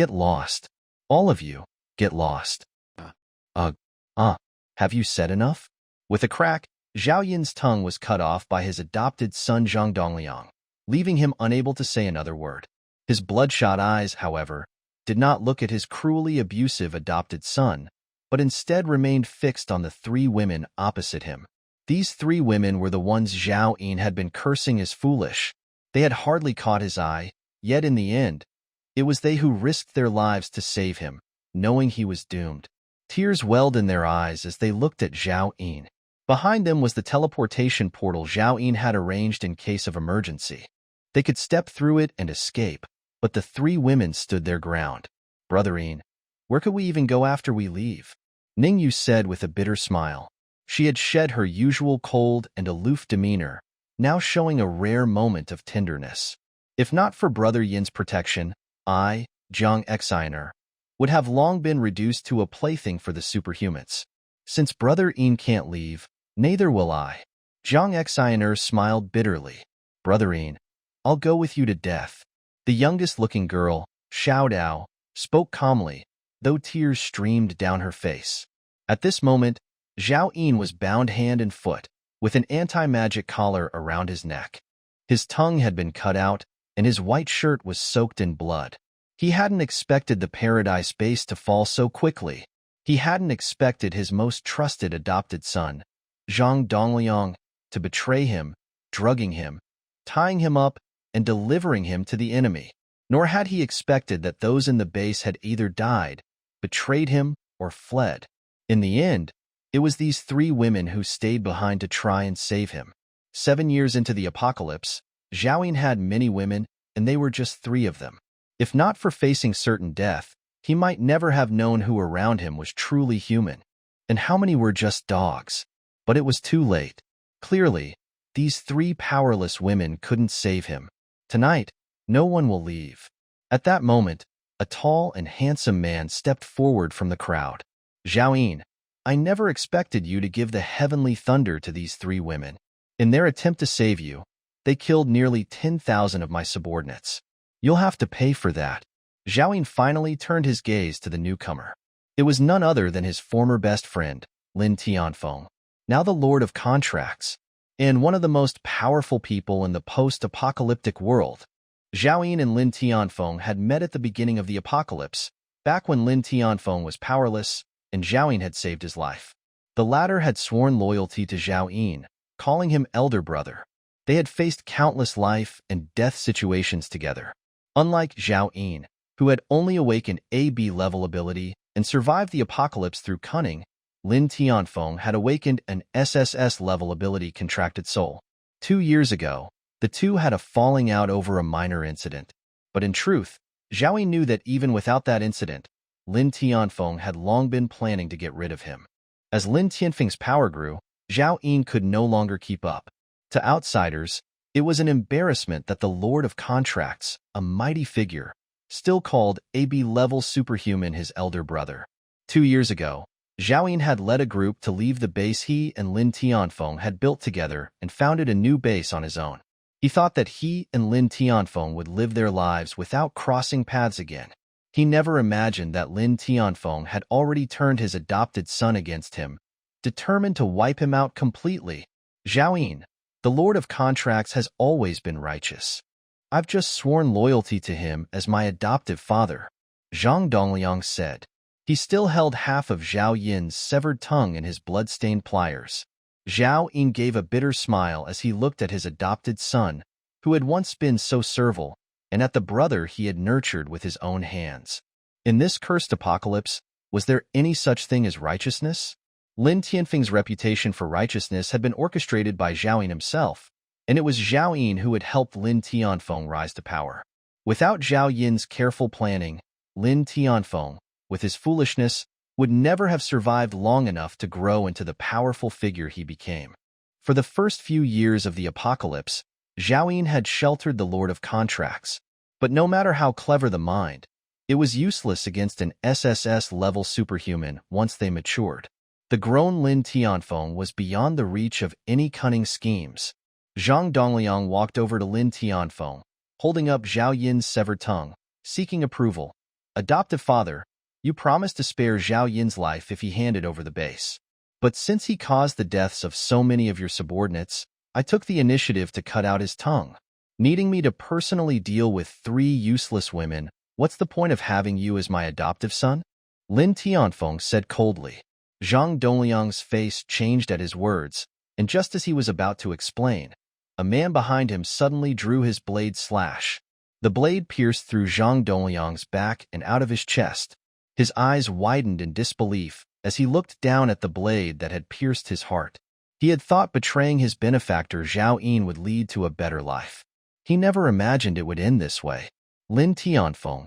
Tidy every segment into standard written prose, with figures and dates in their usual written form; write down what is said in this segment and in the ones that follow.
Get lost. All of you, get lost. Ugh. Have you said enough? With a crack, Zhao Yin's tongue was cut off by his adopted son Zhang Dongliang, leaving him unable to say another word. His bloodshot eyes, however, did not look at his cruelly abusive adopted son, but instead remained fixed on the three women opposite him. These three women were the ones Zhao Yin had been cursing as foolish. They had hardly caught his eye, yet in the end, it was they who risked their lives to save him, knowing he was doomed. Tears welled in their eyes as they looked at Zhao Yin. Behind them was the teleportation portal Zhao Yin had arranged in case of emergency. They could step through it and escape, but the three women stood their ground. Brother Yin, where could we even go after we leave? Ning Yu said with a bitter smile. She had shed her usual cold and aloof demeanor, now showing a rare moment of tenderness. If not for Brother Yin's protection, I, Zhang Exiner, would have long been reduced to a plaything for the superhumans. Since Brother Yin can't leave, neither will I. Zhang Exiner smiled bitterly. Brother Yin, I'll go with you to death. The youngest-looking girl, Xiao Dao, spoke calmly, though tears streamed down her face. At this moment, Zhao Yin was bound hand and foot, with an anti-magic collar around his neck. His tongue had been cut out, and his white shirt was soaked in blood. He hadn't expected the paradise base to fall so quickly. He hadn't expected his most trusted adopted son, Zhang Dongliang, to betray him, drugging him, tying him up, and delivering him to the enemy. Nor had he expected that those in the base had either died, betrayed him, or fled. In the end, it was these three women who stayed behind to try and save him. 7 years into the apocalypse, Zhao Yin had many women, and they were just 3 of them. If not for facing certain death, he might never have known who around him was truly human, and how many were just dogs. But it was too late. Clearly, these 3 powerless women couldn't save him. Tonight, no one will leave. At that moment, a tall and handsome man stepped forward from the crowd. Zhao Yin, I never expected you to give the heavenly thunder to these 3 women. In their attempt to save you, they killed nearly 10,000 of my subordinates. You'll have to pay for that. Zhao Yin finally turned his gaze to the newcomer. It was none other than his former best friend, Lin Tianfeng, now the Lord of Contracts, and one of the most powerful people in the post-apocalyptic world. Zhao Yin and Lin Tianfeng had met at the beginning of the apocalypse, back when Lin Tianfeng was powerless and Zhao Yin had saved his life. The latter had sworn loyalty to Zhao Yin, calling him elder brother. They had faced countless life and death situations together. Unlike Zhao Yin, who had only awakened AB level ability and survived the apocalypse through cunning, Lin Tianfeng had awakened an SSS level ability contracted soul. 2 years ago, the two had a falling out over a minor incident. But in truth, Zhao Yin knew that even without that incident, Lin Tianfeng had long been planning to get rid of him. As Lin Tianfeng's power grew, Zhao Yin could no longer keep up. To outsiders, it was an embarrassment that the Lord of Contracts, a mighty figure, still called AB-level superhuman his elder brother. 2 years ago, Zhao Yin had led a group to leave the base he and Lin Tianfeng had built together and founded a new base on his own. He thought that he and Lin Tianfeng would live their lives without crossing paths again. He never imagined that Lin Tianfeng had already turned his adopted son against him, determined to wipe him out completely. Zhao Yin, the Lord of Contracts, has always been righteous. I've just sworn loyalty to him as my adoptive father, Zhang Dongliang said. He still held half of Zhao Yin's severed tongue in his blood-stained pliers. Zhao Yin gave a bitter smile as he looked at his adopted son, who had once been so servile, and at the brother he had nurtured with his own hands. In this cursed apocalypse, was there any such thing as righteousness? Lin Tianfeng's reputation for righteousness had been orchestrated by Zhao Yin himself, and it was Zhao Yin who had helped Lin Tianfeng rise to power. Without Zhao Yin's careful planning, Lin Tianfeng, with his foolishness, would never have survived long enough to grow into the powerful figure he became. For the first few years of the apocalypse, Zhao Yin had sheltered the Lord of Contracts, but no matter how clever the mind, it was useless against an SSS-level superhuman once they matured. The grown Lin Tianfeng was beyond the reach of any cunning schemes. Zhang Dongliang walked over to Lin Tianfeng, holding up Zhao Yin's severed tongue, seeking approval. Adoptive father, you promised to spare Zhao Yin's life if he handed over the base. But since he caused the deaths of so many of your subordinates, I took the initiative to cut out his tongue. Needing me to personally deal with 3 useless women, what's the point of having you as my adoptive son? Lin Tianfeng said coldly. Zhang Dongliang's face changed at his words, and just as he was about to explain, a man behind him suddenly drew his blade slash. The blade pierced through Zhang Dongliang's back and out of his chest. His eyes widened in disbelief as he looked down at the blade that had pierced his heart. He had thought betraying his benefactor Zhao Yin would lead to a better life. He never imagined it would end this way. Lin Tianfeng.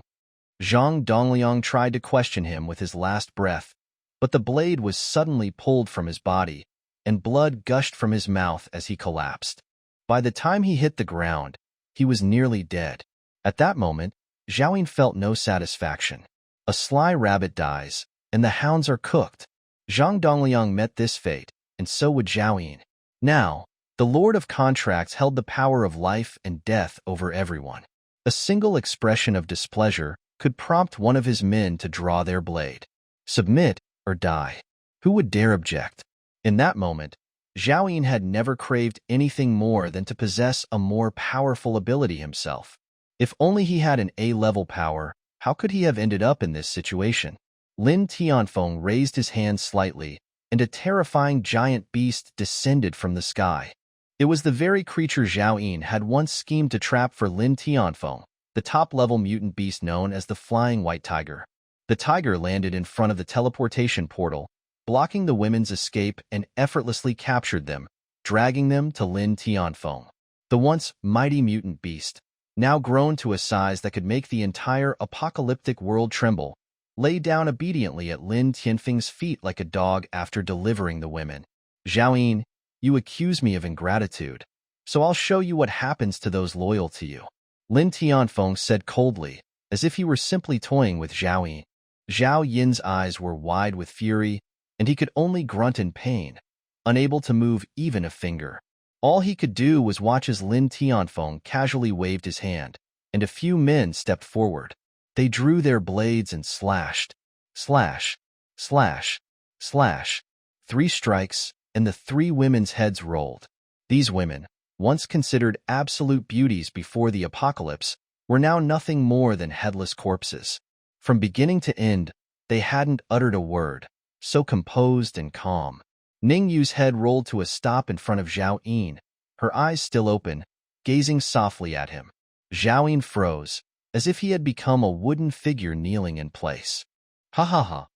Zhang Dongliang tried to question him with his last breath, but the blade was suddenly pulled from his body, and blood gushed from his mouth as he collapsed. By the time he hit the ground, he was nearly dead. At that moment, Zhao Yin felt no satisfaction. A sly rabbit dies, and the hounds are cooked. Zhang Dongliang met this fate, and so would Zhao Yin. Now, the Lord of Contracts held the power of life and death over everyone. A single expression of displeasure could prompt one of his men to draw their blade. Submit or die. Who would dare object? In that moment, Zhao Yin had never craved anything more than to possess a more powerful ability himself. If only he had an A-level power, how could he have ended up in this situation? Lin Tianfeng raised his hand slightly, and a terrifying giant beast descended from the sky. It was the very creature Zhao Yin had once schemed to trap for Lin Tianfeng, the top-level mutant beast known as the Flying White Tiger. The tiger landed in front of the teleportation portal, blocking the women's escape and effortlessly captured them, dragging them to Lin Tianfeng. The once mighty mutant beast, now grown to a size that could make the entire apocalyptic world tremble, lay down obediently at Lin Tianfeng's feet like a dog after delivering the women. Zhao Yin, you accuse me of ingratitude, so I'll show you what happens to those loyal to you. Lin Tianfeng said coldly, as if he were simply toying with Zhao Yin. Zhao Yin's eyes were wide with fury, and he could only grunt in pain, unable to move even a finger. All he could do was watch as Lin Tianfeng casually waved his hand, and a few men stepped forward. They drew their blades and slashed. Slash, slash, slash. 3 strikes, and the 3 women's heads rolled. These women, once considered absolute beauties before the apocalypse, were now nothing more than headless corpses. From beginning to end, they hadn't uttered a word, so composed and calm. Ningyu's head rolled to a stop in front of Zhao Yin, her eyes still open, gazing softly at him. Zhao Yin froze, as if he had become a wooden figure kneeling in place. Ha ha ha.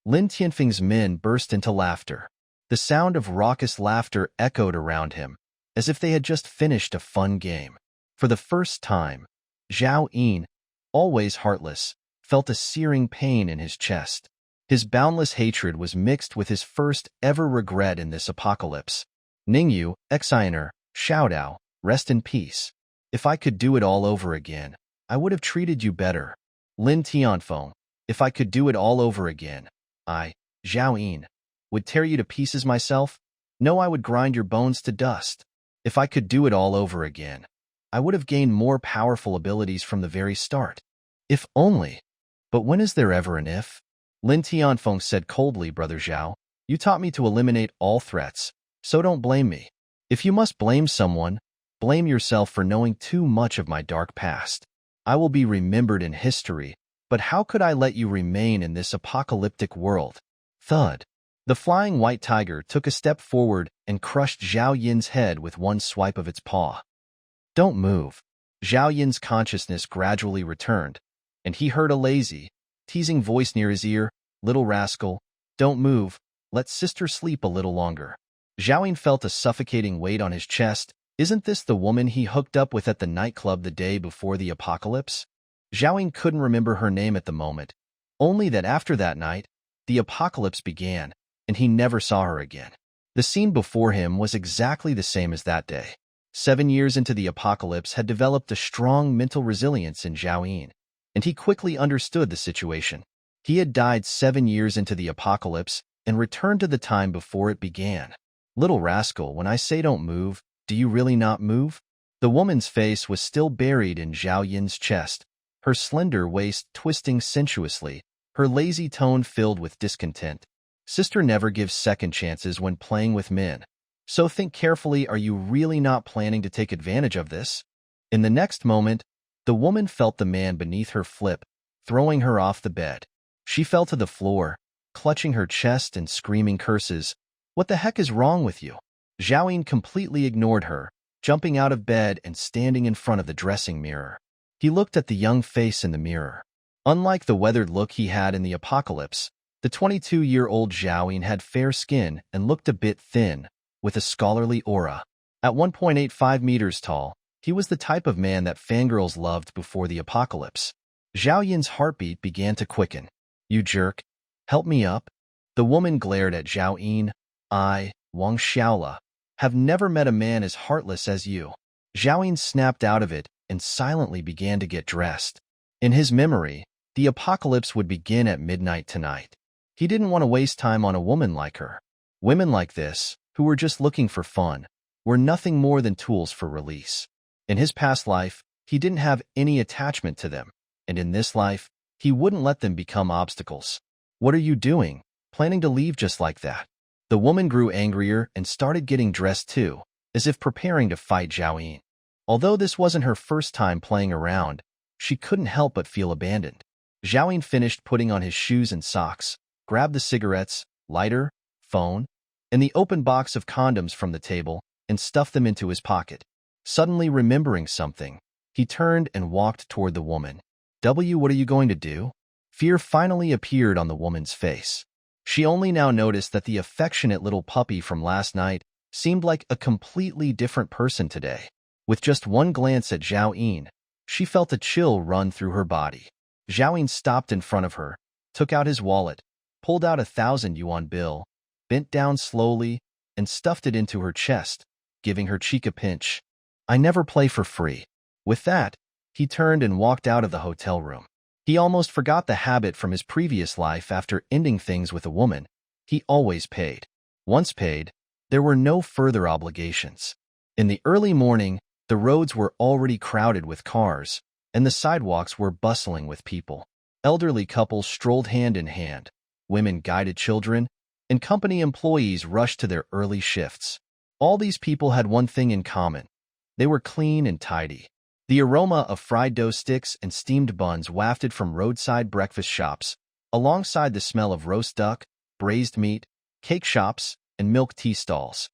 Lin Tianfeng's men burst into laughter. The sound of raucous laughter echoed around him, as if they had just finished a fun game. For the first time, Zhao Yin, always heartless, felt a searing pain in his chest. His boundless hatred was mixed with his first ever regret in this apocalypse. Ningyu, Exiner, Xiaodao, rest in peace. If I could do it all over again, I would have treated you better. Lin Tianfeng, if I could do it all over again, I, Zhao Yin, would tear you to pieces myself. No, I would grind your bones to dust. If I could do it all over again, I would have gained more powerful abilities from the very start. If only. But when is there ever an if? Lin Tianfeng said coldly, Brother Zhao, you taught me to eliminate all threats, so don't blame me. If you must blame someone, blame yourself for knowing too much of my dark past. I will be remembered in history, but how could I let you remain in this apocalyptic world? Thud. The Flying White Tiger took a step forward and crushed Zhao Yin's head with one swipe of its paw. Don't move. Zhao Yin's consciousness gradually returned, and he heard a lazy, teasing voice near his ear, Little rascal, don't move, let sister sleep a little longer. Zhao Yin felt a suffocating weight on his chest. Isn't this the woman he hooked up with at the nightclub the day before the apocalypse? Zhao Yin couldn't remember her name at the moment, only that after that night, the apocalypse began, and he never saw her again. The scene before him was exactly the same as that day. 7 years into the apocalypse had developed a strong mental resilience in Zhao Yin, and he quickly understood the situation. He had died 7 years into the apocalypse and returned to the time before it began. Little rascal, when I say don't move, do you really not move? The woman's face was still buried in Zhao Yin's chest. her slender waist twisting sensuously, her lazy tone filled with discontent. Sister never gives second chances when playing with men. So think carefully, are you really not planning to take advantage of this? In the next moment, the woman felt the man beneath her flip, throwing her off the bed. She fell to the floor, clutching her chest and screaming curses. What the heck is wrong with you? Zhao completely ignored her, jumping out of bed and standing in front of the dressing mirror. He looked at the young face in the mirror. Unlike the weathered look he had in the apocalypse, the 22-year-old Zhao had fair skin and looked a bit thin, with a scholarly aura. At 1.85 meters tall, he was the type of man that fangirls loved before the apocalypse. Zhao Yin's heartbeat began to quicken. You jerk. Help me up. The woman glared at Zhao Yin. I, Wang Xiaola, have never met a man as heartless as you. Zhao Yin snapped out of it and silently began to get dressed. In his memory, the apocalypse would begin at midnight tonight. He didn't want to waste time on a woman like her. Women like this, who were just looking for fun, were nothing more than tools for release. In his past life, he didn't have any attachment to them, and in this life, he wouldn't let them become obstacles. What are you doing? Planning to leave just like that? The woman grew angrier and started getting dressed too, as if preparing to fight Zhao Yin. Although this wasn't her first time playing around, she couldn't help but feel abandoned. Zhao Yin finished putting on his shoes and socks, grabbed the cigarettes, lighter, phone, and the open box of condoms from the table and stuffed them into his pocket. Suddenly remembering something, he turned and walked toward the woman. What are you going to do? Fear finally appeared on the woman's face. She only now noticed that the affectionate little puppy from last night seemed like a completely different person today. With just one glance at Zhao Yin, she felt a chill run through her body. Zhao Yin stopped in front of her, took out his wallet, pulled out a 1,000 yuan bill, bent down slowly, and stuffed it into her chest, giving her cheek a pinch. I never play for free. With that, he turned and walked out of the hotel room. He almost forgot the habit from his previous life. After ending things with a woman, he always paid. Once paid, there were no further obligations. In the early morning, the roads were already crowded with cars, and the sidewalks were bustling with people. Elderly couples strolled hand in hand, women guided children, and company employees rushed to their early shifts. All these people had one thing in common. They were clean and tidy. The aroma of fried dough sticks and steamed buns wafted from roadside breakfast shops, alongside the smell of roast duck, braised meat, cake shops, and milk tea stalls.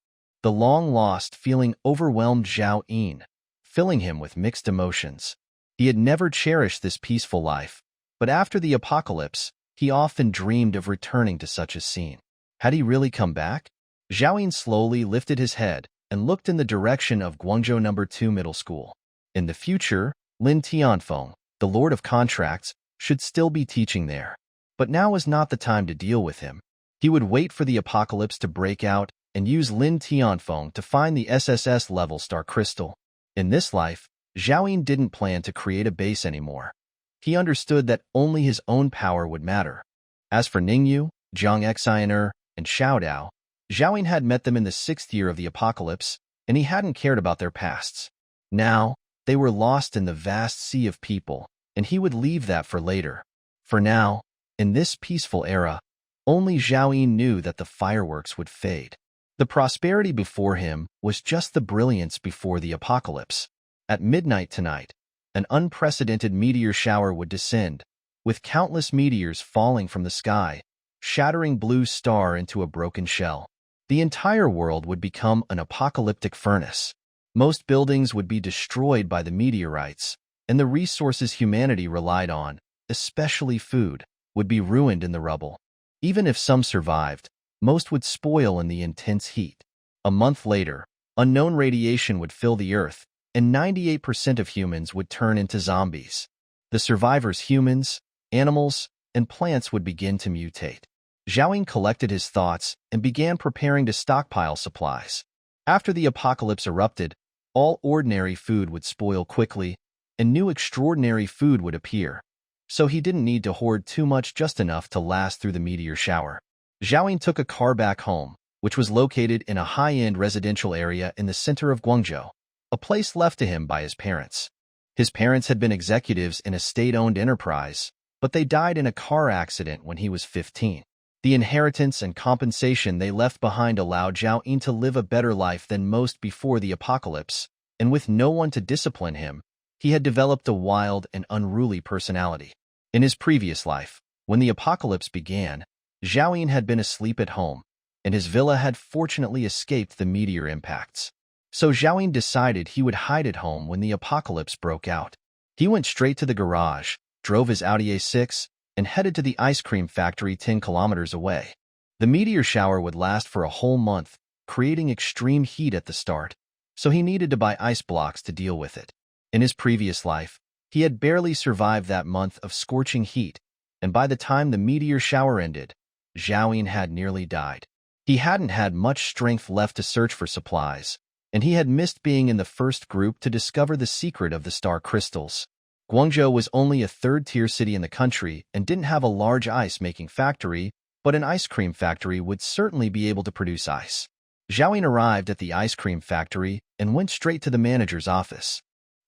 The long-lost feeling overwhelmed Zhao Yin, filling him with mixed emotions. He had never cherished this peaceful life, but after the apocalypse, he often dreamed of returning to such a scene. Had he really come back? Zhao Yin slowly lifted his head and looked in the direction of Guangzhou No. 2 Middle School. In the future, Lin Tianfeng, the Lord of Contracts, should still be teaching there. But now was not the time to deal with him. He would wait for the apocalypse to break out and use Lin Tianfeng to find the SSS level star crystal. In this life, Zhao Yin didn't plan to create a base anymore. He understood that only his own power would matter. As for Ningyu, Zhang Xiner, and Xiao Dao, Zhao Yin had met them in the 6th year of the apocalypse, and he hadn't cared about their pasts. Now, they were lost in the vast sea of people, and he would leave that for later. For now, in this peaceful era, only Zhao Yin knew that the fireworks would fade. The prosperity before him was just the brilliance before the apocalypse. At midnight tonight, an unprecedented meteor shower would descend, with countless meteors falling from the sky, shattering Blue Star into a broken shell. The entire world would become an apocalyptic furnace. Most buildings would be destroyed by the meteorites, and the resources humanity relied on, especially food, would be ruined in the rubble. Even if some survived, most would spoil in the intense heat. A month later, unknown radiation would fill the earth, and 98% of humans would turn into zombies. The survivors' humans, animals, and plants would begin to mutate. Zhao Yin collected his thoughts and began preparing to stockpile supplies. After the apocalypse erupted, all ordinary food would spoil quickly, and new extraordinary food would appear. So he didn't need to hoard too much, just enough to last through the meteor shower. Zhao Yin took a car back home, which was located in a high-end residential area in the center of Guangzhou, a place left to him by his parents. His parents had been executives in a state-owned enterprise, but they died in a car accident when he was 15. The inheritance and compensation they left behind allowed Zhao Yin to live a better life than most before the apocalypse, and with no one to discipline him, he had developed a wild and unruly personality. In his previous life, when the apocalypse began, Zhao Yin had been asleep at home, and his villa had fortunately escaped the meteor impacts. So Zhao Yin decided he would hide at home when the apocalypse broke out. He went straight to the garage, drove his Audi A6, and headed to the ice cream factory 10 kilometers away. The meteor shower would last for a whole month, creating extreme heat at the start, so he needed to buy ice blocks to deal with it. In his previous life, he had barely survived that month of scorching heat, and by the time the meteor shower ended, Zhao Yin had nearly died. He hadn't had much strength left to search for supplies, and he had missed being in the first group to discover the secret of the star crystals. Guangzhou was only a third-tier city in the country and didn't have a large ice-making factory, but an ice cream factory would certainly be able to produce ice. Zhao Yin arrived at the ice cream factory and went straight to the manager's office.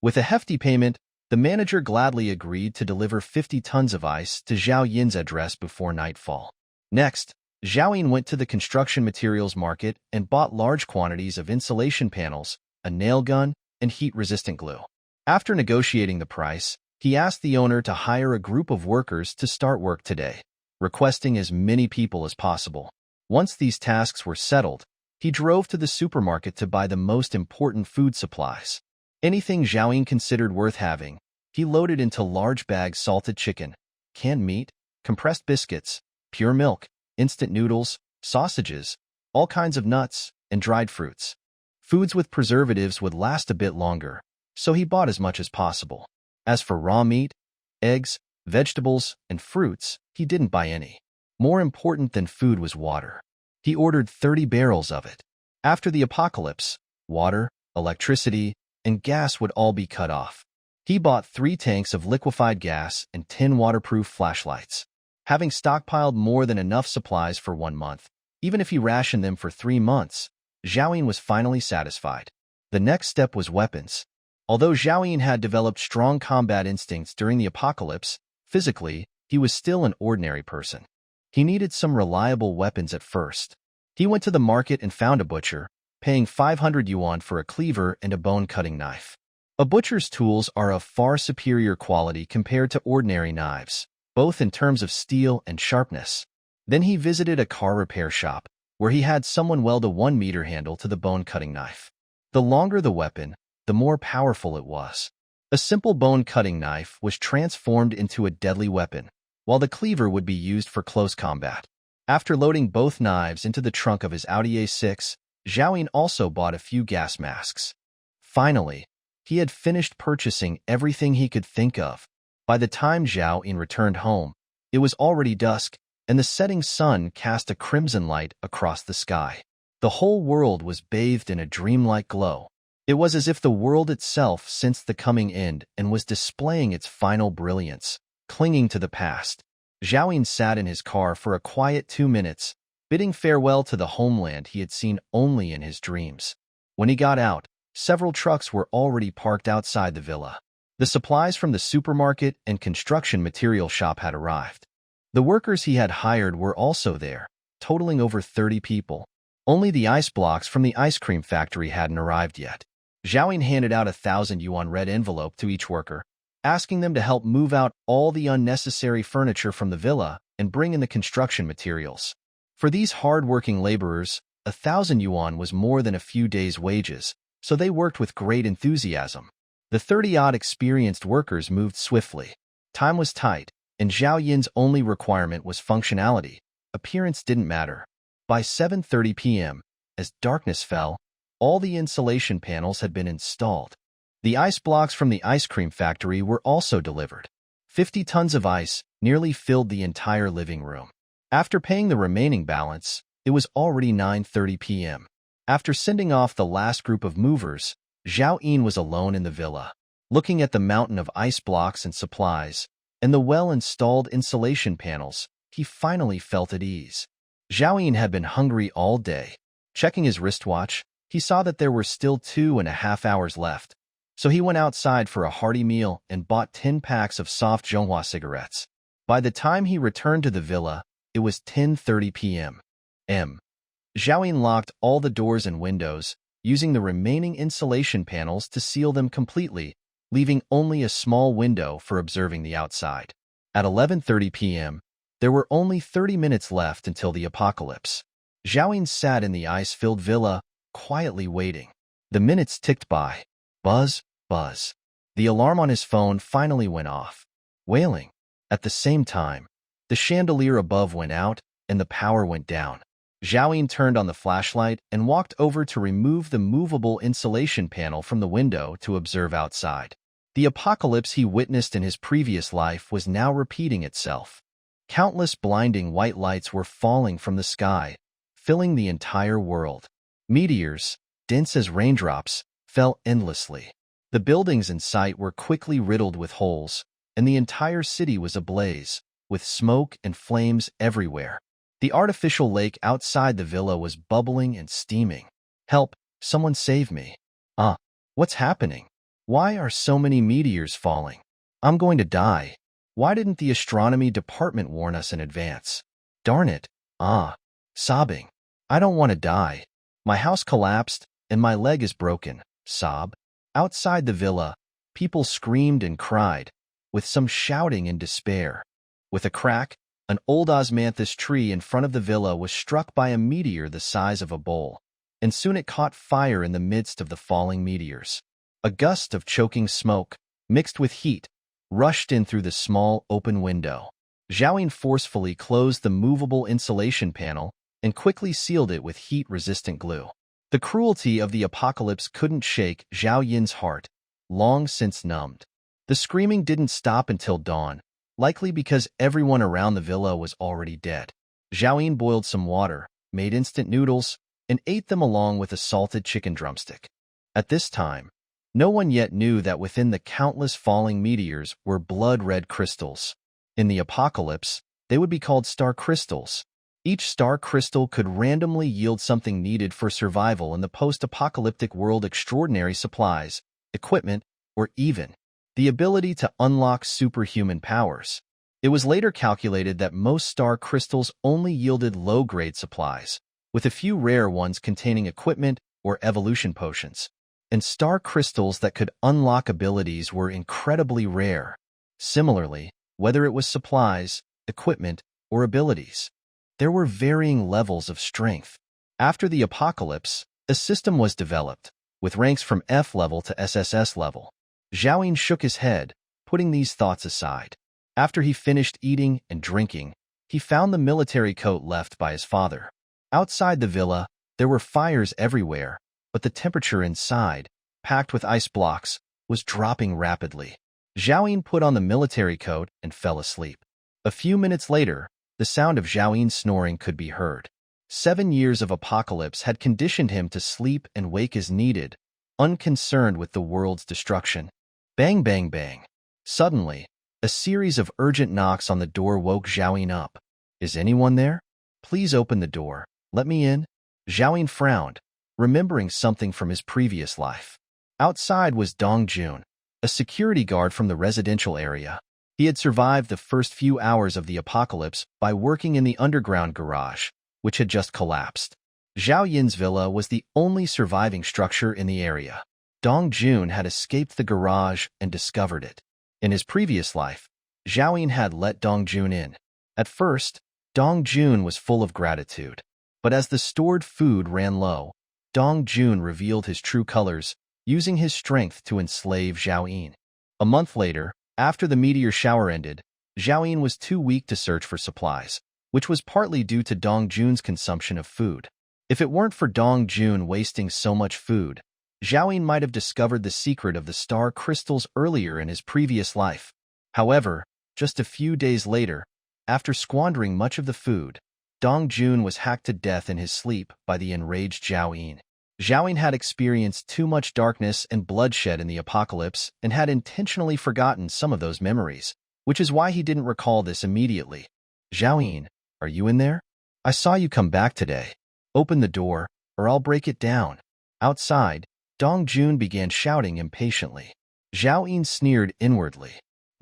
With a hefty payment, the manager gladly agreed to deliver 50 tons of ice to Zhao Yin's address before nightfall. Next, Zhao Yin went to the construction materials market and bought large quantities of insulation panels, a nail gun, and heat-resistant glue. After negotiating the price, he asked the owner to hire a group of workers to start work today, requesting as many people as possible. Once these tasks were settled, he drove to the supermarket to buy the most important food supplies. Anything Zhao Yin considered worth having, he loaded into large bags: salted chicken, canned meat, compressed biscuits, pure milk, instant noodles, sausages, all kinds of nuts, and dried fruits. Foods with preservatives would last a bit longer, so he bought as much as possible. As for raw meat, eggs, vegetables, and fruits, he didn't buy any. More important than food was water. He ordered 30 barrels of it. After the apocalypse, water, electricity, and gas would all be cut off. He bought 3 tanks of liquefied gas and 10 waterproof flashlights. Having stockpiled more than enough supplies for 1 month, even if he rationed them for 3 months, Zhao Yin was finally satisfied. The next step was weapons. Although Zhao Yin had developed strong combat instincts during the apocalypse, physically, he was still an ordinary person. He needed some reliable weapons at first. He went to the market and found a butcher, paying 500 yuan for a cleaver and a bone-cutting knife. A butcher's tools are of far superior quality compared to ordinary knives, both in terms of steel and sharpness. Then he visited a car repair shop, where he had someone weld a 1-meter handle to the bone-cutting knife. The longer the weapon, the more powerful it was. A simple bone-cutting knife was transformed into a deadly weapon, while the cleaver would be used for close combat. After loading both knives into the trunk of his Audi A6, Zhao Yin also bought a few gas masks. Finally, he had finished purchasing everything he could think of. By the time Zhao Yin returned home, it was already dusk, and the setting sun cast a crimson light across the sky. The whole world was bathed in a dreamlike glow. It was as if the world itself sensed the coming end and was displaying its final brilliance, clinging to the past. Zhao Yin sat in his car for a quiet 2 minutes, bidding farewell to the homeland he had seen only in his dreams. When he got out, several trucks were already parked outside the villa. The supplies from the supermarket and construction material shop had arrived. The workers he had hired were also there, totaling over 30 people. Only the ice blocks from the ice cream factory hadn't arrived yet. Zhao Yin handed out a 1,000 yuan red envelope to each worker, asking them to help move out all the unnecessary furniture from the villa and bring in the construction materials. For these hard-working laborers, 1,000 yuan was more than a few days' wages, so they worked with great enthusiasm. The 30-odd experienced workers moved swiftly. Time was tight, and Zhao Yin's only requirement was functionality. Appearance didn't matter. By 7:30 p.m., as darkness fell, all the insulation panels had been installed. The ice blocks from the ice cream factory were also delivered. 50 tons of ice nearly filled the entire living room. After paying the remaining balance, it was already 9:30 p.m. After sending off the last group of movers, Zhao Yin was alone in the villa, looking at the mountain of ice blocks and supplies, and the well-installed insulation panels. He finally felt at ease. Zhao Yin had been hungry all day. Checking his wristwatch, he saw that there were still 2.5 hours left. So he went outside for a hearty meal and bought 10 packs of soft Zhonghua cigarettes. By the time he returned to the villa, it was 10:30 p.m. Zhaoyin locked all the doors and windows, using the remaining insulation panels to seal them completely, leaving only a small window for observing the outside. At 11:30 p.m., there were only 30 minutes left until the apocalypse. Zhaoyin sat in the ice-filled villa, quietly waiting. The minutes ticked by. Buzz, buzz. The alarm on his phone finally went off, wailing. At the same time, the chandelier above went out and the power went down. Zhaoyin turned on the flashlight and walked over to remove the movable insulation panel from the window to observe outside. The apocalypse he witnessed in his previous life was now repeating itself. Countless blinding white lights were falling from the sky, filling the entire world. Meteors, dense as raindrops, fell endlessly. The buildings in sight were quickly riddled with holes, and the entire city was ablaze, with smoke and flames everywhere. The artificial lake outside the villa was bubbling and steaming. Help, someone save me. What's happening? Why are so many meteors falling? I'm going to die. Why didn't the astronomy department warn us in advance? Darn it. Sobbing. I don't want to die. My house collapsed, and my leg is broken. Sob. Outside the villa, people screamed and cried, with some shouting in despair. With a crack, an old osmanthus tree in front of the villa was struck by a meteor the size of a bowl, and soon it caught fire in the midst of the falling meteors. A gust of choking smoke, mixed with heat, rushed in through the small, open window. Zhaoyin forcefully closed the movable insulation panel and quickly sealed it with heat-resistant glue. The cruelty of the apocalypse couldn't shake Zhao Yin's heart, long since numbed. The screaming didn't stop until dawn, likely because everyone around the villa was already dead. Zhao Yin boiled some water, made instant noodles, and ate them along with a salted chicken drumstick. At this time, no one yet knew that within the countless falling meteors were blood-red crystals. In the apocalypse, they would be called star crystals. Each star crystal could randomly yield something needed for survival in the post-apocalyptic world: extraordinary supplies, equipment, or even the ability to unlock superhuman powers. It was later calculated that most star crystals only yielded low-grade supplies, with a few rare ones containing equipment or evolution potions. And star crystals that could unlock abilities were incredibly rare. Similarly, whether it was supplies, equipment, or abilities, there were varying levels of strength. After the apocalypse, a system was developed, with ranks from F level to SSS level. Zhao Yin shook his head, putting these thoughts aside. After he finished eating and drinking, he found the military coat left by his father. Outside the villa, there were fires everywhere, but the temperature inside, packed with ice blocks, was dropping rapidly. Zhao Yin put on the military coat and fell asleep. A few minutes later, the sound of Zhao Yin's snoring could be heard. 7 years of apocalypse had conditioned him to sleep and wake as needed, unconcerned with the world's destruction. Bang, bang, bang. Suddenly, a series of urgent knocks on the door woke Zhao Yin up. Is anyone there? Please open the door. Let me in. Zhao Yin frowned, remembering something from his previous life. Outside was Dong Jun, a security guard from the residential area. He had survived the first few hours of the apocalypse by working in the underground garage, which had just collapsed. Zhao Yin's villa was the only surviving structure in the area. Dong Jun had escaped the garage and discovered it. In his previous life, Zhao Yin had let Dong Jun in. At first, Dong Jun was full of gratitude. But as the stored food ran low, Dong Jun revealed his true colors, using his strength to enslave Zhao Yin. A month later, after the meteor shower ended, Zhao Yin was too weak to search for supplies, which was partly due to Dong Jun's consumption of food. If it weren't for Dong Jun wasting so much food, Zhao Yin might have discovered the secret of the star crystals earlier in his previous life. However, just a few days later, after squandering much of the food, Dong Jun was hacked to death in his sleep by the enraged Zhao Yin. Zhao Yin had experienced too much darkness and bloodshed in the apocalypse and had intentionally forgotten some of those memories, which is why he didn't recall this immediately. Zhao Yin, are you in there? I saw you come back today. Open the door, or I'll break it down. Outside, Dong Jun began shouting impatiently. Zhao Yun sneered inwardly.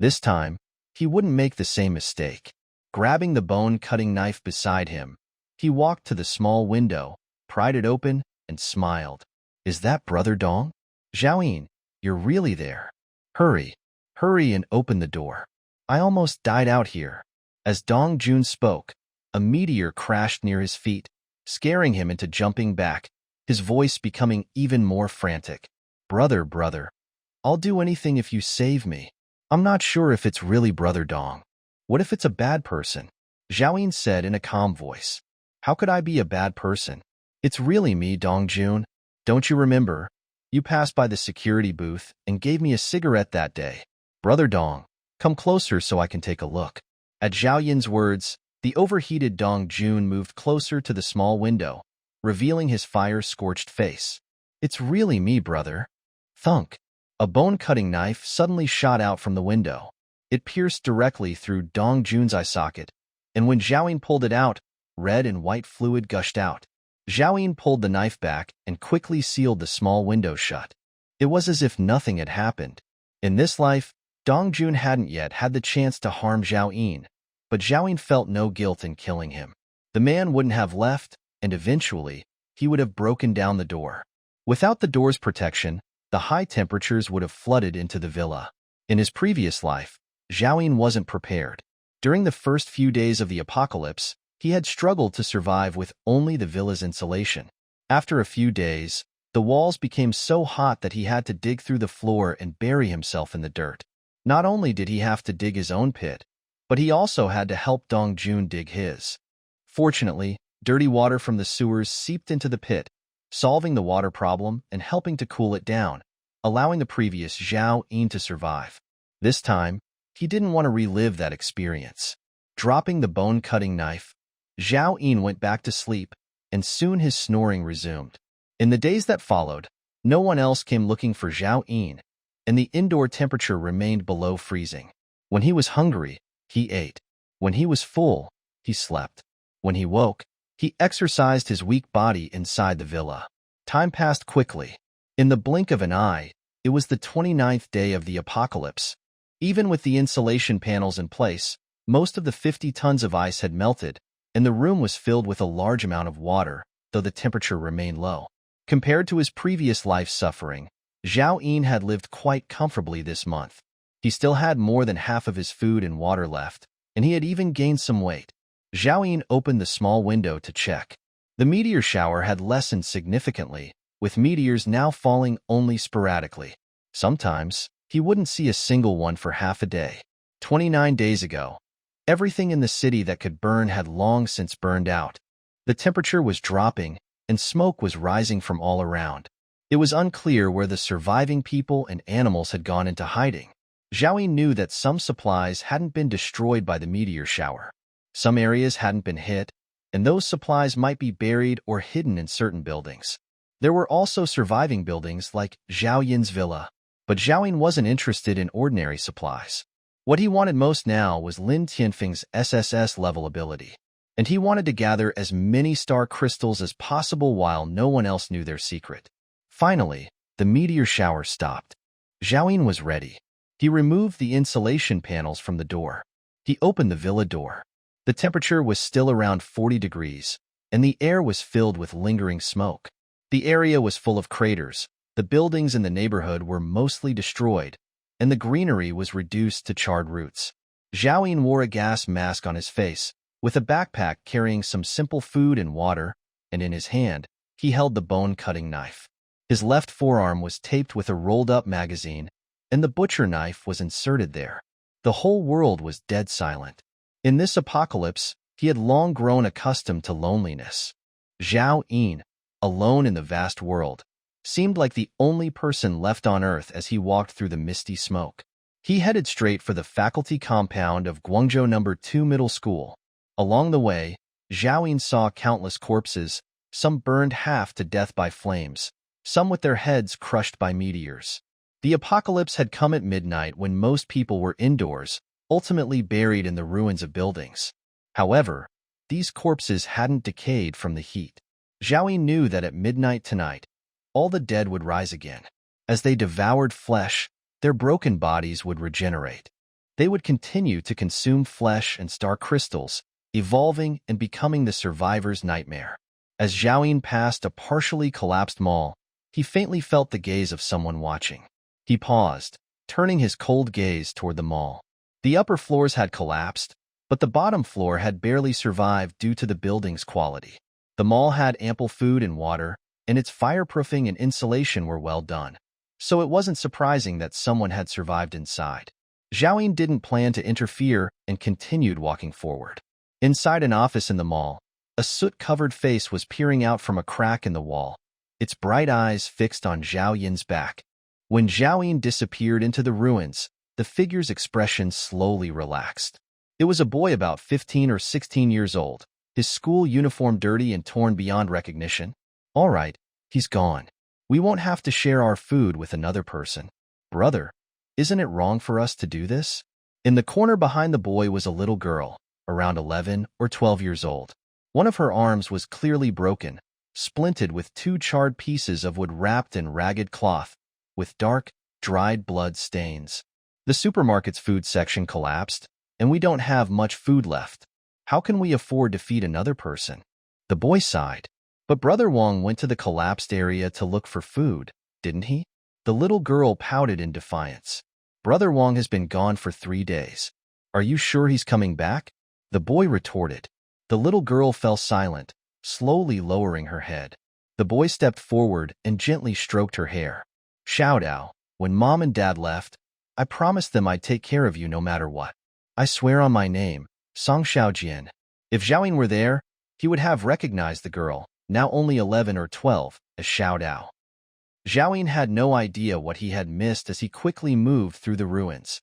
This time, he wouldn't make the same mistake. Grabbing the bone-cutting knife beside him, he walked to the small window, pried it open, and smiled. Is that Brother Dong? Zhao Yun, you're really there. Hurry, hurry and open the door. I almost died out here. As Dong Jun spoke, a meteor crashed near his feet, scaring him into jumping back, his voice becoming even more frantic. Brother, I'll do anything if you save me. I'm not sure if it's really Brother Dong. What if it's a bad person? Zhao Yun said in a calm voice. How could I be a bad person? It's really me, Dong Jun. Don't you remember? You passed by the security booth and gave me a cigarette that day. Brother Dong, come closer so I can take a look. At Zhao Yun's words, the overheated Dong Jun moved closer to the small window, revealing his fire-scorched face. It's really me, brother. Thunk. A bone-cutting knife suddenly shot out from the window. It pierced directly through Dong Jun's eye socket, and when Zhao Yun pulled it out, red and white fluid gushed out. Zhao Yun pulled the knife back and quickly sealed the small window shut. It was as if nothing had happened. In this life, Dong Jun hadn't yet had the chance to harm Zhao Yun, but Zhao Yun felt no guilt in killing him. The man wouldn't have left, and eventually, he would have broken down the door. Without the door's protection, the high temperatures would have flooded into the villa. In his previous life, Zhao Yun wasn't prepared. During the first few days of the apocalypse, he had struggled to survive with only the villa's insulation. After a few days, the walls became so hot that he had to dig through the floor and bury himself in the dirt. Not only did he have to dig his own pit, but he also had to help Dong Jun dig his. Fortunately, dirty water from the sewers seeped into the pit, solving the water problem and helping to cool it down, allowing the previous Zhao Yun to survive. This time, he didn't want to relive that experience. Dropping the bone-cutting knife, Zhao Yun went back to sleep, and soon his snoring resumed. In the days that followed, no one else came looking for Zhao Yun, and the indoor temperature remained below freezing. When he was hungry, he ate. When he was full, he slept. When he woke, he exercised his weak body inside the villa. Time passed quickly. In the blink of an eye, it was the 29th day of the apocalypse. Even with the insulation panels in place, most of the 50 tons of ice had melted, and the room was filled with a large amount of water, though the temperature remained low. Compared to his previous life suffering, Zhao Yun had lived quite comfortably this month. He still had more than half of his food and water left, and he had even gained some weight. Zhao Yun opened the small window to check. The meteor shower had lessened significantly, with meteors now falling only sporadically. Sometimes, he wouldn't see a single one for half a day. 29 days ago, everything in the city that could burn had long since burned out. The temperature was dropping, and smoke was rising from all around. It was unclear where the surviving people and animals had gone into hiding. Zhao Yun knew that some supplies hadn't been destroyed by the meteor shower. Some areas hadn't been hit, and those supplies might be buried or hidden in certain buildings. There were also surviving buildings like Zhao Yun's villa, but Zhao Yun wasn't interested in ordinary supplies. What he wanted most now was Lin Tianfeng's SSS-level ability, and he wanted to gather as many star crystals as possible while no one else knew their secret. Finally, the meteor shower stopped. Zhao Yun was ready. He removed the insulation panels from the door. He opened the villa door. The temperature was still around 40 degrees, and the air was filled with lingering smoke. The area was full of craters. The buildings in the neighborhood were mostly destroyed, and the greenery was reduced to charred roots. Zhao Yun wore a gas mask on his face, with a backpack carrying some simple food and water, and in his hand, he held the bone-cutting knife. His left forearm was taped with a rolled-up magazine, and the butcher knife was inserted there. The whole world was dead silent. In this apocalypse, he had long grown accustomed to loneliness. Zhao Yun, alone in the vast world, seemed like the only person left on Earth as he walked through the misty smoke. He headed straight for the faculty compound of Guangzhou No. 2 Middle School. Along the way, Zhao Yun saw countless corpses, some burned half to death by flames, some with their heads crushed by meteors. The apocalypse had come at midnight when most people were indoors, ultimately buried in the ruins of buildings. However, these corpses hadn't decayed from the heat. Zhao Yun knew that at midnight tonight, all the dead would rise again. As they devoured flesh, their broken bodies would regenerate. They would continue to consume flesh and star crystals, evolving and becoming the survivor's nightmare. As Zhao passed a partially collapsed mall, he faintly felt the gaze of someone watching. He paused, turning his cold gaze toward the mall. The upper floors had collapsed, but the bottom floor had barely survived due to the building's quality. The mall had ample food and water, and its fireproofing and insulation were well done, so it wasn't surprising that someone had survived inside. Zhao didn't plan to interfere and continued walking forward. Inside an office in the mall, a soot-covered face was peering out from a crack in the wall, its bright eyes fixed on Zhao Yin's back. When Zhao Yin disappeared into the ruins, the figure's expression slowly relaxed. It was a boy about 15 or 16 years old, his school uniform dirty and torn beyond recognition. All right, he's gone. We won't have to share our food with another person. Brother, isn't it wrong for us to do this? In the corner behind the boy was a little girl, around 11 or 12 years old. One of her arms was clearly broken, splinted with 2 charred pieces of wood wrapped in ragged cloth, with dark, dried blood stains. The supermarket's food section collapsed, and we don't have much food left. How can we afford to feed another person? The boy sighed. But Brother Wang went to the collapsed area to look for food, didn't he? The little girl pouted in defiance. Brother Wang has been gone for 3 days. Are you sure he's coming back? The boy retorted. The little girl fell silent, slowly lowering her head. The boy stepped forward and gently stroked her hair. Xiaodao, when Mom and Dad left, I promised them I'd take care of you no matter what. I swear on my name, Song Xiaojian. If Zhao Yin were there, he would have recognized the girl, now only 11 or 12, as Xiaodao. Zhao Yin had no idea what he had missed as he quickly moved through the ruins.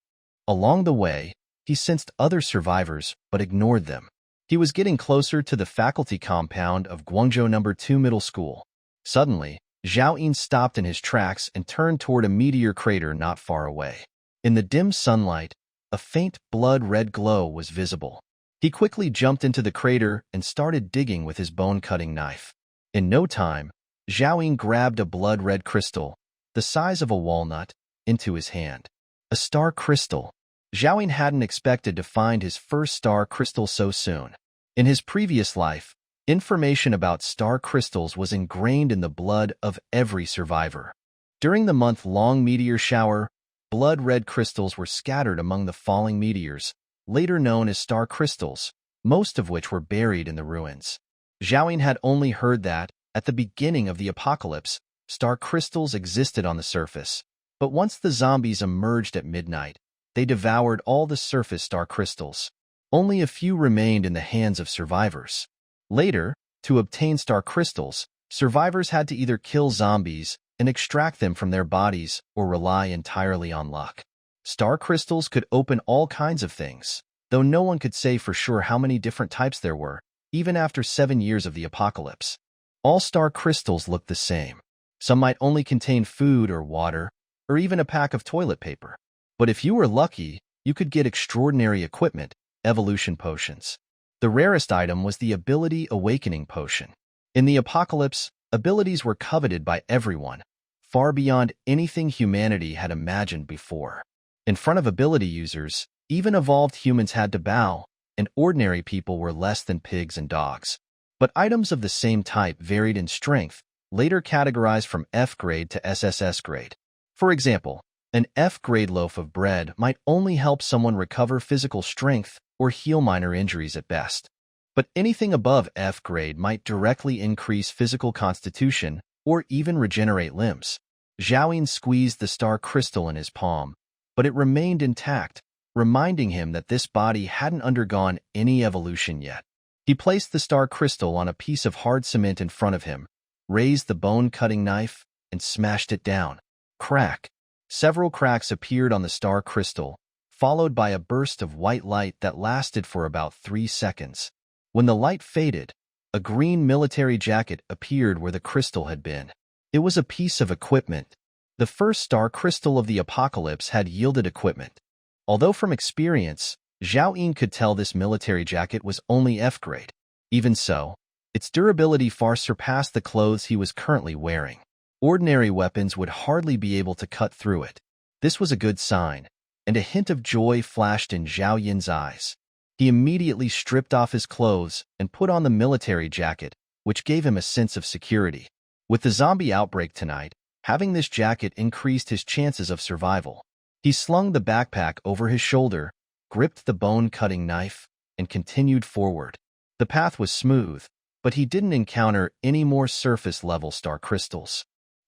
Along the way, he sensed other survivors but ignored them. He was getting closer to the faculty compound of Guangzhou No. 2 Middle School. Suddenly, Zhao Yin stopped in his tracks and turned toward a meteor crater not far away. In the dim sunlight, a faint blood-red glow was visible. He quickly jumped into the crater and started digging with his bone-cutting knife. In no time, Zhao Yin grabbed a blood-red crystal, the size of a walnut, into his hand. A star crystal. Zhao Yin hadn't expected to find his first star crystal so soon. In his previous life, information about star crystals was ingrained in the blood of every survivor. During the month-long meteor shower, blood-red crystals were scattered among the falling meteors, later known as star crystals, most of which were buried in the ruins. Zhao Yin had only heard that, at the beginning of the apocalypse, star crystals existed on the surface. But once the zombies emerged at midnight, they devoured all the surface star crystals. Only a few remained in the hands of survivors. Later, to obtain star crystals, survivors had to either kill zombies and extract them from their bodies or rely entirely on luck. Star crystals could open all kinds of things, though no one could say for sure how many different types there were, even after 7 years of the apocalypse. All star crystals looked the same. Some might only contain food or water, or even a pack of toilet paper. But if you were lucky, you could get extraordinary equipment, evolution potions. The rarest item was the Ability Awakening Potion. In the apocalypse, abilities were coveted by everyone, far beyond anything humanity had imagined before. In front of ability users, even evolved humans had to bow, and ordinary people were less than pigs and dogs. But items of the same type varied in strength, later categorized from F grade to SSS grade. For example, an F-grade loaf of bread might only help someone recover physical strength or heal minor injuries at best. But anything above F-grade might directly increase physical constitution or even regenerate limbs. Zhao Yin squeezed the star crystal in his palm, but it remained intact, reminding him that this body hadn't undergone any evolution yet. He placed the star crystal on a piece of hard cement in front of him, raised the bone-cutting knife, and smashed it down. Crack! Several cracks appeared on the star crystal, followed by a burst of white light that lasted for about 3 seconds. When the light faded, a green military jacket appeared where the crystal had been. It was a piece of equipment. The first star crystal of the apocalypse had yielded equipment. Although from experience, Zhao Yin could tell this military jacket was only F-grade. Even so, its durability far surpassed the clothes he was currently wearing. Ordinary weapons would hardly be able to cut through it. This was a good sign, and a hint of joy flashed in Zhao Yin's eyes. He immediately stripped off his clothes and put on the military jacket, which gave him a sense of security. With the zombie outbreak tonight, having this jacket increased his chances of survival. He slung the backpack over his shoulder, gripped the bone-cutting knife, and continued forward. The path was smooth, but he didn't encounter any more surface-level star crystals.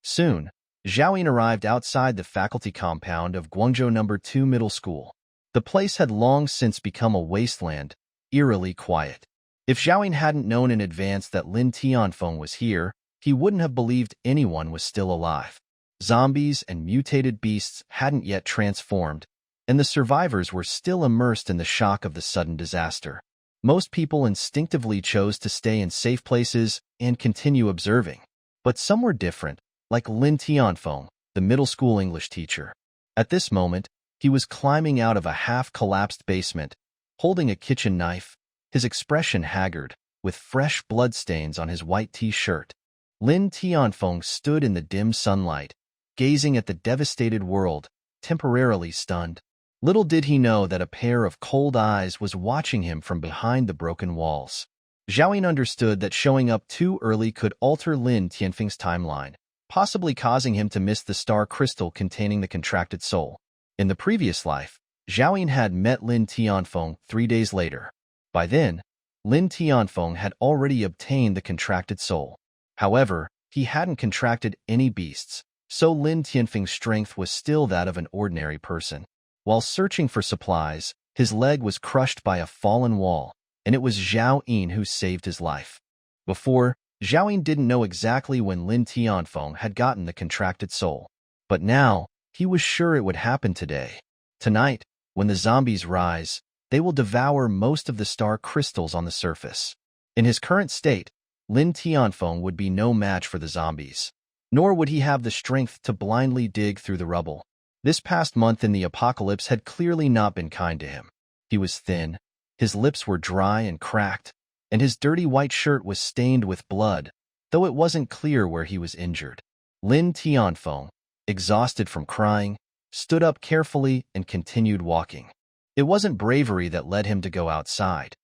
Soon, Zhao Yin arrived outside the faculty compound of Guangzhou No. 2 Middle School. The place had long since become a wasteland, eerily quiet. If Zhao Yin hadn't known in advance that Lin Tianfeng was here, he wouldn't have believed anyone was still alive. Zombies and mutated beasts hadn't yet transformed, and the survivors were still immersed in the shock of the sudden disaster. Most people instinctively chose to stay in safe places and continue observing. But some were different, like Lin Tianfeng, the middle school English teacher. At this moment, he was climbing out of a half-collapsed basement, holding a kitchen knife, his expression haggard, with fresh bloodstains on his white T-shirt. Lin Tianfeng stood in the dim sunlight, gazing at the devastated world, temporarily stunned. Little did he know that a pair of cold eyes was watching him from behind the broken walls. Zhao Yin understood that showing up too early could alter Lin Tianfeng's timeline, possibly causing him to miss the star crystal containing the contracted soul. In the previous life, Zhao Yin had met Lin Tianfeng 3 days later. By then, Lin Tianfeng had already obtained the contracted soul. However, he hadn't contracted any beasts, so Lin Tianfeng's strength was still that of an ordinary person. While searching for supplies, his leg was crushed by a fallen wall, and it was Zhao Yin who saved his life. Before, Zhao Yin didn't know exactly when Lin Tianfeng had gotten the contracted soul. But now, he was sure it would happen today. Tonight, when the zombies rise, they will devour most of the star crystals on the surface. In his current state, Lin Tianfeng would be no match for the zombies. Nor would he have the strength to blindly dig through the rubble. This past month in the apocalypse had clearly not been kind to him. He was thin, his lips were dry and cracked, and his dirty white shirt was stained with blood, though it wasn't clear where he was injured. Lin Tianfeng, exhausted from crying, stood up carefully and continued walking. It wasn't bravery that led him to go outside.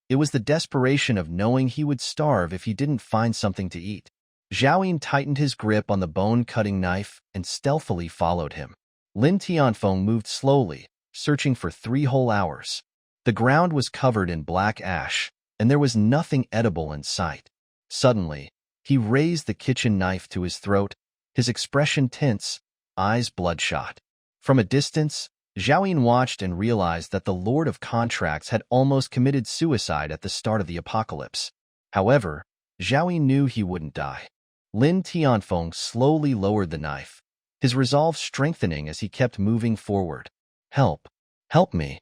It was the desperation of knowing he would starve if he didn't find something to eat. Zhao Yin tightened his grip on the bone-cutting knife and stealthily followed him. Lin Tianfeng moved slowly, searching for 3 whole hours. The ground was covered in black ash, and there was nothing edible in sight. Suddenly, he raised the kitchen knife to his throat, his expression tense, eyes bloodshot. From a distance, Zhao Yin watched and realized that the Lord of Contracts had almost committed suicide at the start of the apocalypse. However, Zhao Yin knew he wouldn't die. Lin Tianfeng slowly lowered the knife, his resolve strengthening as he kept moving forward. "Help! Help me!"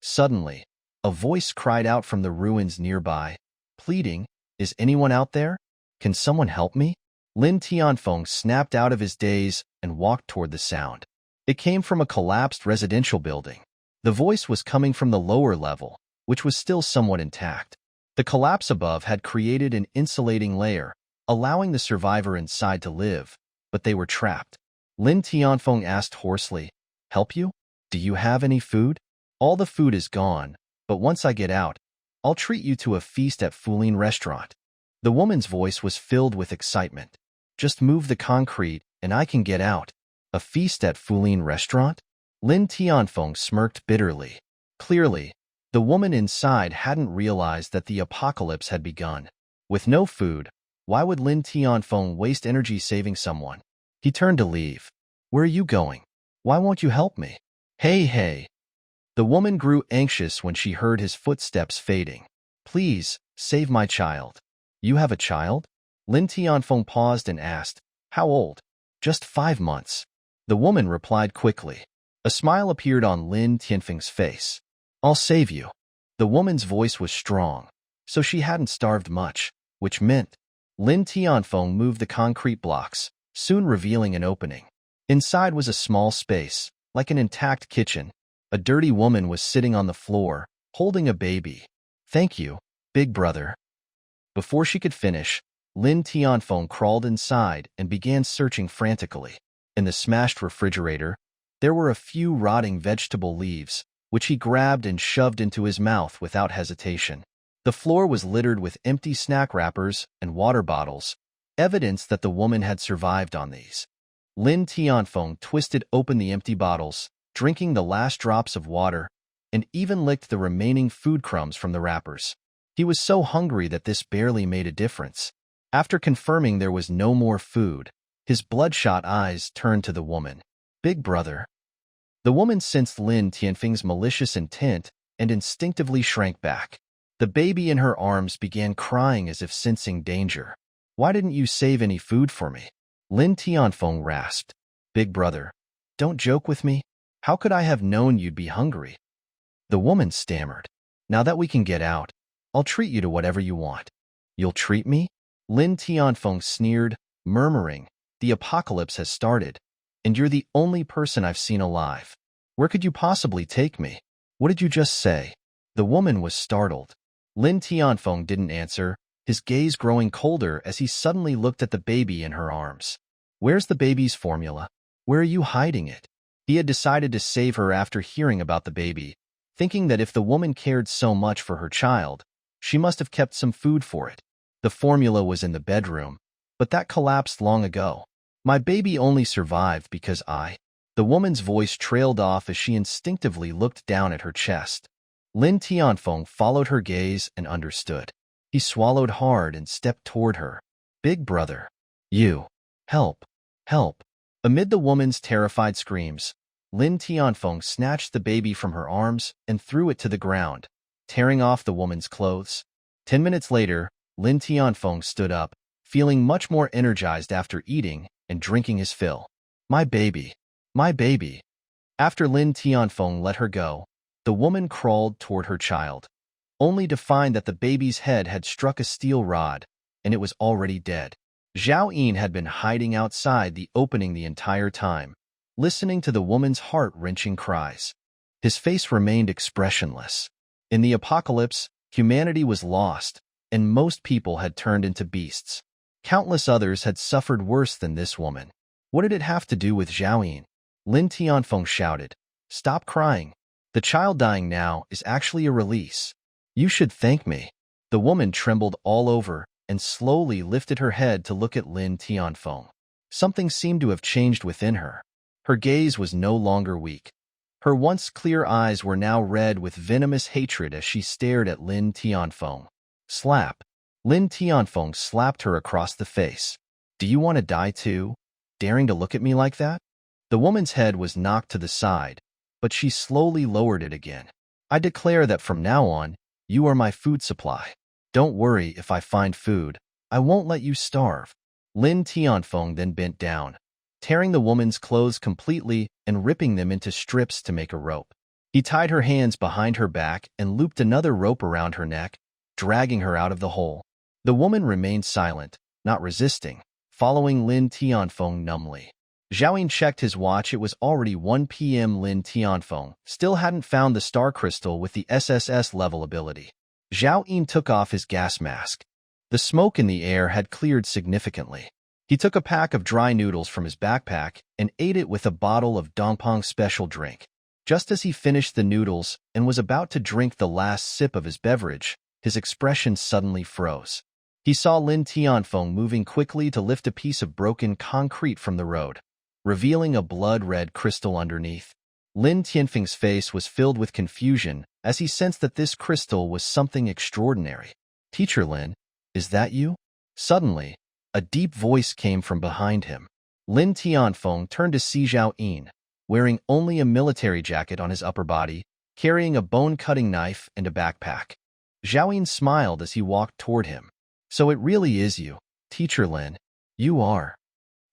Suddenly, a voice cried out from the ruins nearby, pleading, "Is anyone out there? Can someone help me?" Lin Tianfeng snapped out of his daze and walked toward the sound. It came from a collapsed residential building. The voice was coming from the lower level, which was still somewhat intact. The collapse above had created an insulating layer, allowing the survivor inside to live, but they were trapped. Lin Tianfeng asked hoarsely, "Help you? Do you have any food?" "All the food is gone, but once I get out, I'll treat you to a feast at Fulin restaurant." The woman's voice was filled with excitement. "Just move the concrete, and I can get out." "A feast at Fulin restaurant?" Lin Tianfeng smirked bitterly. Clearly, the woman inside hadn't realized that the apocalypse had begun. With no food, why would Lin Tianfeng waste energy saving someone? He turned to leave. "Where are you going? Why won't you help me?" Hey. The woman grew anxious when she heard his footsteps fading. "Please, save my child." "You have a child?" Lin Tianfeng paused and asked, "How old?" "Just 5 months." The woman replied quickly. A smile appeared on Lin Tianfeng's face. "I'll save you." The woman's voice was strong, so she hadn't starved much, which meant Lin Tianfeng moved the concrete blocks, soon revealing an opening. Inside was a small space, like an intact kitchen. A dirty woman was sitting on the floor, holding a baby. "Thank you, big brother." Before she could finish, Lin Tianfeng crawled inside and began searching frantically. In the smashed refrigerator, there were a few rotting vegetable leaves, which he grabbed and shoved into his mouth without hesitation. The floor was littered with empty snack wrappers and water bottles, evidence that the woman had survived on these. Lin Tianfeng twisted open the empty bottles, drinking the last drops of water, and even licked the remaining food crumbs from the wrappers. He was so hungry that this barely made a difference. After confirming there was no more food, his bloodshot eyes turned to the woman. "Big brother." The woman sensed Lin Tianfeng's malicious intent and instinctively shrank back. The baby in her arms began crying as if sensing danger. "Why didn't you save any food for me?" Lin Tianfeng rasped. "Big brother, don't joke with me. How could I have known you'd be hungry?" The woman stammered. "Now that we can get out, I'll treat you to whatever you want." "You'll treat me?" Lin Tianfeng sneered, murmuring, "The apocalypse has started, and you're the only person I've seen alive. Where could you possibly take me?" "What did you just say?" The woman was startled. Lin Tianfeng didn't answer, his gaze growing colder as he suddenly looked at the baby in her arms. "Where's the baby's formula? Where are you hiding it?" He had decided to save her after hearing about the baby, thinking that if the woman cared so much for her child, she must have kept some food for it. The formula was in the bedroom, but that collapsed long ago. "My baby only survived because I—" The woman's voice trailed off as she instinctively looked down at her chest. Lin Tianfeng followed her gaze and understood. He swallowed hard and stepped toward her. "Big brother. You. Help. Help." Amid the woman's terrified screams, Lin Tianfeng snatched the baby from her arms and threw it to the ground, tearing off the woman's clothes. 10 minutes later, Lin Tianfeng stood up, feeling much more energized after eating and drinking his fill. "My baby. My baby." After Lin Tianfeng let her go, the woman crawled toward her child, only to find that the baby's head had struck a steel rod, and it was already dead. Zhao Yin had been hiding outside the opening the entire time, listening to the woman's heart-wrenching cries. His face remained expressionless. In the apocalypse, humanity was lost, and most people had turned into beasts. Countless others had suffered worse than this woman. What did it have to do with Zhao Yin? Lin Tianfeng shouted, "Stop crying. The child dying now is actually a release. You should thank me." The woman trembled all over and slowly lifted her head to look at Lin Tianfeng. Something seemed to have changed within her. Her gaze was no longer weak. Her once clear eyes were now red with venomous hatred as she stared at Lin Tianfeng. Slap. Lin Tianfeng slapped her across the face. "Do you want to die too? Daring to look at me like that?" The woman's head was knocked to the side, but she slowly lowered it again. "I declare that from now on, you are my food supply. Don't worry if I find food. I won't let you starve." Lin Tianfeng then bent down, tearing the woman's clothes completely and ripping them into strips to make a rope. He tied her hands behind her back and looped another rope around her neck, dragging her out of the hole. The woman remained silent, not resisting, following Lin Tianfeng numbly. Zhao Yin checked his watch. It was already 1 p.m. Lin Tianfeng still hadn't found the star crystal with the SSS level ability. Zhao Yin took off his gas mask. The smoke in the air had cleared significantly. He took a pack of dry noodles from his backpack and ate it with a bottle of Dongpong special drink. Just as he finished the noodles and was about to drink the last sip of his beverage, his expression suddenly froze. He saw Lin Tianfeng moving quickly to lift a piece of broken concrete from the road, revealing a blood-red crystal underneath. Lin Tianfeng's face was filled with confusion as he sensed that this crystal was something extraordinary. "Teacher Lin, is that you?" Suddenly, a deep voice came from behind him. Lin Tianfeng turned to see Zhao Yin, wearing only a military jacket on his upper body, carrying a bone-cutting knife and a backpack. Zhao Yin smiled as he walked toward him. "So it really is you, Teacher Lin. You are."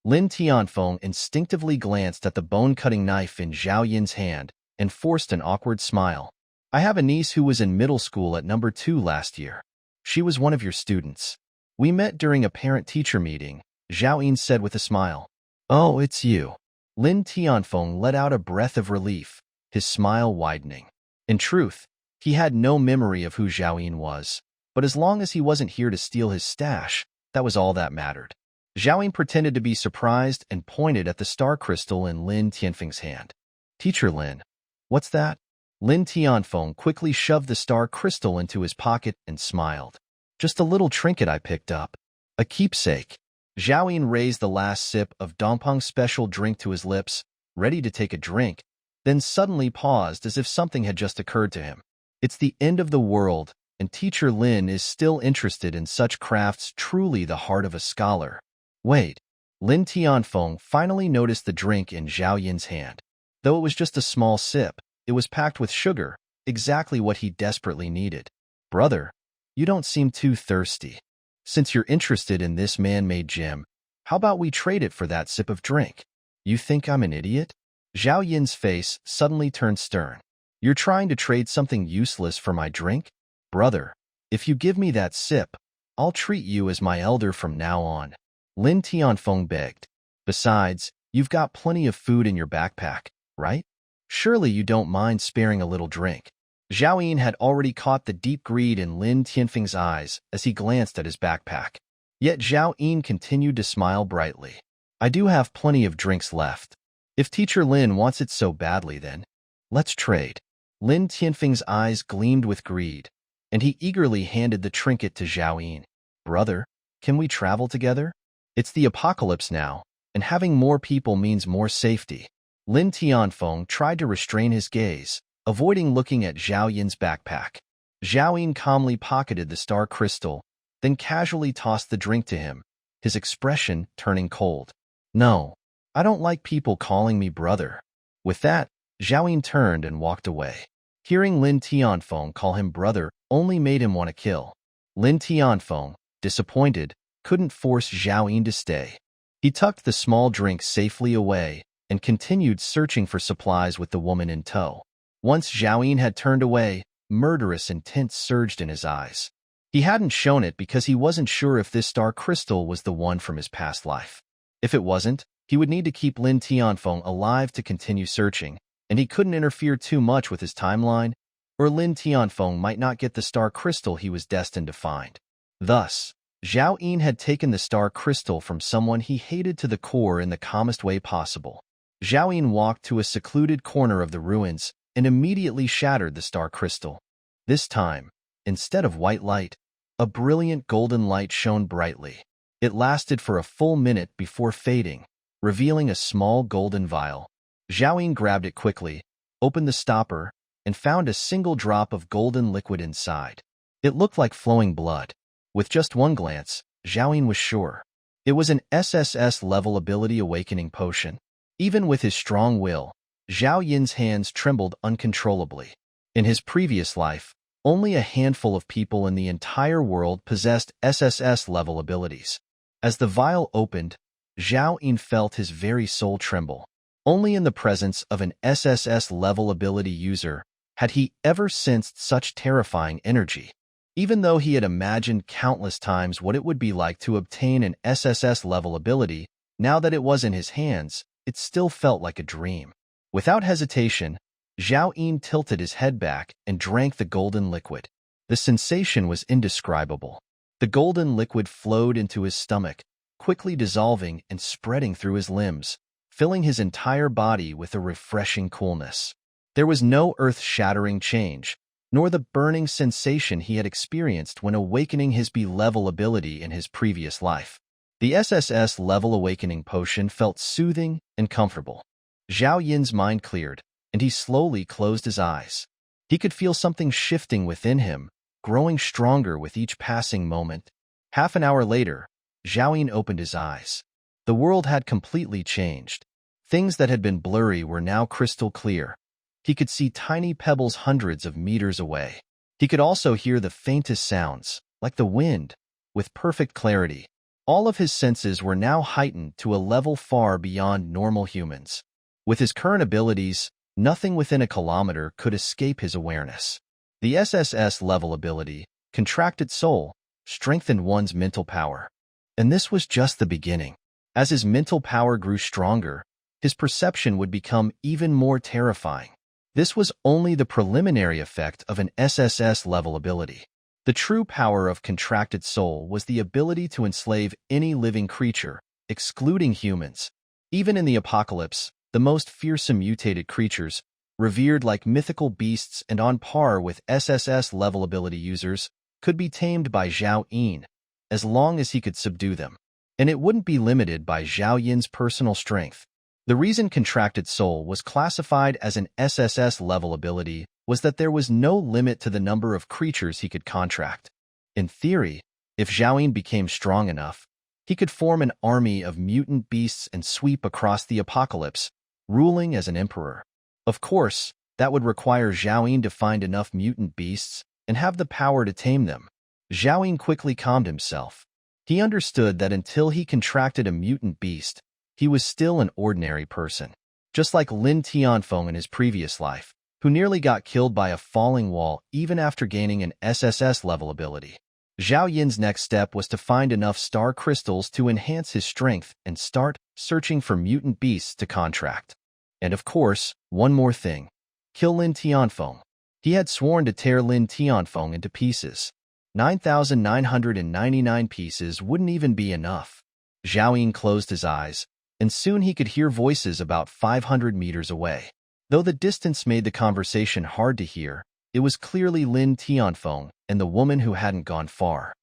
Lin Tianfeng instinctively glanced at the bone-cutting knife in Zhao Yin's hand and forced an awkward smile. "I have a niece who was in middle school at number 2 last year. She was one of your students. We met during a parent-teacher meeting," Zhao Yin said with a smile. "Oh, it's you." Lin Tianfeng let out a breath of relief, his smile widening. In truth, he had no memory of who Zhao Yin was, but as long as he wasn't here to steal his stash, That was all that mattered. Zhao pretended to be surprised and pointed at the star crystal in Lin Tianfeng's hand. Teacher Lin, what's that? Lin Tianfeng quickly shoved the star crystal into his pocket and smiled. Just a little trinket I picked up. A keepsake. Zhao raised the last sip of Dongpeng's special drink to his lips, ready to take a drink, then suddenly paused as if something had just occurred to him. It's the end of the world, and Teacher Lin is still interested in such crafts, truly the heart of a scholar. Wait. Lin Tianfeng finally noticed the drink in Zhao Yin's hand. Though it was just a small sip, it was packed with sugar, exactly what he desperately needed. Brother, you don't seem too thirsty. Since you're interested in this man-made gem, how about we trade it for that sip of drink? You think I'm an idiot? Zhao Yin's face suddenly turned stern. You're trying to trade something useless for my drink? Brother, if you give me that sip, I'll treat you as my elder from now on. Lin Tianfeng begged. Besides, you've got plenty of food in your backpack, right? Surely you don't mind sparing a little drink. Zhao Yin had already caught the deep greed in Lin Tianfeng's eyes as he glanced at his backpack. Yet Zhao Yin continued to smile brightly. I do have plenty of drinks left. If Teacher Lin wants it so badly then, let's trade. Lin Tianfeng's eyes gleamed with greed, and he eagerly handed the trinket to Zhao Yin. Brother, can we travel together? It's the apocalypse now, and having more people means more safety. Lin Tianfeng tried to restrain his gaze, avoiding looking at Zhao Yin's backpack. Zhao Yin calmly pocketed the star crystal, then casually tossed the drink to him, his expression turning cold. No, I don't like people calling me brother. With that, Zhao Yin turned and walked away. Hearing Lin Tianfeng call him brother only made him want to kill. Lin Tianfeng, disappointed, couldn't force Zhao Yin to stay. He tucked the small drink safely away and continued searching for supplies with the woman in tow. Once Zhao Yin had turned away, murderous intent surged in his eyes. He hadn't shown it because he wasn't sure if this star crystal was the one from his past life. If it wasn't, he would need to keep Lin Tianfeng alive to continue searching, and he couldn't interfere too much with his timeline, or Lin Tianfeng might not get the star crystal he was destined to find. Thus, Zhao Yin had taken the star crystal from someone he hated to the core in the calmest way possible. Zhao Yin walked to a secluded corner of the ruins and immediately shattered the star crystal. This time, instead of white light, a brilliant golden light shone brightly. It lasted for a full minute before fading, revealing a small golden vial. Zhao Yin grabbed it quickly, opened the stopper, and found a single drop of golden liquid inside. It looked like flowing blood. With just one glance, Zhao Yin was sure. It was an SSS-level ability awakening potion. Even with his strong will, Zhao Yin's hands trembled uncontrollably. In his previous life, only a handful of people in the entire world possessed SSS-level abilities. As the vial opened, Zhao Yin felt his very soul tremble. Only in the presence of an SSS-level ability user had he ever sensed such terrifying energy. Even though he had imagined countless times what it would be like to obtain an SSS-level ability, now that it was in his hands, it still felt like a dream. Without hesitation, Zhao Yin tilted his head back and drank the golden liquid. The sensation was indescribable. The golden liquid flowed into his stomach, quickly dissolving and spreading through his limbs, filling his entire body with a refreshing coolness. There was no earth-shattering change, nor the burning sensation he had experienced when awakening his B-level ability in his previous life. The SSS level awakening potion felt soothing and comfortable. Zhao Yin's mind cleared, and he slowly closed his eyes. He could feel something shifting within him, growing stronger with each passing moment. Half an hour later, Zhao Yin opened his eyes. The world had completely changed. Things that had been blurry were now crystal clear. He could see tiny pebbles hundreds of meters away. He could also hear the faintest sounds, like the wind, with perfect clarity. All of his senses were now heightened to a level far beyond normal humans. With his current abilities, nothing within a kilometer could escape his awareness. The SSS level ability, Contracted Soul, strengthened one's mental power. And this was just the beginning. As his mental power grew stronger, his perception would become even more terrifying. This was only the preliminary effect of an SSS level ability. The true power of contracted soul was the ability to enslave any living creature, excluding humans. Even in the apocalypse, the most fearsome mutated creatures, revered like mythical beasts and on par with SSS-level ability users, could be tamed by Zhao Yin, as long as he could subdue them. And it wouldn't be limited by Zhao Yin's personal strength. The reason Contracted Soul was classified as an SSS-level ability was that there was no limit to the number of creatures he could contract. In theory, if Zhao Yin became strong enough, he could form an army of mutant beasts and sweep across the apocalypse, ruling as an emperor. Of course, that would require Zhao Yin to find enough mutant beasts and have the power to tame them. Zhao Yin quickly calmed himself. He understood that until he contracted a mutant beast, he was still an ordinary person, just like Lin Tianfeng in his previous life, who nearly got killed by a falling wall even after gaining an SSS-level ability. Zhao Yin's next step was to find enough star crystals to enhance his strength and start searching for mutant beasts to contract. And of course, one more thing. Kill Lin Tianfeng. He had sworn to tear Lin Tianfeng into pieces. 9,999 pieces wouldn't even be enough. Zhao Yin closed his eyes, and soon he could hear voices about 500 meters away. Though the distance made the conversation hard to hear, it was clearly Lin Tianfeng and the woman who hadn't gone far.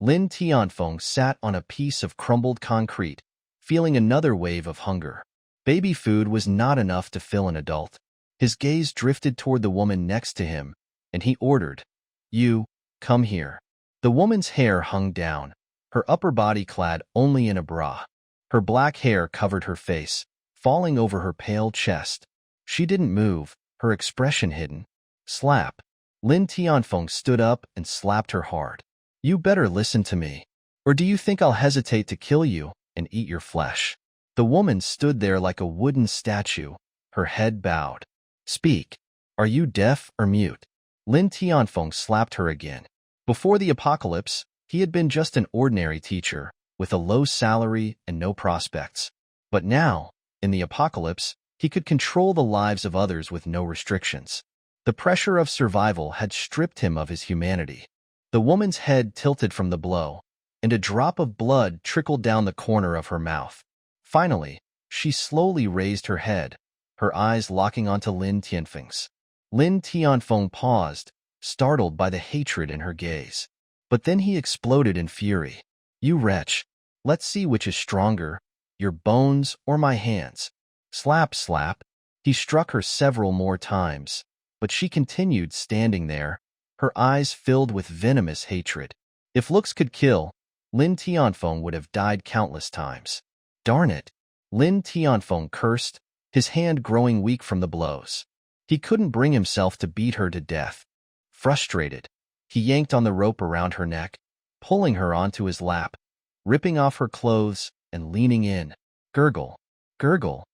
Lin Tianfeng sat on a piece of crumbled concrete, feeling another wave of hunger. Baby food was not enough to fill an adult. His gaze drifted toward the woman next to him, and he ordered, "You, come here." The woman's hair hung down, her upper body clad only in a bra. Her black hair covered her face, falling over her pale chest. She didn't move, her expression hidden. Slap. Lin Tianfeng stood up and slapped her hard. "You better listen to me. Or do you think I'll hesitate to kill you and eat your flesh?" The woman stood there like a wooden statue, her head bowed. "Speak. Are you deaf or mute?" Lin Tianfeng slapped her again. Before the apocalypse, he had been just an ordinary teacher, with a low salary and no prospects. But now, in the apocalypse, he could control the lives of others with no restrictions. The pressure of survival had stripped him of his humanity. The woman's head tilted from the blow, and a drop of blood trickled down the corner of her mouth. Finally, she slowly raised her head, her eyes locking onto Lin Tianfeng's. Lin Tianfeng paused, startled by the hatred in her gaze. But then he exploded in fury. "You wretch! Let's see which is stronger, your bones or my hands." Slap, slap. He struck her several more times, but she continued standing there, her eyes filled with venomous hatred. If looks could kill, Lin Tianfeng would have died countless times. Darn it! Lin Tianfeng cursed, his hand growing weak from the blows. He couldn't bring himself to beat her to death. Frustrated, he yanked on the rope around her neck, pulling her onto his lap, ripping off her clothes and leaning in. Gurgle, gurgle.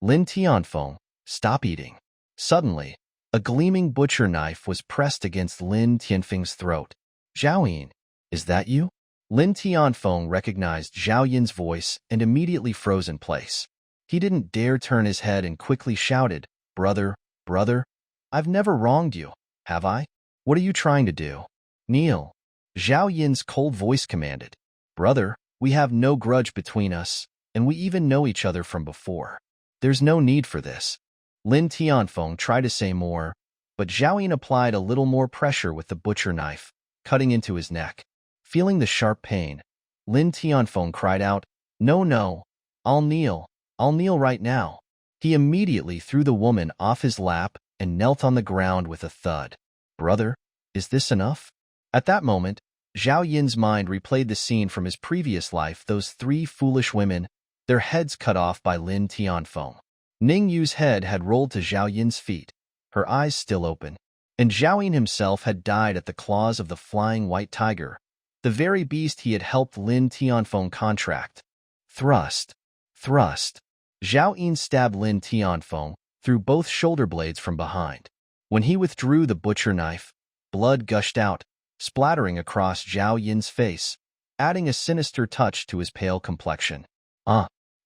Lin Tianfeng, stop eating. Suddenly, a gleaming butcher knife was pressed against Lin Tianfeng's throat. "Zhao Yin, is that you?" Lin Tianfeng recognized Zhao Yin's voice and immediately froze in place. He didn't dare turn his head and quickly shouted, "Brother, brother, I've never wronged you, have I? What are you trying to do?" "Kneel." Zhao Yin's cold voice commanded. "Brother, we have no grudge between us, and we even know each other from before. There's no need for this." Lin Tianfeng tried to say more, but Zhao Yin applied a little more pressure with the butcher knife, cutting into his neck. Feeling the sharp pain, Lin Tianfeng cried out, "No, no, I'll kneel right now." He immediately threw the woman off his lap and knelt on the ground with a thud. "Brother, is this enough?" At that moment, Zhao Yin's mind replayed the scene from his previous life, those three foolish women, their heads cut off by Lin Tianfeng. Ning Yu's head had rolled to Zhao Yin's feet, her eyes still open, and Zhao Yin himself had died at the claws of the flying white tiger, the very beast he had helped Lin Tianfeng contract. Thrust, thrust. Zhao Yin stabbed Lin Tianfeng through both shoulder blades from behind. When he withdrew the butcher knife, blood gushed out, splattering across Zhao Yin's face, adding a sinister touch to his pale complexion.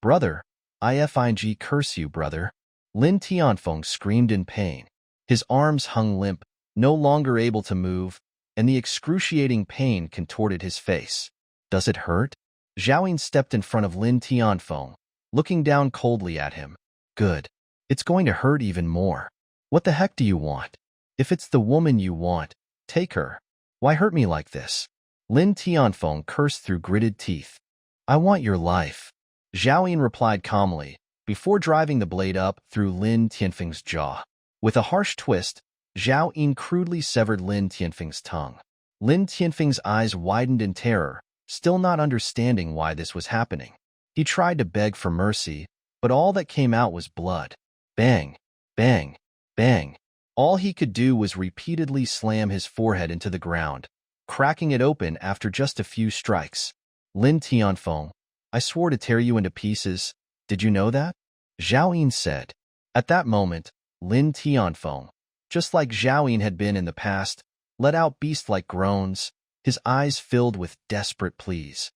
Brother, I curse you, brother." Lin Tianfeng screamed in pain. His arms hung limp, no longer able to move, and the excruciating pain contorted his face. Does it hurt? Zhao Ying stepped in front of Lin Tianfeng, looking down coldly at him. Good. It's going to hurt even more. What the heck do you want? If it's the woman you want, take her. Why hurt me like this? Lin Tianfeng cursed through gritted teeth. I want your life. Zhao Ying replied calmly, before driving the blade up through Lin Tianfeng's jaw. With a harsh twist, Zhao Ying crudely severed Lin Tianfeng's tongue. Lin Tianfeng's eyes widened in terror, still not understanding why this was happening. He tried to beg for mercy, but all that came out was blood. Bang, bang, bang. All he could do was repeatedly slam his forehead into the ground, cracking it open after just a few strikes. Lin Tianfeng, I swore to tear you into pieces. Did you know that? Zhao Ying said. At that moment, Lin Tianfeng, just like Zhao Ying had been in the past, let out beast-like groans, his eyes filled with desperate pleas.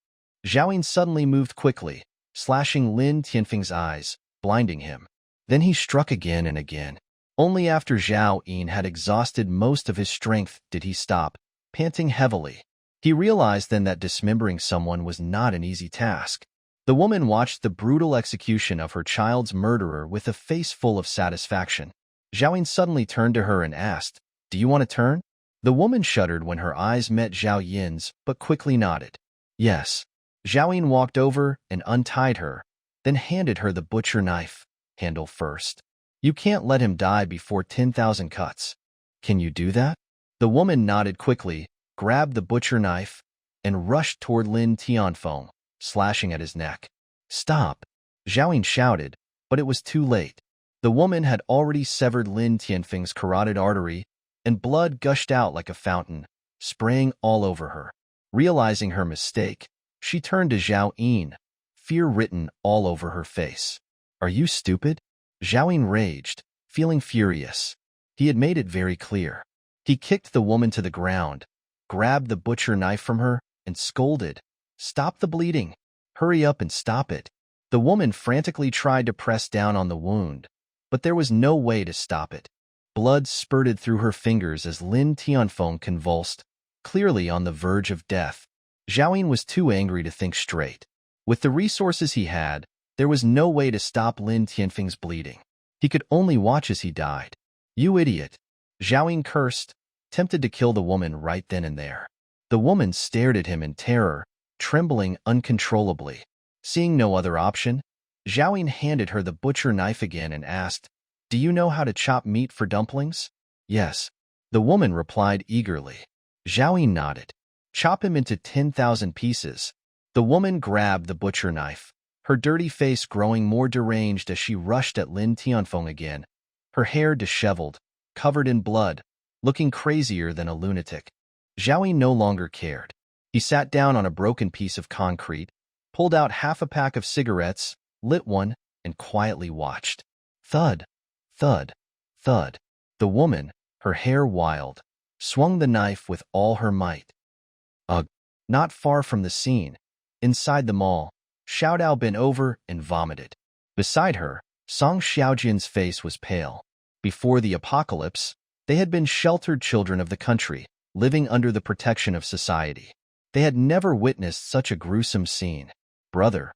Zhao Ying suddenly moved quickly, slashing Lin Tianfeng's eyes, blinding him. Then he struck again and again. Only after Zhao Ying had exhausted most of his strength did he stop, panting heavily. He realized then that dismembering someone was not an easy task. The woman watched the brutal execution of her child's murderer with a face full of satisfaction. Zhao Ying suddenly turned to her and asked, Do you want to turn? The woman shuddered when her eyes met Zhao Yin's, but quickly nodded. Yes. Zhao Ying walked over and untied her, then handed her the butcher knife, handle first. You can't let him die before 10,000 cuts. Can you do that? The woman nodded quickly, grabbed the butcher knife, and rushed toward Lin Tianfeng, slashing at his neck. Stop! Zhao Ying shouted, but it was too late. The woman had already severed Lin Tianfeng's carotid artery, and blood gushed out like a fountain, spraying all over her. Realizing her mistake, she turned to Zhao Ying, fear written all over her face. Are you stupid? Zhao Ying raged, feeling furious. He had made it very clear. He kicked the woman to the ground, grabbed the butcher knife from her, and scolded. Stop the bleeding. Hurry up and stop it. The woman frantically tried to press down on the wound, but there was no way to stop it. Blood spurted through her fingers as Lin Tianfeng convulsed, clearly on the verge of death. Zhao Ying was too angry to think straight. With the resources he had, there was no way to stop Lin Tianfeng's bleeding. He could only watch as he died. You idiot! Zhao Ying cursed, tempted to kill the woman right then and there. The woman stared at him in terror, trembling uncontrollably. Seeing no other option, Zhao Ying handed her the butcher knife again and asked, Do you know how to chop meat for dumplings? Yes. The woman replied eagerly. Zhao Ying nodded. Chop him into 10,000 pieces. The woman grabbed the butcher knife, her dirty face growing more deranged as she rushed at Lin Tianfeng again, her hair disheveled, covered in blood, looking crazier than a lunatic. Zhao Ying no longer cared. He sat down on a broken piece of concrete, pulled out half a pack of cigarettes, lit one, and quietly watched. Thud, thud, thud. The woman, her hair wild, swung the knife with all her might. Ugh! Not far from the scene, inside the mall, Xiao Dao bent over and vomited. Beside her, Song Xiaojian's face was pale. Before the apocalypse, they had been sheltered children of the country, living under the protection of society. They had never witnessed such a gruesome scene. Brother,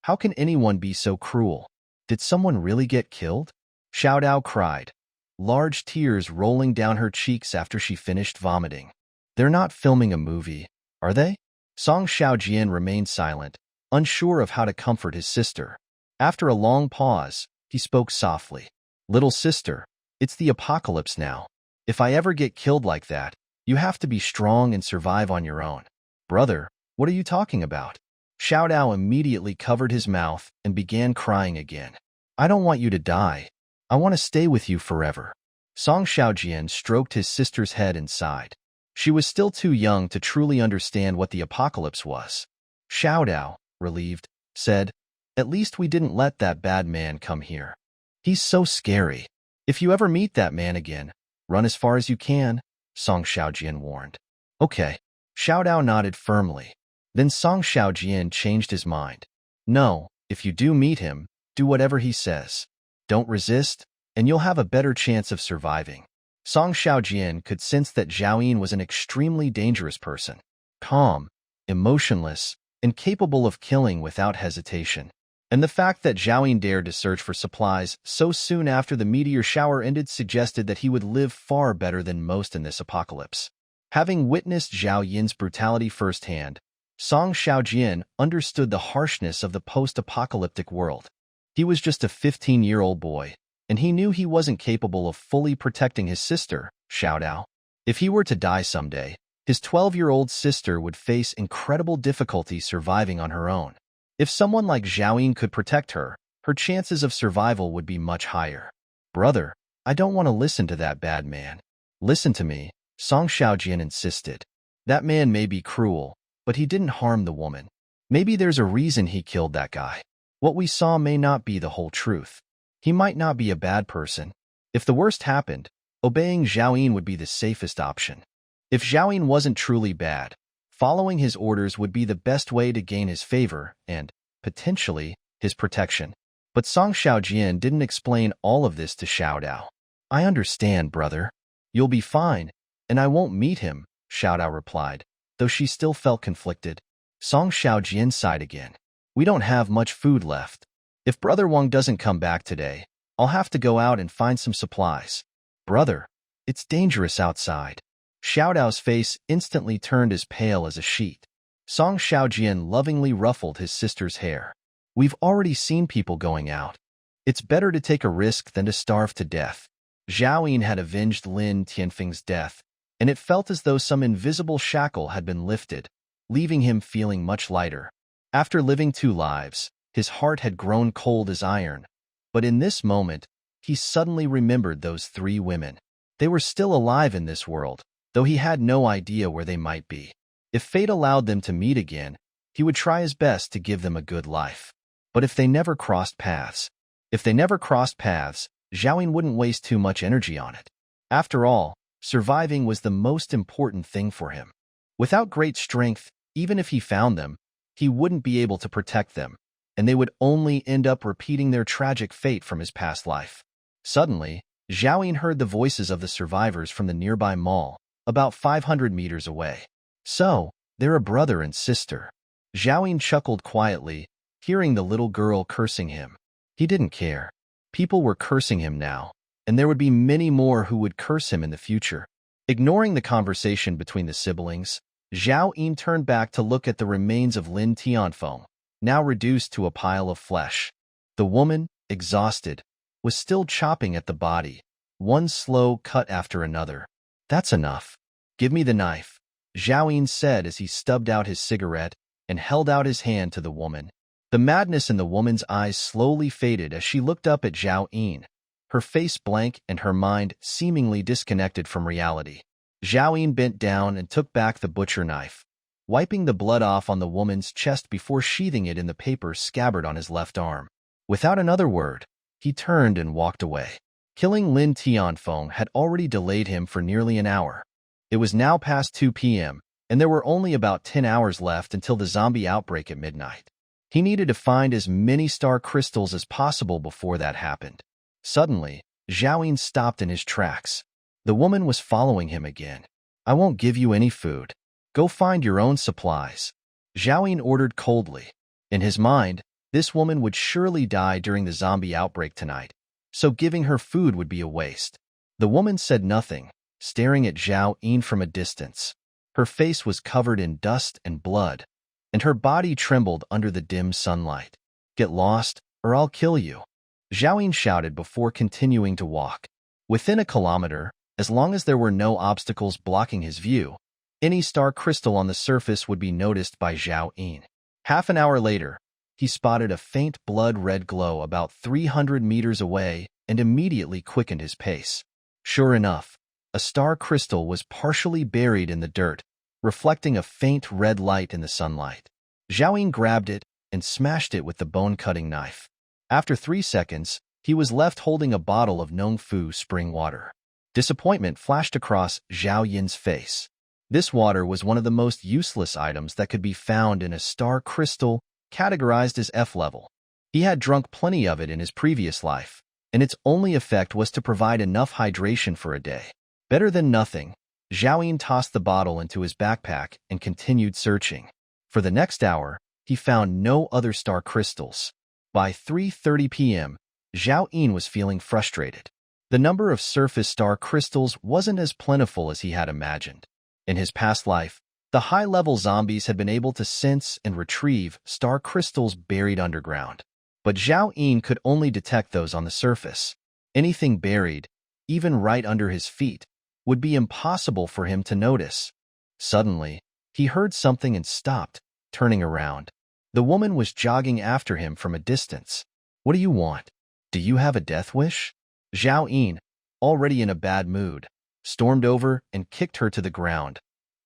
how can anyone be so cruel? Did someone really get killed? Xiao Dao cried, large tears rolling down her cheeks after she finished vomiting. They're not filming a movie, are they? Song Xiaojian remained silent, unsure of how to comfort his sister. After a long pause, he spoke softly. Little sister, it's the apocalypse now. If I ever get killed like that, you have to be strong and survive on your own. Brother, what are you talking about? Xiao Dao immediately covered his mouth and began crying again. I don't want you to die. I want to stay with you forever. Song Xiaojian stroked his sister's head and sighed. She was still too young to truly understand what the apocalypse was. Xiao Dao, relieved, said, At least we didn't let that bad man come here. He's so scary. If you ever meet that man again, run as far as you can, Song Xiaojian warned. Okay. Xiao Dao nodded firmly. Then Song Xiaojian changed his mind. No, if you do meet him, do whatever he says. Don't resist, and you'll have a better chance of surviving. Song Xiaojian could sense that Zhao Yin was an extremely dangerous person. Calm, emotionless, and capable of killing without hesitation. And the fact that Zhao Yin dared to search for supplies so soon after the meteor shower ended suggested that he would live far better than most in this apocalypse. Having witnessed Zhao Yin's brutality firsthand, Song Xiaojian understood the harshness of the post-apocalyptic world. He was just a 15-year-old boy, and he knew he wasn't capable of fully protecting his sister, Xiaodao. If he were to die someday, his 12-year-old sister would face incredible difficulty surviving on her own. If someone like Zhao Yin could protect her, her chances of survival would be much higher. Brother, I don't want to listen to that bad man. Listen to me, Song Xiaojian insisted. That man may be cruel, but he didn't harm the woman. Maybe there's a reason he killed that guy. What we saw may not be the whole truth. He might not be a bad person. If the worst happened, obeying Zhao Yin would be the safest option. If Zhao Yin wasn't truly bad, following his orders would be the best way to gain his favor and, potentially, his protection. But Song Xiaojian didn't explain all of this to Xiaodao. I understand, brother. You'll be fine, and I won't meet him, Xiaodao replied, though she still felt conflicted. Song Xiaojian sighed again. We don't have much food left. If Brother Wang doesn't come back today, I'll have to go out and find some supplies. Brother, it's dangerous outside. Xiaodao's face instantly turned as pale as a sheet. Song Xiaojian lovingly ruffled his sister's hair. We've already seen people going out. It's better to take a risk than to starve to death. Zhao Yin had avenged Lin Tianfeng's death, and it felt as though some invisible shackle had been lifted, leaving him feeling much lighter. After living 2 lives, his heart had grown cold as iron. But in this moment, he suddenly remembered those 3 women. They were still alive in this world, though he had no idea where they might be. If fate allowed them to meet again, he would try his best to give them a good life. But if they never crossed paths, Zhao Yin wouldn't waste too much energy on it. After all, surviving was the most important thing for him. Without great strength, even if he found them, he wouldn't be able to protect them, and they would only end up repeating their tragic fate from his past life. Suddenly, Zhao Yin heard the voices of the survivors from the nearby mall, about 500 meters away. So, they're a brother and sister. Zhao Yin chuckled quietly, hearing the little girl cursing him. He didn't care. People were cursing him now, and there would be many more who would curse him in the future. Ignoring the conversation between the siblings, Zhao Yin turned back to look at the remains of Lin Tianfeng, now reduced to a pile of flesh. The woman, exhausted, was still chopping at the body, one slow cut after another. That's enough. Give me the knife, Zhao Yin said as he stubbed out his cigarette and held out his hand to the woman. The madness in the woman's eyes slowly faded as she looked up at Zhao Yin, her face blank and her mind seemingly disconnected from reality. Zhao Yin bent down and took back the butcher knife, wiping the blood off on the woman's chest before sheathing it in the paper scabbard on his left arm. Without another word, he turned and walked away. Killing Lin Tianfeng had already delayed him for nearly an hour. It was now past 2 p.m., and there were only about 10 hours left until the zombie outbreak at midnight. He needed to find as many star crystals as possible before that happened. Suddenly, Zhao Yin stopped in his tracks. The woman was following him again. I won't give you any food. Go find your own supplies, Zhao Yin ordered coldly. In his mind, this woman would surely die during the zombie outbreak tonight, so giving her food would be a waste. The woman said nothing, staring at Zhao Yin from a distance. Her face was covered in dust and blood, and her body trembled under the dim sunlight. Get lost, or I'll kill you, Zhao Yin shouted before continuing to walk. Within a kilometer, as long as there were no obstacles blocking his view, any star crystal on the surface would be noticed by Zhao Yin. Half an hour later, he spotted a faint blood-red glow about 300 meters away and immediately quickened his pace. Sure enough, a star crystal was partially buried in the dirt, reflecting a faint red light in the sunlight. Zhao Yin grabbed it and smashed it with the bone-cutting knife. After 3 seconds, he was left holding a bottle of Nongfu spring water. Disappointment flashed across Zhao Yin's face. This water was one of the most useless items that could be found in a star crystal categorized as F level. He had drunk plenty of it in his previous life, and its only effect was to provide enough hydration for a day. Better than nothing, Zhao tossed the bottle into his backpack and continued searching. For the next hour, he found no other star crystals. By 3:30 p.m., Zhao was feeling frustrated. The number of surface star crystals wasn't as plentiful as he had imagined. In his past life, the high-level zombies had been able to sense and retrieve star crystals buried underground. But Zhao could only detect those on the surface. Anything buried, even right under his feet, would be impossible for him to notice. Suddenly, he heard something and stopped, turning around. The woman was jogging after him from a distance. "What do you want? Do you have a death wish?" Zhao, already in a bad mood, stormed over and kicked her to the ground,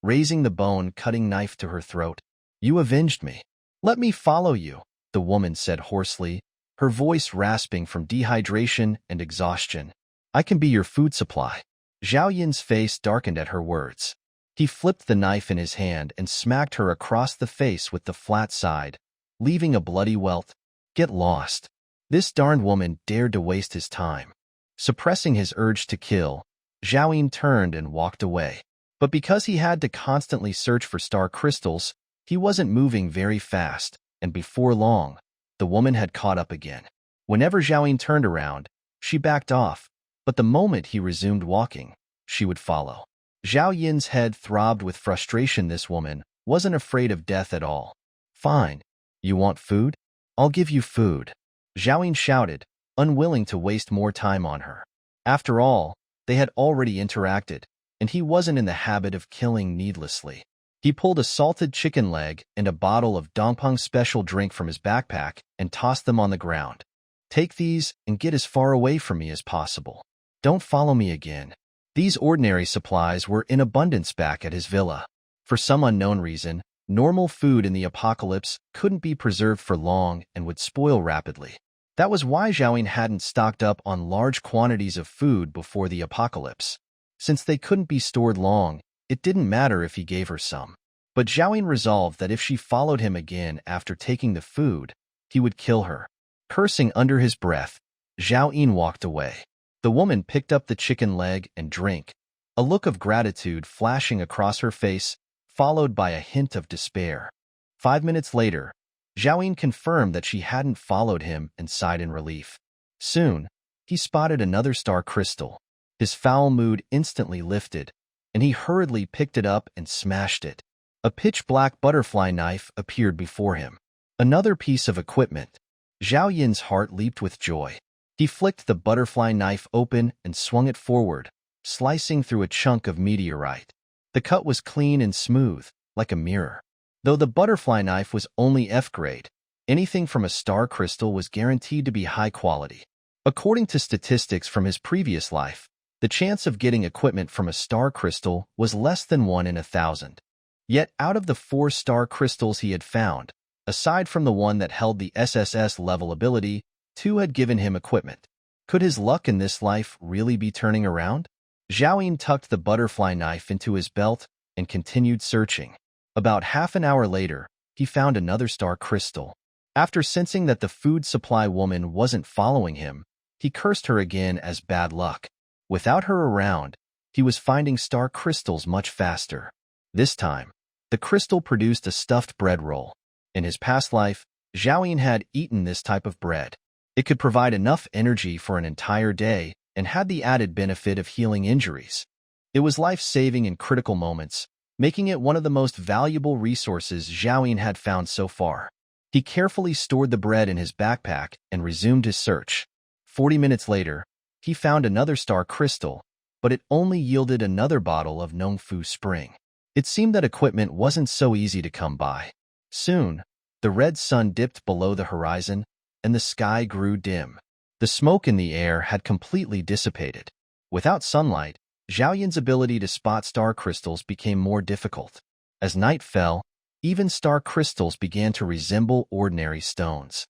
raising the bone-cutting knife to her throat. "You avenged me. Let me follow you," the woman said hoarsely, her voice rasping from dehydration and exhaustion. "I can be your food supply." Zhao face darkened at her words. He flipped the knife in his hand and smacked her across the face with the flat side, leaving a bloody welt. "Get lost." This darned woman dared to waste his time. Suppressing his urge to kill, Zhao turned and walked away. But because he had to constantly search for star crystals, he wasn't moving very fast, and before long, the woman had caught up again. Whenever Zhao turned around, she backed off, but the moment he resumed walking, she would follow. Zhao head throbbed with frustration. This woman wasn't afraid of death at all. "Fine. You want food? I'll give you food," Zhao shouted, unwilling to waste more time on her. After all, they had already interacted, and he wasn't in the habit of killing needlessly. He pulled a salted chicken leg and a bottle of Dongpeng special drink from his backpack and tossed them on the ground. "Take these and get as far away from me as possible. Don't follow me again." These ordinary supplies were in abundance back at his villa. For some unknown reason, normal food in the apocalypse couldn't be preserved for long and would spoil rapidly. That was why Zhao hadn't stocked up on large quantities of food before the apocalypse. Since they couldn't be stored long, it didn't matter if he gave her some. But Zhao resolved that if she followed him again after taking the food, he would kill her. Cursing under his breath, Zhao walked away. The woman picked up the chicken leg and drink, a look of gratitude flashing across her face, followed by a hint of despair. 5 minutes later, Zhao confirmed that she hadn't followed him and sighed in relief. Soon, he spotted another star crystal. His foul mood instantly lifted, and he hurriedly picked it up and smashed it. A pitch-black butterfly knife appeared before him. Another piece of equipment. Zhao heart leaped with joy. He flicked the butterfly knife open and swung it forward, slicing through a chunk of meteorite. The cut was clean and smooth, like a mirror. Though the butterfly knife was only F-grade, anything from a star crystal was guaranteed to be high quality. According to statistics from his previous life, the chance of getting equipment from a star crystal was less than 1 in 1,000. Yet out of the 4 star crystals he had found, aside from the one that held the SSS level ability, 2 had given him equipment. Could his luck in this life really be turning around? Zhao tucked the butterfly knife into his belt and continued searching. About half an hour later, he found another star crystal. After sensing that the food supply woman wasn't following him, he cursed her again as bad luck. Without her around, he was finding star crystals much faster. This time, the crystal produced a stuffed bread roll. In his past life, Zhao had eaten this type of bread. It could provide enough energy for an entire day and had the added benefit of healing injuries. It was life-saving in critical moments, making it one of the most valuable resources Zhao had found so far. He carefully stored the bread in his backpack and resumed his search. 40 minutes later, he found another star crystal, but it only yielded another bottle of Nongfu Spring. It seemed that equipment wasn't so easy to come by. Soon, the red sun dipped below the horizon, and the sky grew dim. The smoke in the air had completely dissipated. Without sunlight, Zhao ability to spot star crystals became more difficult. As night fell, even star crystals began to resemble ordinary stones.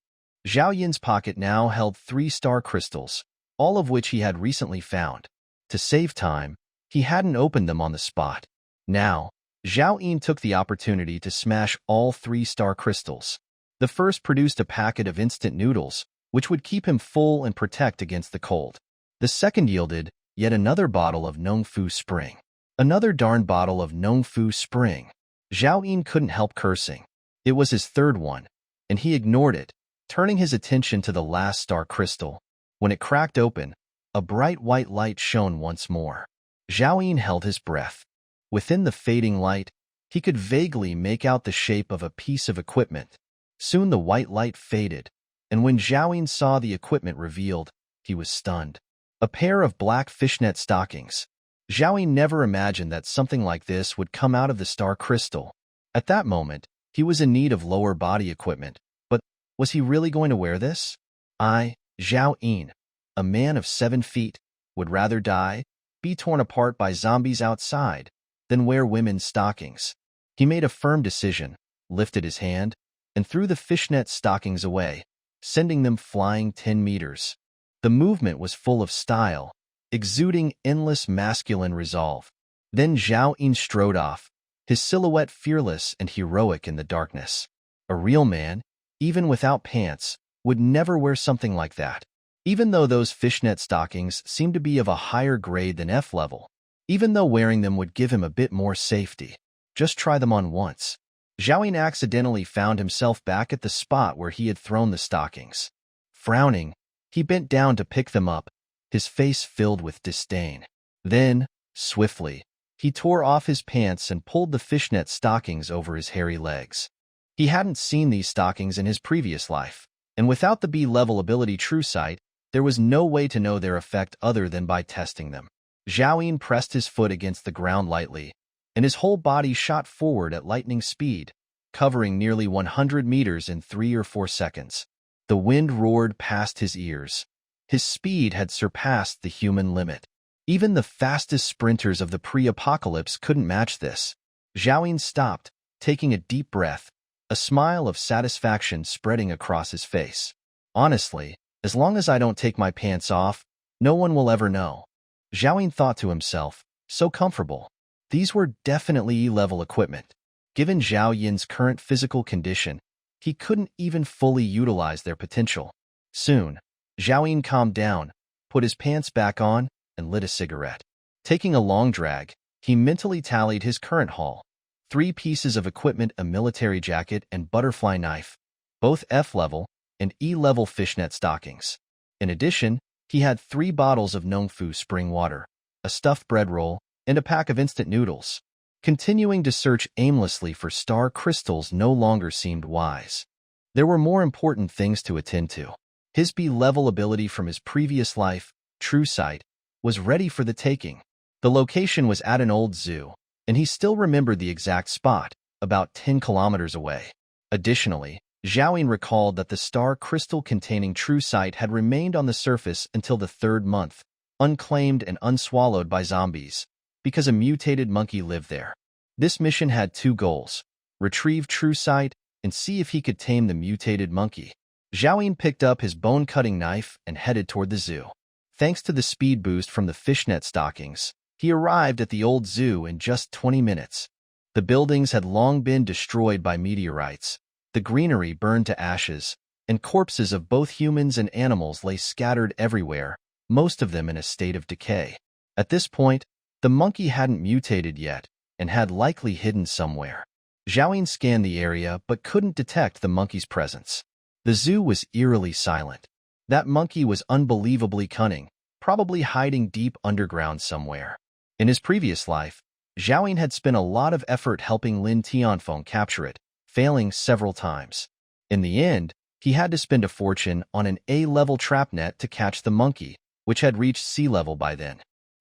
Zhao pocket now held 3 star crystals, all of which he had recently found. To save time, he hadn't opened them on the spot. Now, Zhao took the opportunity to smash all 3 star crystals. The first produced a packet of instant noodles, which would keep him full and protect against the cold. The second yielded Yet another bottle of Nongfu Spring. Another darn bottle of Nongfu Spring. Zhao Yin couldn't help cursing. It was his third one, and he ignored it, turning his attention to the last star crystal. When it cracked open, a bright white light shone once more. Zhao Yin held his breath. Within the fading light, he could vaguely make out the shape of a piece of equipment. Soon the white light faded, and when Zhao Yin saw the equipment revealed, he was stunned. A pair of black fishnet stockings. Zhao Yin never imagined that something like this would come out of the star crystal. At that moment, he was in need of lower body equipment, but was he really going to wear this? Zhao Yin, a man of 7 feet, would rather die, be torn apart by zombies outside, than wear women's stockings. He made a firm decision, lifted his hand, and threw the fishnet stockings away, sending them flying 10 meters. The movement was full of style, exuding endless masculine resolve. Then Zhao Yin strode off, his silhouette fearless and heroic in the darkness. A real man, even without pants, would never wear something like that. Even though those fishnet stockings seemed to be of a higher grade than F level, even though wearing them would give him a bit more safety. Just try them on once. Zhao Yin accidentally found himself back at the spot where he had thrown the stockings. Frowning, he bent down to pick them up, his face filled with disdain. Then, swiftly, he tore off his pants and pulled the fishnet stockings over his hairy legs. He hadn't seen these stockings in his previous life, and without the B-level ability True Sight, there was no way to know their effect other than by testing them. Zhao Yin pressed his foot against the ground lightly, and his whole body shot forward at lightning speed, covering nearly 100 meters in 3 or 4 seconds. The wind roared past his ears. His speed had surpassed the human limit. Even the fastest sprinters of the pre-apocalypse couldn't match this. Zhao Yin stopped, taking a deep breath, a smile of satisfaction spreading across his face. Honestly, as long as I don't take my pants off, no one will ever know. Zhao Yin thought to himself, so comfortable. These were definitely E-level equipment. Given Zhao Yin's current physical condition, he couldn't even fully utilize their potential. Soon, Zhao Yin calmed down, put his pants back on, and lit a cigarette. Taking a long drag, he mentally tallied his current haul. 3 pieces of equipment, a military jacket and butterfly knife, both F-level and E-level fishnet stockings. In addition, he had 3 bottles of Nongfu spring water, a stuffed bread roll, and a pack of instant noodles. Continuing to search aimlessly for star crystals no longer seemed wise. There were more important things to attend to. His B-level ability from his previous life, True Sight, was ready for the taking. The location was at an old zoo, and he still remembered the exact spot, about 10 kilometers away. Additionally, Zhao Yin recalled that the star crystal containing True Sight had remained on the surface until the 3rd month, unclaimed and unswallowed by zombies, because a mutated monkey lived there. This mission had 2 goals: retrieve True Sight and see if he could tame the mutated monkey. Zhao Yin picked up his bone-cutting knife and headed toward the zoo. Thanks to the speed boost from the fishnet stockings, he arrived at the old zoo in just 20 minutes. The buildings had long been destroyed by meteorites, the greenery burned to ashes, and corpses of both humans and animals lay scattered everywhere, most of them in a state of decay. At this point, the monkey hadn't mutated yet and had likely hidden somewhere. Zhao Yin scanned the area but couldn't detect the monkey's presence. The zoo was eerily silent. That monkey was unbelievably cunning, probably hiding deep underground somewhere. In his previous life, Zhao Yin had spent a lot of effort helping Lin Tianfeng capture it, failing several times. In the end, he had to spend a fortune on an A-level trap net to catch the monkey, which had reached sea level by then.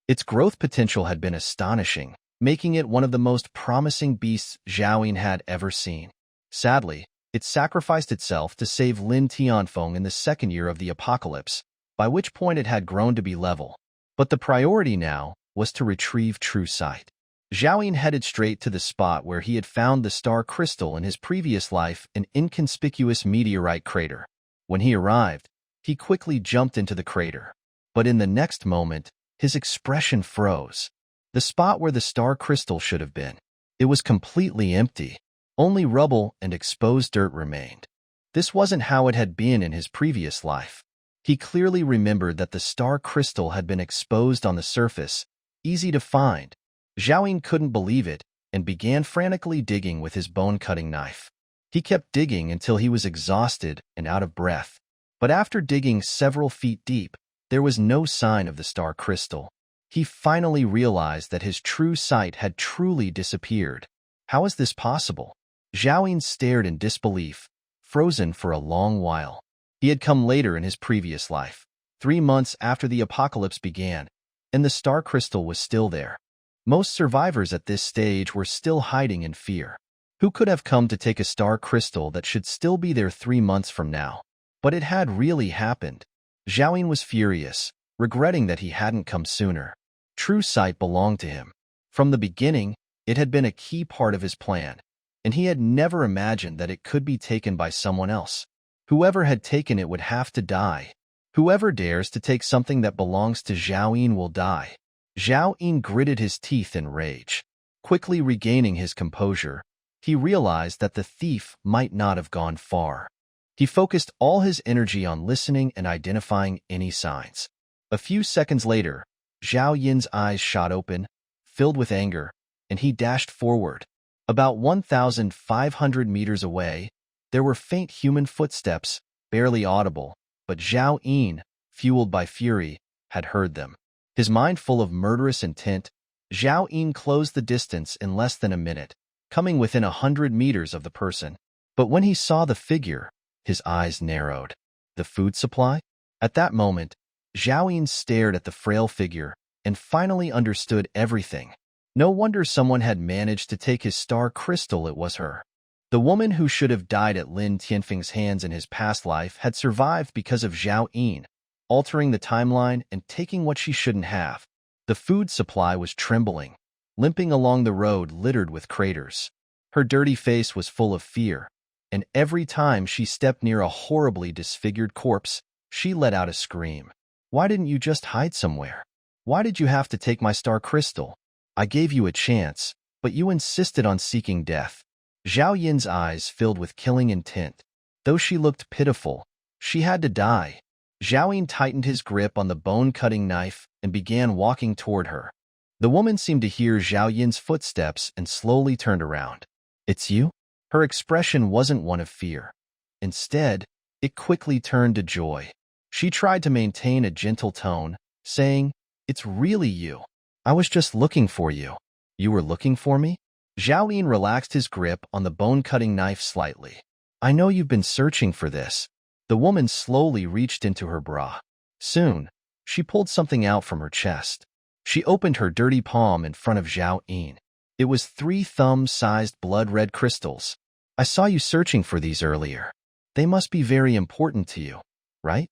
Its growth potential had been astonishing, making it one of the most promising beasts Zhao Yin had ever seen. Sadly, it sacrificed itself to save Lin Tianfeng in the 2nd year of the apocalypse, by which point it had grown to be level. But the priority now was to retrieve True Sight. Zhao Yin headed straight to the spot where he had found the star crystal in his previous life, an inconspicuous meteorite crater. When he arrived, he quickly jumped into the crater. But in the next moment, his expression froze. The spot where the star crystal should have been, it was completely empty. Only rubble and exposed dirt remained. This wasn't how it had been in his previous life. He clearly remembered that the star crystal had been exposed on the surface, easy to find. Zhao Yun couldn't believe it and began frantically digging with his bone-cutting knife. He kept digging until he was exhausted and out of breath. But after digging several feet deep, there was no sign of the star crystal. He finally realized that his true sight had truly disappeared. How is this possible? Zhao Yun stared in disbelief, frozen for a long while. He had come later in his previous life, 3 months after the apocalypse began, and the star crystal was still there. Most survivors at this stage were still hiding in fear. Who could have come to take a star crystal that should still be there 3 months from now? But it had really happened. Zhao Yun was furious, regretting that he hadn't come sooner. True sight belonged to him. From the beginning, it had been a key part of his plan, and he had never imagined that it could be taken by someone else. Whoever had taken it would have to die. Whoever dares to take something that belongs to Zhao Yun will die. Zhao Yun gritted his teeth in rage. Quickly regaining his composure, he realized that the thief might not have gone far. He focused all his energy on listening and identifying any signs. A few seconds later, Zhao Yun's eyes shot open, filled with anger, and he dashed forward. About 1,500 meters away, there were faint human footsteps, barely audible, but Zhao Yun, fueled by fury, had heard them. His mind full of murderous intent, Zhao Yun closed the distance in less than a minute, coming within 100 meters of the person. But when he saw the figure, his eyes narrowed. The food supply? At that moment, Zhao Yun stared at the frail figure and finally understood everything. No wonder someone had managed to take his star crystal. It was her. The woman who should have died at Lin Tianfeng's hands in his past life had survived because of Zhao Yun, altering the timeline and taking what she shouldn't have. The food supply was trembling, limping along the road littered with craters. Her dirty face was full of fear, and every time she stepped near a horribly disfigured corpse, she let out a scream. Why didn't you just hide somewhere? Why did you have to take my star crystal? I gave you a chance, but you insisted on seeking death. Zhao Yun's eyes filled with killing intent. Though she looked pitiful, she had to die. Zhao Yun tightened his grip on the bone-cutting knife and began walking toward her. The woman seemed to hear Zhao Yun's footsteps and slowly turned around. It's you? Her expression wasn't one of fear. Instead, it quickly turned to joy. She tried to maintain a gentle tone, saying, It's really you. I was just looking for you. You were looking for me? Zhao Yun relaxed his grip on the bone-cutting knife slightly. I know you've been searching for this. The woman slowly reached into her bra. Soon, she pulled something out from her chest. She opened her dirty palm in front of Zhao Yun. It was 3 thumb-sized blood-red crystals. I saw you searching for these earlier. They must be very important to you, right?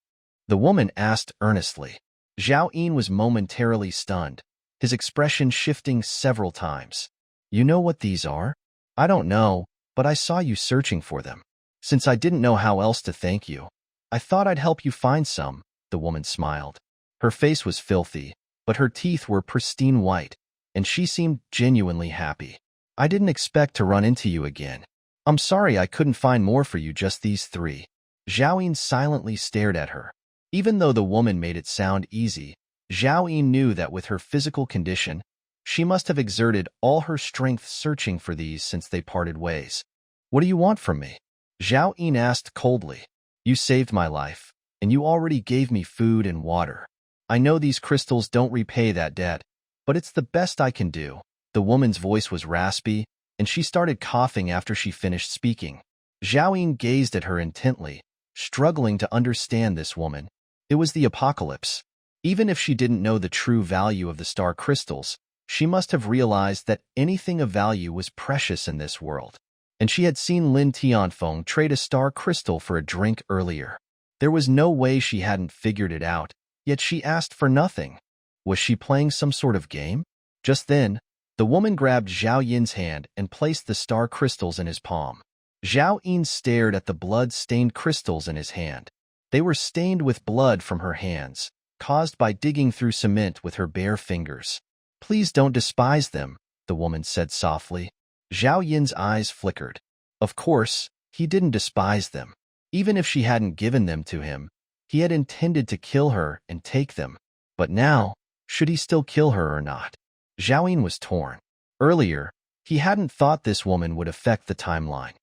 The woman asked earnestly. Zhao Yun was momentarily stunned, his expression shifting several times. You know what these are? I don't know, but I saw you searching for them. Since I didn't know how else to thank you, I thought I'd help you find some, the woman smiled. Her face was filthy, but her teeth were pristine white, and she seemed genuinely happy. I didn't expect to run into you again. I'm sorry I couldn't find more for you, just these 3. Zhao Yun silently stared at her. Even though the woman made it sound easy, Zhao Yun knew that with her physical condition, she must have exerted all her strength searching for these since they parted ways. What do you want from me? Zhao Yun asked coldly. You saved my life, and you already gave me food and water. I know these crystals don't repay that debt, but it's the best I can do. The woman's voice was raspy, and she started coughing after she finished speaking. Zhao Yun gazed at her intently, struggling to understand this woman. It was the apocalypse. Even if she didn't know the true value of the star crystals, she must have realized that anything of value was precious in this world. And she had seen Lin Tianfeng trade a star crystal for a drink earlier. There was no way she hadn't figured it out, yet she asked for nothing. Was she playing some sort of game? Just then, the woman grabbed Zhao Yun's hand and placed the star crystals in his palm. Zhao Yun stared at the blood-stained crystals in his hand. They were stained with blood from her hands, caused by digging through cement with her bare fingers. Please don't despise them, the woman said softly. Zhao Yun's eyes flickered. Of course, he didn't despise them. Even if she hadn't given them to him, He had intended to kill her and take them, but now, should he still kill her or not? Xiaoyin was torn. Earlier, he hadn't thought this woman would affect the timeline.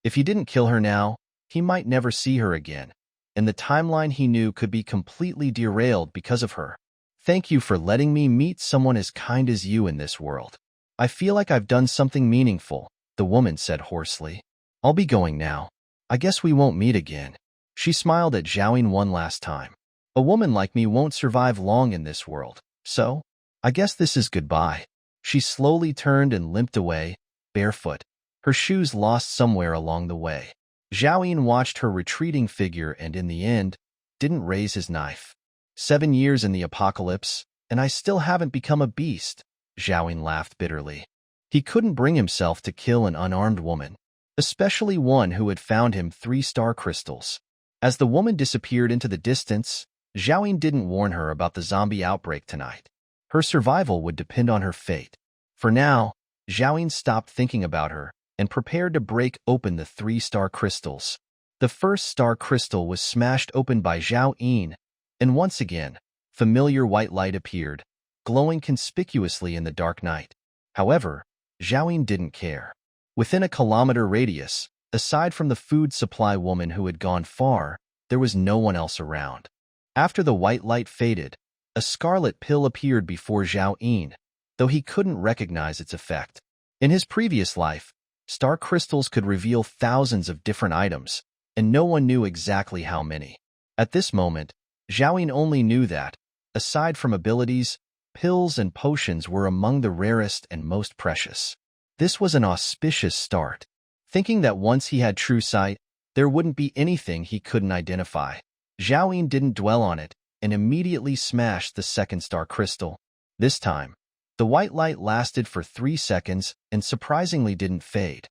If he didn't kill her now, he might never see her again, and the timeline he knew could be completely derailed because of her. Thank you for letting me meet someone as kind as you in this world. I feel like I've done something meaningful, the woman said hoarsely. I'll be going now. I guess we won't meet again. She smiled at Xiaoyin one last time. A woman like me won't survive long in this world, so I guess this is goodbye. She slowly turned and limped away, barefoot, her shoes lost somewhere along the way. Xiaoyin watched her retreating figure and in the end, didn't raise his knife. 7 years in the apocalypse, and I still haven't become a beast, Xiaoyin laughed bitterly. He couldn't bring himself to kill an unarmed woman, especially one who had found him 3-star crystals. As the woman disappeared into the distance, Xiaoyin didn't warn her about the zombie outbreak tonight. Her survival would depend on her fate. For now, Xiaoyin stopped thinking about her and prepared to break open the 3-star crystals. The first star crystal was smashed open by Xiaoyin, and once again, familiar white light appeared, glowing conspicuously in the dark night. However, Xiaoyin didn't care. Within a kilometer radius, aside from the food supply woman who had gone far, there was no one else around. After the white light faded, a scarlet pill appeared before Xiaoyin, though he couldn't recognize its effect. In his previous life, star crystals could reveal thousands of different items, and no one knew exactly how many. At this moment, Xiaoyin only knew that, aside from abilities, pills and potions were among the rarest and most precious. This was an auspicious start. Thinking that once he had true sight, there wouldn't be anything he couldn't identify, Xiaoyin didn't dwell on it and immediately smashed the second star crystal. This time, the white light lasted for 3 seconds and surprisingly didn't fade.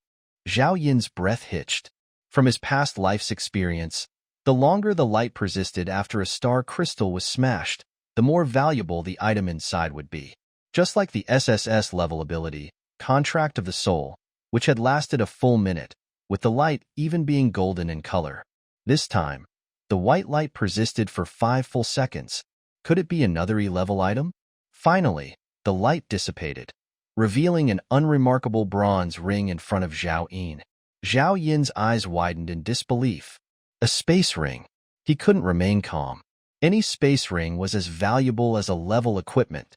Xiaoyin's breath hitched. From his past life's experience, the longer the light persisted after a star crystal was smashed, the more valuable the item inside would be. Just like the SSS level ability, Contract of the Soul, which had lasted a full minute, with the light even being golden in color. This time, the white light persisted for 5 full seconds. Could it be another E-level item? Finally, the light dissipated, revealing an unremarkable bronze ring in front of Xiaoyin. Xiaoyin's eyes widened in disbelief. A space ring. He couldn't remain calm. Any space ring was as valuable as a level equipment.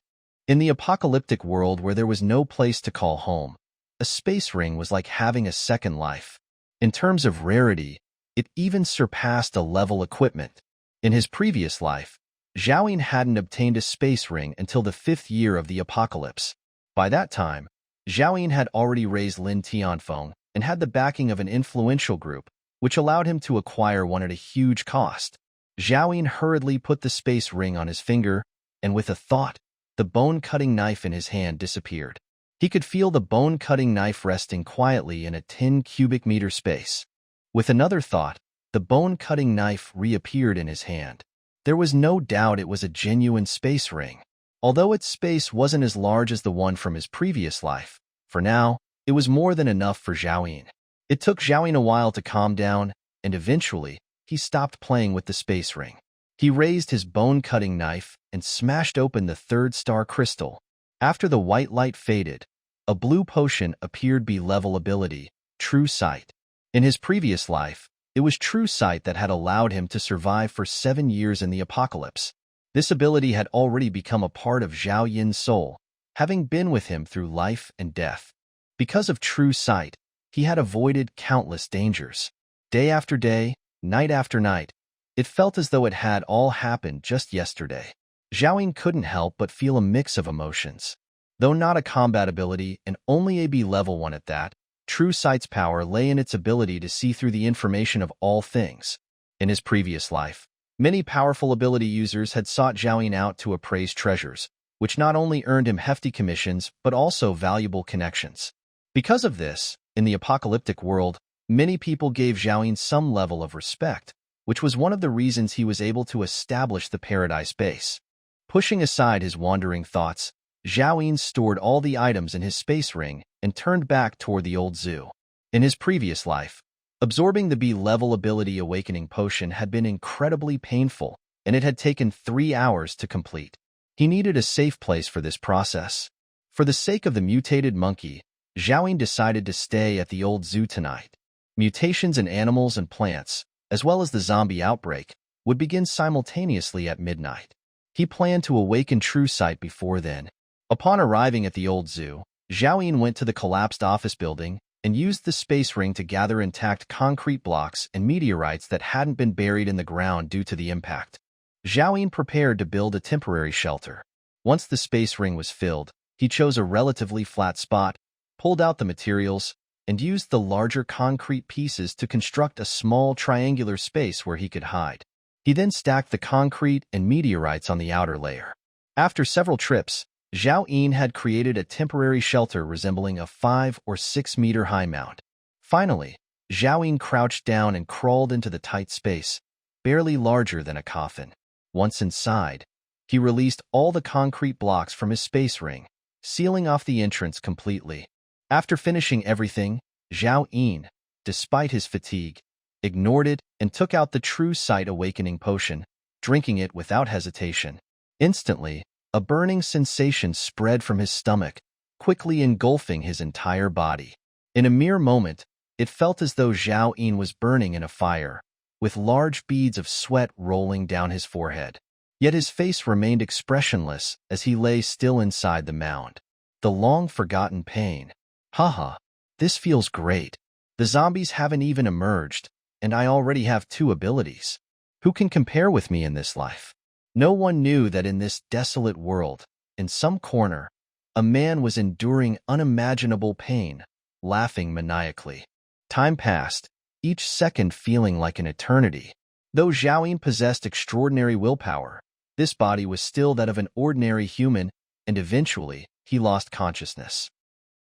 In the apocalyptic world where there was no place to call home, a space ring was like having a second life. In terms of rarity, it even surpassed a level equipment. In his previous life, Xiaoyin hadn't obtained a space ring until the 5th year of the apocalypse. By that time, Xiaoyin had already raised Lin Tianfeng and had the backing of an influential group, which allowed him to acquire one at a huge cost. Xiaoyin hurriedly put the space ring on his finger, and with a thought, the bone-cutting knife in his hand disappeared. He could feel the bone-cutting knife resting quietly in a 10 cubic meter space. With another thought, the bone-cutting knife reappeared in his hand. There was no doubt it was a genuine space ring. Although its space wasn't as large as the one from his previous life, for now, it was more than enough for Xiaoyin. It took Xiaoyin a while to calm down, and eventually, he stopped playing with the space ring. He raised his bone-cutting knife and smashed open the 3rd star crystal. After the white light faded, a blue potion appeared B-level ability, True Sight. In his previous life, it was True Sight that had allowed him to survive for 7 years in the apocalypse. This ability had already become a part of Xiaoyin's soul, having been with him through life and death. Because of True Sight, he had avoided countless dangers. Day after day, night after night, it felt as though it had all happened just yesterday. Xiaoyin couldn't help but feel a mix of emotions. Though not a combat ability and only a B-level one at that, True Sight's power lay in its ability to see through the information of all things. In his previous life, many powerful ability users had sought Xiaoyin out to appraise treasures, which not only earned him hefty commissions but also valuable connections. Because of this, in the apocalyptic world, many people gave Xiaoyin some level of respect, which was one of the reasons he was able to establish the Paradise Base. Pushing aside his wandering thoughts, Xiaoyin stored all the items in his space ring and turned back toward the old zoo. In his previous life, Absorbing the B-level ability awakening potion had been incredibly painful, and it had taken 3 hours to complete. He needed a safe place for this process. For the sake of the mutated monkey, Zhao Yun decided to stay at the old zoo tonight. Mutations in animals and plants, as well as the zombie outbreak, would begin simultaneously at midnight. He planned to awaken True Sight before then. Upon arriving at the old zoo, Zhao Yun went to the collapsed office building and used the space ring to gather intact concrete blocks and meteorites that hadn't been buried in the ground due to the impact. Zhao Yun prepared to build a temporary shelter. Once the space ring was filled, he chose a relatively flat spot, pulled out the materials, and used the larger concrete pieces to construct a small triangular space where he could hide. He then stacked the concrete and meteorites on the outer layer. After several trips, Zhao Yun had created a temporary shelter resembling a 5 or 6 meter high mound. Finally, Zhao Yun crouched down and crawled into the tight space, barely larger than a coffin. Once inside, he released all the concrete blocks from his space ring, sealing off the entrance completely. After finishing everything, Zhao Yun, despite his fatigue, ignored it and took out the True Sight awakening potion, drinking it without hesitation. Instantly, a burning sensation spread from his stomach, quickly engulfing his entire body. In a mere moment, it felt as though Zhao Yun was burning in a fire, with large beads of sweat rolling down his forehead. Yet his face remained expressionless as he lay still inside the mound. The long-forgotten pain. Haha, this feels great. The zombies haven't even emerged, and I already have 2 abilities. Who can compare with me in this life? No one knew that in this desolate world, in some corner, a man was enduring unimaginable pain, laughing maniacally. Time passed, each second feeling like an eternity. Though Zhao Yun possessed extraordinary willpower, this body was still that of an ordinary human, and eventually, he lost consciousness.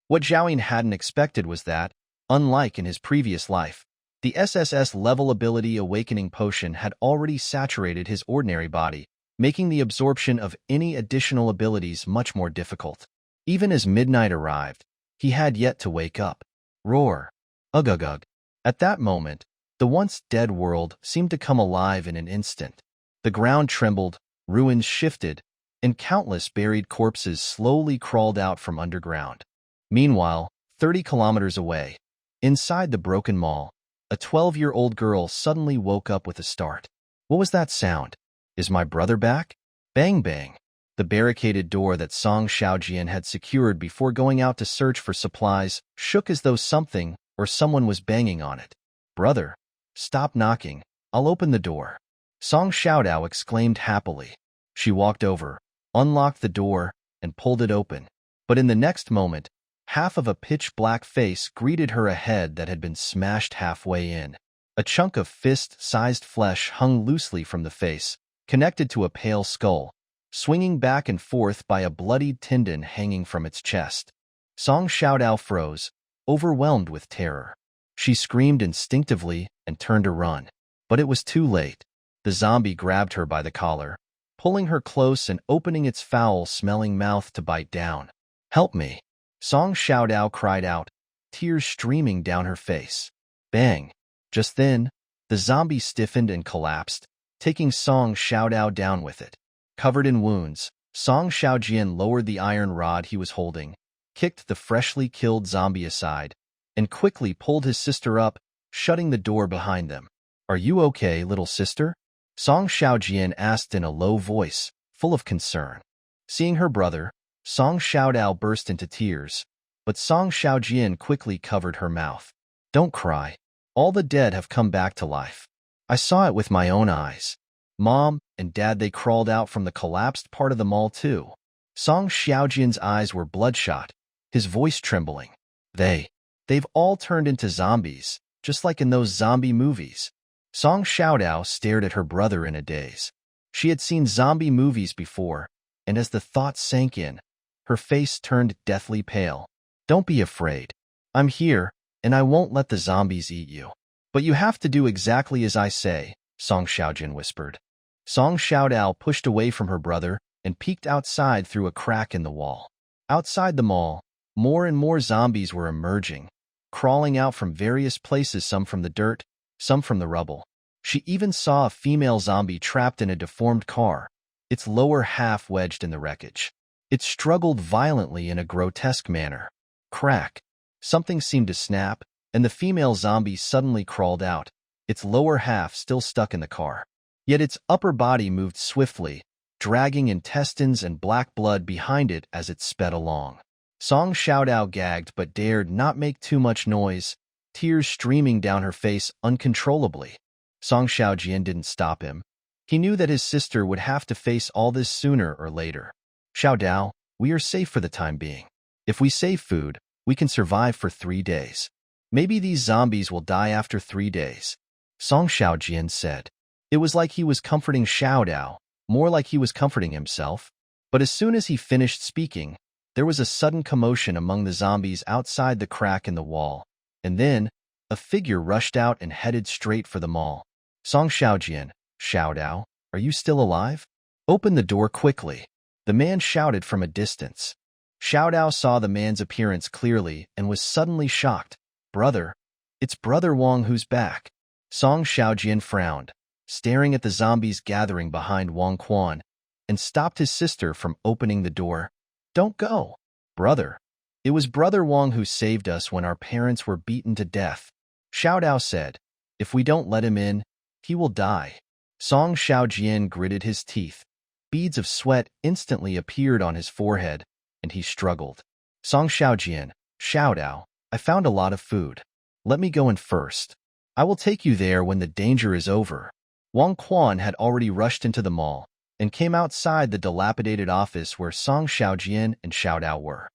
What Zhao Yun hadn't expected was that, unlike in his previous life, the SSS level ability awakening potion had already saturated his ordinary body, making the absorption of any additional abilities much more difficult. Even as midnight arrived, he had yet to wake up. Roar. Ugh ugh ugh. At that moment, the once dead world seemed to come alive in an instant. The ground trembled, ruins shifted, and countless buried corpses slowly crawled out from underground. Meanwhile, 30 kilometers away, inside the broken mall, a 12-year-old girl suddenly woke up with a start. What was that sound? Is my brother back? Bang bang. The barricaded door that Song Xiaojian had secured before going out to search for supplies shook as though something or someone was banging on it. Brother, stop knocking. I'll open the door. Song Xiaodao exclaimed happily. She walked over, unlocked the door, and pulled it open. But in the next moment, half of a pitch-black face greeted her ahead that had been smashed halfway in. A chunk of fist-sized flesh hung loosely from the face, connected to a pale skull, swinging back and forth by a bloodied tendon hanging from its chest. Song Xiaodao froze, overwhelmed with terror. She screamed instinctively and turned to run. But it was too late. The zombie grabbed her by the collar, pulling her close and opening its foul-smelling mouth to bite down. Help me! Song Xiaodao cried out, tears streaming down her face. Bang! Just then, the zombie stiffened and collapsed, taking Song Xiaodao down with it. Covered in wounds, Song Xiaojian lowered the iron rod he was holding, kicked the freshly killed zombie aside, and quickly pulled his sister up, shutting the door behind them. Are you okay, little sister? Song Xiaojian asked in a low voice, full of concern. Seeing her brother, Song Xiaodao burst into tears, but Song Xiaojian quickly covered her mouth. Don't cry. All the dead have come back to life. I saw it with my own eyes. Mom and Dad, they crawled out from the collapsed part of the mall too. Song Xiaojian's eyes were bloodshot, his voice trembling. They've all turned into zombies, just like in those zombie movies. Song Xiaodao stared at her brother in a daze. She had seen zombie movies before, and as the thought sank in, her face turned deathly pale. Don't be afraid. I'm here, and I won't let the zombies eat you. But you have to do exactly as I say, Song Xiaojin whispered. Song Xiaodao pushed away from her brother and peeked outside through a crack in the wall. Outside the mall, more and more zombies were emerging, crawling out from various places, some from the dirt, some from the rubble. She even saw a female zombie trapped in a deformed car, its lower half wedged in the wreckage. It struggled violently in a grotesque manner. Crack. Something seemed to snap, and the female zombie suddenly crawled out, its lower half still stuck in the car. Yet its upper body moved swiftly, dragging intestines and black blood behind it as it sped along. Song Xiaodao gagged but dared not make too much noise, tears streaming down her face uncontrollably. Song Xiaojian didn't stop him. He knew that his sister would have to face all this sooner or later. Xiaodao, we are safe for the time being. If we save food, we can survive for 3 days. Maybe these zombies will die after 3 days. Song Xiaojian said. It was like he was comforting Xiaodao, more like he was comforting himself. But as soon as he finished speaking, there was a sudden commotion among the zombies outside the crack in the wall, and then a figure rushed out and headed straight for the mall. Song Xiaojian, Xiaodao, are you still alive? Open the door quickly. The man shouted from a distance. Xiaodao saw the man's appearance clearly and was suddenly shocked. Brother, it's Brother Wang who's back. Song Xiaojian frowned, staring at the zombies gathering behind Wang Quan, and stopped his sister from opening the door. Don't go, brother. It was Brother Wang who saved us when our parents were beaten to death. Xiaodao said, if we don't let him in, he will die. Song Xiaojian gritted his teeth. Beads of sweat instantly appeared on his forehead, and he struggled. Song Xiaojian, Xiaodao, I found a lot of food. Let me go in first. I will take you there when the danger is over. Wang Quan had already rushed into the mall and came outside the dilapidated office where Song Xiaojian and Xiaodao were.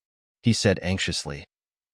He said anxiously,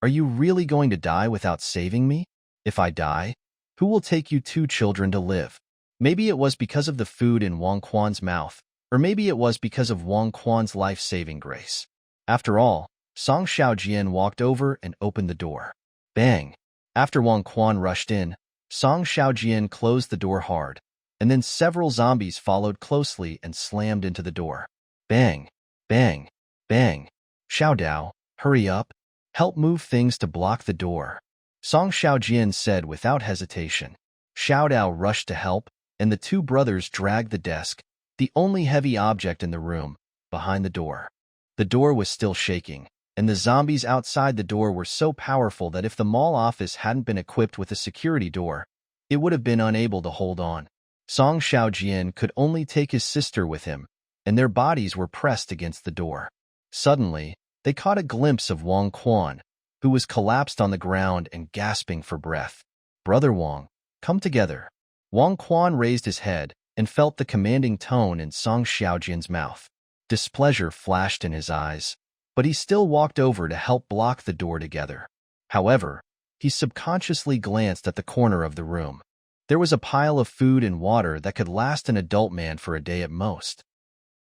are you really going to die without saving me? If I die, who will take you 2 children to live? Maybe it was because of the food in Wang Quan's mouth, or maybe it was because of Wang Quan's life-saving grace. After all, Song Xiaojian walked over and opened the door. Bang! After Wang Quan rushed in, Song Xiaojian closed the door hard, and then several zombies followed closely and slammed into the door. Bang! Bang! Bang! Xiaodao, hurry up. Help move things to block the door. Song Xiaojian said without hesitation. Xiaodao rushed to help, and the 2 brothers dragged the desk, the only heavy object in the room, behind the door. The door was still shaking, and the zombies outside the door were so powerful that if the mall office hadn't been equipped with a security door, it would have been unable to hold on. Song Xiaojian could only take his sister with him, and their bodies were pressed against the door. Suddenly, they caught a glimpse of Wang Quan, who was collapsed on the ground and gasping for breath. Brother Wang, come together. Wang Quan raised his head and felt the commanding tone in Song Xiaojian's mouth. Displeasure flashed in his eyes, but he still walked over to help block the door together. However, he subconsciously glanced at the corner of the room. There was a pile of food and water that could last an adult man for a day at most.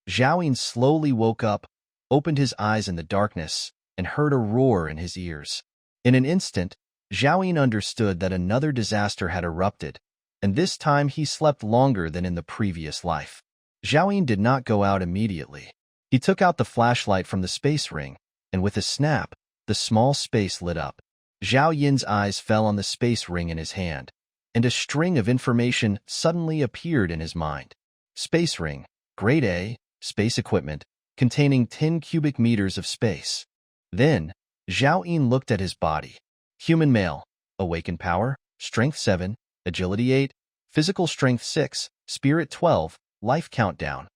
Zhaoyin slowly woke up, opened his eyes in the darkness, and heard a roar in his ears. In an instant, Zhaoyin understood that another disaster had erupted, and this time he slept longer than in the previous life. Zhaoyin did not go out immediately. He took out the flashlight from the space ring, and with a snap, the small space lit up. Zhao Yin's eyes fell on the space ring in his hand, and a string of information suddenly appeared in his mind. Space ring, grade A, space equipment, containing 10 cubic meters of space. Then, Zhao Yin looked at his body. Human male, awakened power, strength 7, agility 8, physical strength 6, spirit 12, life countdown.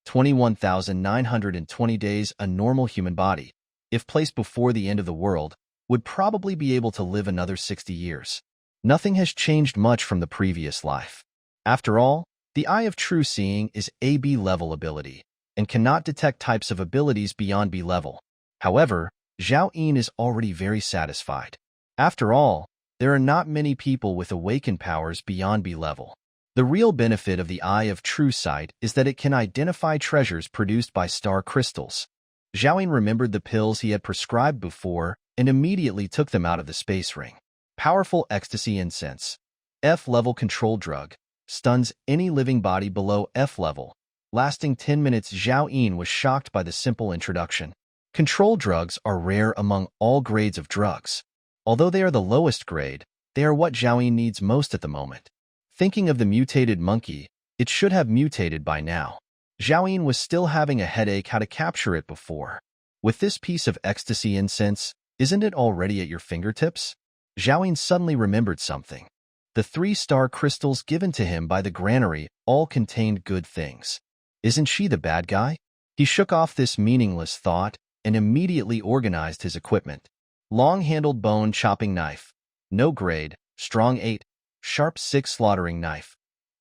21,920 days. A normal human body, if placed before the end of the world, would probably be able to live another 60 years. Nothing has changed much from the previous life. After all, the Eye of True Seeing is a B-level ability, and cannot detect types of abilities beyond B-level. However, Zhao Yin is already very satisfied. After all, there are not many people with awakened powers beyond B-level. The real benefit of the Eye of True Sight is that it can identify treasures produced by star crystals. Zhao Yin remembered the pills he had prescribed before and immediately took them out of the space ring. Powerful ecstasy incense. F-level control drug. Stuns any living body below F-level. Lasting 10 minutes. Zhao Yin was shocked by the simple introduction. Control drugs are rare among all grades of drugs. Although they are the lowest grade, they are what Zhao Yun needs most at the moment. Thinking of the mutated monkey, it should have mutated by now. Zhao Yun was still having a headache how to capture it before. With this piece of ecstasy incense, isn't it already at your fingertips? Zhao Yun suddenly remembered something. The 3-star crystals given to him by the granary all contained good things. Isn't she the bad guy? He shook off this meaningless thought and immediately organized his equipment. Long-handled bone chopping knife. No grade, strong 8, sharp 6 slaughtering knife.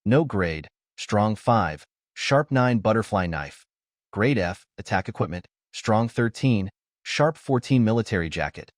No grade, strong 5, sharp 9 butterfly knife. Grade F, attack equipment, strong 13, sharp 14 military jacket.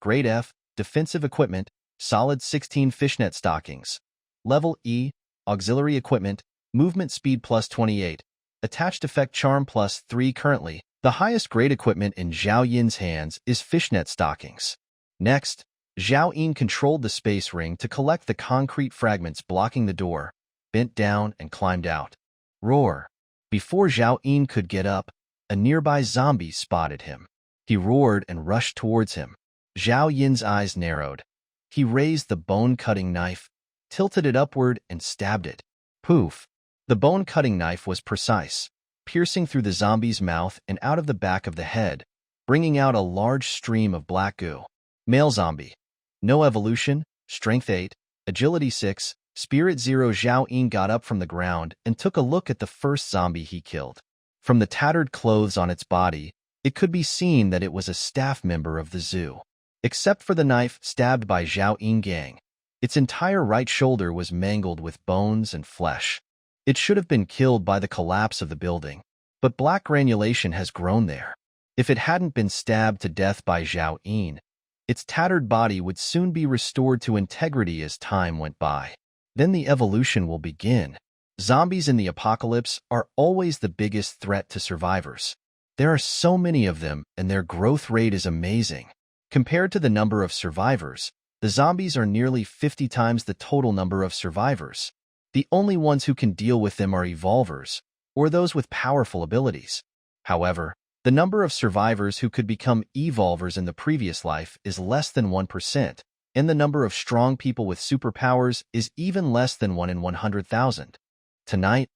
Grade F, defensive equipment, solid 16 fishnet stockings. Level E, auxiliary equipment, movement speed plus 28, attached effect charm plus 3 currently. The highest grade equipment in Zhao Yin's hands is fishnet stockings. Next, Zhao Yin controlled the space ring to collect the concrete fragments blocking the door, bent down and climbed out. Roar! Before Zhao Yin could get up, a nearby zombie spotted him. He roared and rushed towards him. Zhao Yin's eyes narrowed. He raised the bone-cutting knife, tilted it upward, and stabbed it. Poof! The bone-cutting knife was precise, piercing through the zombie's mouth and out of the back of the head, bringing out a large stream of black goo. Male zombie. No evolution, strength 8, agility 6, spirit 0. Zhao Yin got up from the ground and took a look at the first zombie he killed. From the tattered clothes on its body, it could be seen that it was a staff member of the zoo. Except for the knife stabbed by Zhao Yin gang, its entire right shoulder was mangled with bones and flesh. It should have been killed by the collapse of the building, but black granulation has grown there. If it hadn't been stabbed to death by Zhao Yin, its tattered body would soon be restored to integrity as time went by. Then the evolution will begin. Zombies in the apocalypse are always the biggest threat to survivors. There are so many of them, and their growth rate is amazing. Compared to the number of survivors, the zombies are nearly 50 times the total number of survivors. The only ones who can deal with them are evolvers, or those with powerful abilities. However, the number of survivors who could become evolvers in the previous life is less than 1%, and the number of strong people with superpowers is even less than 1 in 100,000. Tonight,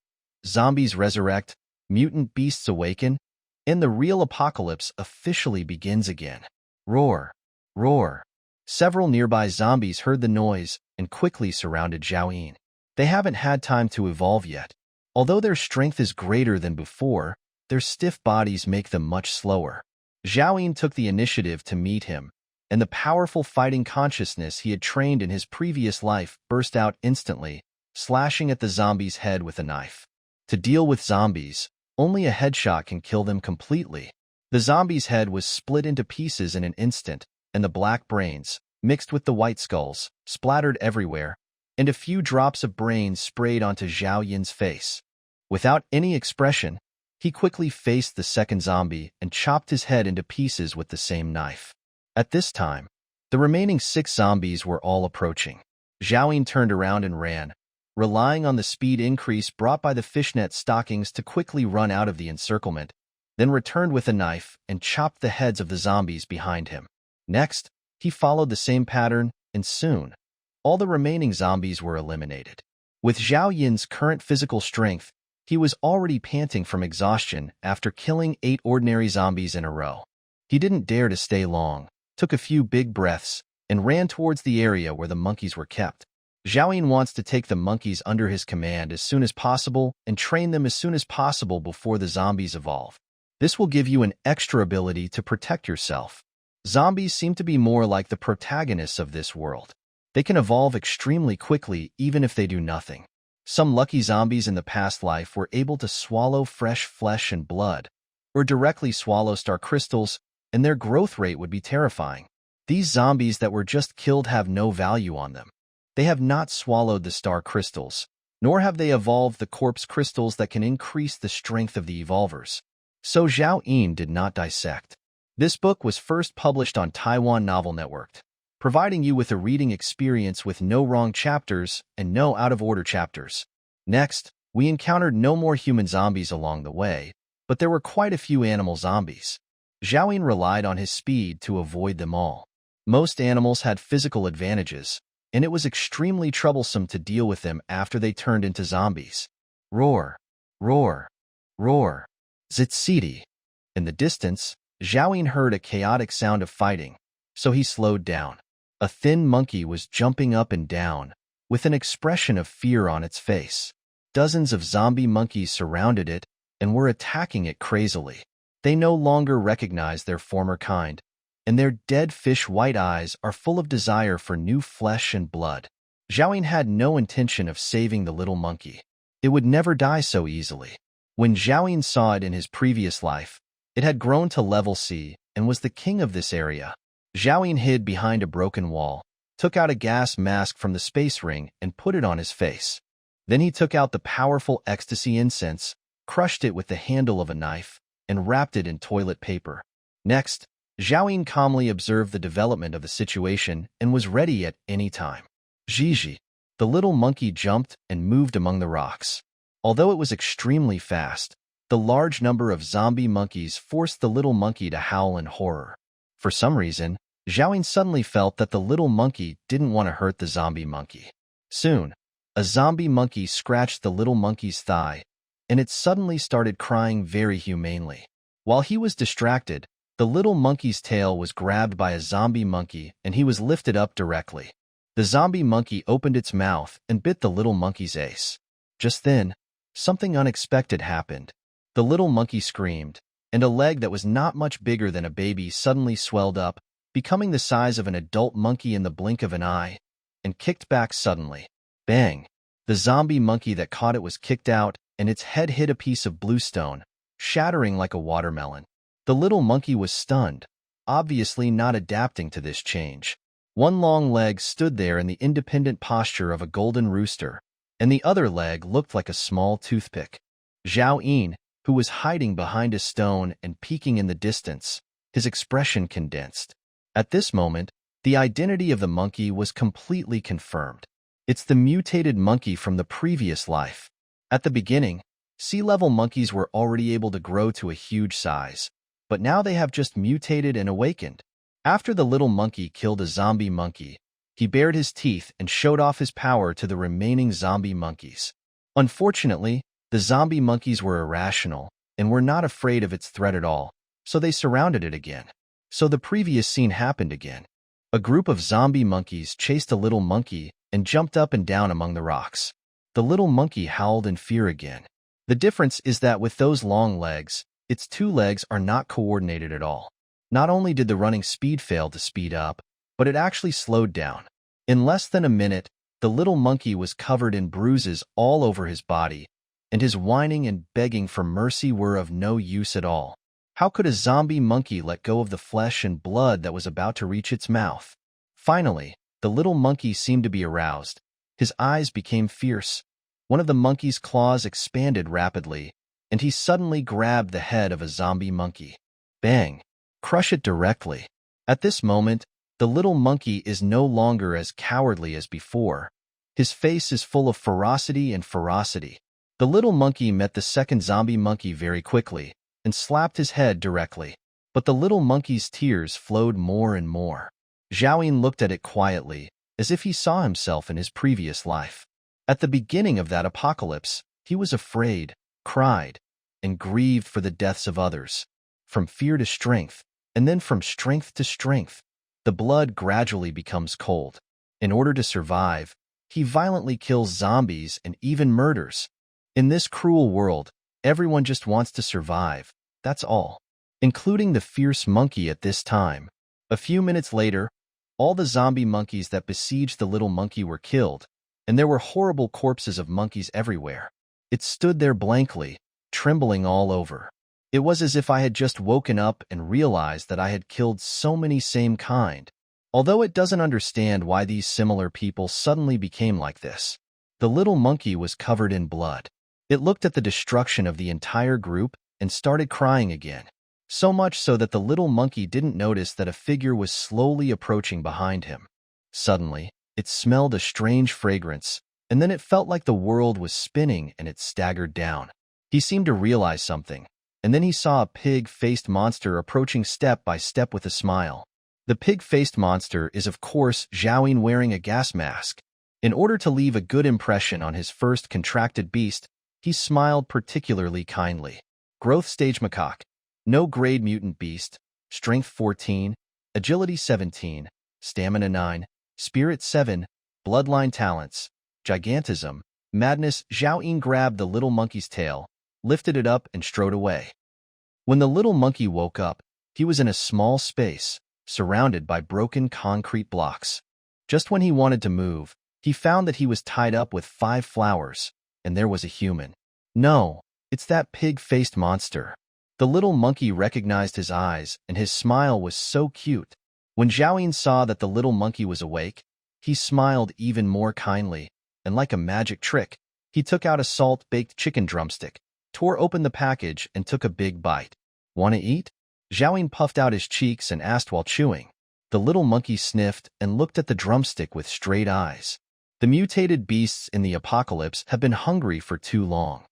zombies resurrect, mutant beasts awaken, and the real apocalypse officially begins again. Roar! Roar! Several nearby zombies heard the noise and quickly surrounded Zhao Yin. They haven't had time to evolve yet. Although their strength is greater than before, their stiff bodies make them much slower. Zhao Yin took the initiative to meet him, and the powerful fighting consciousness he had trained in his previous life burst out instantly, slashing at the zombie's head with a knife. To deal with zombies, only a headshot can kill them completely. The zombie's head was split into pieces in an instant, and the black brains, mixed with the white skulls, splattered everywhere, and a few drops of brains sprayed onto Zhao Yin's face. Without any expression, he quickly faced the second zombie and chopped his head into pieces with the same knife. At this time, the remaining 6 zombies were all approaching. Zhao Yin turned around and ran, relying on the speed increase brought by the fishnet stockings to quickly run out of the encirclement, then returned with a knife and chopped the heads of the zombies behind him. Next, he followed the same pattern, and soon, all the remaining zombies were eliminated. With Zhao Yin's current physical strength, he was already panting from exhaustion after killing 8 ordinary zombies in a row. He didn't dare to stay long, took a few big breaths, and ran towards the area where the monkeys were kept. Zhao Yin wants to take the monkeys under his command as soon as possible and train them as soon as possible before the zombies evolve. This will give you an extra ability to protect yourself. Zombies seem to be more like the protagonists of this world. They can evolve extremely quickly even if they do nothing. Some lucky zombies in the past life were able to swallow fresh flesh and blood, or directly swallow star crystals, and their growth rate would be terrifying. These zombies that were just killed have no value on them. They have not swallowed the star crystals, nor have they evolved the corpse crystals that can increase the strength of the evolvers. So Zhao Yin did not dissect. This book was first published on Taiwan Novel Network, providing you with a reading experience with no wrong chapters and no out-of-order chapters. Next, we encountered no more human zombies along the way, but there were quite a few animal zombies. Zhao Yin relied on his speed to avoid them all. Most animals had physical advantages, and it was extremely troublesome to deal with them after they turned into zombies. Roar, roar, roar. Zitsiti. In the distance, Zhaoyin heard a chaotic sound of fighting, so he slowed down. A thin monkey was jumping up and down, with an expression of fear on its face. Dozens of zombie monkeys surrounded it and were attacking it crazily. They no longer recognized their former kind, and their dead fish-white eyes are full of desire for new flesh and blood. Zhaoyin had no intention of saving the little monkey. It would never die so easily. When Zhaoyin saw it in his previous life, it had grown to level C and was the king of this area. Zhaoyin hid behind a broken wall, took out a gas mask from the space ring and put it on his face. Then he took out the powerful ecstasy incense, crushed it with the handle of a knife, and wrapped it in toilet paper. Next, Zhaoyin calmly observed the development of the situation and was ready at any time. Gigi. The little monkey jumped and moved among the rocks. Although it was extremely fast, the large number of zombie monkeys forced the little monkey to howl in horror. For some reason, Zhaoyin suddenly felt that the little monkey didn't want to hurt the zombie monkey. Soon, a zombie monkey scratched the little monkey's thigh, and it suddenly started crying very humanely. While he was distracted, the little monkey's tail was grabbed by a zombie monkey and he was lifted up directly. The zombie monkey opened its mouth and bit the little monkey's ace. Just then, something unexpected happened. The little monkey screamed, and a leg that was not much bigger than a baby suddenly swelled up, becoming the size of an adult monkey in the blink of an eye, and kicked back suddenly. Bang! The zombie monkey that caught it was kicked out, and its head hit a piece of bluestone, shattering like a watermelon. The little monkey was stunned, obviously not adapting to this change. One long leg stood there in the independent posture of a golden rooster, and the other leg looked like a small toothpick. Zhaoyin, who was hiding behind a stone and peeking in the distance, his expression condensed. At this moment, the identity of the monkey was completely confirmed. It's the mutated monkey from the previous life. At the beginning, sea-level monkeys were already able to grow to a huge size, but now they have just mutated and awakened. After the little monkey killed a zombie monkey, he bared his teeth and showed off his power to the remaining zombie monkeys. Unfortunately, the zombie monkeys were irrational and were not afraid of its threat at all, so they surrounded it again. So the previous scene happened again. A group of zombie monkeys chased a little monkey and jumped up and down among the rocks. The little monkey howled in fear again. The difference is that with those long legs, its two legs are not coordinated at all. Not only did the running speed fail to speed up, but it actually slowed down. In less than a minute, the little monkey was covered in bruises all over his body, and his whining and begging for mercy were of no use at all. How could a zombie monkey let go of the flesh and blood that was about to reach its mouth? Finally, the little monkey seemed to be aroused. His eyes became fierce. One of the monkey's claws expanded rapidly, and he suddenly grabbed the head of a zombie monkey. Bang! Crush it directly. At this moment, the little monkey is no longer as cowardly as before. His face is full of ferocity and ferocity. The little monkey met the second zombie monkey very quickly and slapped his head directly. But the little monkey's tears flowed more and more. Zhaoyin looked at it quietly, as if he saw himself in his previous life. At the beginning of that apocalypse, he was afraid, cried, and grieved for the deaths of others. From fear to strength, and then from strength to strength, the blood gradually becomes cold. In order to survive, he violently kills zombies and even murders. In this cruel world, everyone just wants to survive, that's all. Including the fierce monkey at this time. A few minutes later, all the zombie monkeys that besieged the little monkey were killed, and there were horrible corpses of monkeys everywhere. It stood there blankly, trembling all over. It was as if I had just woken up and realized that I had killed so many same kind. Although it doesn't understand why these similar people suddenly became like this. The little monkey was covered in blood. It looked at the destruction of the entire group and started crying again. So much so that the little monkey didn't notice that a figure was slowly approaching behind him. Suddenly, it smelled a strange fragrance, and then it felt like the world was spinning and it staggered down. He seemed to realize something. And then he saw a pig-faced monster approaching step by step with a smile. The pig-faced monster is of course Zhao wearing a gas mask. In order to leave a good impression on his first contracted beast, he smiled particularly kindly. Growth stage macaque. No grade mutant beast. Strength 14, Agility 17, Stamina 9, Spirit 7, Bloodline talents, Gigantism, Madness. Zhao grabbed the little monkey's tail, lifted it up and strode away. When the little monkey woke up, he was in a small space, surrounded by broken concrete blocks. Just when he wanted to move, he found that he was tied up with 5 flowers, and there was a human. No, it's that pig-faced monster. The little monkey recognized his eyes, and his smile was so cute. When Zhao saw that the little monkey was awake, he smiled even more kindly, and like a magic trick, he took out a salt-baked chicken drumstick, tore open the package, and took a big bite. "Want to eat?" Zhao puffed out his cheeks and asked while chewing. The little monkey sniffed and looked at the drumstick with straight eyes. The mutated beasts in the apocalypse have been hungry for too long.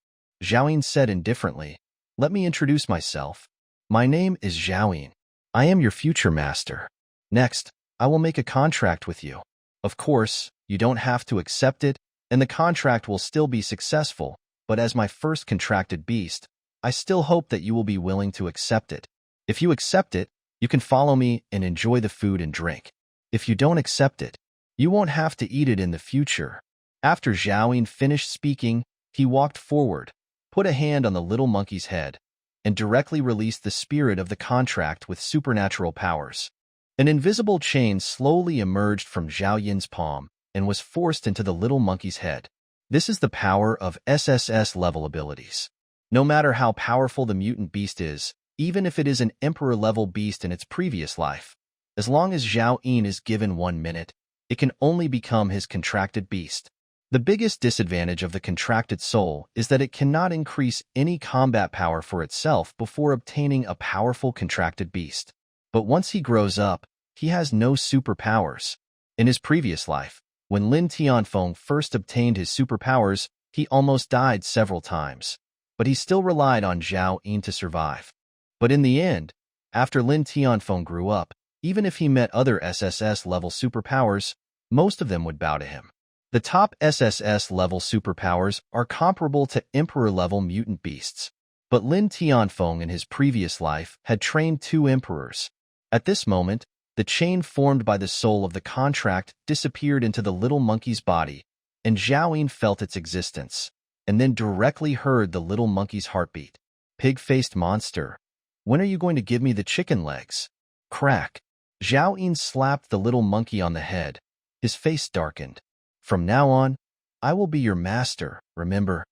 Zhao said indifferently, "Let me introduce myself. My name is Zhao. I am your future master. Next, I will make a contract with you. Of course, you don't have to accept it, and the contract will still be successful, but as my first contracted beast, I still hope that you will be willing to accept it. If you accept it, you can follow me and enjoy the food and drink. If you don't accept it, you won't have to eat it in the future." After Zhao finished speaking, he walked forward, put a hand on the little monkey's head, and directly released the spirit of the contract with supernatural powers. An invisible chain slowly emerged from Zhao palm and was forced into the little monkey's head. This is the power of SSS level abilities. No matter how powerful the mutant beast is, even if it is an emperor-level beast in its previous life, as long as Zhao is given 1 minute, it can only become his contracted beast. The biggest disadvantage of the contracted soul is that it cannot increase any combat power for itself before obtaining a powerful contracted beast. But once he grows up, he has no superpowers. In his previous life, when Lin Tianfeng first obtained his superpowers, he almost died several times. But he still relied on Zhao to survive. But in the end, after Lin Tianfeng grew up, even if he met other SSS-level superpowers, most of them would bow to him. The top SSS-level superpowers are comparable to Emperor-level mutant beasts. But Lin Tianfeng in his previous life had trained 2 emperors. At this moment, the chain formed by the soul of the contract disappeared into the little monkey's body, and Zhao felt its existence, and then directly heard the little monkey's heartbeat. "Pig-faced monster, when are you going to give me the chicken legs?" Crack. Zhao slapped the little monkey on the head. His face darkened. "From now on, I will be your master, remember?"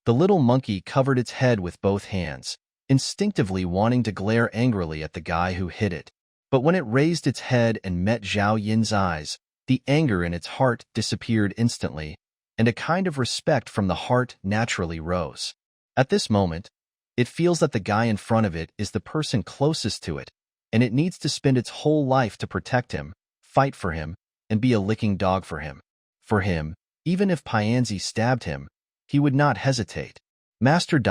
The little monkey covered its head with both hands, instinctively wanting to glare angrily at the guy who hit it. But when it raised its head and met Zhao eyes, the anger in its heart disappeared instantly, and a kind of respect from the heart naturally rose. At this moment, it feels that the guy in front of it is the person closest to it, and it needs to spend its whole life to protect him, fight for him, and be a licking dog for him. For him, even if Pianzi stabbed him, he would not hesitate. "Master.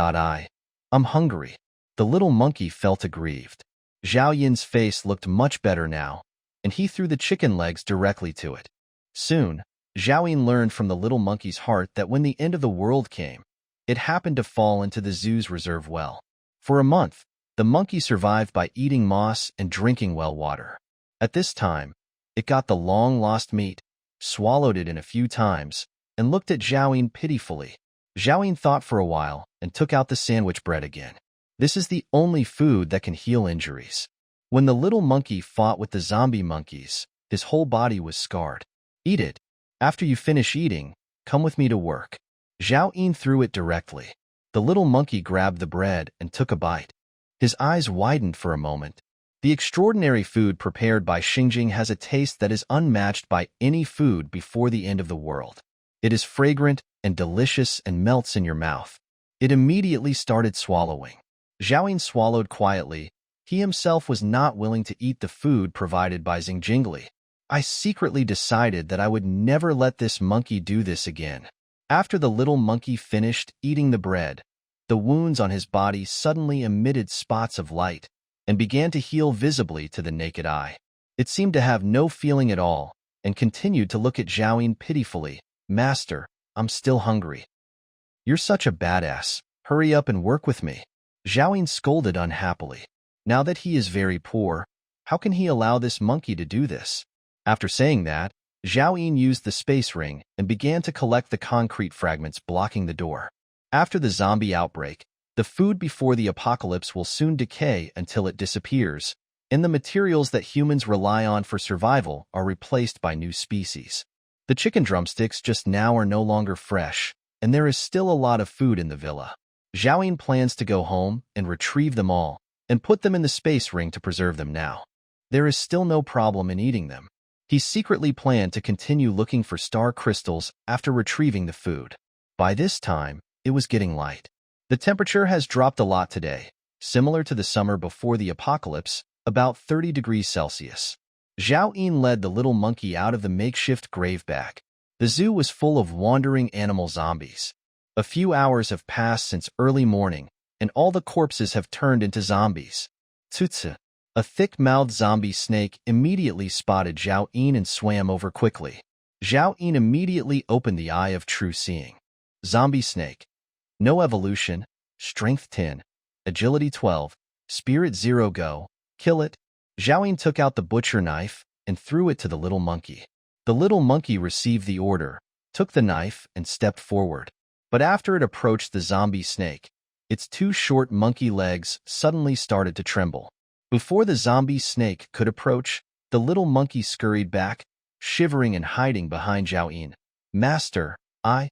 I'm hungry." The little monkey felt aggrieved. Zhao face looked much better now, and he threw the chicken legs directly to it. Soon, Zhao learned from the little monkey's heart that when the end of the world came, it happened to fall into the zoo's reserve well. For a month, the monkey survived by eating moss and drinking well water. At this time, it got the long-lost meat, swallowed it in a few times, and looked at Zhao pitifully. Zhao thought for a while and took out the sandwich bread again. This is the only food that can heal injuries. When the little monkey fought with the zombie monkeys, his whole body was scarred. "Eat it. After you finish eating, come with me to work." Zhao threw it directly. The little monkey grabbed the bread and took a bite. His eyes widened for a moment. The extraordinary food prepared by Xingjing has a taste that is unmatched by any food before the end of the world. It is fragrant and delicious and melts in your mouth. It immediately started swallowing. Zhao swallowed quietly. He himself was not willing to eat the food provided by Xingjingli. "I secretly decided that I would never let this monkey do this again." After the little monkey finished eating the bread, the wounds on his body suddenly emitted spots of light and began to heal visibly to the naked eye. It seemed to have no feeling at all, and continued to look at Zhao pitifully. Master, I'm still hungry. You're such a badass. Hurry up and work with me. Zhao scolded unhappily. Now that he is very poor, how can he allow this monkey to do this? After saying that, Zhao used the space ring and began to collect the concrete fragments blocking the door. After the zombie outbreak, the food before the apocalypse will soon decay until it disappears, and the materials that humans rely on for survival are replaced by new species. The chicken drumsticks just now are no longer fresh, and there is still a lot of food in the villa. Zhao plans to go home and retrieve them all, and put them in the space ring to preserve them now. There is still no problem in eating them. He secretly planned to continue looking for star crystals after retrieving the food. By this time, it was getting light. The temperature has dropped a lot today, similar to the summer before the apocalypse, about 30 degrees Celsius. Zhao led the little monkey out of the makeshift grave bag. The zoo was full of wandering animal zombies. A few hours have passed since early morning, and all the corpses have turned into zombies. Tutsu. A thick-mouthed zombie snake immediately spotted Zhao and swam over quickly. Zhao immediately opened the eye of true seeing. Zombie snake. No evolution. Strength 10. Agility 12. Spirit 0 go. Kill it. Zhao took out the butcher knife and threw it to the little monkey. The little monkey received the order, took the knife, and stepped forward. But after it approached the zombie snake, its two short monkey legs suddenly started to tremble. Before the zombie snake could approach, the little monkey scurried back, shivering and hiding behind Zhao. Master, I'm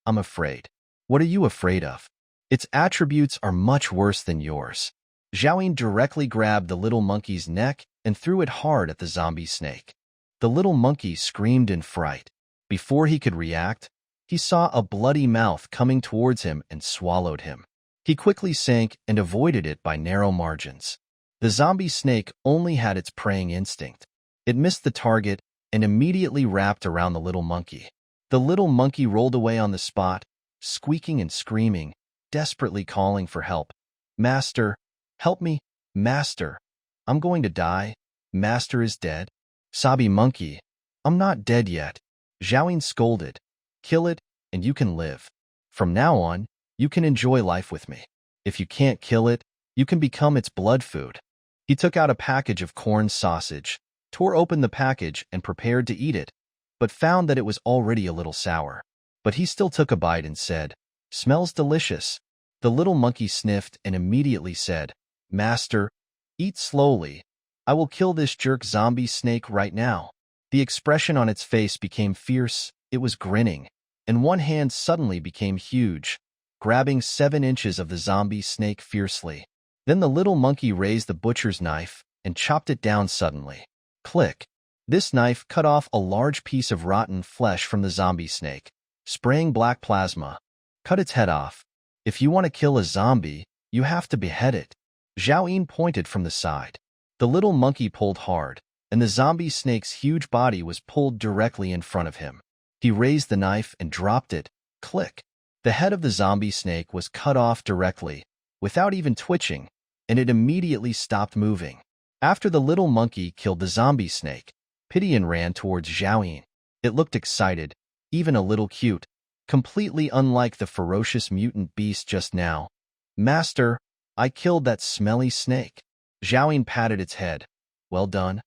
afraid. What are you afraid of? Its attributes are much worse than yours. Zhao directly grabbed the little monkey's neck and threw it hard at the zombie snake. The little monkey screamed in fright. Before he could react, he saw a bloody mouth coming towards him and swallowed him. He quickly sank and avoided it by narrow margins. The zombie snake only had its preying instinct. It missed the target and immediately wrapped around the little monkey. The little monkey rolled away on the spot, squeaking and screaming, desperately calling for help. Master, help me. Master, I'm going to die. Master is dead. Sabi monkey, I'm not dead yet. Zhao scolded. Kill it, and you can live. From now on, you can enjoy life with me. If you can't kill it, you can become its blood food. He took out a package of corn sausage, tore open the package and prepared to eat it, but found that it was already a little sour. But he still took a bite and said, "Smells delicious." The little monkey sniffed and immediately said, "Master, eat slowly. I will kill this jerk zombie snake right now." The expression on its face became fierce. It was grinning, and one hand suddenly became huge, grabbing 7 inches of the zombie snake fiercely. Then the little monkey raised the butcher's knife and chopped it down suddenly. Click. This knife cut off a large piece of rotten flesh from the zombie snake, spraying black plasma. Cut its head off. If you want to kill a zombie, you have to behead it. Zhao pointed from the side. The little monkey pulled hard, and the zombie snake's huge body was pulled directly in front of him. He raised the knife and dropped it. Click. The head of the zombie snake was cut off directly, without even twitching, and it immediately stopped moving. After the little monkey killed the zombie snake, Pidian ran towards Zhao. It looked excited, even a little cute, completely unlike the ferocious mutant beast just now. Master, I killed that smelly snake. Zhao patted its head. Well done.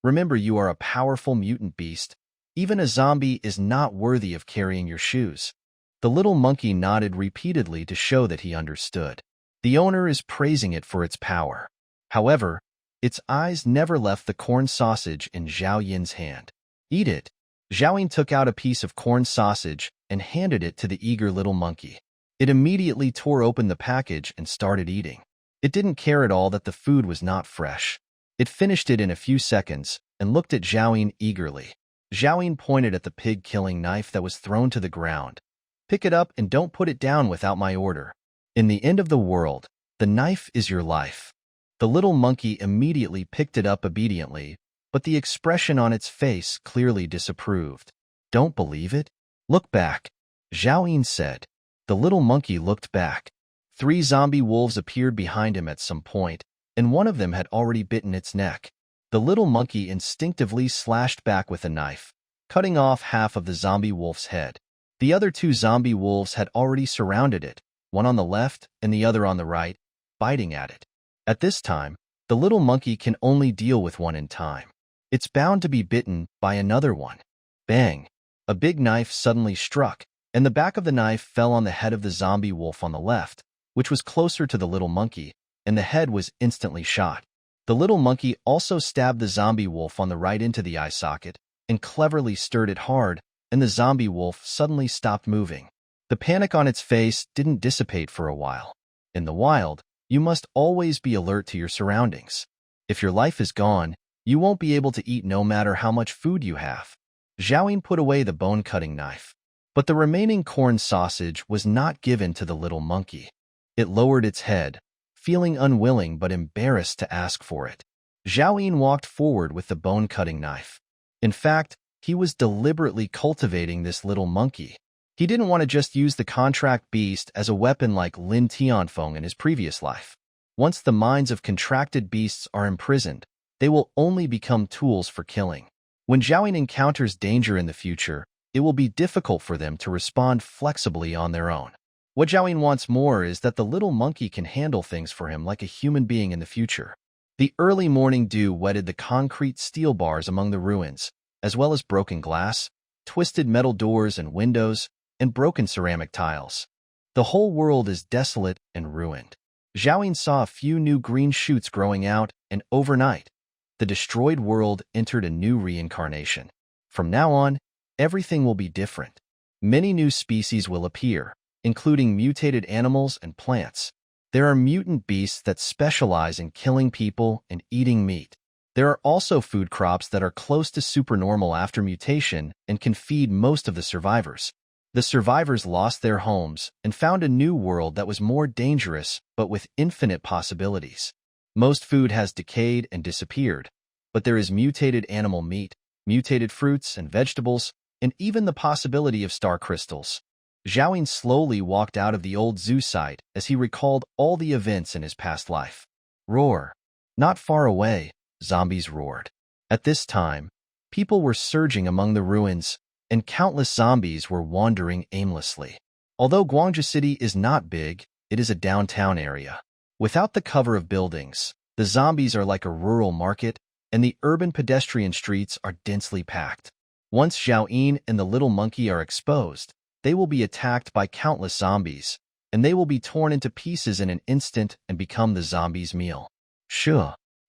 Remember, you are a powerful mutant beast. Even a zombie is not worthy of carrying your shoes. The little monkey nodded repeatedly to show that he understood. The owner is praising it for its power. However, its eyes never left the corn sausage in Zhao Yin's hand. Eat it. Zhao Yin took out a piece of corn sausage and handed it to the eager little monkey. It immediately tore open the package and started eating. It didn't care at all that the food was not fresh. It finished it in a few seconds and looked at Zhao Yin eagerly. Zhao Yin pointed at the pig-killing knife that was thrown to the ground. Pick it up and don't put it down without my order. In the end of the world, the knife is your life. The little monkey immediately picked it up obediently, but the expression on its face clearly disapproved. Don't believe it? Look back, Zhao Yin said. The little monkey looked back. 3 zombie wolves appeared behind him at some point, and one of them had already bitten its neck. The little monkey instinctively slashed back with a knife, cutting off half of the zombie wolf's head. The other two zombie wolves had already surrounded it, one on the left and the other on the right, biting at it. At this time, the little monkey can only deal with one in time. It's bound to be bitten by another one. Bang! A big knife suddenly struck, and the back of the knife fell on the head of the zombie wolf on the left, which was closer to the little monkey, and the head was instantly shot. The little monkey also stabbed the zombie wolf on the right into the eye socket and cleverly stirred it hard, and the zombie wolf suddenly stopped moving. The panic on its face didn't dissipate for a while. In the wild, you must always be alert to your surroundings. If your life is gone, you won't be able to eat no matter how much food you have. Xiaoyin put away the bone-cutting knife, but the remaining corn sausage was not given to the little monkey. It lowered its head, feeling unwilling but embarrassed to ask for it. Xiaoyin walked forward with the bone-cutting knife. In fact, he was deliberately cultivating this little monkey. He didn't want to just use the contract beast as a weapon like Lin Tianfeng in his previous life. Once the minds of contracted beasts are imprisoned, they will only become tools for killing. When Xiaoyin encounters danger in the future, it will be difficult for them to respond flexibly on their own. What Xiaoyin wants more is that the little monkey can handle things for him like a human being in the future. The early morning dew wetted the concrete steel bars among the ruins, as well as broken glass, twisted metal doors and windows, and broken ceramic tiles. The whole world is desolate and ruined. Xiaoyin saw a few new green shoots growing out, and overnight, the destroyed world entered a new reincarnation. From now on, everything will be different. Many new species will appear, including mutated animals and plants. There are mutant beasts that specialize in killing people and eating meat. There are also food crops that are close to supernormal after mutation and can feed most of the survivors. The survivors lost their homes and found a new world that was more dangerous but with infinite possibilities. Most food has decayed and disappeared, but there is mutated animal meat, mutated fruits and vegetables, and even the possibility of star crystals. Xiaoyin slowly walked out of the old zoo site as he recalled all the events in his past life. Roar! Not far away, zombies roared. At this time, people were surging among the ruins, and countless zombies were wandering aimlessly. Although Guangzhou City is not big, it is a downtown area. Without the cover of buildings, the zombies are like a rural market, and the urban pedestrian streets are densely packed. Once Xiaoyin and the little monkey are exposed, they will be attacked by countless zombies, and they will be torn into pieces in an instant and become the zombies' meal. Shh,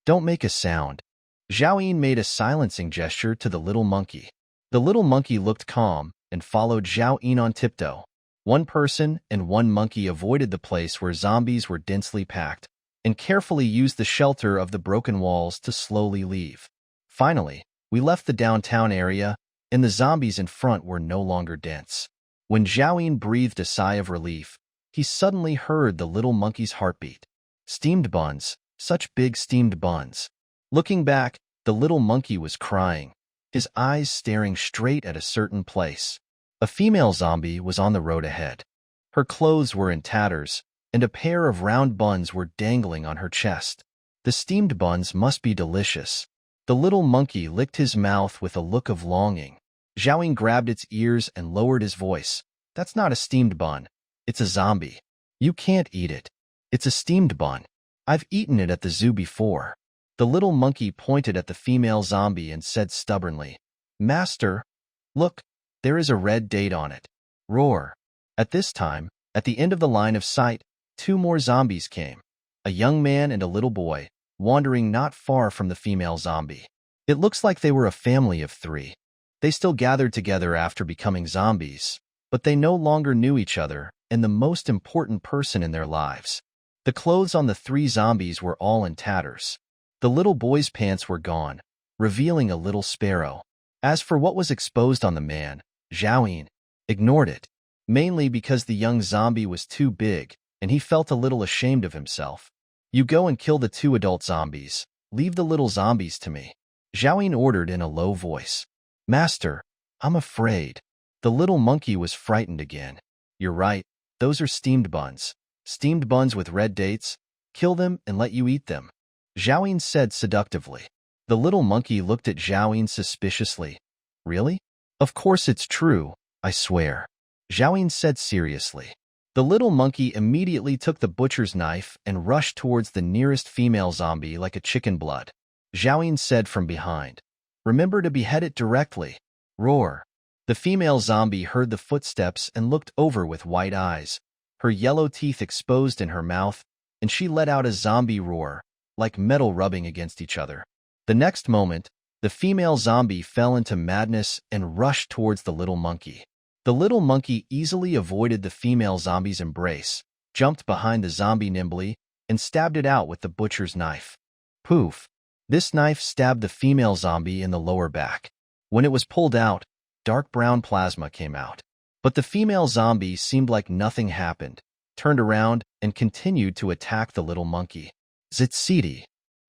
don't make a sound. Xiaoyin made a silencing gesture to the little monkey. The little monkey looked calm and followed Xiaoyin on tiptoe. One person and one monkey avoided the place where zombies were densely packed and carefully used the shelter of the broken walls to slowly leave. Finally, we left the downtown area, and the zombies in front were no longer dense. When Xiaoyin breathed a sigh of relief, he suddenly heard the little monkey's heartbeat. Steamed buns, such big steamed buns. Looking back, the little monkey was crying, his eyes staring straight at a certain place. A female zombie was on the road ahead. Her clothes were in tatters, and a pair of round buns were dangling on her chest. The steamed buns must be delicious. The little monkey licked his mouth with a look of longing. Xiaoyin grabbed its ears and lowered his voice. That's not a steamed bun. It's a zombie. You can't eat it. It's a steamed bun. I've eaten it at the zoo before. The little monkey pointed at the female zombie and said stubbornly, Master, look, there is a red date on it. Roar. At this time, at the end of the line of sight, two more zombies came. A young man and a little boy, wandering not far from the female zombie. It looks like they were a family of three. They still gathered together after becoming zombies, but they no longer knew each other and the most important person in their lives. The clothes on the three zombies were all in tatters. The little boy's pants were gone, revealing a little sparrow. As for what was exposed on the man, Xiaoyin ignored it, mainly because the young zombie was too big and he felt a little ashamed of himself. You go and kill the two adult zombies. Leave the little zombies to me, Xiaoyin ordered in a low voice. Master, I'm afraid. The little monkey was frightened again. You're right, those are steamed buns. Steamed buns with red dates. Kill them and let you eat them, Xiaoyin said seductively. The little monkey looked at Zhaoyin suspiciously. Really? Of course it's true, I swear. Zhaoyin said seriously. The little monkey immediately took the butcher's knife and rushed towards the nearest female zombie like a chicken blood. Zhaoyin said from behind, "Remember to behead it directly." Roar. The female zombie heard the footsteps and looked over with white eyes, her yellow teeth exposed in her mouth, and she let out a zombie roar, like metal rubbing against each other. The next moment, the female zombie fell into madness and rushed towards the little monkey. The little monkey easily avoided the female zombie's embrace, jumped behind the zombie nimbly, and stabbed it out with the butcher's knife. Poof! This knife stabbed the female zombie in the lower back. When it was pulled out, dark brown plasma came out. But the female zombie seemed like nothing happened, turned around, and continued to attack the little monkey. Zitsiti!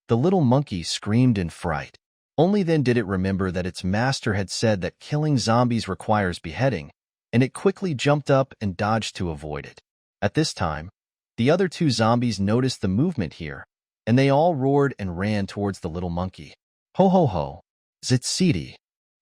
The little monkey screamed in fright. Only then did it remember that its master had said that killing zombies requires beheading, and it quickly jumped up and dodged to avoid it. At this time, the other two zombies noticed the movement here, and they all roared and ran towards the little monkey. Ho ho ho! Zitsiti!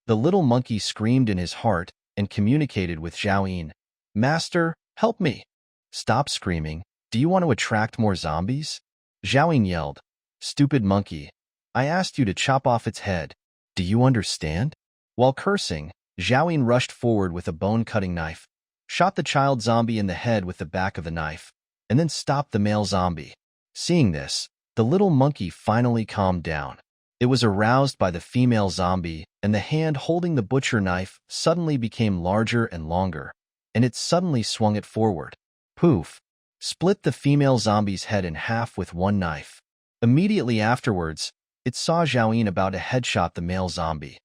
The little monkey screamed in his heart and communicated with Zhaoyin. Master, help me! Stop screaming. Do you want to attract more zombies? Zhaoyin yelled. Stupid monkey. I asked you to chop off its head. Do you understand? While cursing, Zhaoyin rushed forward with a bone-cutting knife, shot the child zombie in the head with the back of the knife, and then stopped the male zombie. Seeing this, the little monkey finally calmed down. It was aroused by the female zombie, and the hand holding the butcher knife suddenly became larger and longer, and it suddenly swung it forward. Poof! Split the female zombie's head in half with one knife. Immediately afterwards, it saw Zhaoyin about to headshot the male zombie.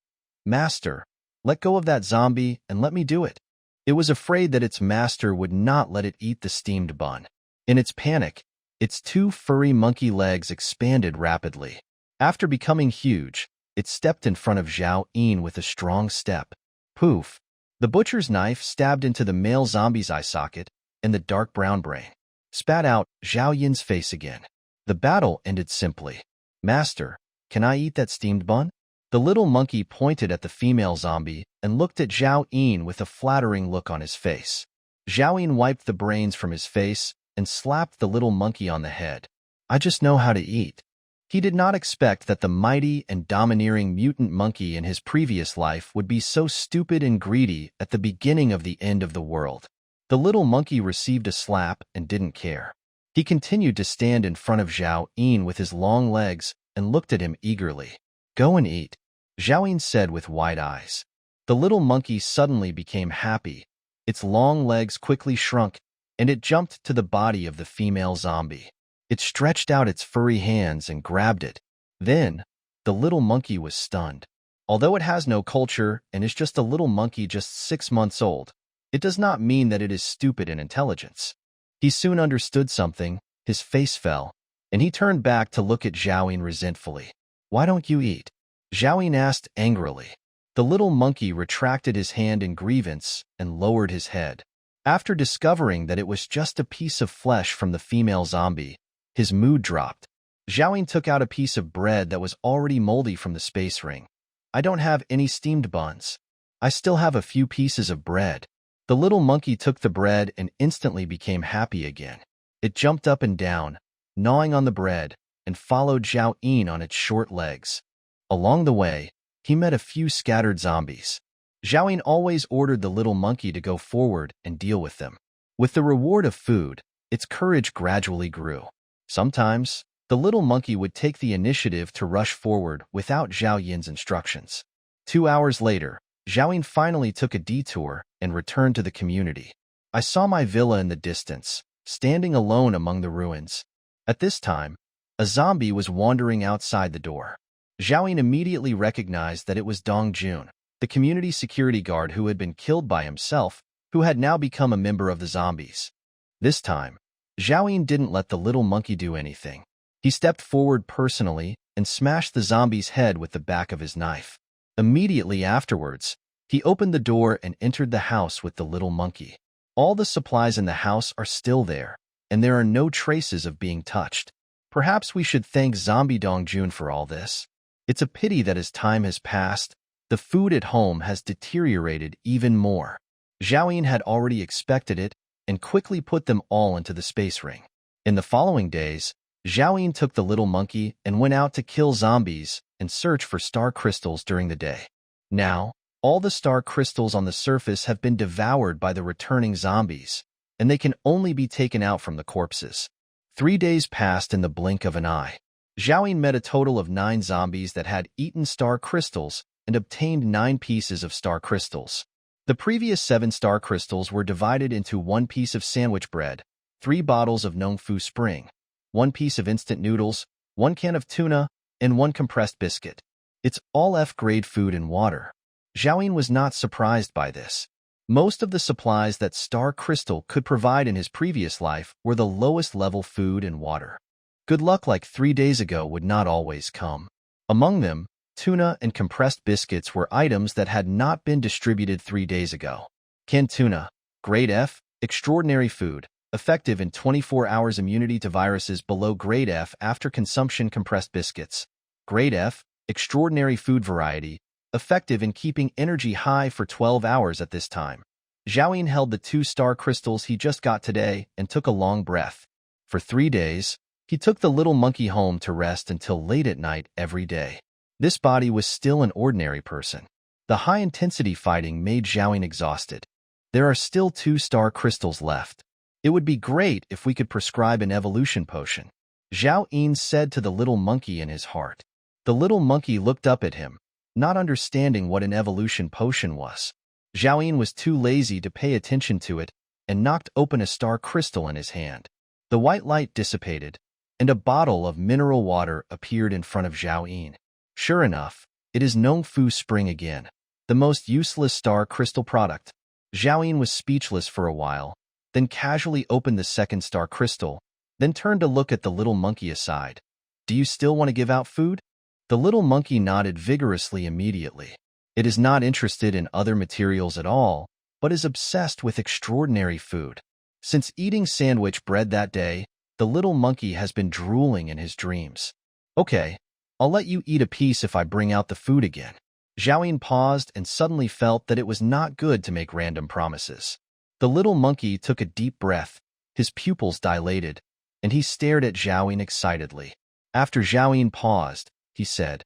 Master, let go of that zombie and let me do it. It was afraid that its master would not let it eat the steamed bun. In its panic, its two furry monkey legs expanded rapidly. After becoming huge, it stepped in front of Zhaoyin with a strong step. Poof! The butcher's knife stabbed into the male zombie's eye socket, and the dark brown brain spat out Zhaoyin's face again. The battle ended simply. Master, can I eat that steamed bun? The little monkey pointed at the female zombie and looked at Zhaoyin with a flattering look on his face. Zhaoyin wiped the brains from his face and slapped the little monkey on the head. I just know how to eat. He did not expect that the mighty and domineering mutant monkey in his previous life would be so stupid and greedy at the beginning of the end of the world. The little monkey received a slap and didn't care. He continued to stand in front of Zhaoyin with his long legs and looked at him eagerly. Go and eat, Zhaoyin said with wide eyes. The little monkey suddenly became happy. Its long legs quickly shrunk, and it jumped to the body of the female zombie. It stretched out its furry hands and grabbed it. Then, the little monkey was stunned. Although it has no culture and is just a little monkey just 6 months old, it does not mean that it is stupid in intelligence. He soon understood something, his face fell, and he turned back to look at Zhaoyin resentfully. Why don't you eat? Zhaoyin asked angrily. The little monkey retracted his hand in grievance and lowered his head. After discovering that it was just a piece of flesh from the female zombie, his mood dropped. Zhaoyin took out a piece of bread that was already moldy from the space ring. I don't have any steamed buns. I still have a few pieces of bread. The little monkey took the bread and instantly became happy again. It jumped up and down, gnawing on the bread, and followed Zhaoyin on its short legs. Along the way, he met a few scattered zombies. Zhaoyin always ordered the little monkey to go forward and deal with them. With the reward of food, its courage gradually grew. Sometimes, the little monkey would take the initiative to rush forward without Zhaoyin's instructions. 2 hours later, Zhaoyin finally took a detour and returned to the community. I saw my villa in the distance, standing alone among the ruins. At this time, a zombie was wandering outside the door. Zhaoyin immediately recognized that it was Dong Jun, the community security guard who had been killed by himself, who had now become a member of the zombies. This time, Zhaoyin didn't let the little monkey do anything. He stepped forward personally and smashed the zombie's head with the back of his knife. Immediately afterwards, he opened the door and entered the house with the little monkey. All the supplies in the house are still there, and there are no traces of being touched. Perhaps we should thank Zombie Dong Jun for all this. It's a pity that as time has passed, the food at home has deteriorated even more. Zhao had already expected it and quickly put them all into the space ring. In the following days, Zhao took the little monkey and went out to kill zombies and search for star crystals during the day. Now, all the star crystals on the surface have been devoured by the returning zombies, and they can only be taken out from the corpses. 3 days passed in the blink of an eye. Zhao met a total of 9 zombies that had eaten star crystals and obtained 9 pieces of star crystals. The previous 7 star crystals were divided into 1 piece of sandwich bread, 3 bottles of Nongfu Spring, 1 piece of instant noodles, 1 can of tuna, and 1 compressed biscuit. It's all F-grade food and water. Zhao was not surprised by this. Most of the supplies that Star Crystal could provide in his previous life were the lowest level food and water. Good luck like 3 days ago would not always come. Among them, tuna and compressed biscuits were items that had not been distributed 3 days ago. Canned tuna, grade F, extraordinary food, effective in 24 hours, immunity to viruses below grade F after consumption. Compressed biscuits, grade F, extraordinary food variety, effective in keeping energy high for 12 hours at this time. Zhao held the 2 star crystals he just got today and took a long breath. For 3 days, he took the little monkey home to rest until late at night every day. This body was still an ordinary person. The high-intensity fighting made Zhao exhausted. There are still 2 star crystals left. It would be great if we could prescribe an evolution potion, Zhao said to the little monkey in his heart. The little monkey looked up at him, not understanding what an evolution potion was. Zhao was too lazy to pay attention to it and knocked open a star crystal in his hand. The white light dissipated, and a bottle of mineral water appeared in front of Zhao. Sure enough, it is Nongfu Spring again, the most useless star crystal product. Zhao was speechless for a while, then casually opened the second star crystal, then turned to look at the little monkey aside. Do you still want to give out food? The little monkey nodded vigorously immediately. It is not interested in other materials at all, but is obsessed with extraordinary food. Since eating sandwich bread that day, the little monkey has been drooling in his dreams. Okay, I'll let you eat a piece if I bring out the food again. Zhao paused and suddenly felt that it was not good to make random promises. The little monkey took a deep breath, his pupils dilated, and he stared at Zhao excitedly. After Zhao paused, he said,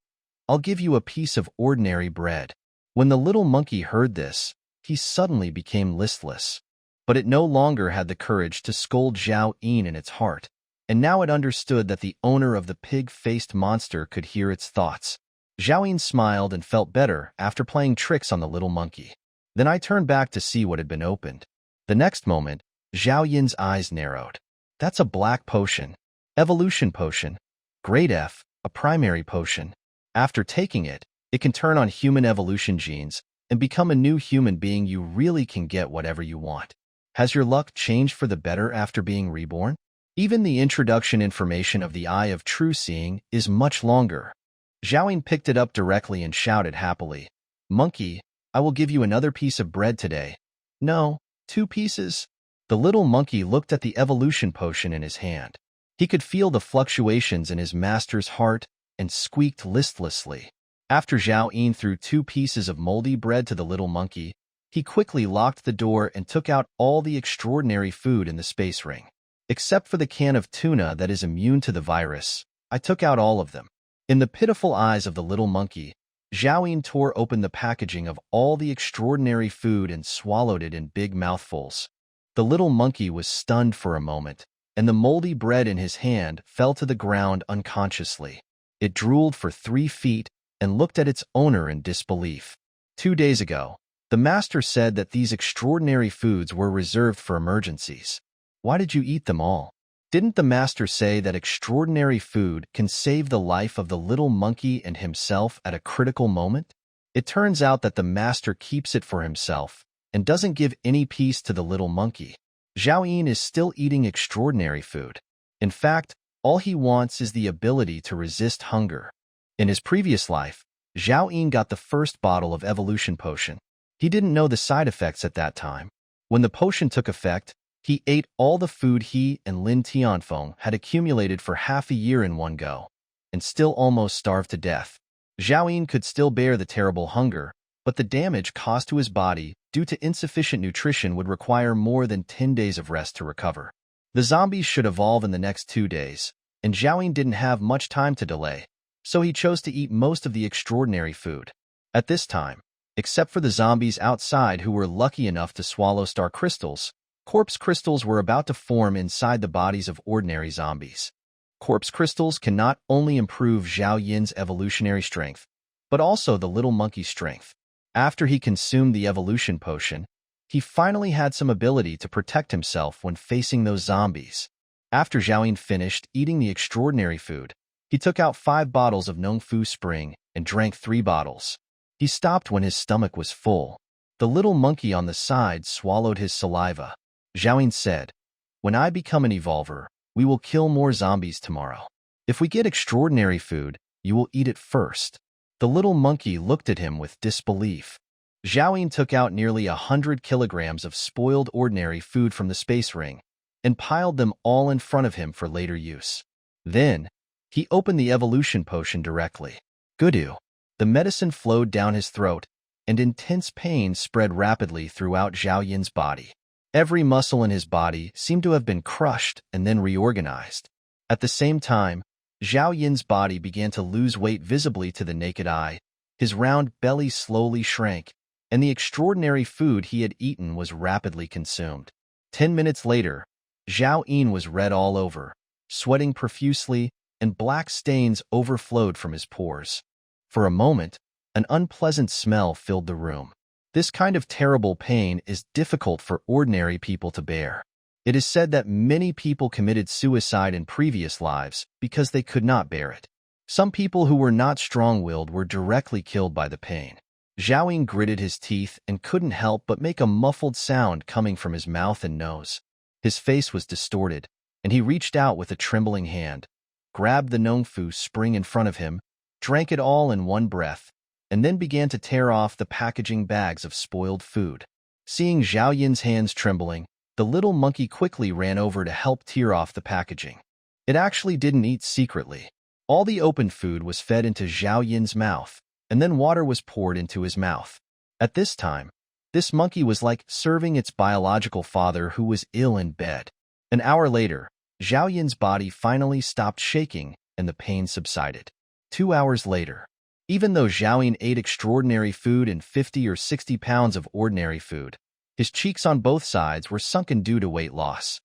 I'll give you a piece of ordinary bread. When the little monkey heard this, he suddenly became listless. But it no longer had the courage to scold Zhao in its heart, and now it understood that the owner of the pig-faced monster could hear its thoughts. Zhao smiled and felt better after playing tricks on the little monkey. Then I turned back to see what had been opened. The next moment, Zhao eyes narrowed. That's a black potion. Evolution potion. Grade F, a primary potion. After taking it, it can turn on human evolution genes and become a new human being. You really can get whatever you want. Has your luck changed for the better after being reborn? Even the introduction information of the Eye of True Seeing is much longer. Zhao picked it up directly and shouted happily, Monkey, I will give you another piece of bread today. No, 2 pieces. The little monkey looked at the evolution potion in his hand. He could feel the fluctuations in his master's heart and squeaked listlessly. After Zhao threw 2 pieces of moldy bread to the little monkey, he quickly locked the door and took out all the extraordinary food in the space ring. Except for the can of tuna that is immune to the virus, I took out all of them. In the pitiful eyes of the little monkey, Zhao tore open the packaging of all the extraordinary food and swallowed it in big mouthfuls. The little monkey was stunned for a moment, and the moldy bread in his hand fell to the ground unconsciously. It drooled for 3 feet and looked at its owner in disbelief. 2 days ago, the master said that these extraordinary foods were reserved for emergencies. Why did you eat them all? Didn't the master say that extraordinary food can save the life of the little monkey and himself at a critical moment? It turns out that the master keeps it for himself and doesn't give any piece to the little monkey. Zhao is still eating extraordinary food. In fact, all he wants is the ability to resist hunger. In his previous life, Zhao got the first bottle of evolution potion. He didn't know the side effects at that time. When the potion took effect, he ate all the food he and Lin Tianfeng had accumulated for half a year in one go, and still almost starved to death. Xiaoyin could still bear the terrible hunger, but the damage caused to his body due to insufficient nutrition would require more than 10 days of rest to recover. The zombies should evolve in the next 2 days, and Xiaoyin didn't have much time to delay, so he chose to eat most of the extraordinary food. At this time, except for the zombies outside who were lucky enough to swallow star crystals, corpse crystals were about to form inside the bodies of ordinary zombies. Corpse crystals can not only improve Zhao Yin's evolutionary strength, but also the little monkey's strength. After he consumed the evolution potion, he finally had some ability to protect himself when facing those zombies. After Xiaoyin finished eating the extraordinary food, he took out 5 bottles of Nongfu Spring and drank 3 bottles. He stopped when his stomach was full. The little monkey on the side swallowed his saliva. Xiaoyin said, "When I become an evolver, we will kill more zombies tomorrow. If we get extraordinary food, you will eat it first." The little monkey looked at him with disbelief. Xiaoyin took out nearly 100 kilograms of spoiled ordinary food from the space ring and piled them all in front of him for later use. Then, he opened the evolution potion directly. Gudu. The medicine flowed down his throat, and intense pain spread rapidly throughout Zhao Yin's body. Every muscle in his body seemed to have been crushed and then reorganized. At the same time, Zhao Yin's body began to lose weight visibly to the naked eye. His round belly slowly shrank, and the extraordinary food he had eaten was rapidly consumed. 10 minutes later, Zhao Yin was red all over, sweating profusely, and black stains overflowed from his pores. For a moment, an unpleasant smell filled the room. This kind of terrible pain is difficult for ordinary people to bear. It is said that many people committed suicide in previous lives because they could not bear it. Some people who were not strong-willed were directly killed by the pain. Zhao Yin gritted his teeth and couldn't help but make a muffled sound coming from his mouth and nose. His face was distorted, and he reached out with a trembling hand, grabbed the Nongfu Spring in front of him, drank it all in one breath, and then began to tear off the packaging bags of spoiled food. Seeing Zhao Yin's hands trembling, the little monkey quickly ran over to help tear off the packaging. It actually didn't eat secretly. All the opened food was fed into Zhao Yin's mouth, and then water was poured into his mouth. At this time, this monkey was like serving its biological father who was ill in bed. An hour later, Zhao Yin's body finally stopped shaking and the pain subsided. 2 hours later, even though Zhao Yin ate extraordinary food and 50 or 60 pounds of ordinary food, his cheeks on both sides were sunken due to weight loss.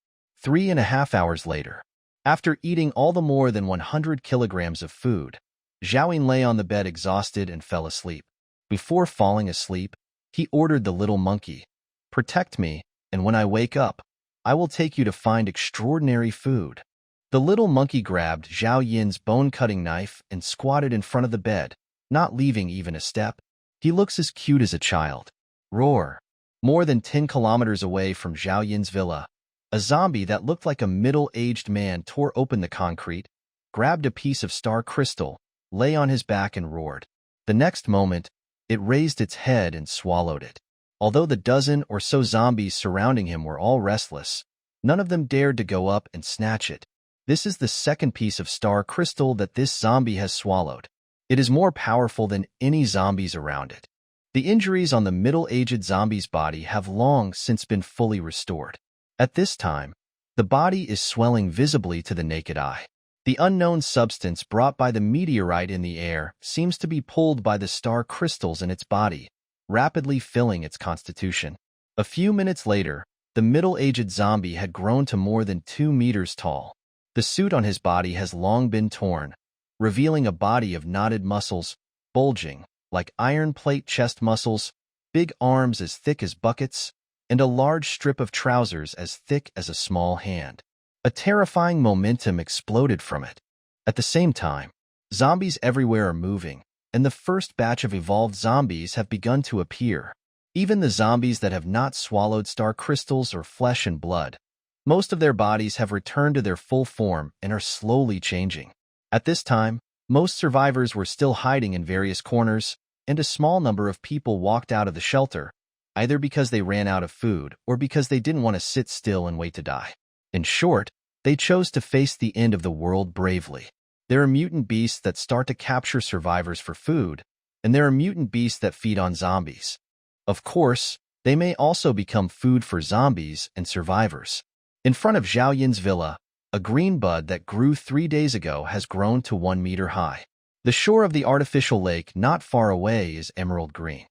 3.5 hours later, after eating all the more than 100 kilograms of food, Zhao Yin lay on the bed exhausted and fell asleep. Before falling asleep, he ordered the little monkey, "Protect me, and when I wake up, I will take you to find extraordinary food." The little monkey grabbed Zhao Yin's bone-cutting knife and squatted in front of the bed, not leaving even a step. "He looks as cute as a child." Roar. More than 10 kilometers away from Zhao Yin's villa, a zombie that looked like a middle-aged man tore open the concrete, grabbed a piece of star crystal, lay on his back and roared. The next moment, it raised its head and swallowed it. Although the dozen or so zombies surrounding him were all restless, none of them dared to go up and snatch it. This is the second piece of star crystal that this zombie has swallowed. It is more powerful than any zombies around it. The injuries on the middle-aged zombie's body have long since been fully restored. At this time, the body is swelling visibly to the naked eye. The unknown substance brought by the meteorite in the air seems to be pulled by the star crystals in its body, rapidly filling its constitution. A few minutes later, the middle-aged zombie had grown to more than 2 meters tall. The suit on his body has long been torn, revealing a body of knotted muscles, bulging like iron plate chest muscles, big arms as thick as buckets, and a large strip of trousers as thick as a small hand. A terrifying momentum exploded from it. At the same time, zombies everywhere are moving, and the first batch of evolved zombies have begun to appear. Even the zombies that have not swallowed star crystals or flesh and blood, most of their bodies have returned to their full form and are slowly changing. At this time, most survivors were still hiding in various corners, and a small number of people walked out of the shelter, either because they ran out of food or because they didn't want to sit still and wait to die. In short, they chose to face the end of the world bravely. There are mutant beasts that start to capture survivors for food, and there are mutant beasts that feed on zombies. Of course, they may also become food for zombies and survivors. In front of Zhao Yin's villa, a green bud that grew 3 days ago has grown to 1 meter high. The shore of the artificial lake not far away is emerald green.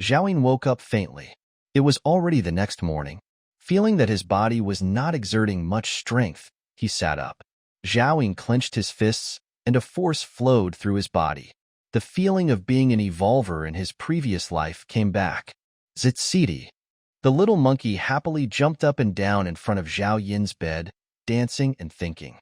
Zhao Yin woke up faintly. It was already the next morning. Feeling that his body was not exerting much strength, he sat up. Zhao Yin clenched his fists, and a force flowed through his body. The feeling of being an evolver in his previous life came back. Zitsiti. The little monkey happily jumped up and down in front of Zhao Yin's bed, dancing and thinking.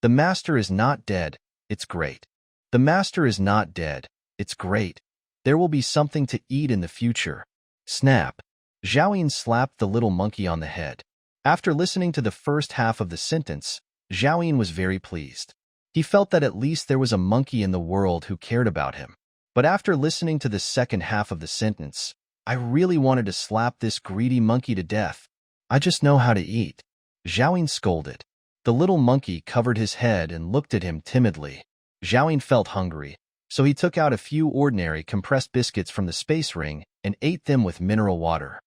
The master is not dead, it's great. The master is not dead, it's great. There will be something to eat in the future. Snap. Zhao Yin slapped the little monkey on the head. After listening to the first half of the sentence, Zhao Yin was very pleased. He felt that at least there was a monkey in the world who cared about him. But after listening to the second half of the sentence, I really wanted to slap this greedy monkey to death. I just know how to eat. Zhao Yin scolded. The little monkey covered his head and looked at him timidly. Zhao Yin felt hungry, so he took out a few ordinary compressed biscuits from the space ring and ate them with mineral water.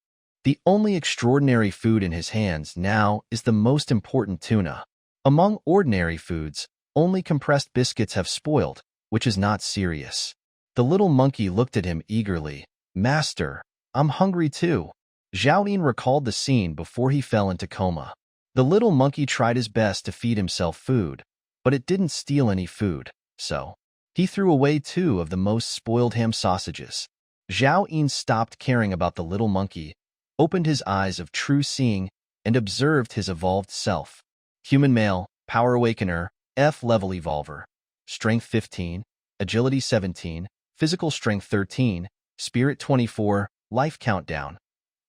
The only extraordinary food in his hands now is the most important tuna. Among ordinary foods, only compressed biscuits have spoiled, which is not serious. The little monkey looked at him eagerly. Master, I'm hungry too. Zhao Yin recalled the scene before he fell into coma. The little monkey tried his best to feed himself food, but it didn't steal any food, so he threw away 2 of the most spoiled ham sausages. Zhao Yin stopped caring about the little monkey, opened his eyes of true seeing, and observed his evolved self. Human male, Power Awakener, F-level Evolver. Strength 15, Agility 17, Physical Strength 13, Spirit 24, Life Countdown.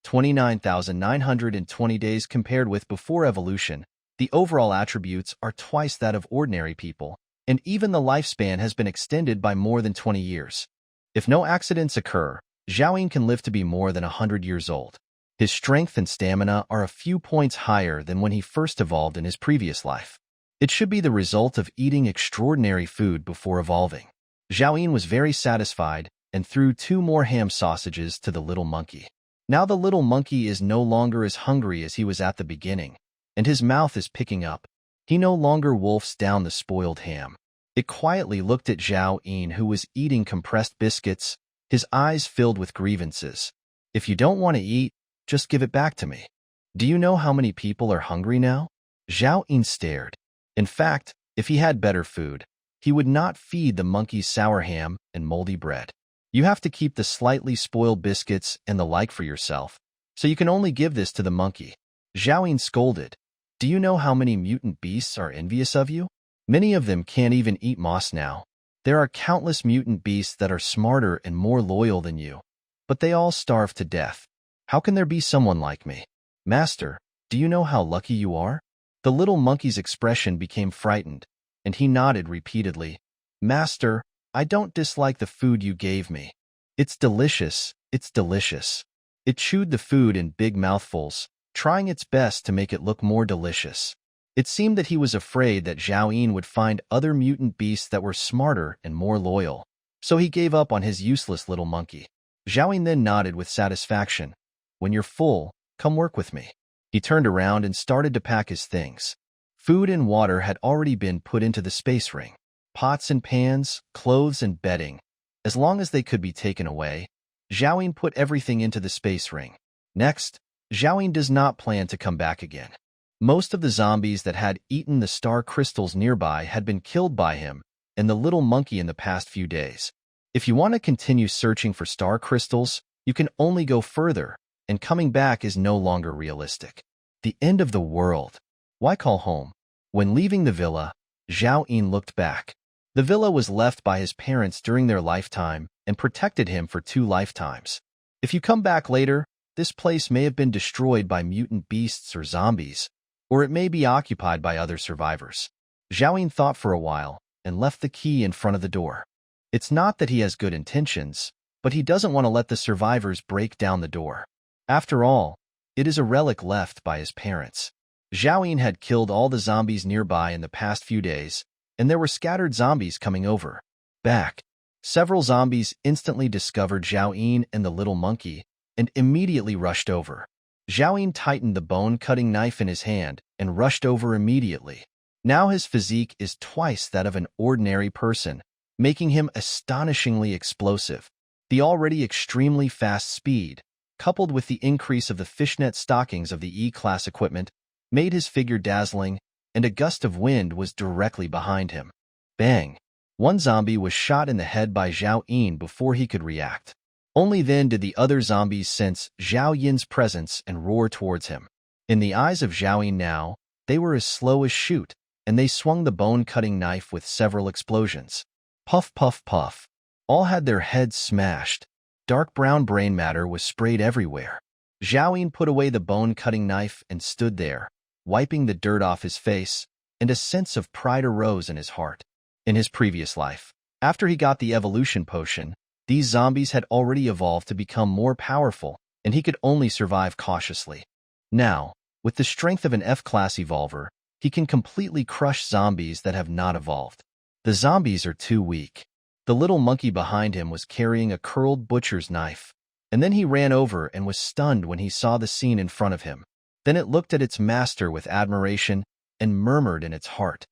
29,920 days compared with before evolution. The overall attributes are twice that of ordinary people, and even the lifespan has been extended by more than 20 years. If no accidents occur, Zhao Yin can live to be more than 100 years old. His strength and stamina are a few points higher than when he first evolved in his previous life. It should be the result of eating extraordinary food before evolving. Zhao Yin was very satisfied and threw 2 more ham sausages to the little monkey. Now the little monkey is no longer as hungry as he was at the beginning, and his mouth is picking up. He no longer wolfs down the spoiled ham. It quietly looked at Zhao Yin, who was eating compressed biscuits, his eyes filled with grievances. If you don't want to eat, just give it back to me. Do you know how many people are hungry now? Zhao Yin stared. In fact, if he had better food, he would not feed the monkey sour ham and moldy bread. You have to keep the slightly spoiled biscuits and the like for yourself, so you can only give this to the monkey. Zhao Yin scolded. Do you know how many mutant beasts are envious of you? Many of them can't even eat moss now. There are countless mutant beasts that are smarter and more loyal than you, but they all starve to death. How can there be someone like me? Master, do you know how lucky you are? The little monkey's expression became frightened, and he nodded repeatedly. Master, I don't dislike the food you gave me. It's delicious, it's delicious. It chewed the food in big mouthfuls, trying its best to make it look more delicious. It seemed that he was afraid that Zhao Yin would find other mutant beasts that were smarter and more loyal, so he gave up on his useless little monkey. Zhao Yin then nodded with satisfaction. When you're full, come work with me. He turned around and started to pack his things. Food and water had already been put into the space ring. Pots and pans, clothes and bedding. As long as they could be taken away, Zhao Yin put everything into the space ring. Next, Zhao Yin does not plan to come back again. Most of the zombies that had eaten the star crystals nearby had been killed by him and the little monkey in the past few days. If you want to continue searching for star crystals, you can only go further, and coming back is no longer realistic. The end of the world. Why call home? When leaving the villa, Zhao Yin looked back. The villa was left by his parents during their lifetime and protected him for 2 lifetimes. If you come back later, this place may have been destroyed by mutant beasts or zombies, or it may be occupied by other survivors. Zhao Yin thought for a while and left the key in front of the door. It's not that he has good intentions, but he doesn't want to let the survivors break down the door. After all, it is a relic left by his parents. Zhao Yin had killed all the zombies nearby in the past few days, and there were scattered zombies coming over. Back. Several zombies instantly discovered Zhao Yin and the little monkey and immediately rushed over. Zhao Yin tightened the bone-cutting knife in his hand and rushed over immediately. Now his physique is twice that of an ordinary person, making him astonishingly explosive. The already extremely fast speed, coupled with the increase of the fishnet stockings of the E-class equipment, made his figure dazzling, and a gust of wind was directly behind him. Bang! One zombie was shot in the head by Zhao Yin before he could react. Only then did the other zombies sense Zhao Yin's presence and roar towards him. In the eyes of Zhao Yin now, they were as slow as shoot, and they swung the bone-cutting knife with several explosions. Puff, puff, puff. All had their heads smashed. Dark brown brain matter was sprayed everywhere. Zhao Yin put away the bone-cutting knife and stood there, wiping the dirt off his face, and a sense of pride arose in his heart. In his previous life, after he got the evolution potion, these zombies had already evolved to become more powerful, and he could only survive cautiously. Now, with the strength of an F-class evolver, he can completely crush zombies that have not evolved. The zombies are too weak. The little monkey behind him was carrying a curled butcher's knife, and then he ran over and was stunned when he saw the scene in front of him. Then it looked at its master with admiration and murmured in its heart,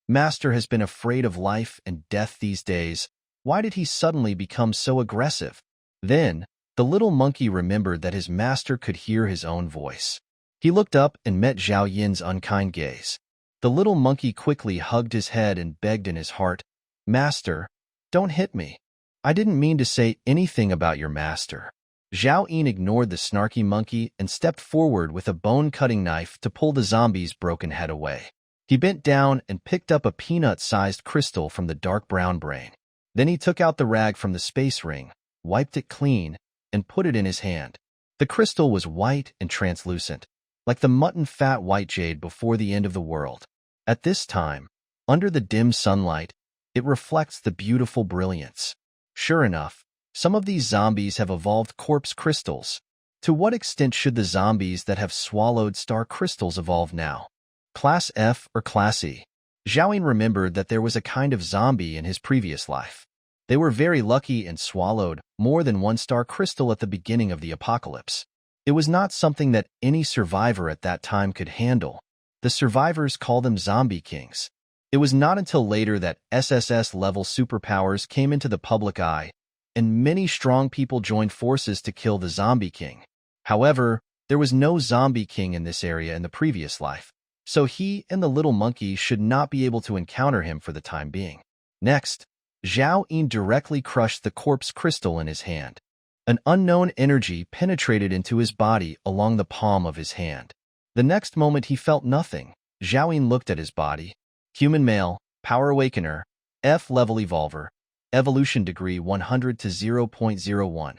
"Master has been afraid of life and death these days. Why did he suddenly become so aggressive?" Then, the little monkey remembered that his master could hear his own voice. He looked up and met Zhao Yin's unkind gaze. The little monkey quickly hugged his head and begged in his heart, "Master, don't hit me. I didn't mean to say anything about your master." Zhao Yin ignored the snarky monkey and stepped forward with a bone-cutting knife to pull the zombie's broken head away. He bent down and picked up a peanut-sized crystal from the dark brown brain. Then he took out the rag from the space ring, wiped it clean, and put it in his hand. The crystal was white and translucent, like the mutton-fat white jade before the end of the world. At this time, under the dim sunlight, it reflects the beautiful brilliance. Sure enough, some of these zombies have evolved corpse crystals. To what extent should the zombies that have swallowed star crystals evolve now? Class F or Class E? Zhao Yin remembered that there was a kind of zombie in his previous life. They were very lucky and swallowed more than one star crystal at the beginning of the apocalypse. It was not something that any survivor at that time could handle. The survivors call them zombie kings. It was not until later that SSS-level superpowers came into the public eye, and many strong people joined forces to kill the zombie king. However, there was no zombie king in this area in the previous life, so he and the little monkey should not be able to encounter him for the time being. Next, Zhao Yin directly crushed the corpse crystal in his hand. An unknown energy penetrated into his body along the palm of his hand. The next moment he felt nothing. Zhao Yin looked at his body. Human male, Power Awakener, F-level Evolver, Evolution Degree 100 to 0.01,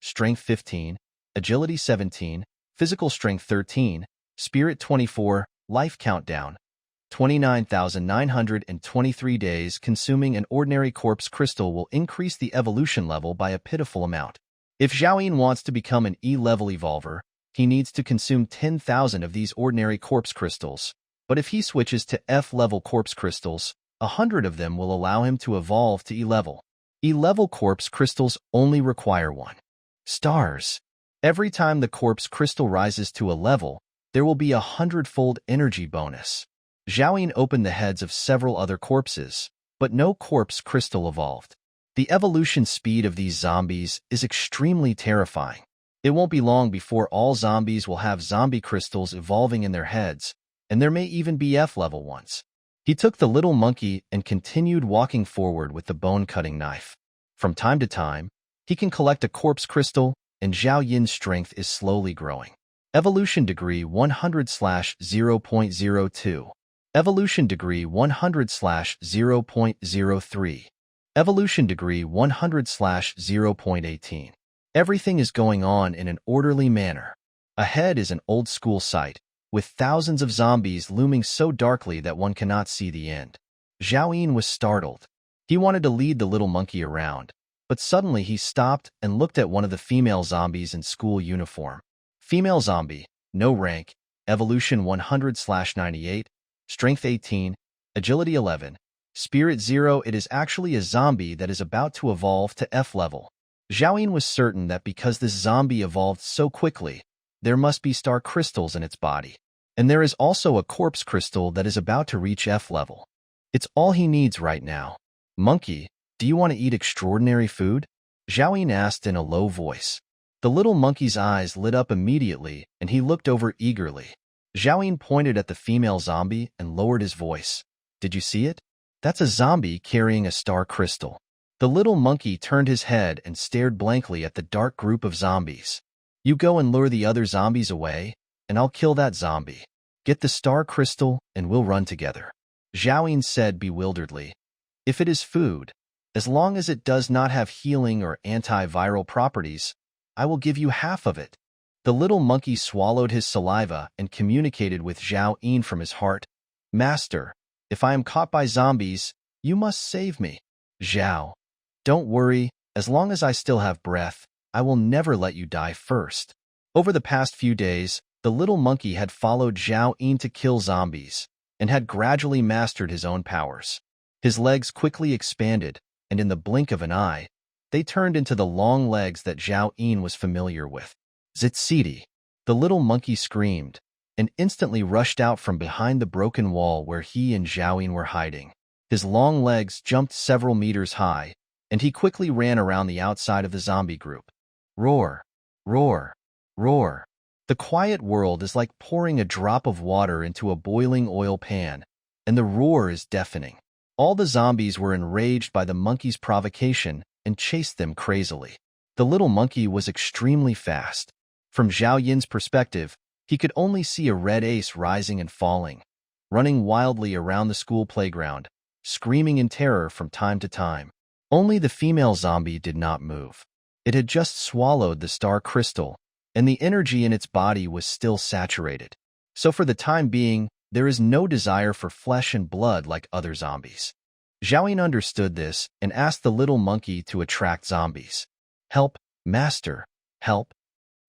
Strength 15, Agility 17, Physical Strength 13, Spirit 24, Life Countdown, 29,923 days. Consuming an ordinary corpse crystal will increase the evolution level by a pitiful amount. If Zhao Yin wants to become an E-level evolver, he needs to consume 10,000 of these ordinary corpse crystals. But if he switches to F-level corpse crystals, 100 of them will allow him to evolve to E-level. E-level corpse crystals only require 1 stars. Every time the corpse crystal rises to a level, there will be a 100-fold energy bonus. Zhao Yin opened the heads of several other corpses, but no corpse crystal evolved. The evolution speed of these zombies is extremely terrifying. It won't be long before all zombies will have zombie crystals evolving in their heads, and there may even be F-level ones. He took the little monkey and continued walking forward with the bone-cutting knife. From time to time, he can collect a corpse crystal, and Zhao Yin's strength is slowly growing. Evolution Degree 100/0.02. Evolution Degree 100/0.03. Evolution Degree 100/0.18. Everything is going on in an orderly manner. Ahead is an old-school site, with thousands of zombies looming so darkly that one cannot see the end. Zhao Yin was startled. He wanted to lead the little monkey around, but suddenly he stopped and looked at one of the female zombies in school uniform. Female zombie, no rank, evolution 100/98, strength 18, agility 11, Spirit Zero, it is actually a zombie that is about to evolve to F level. Zhao was certain that because this zombie evolved so quickly, there must be star crystals in its body. And there is also a corpse crystal that is about to reach F level. It's all he needs right now. Monkey, do you want to eat extraordinary food? Zhao asked in a low voice. The little monkey's eyes lit up immediately, and he looked over eagerly. Zhao pointed at the female zombie and lowered his voice. Did you see it? That's a zombie carrying a star crystal. The little monkey turned his head and stared blankly at the dark group of zombies. You go and lure the other zombies away, and I'll kill that zombie. Get the star crystal, and we'll run together. Zhao said bewilderedly. If it is food, as long as it does not have healing or antiviral properties, I will give you half of it. The little monkey swallowed his saliva and communicated with Zhao from his heart. Master, if I am caught by zombies, you must save me. Zhao, don't worry, as long as I still have breath, I will never let you die first. Over the past few days, the little monkey had followed Zhao to kill zombies, and had gradually mastered his own powers. His legs quickly expanded, and in the blink of an eye, they turned into the long legs that Zhao was familiar with. Zitsiti! The little monkey screamed, and instantly rushed out from behind the broken wall where he and Zhao were hiding. His long legs jumped several meters high, and he quickly ran around the outside of the zombie group. Roar! Roar! Roar! The quiet world is like pouring a drop of water into a boiling oil pan, and the roar is deafening. All the zombies were enraged by the monkey's provocation and chased them crazily. The little monkey was extremely fast. From Zhao perspective, he could only see a red ace rising and falling, running wildly around the school playground, screaming in terror from time to time. Only the female zombie did not move. It had just swallowed the star crystal, and the energy in its body was still saturated. So for the time being, there is no desire for flesh and blood like other zombies. Zhao understood this and asked the little monkey to attract zombies. Help, master, help.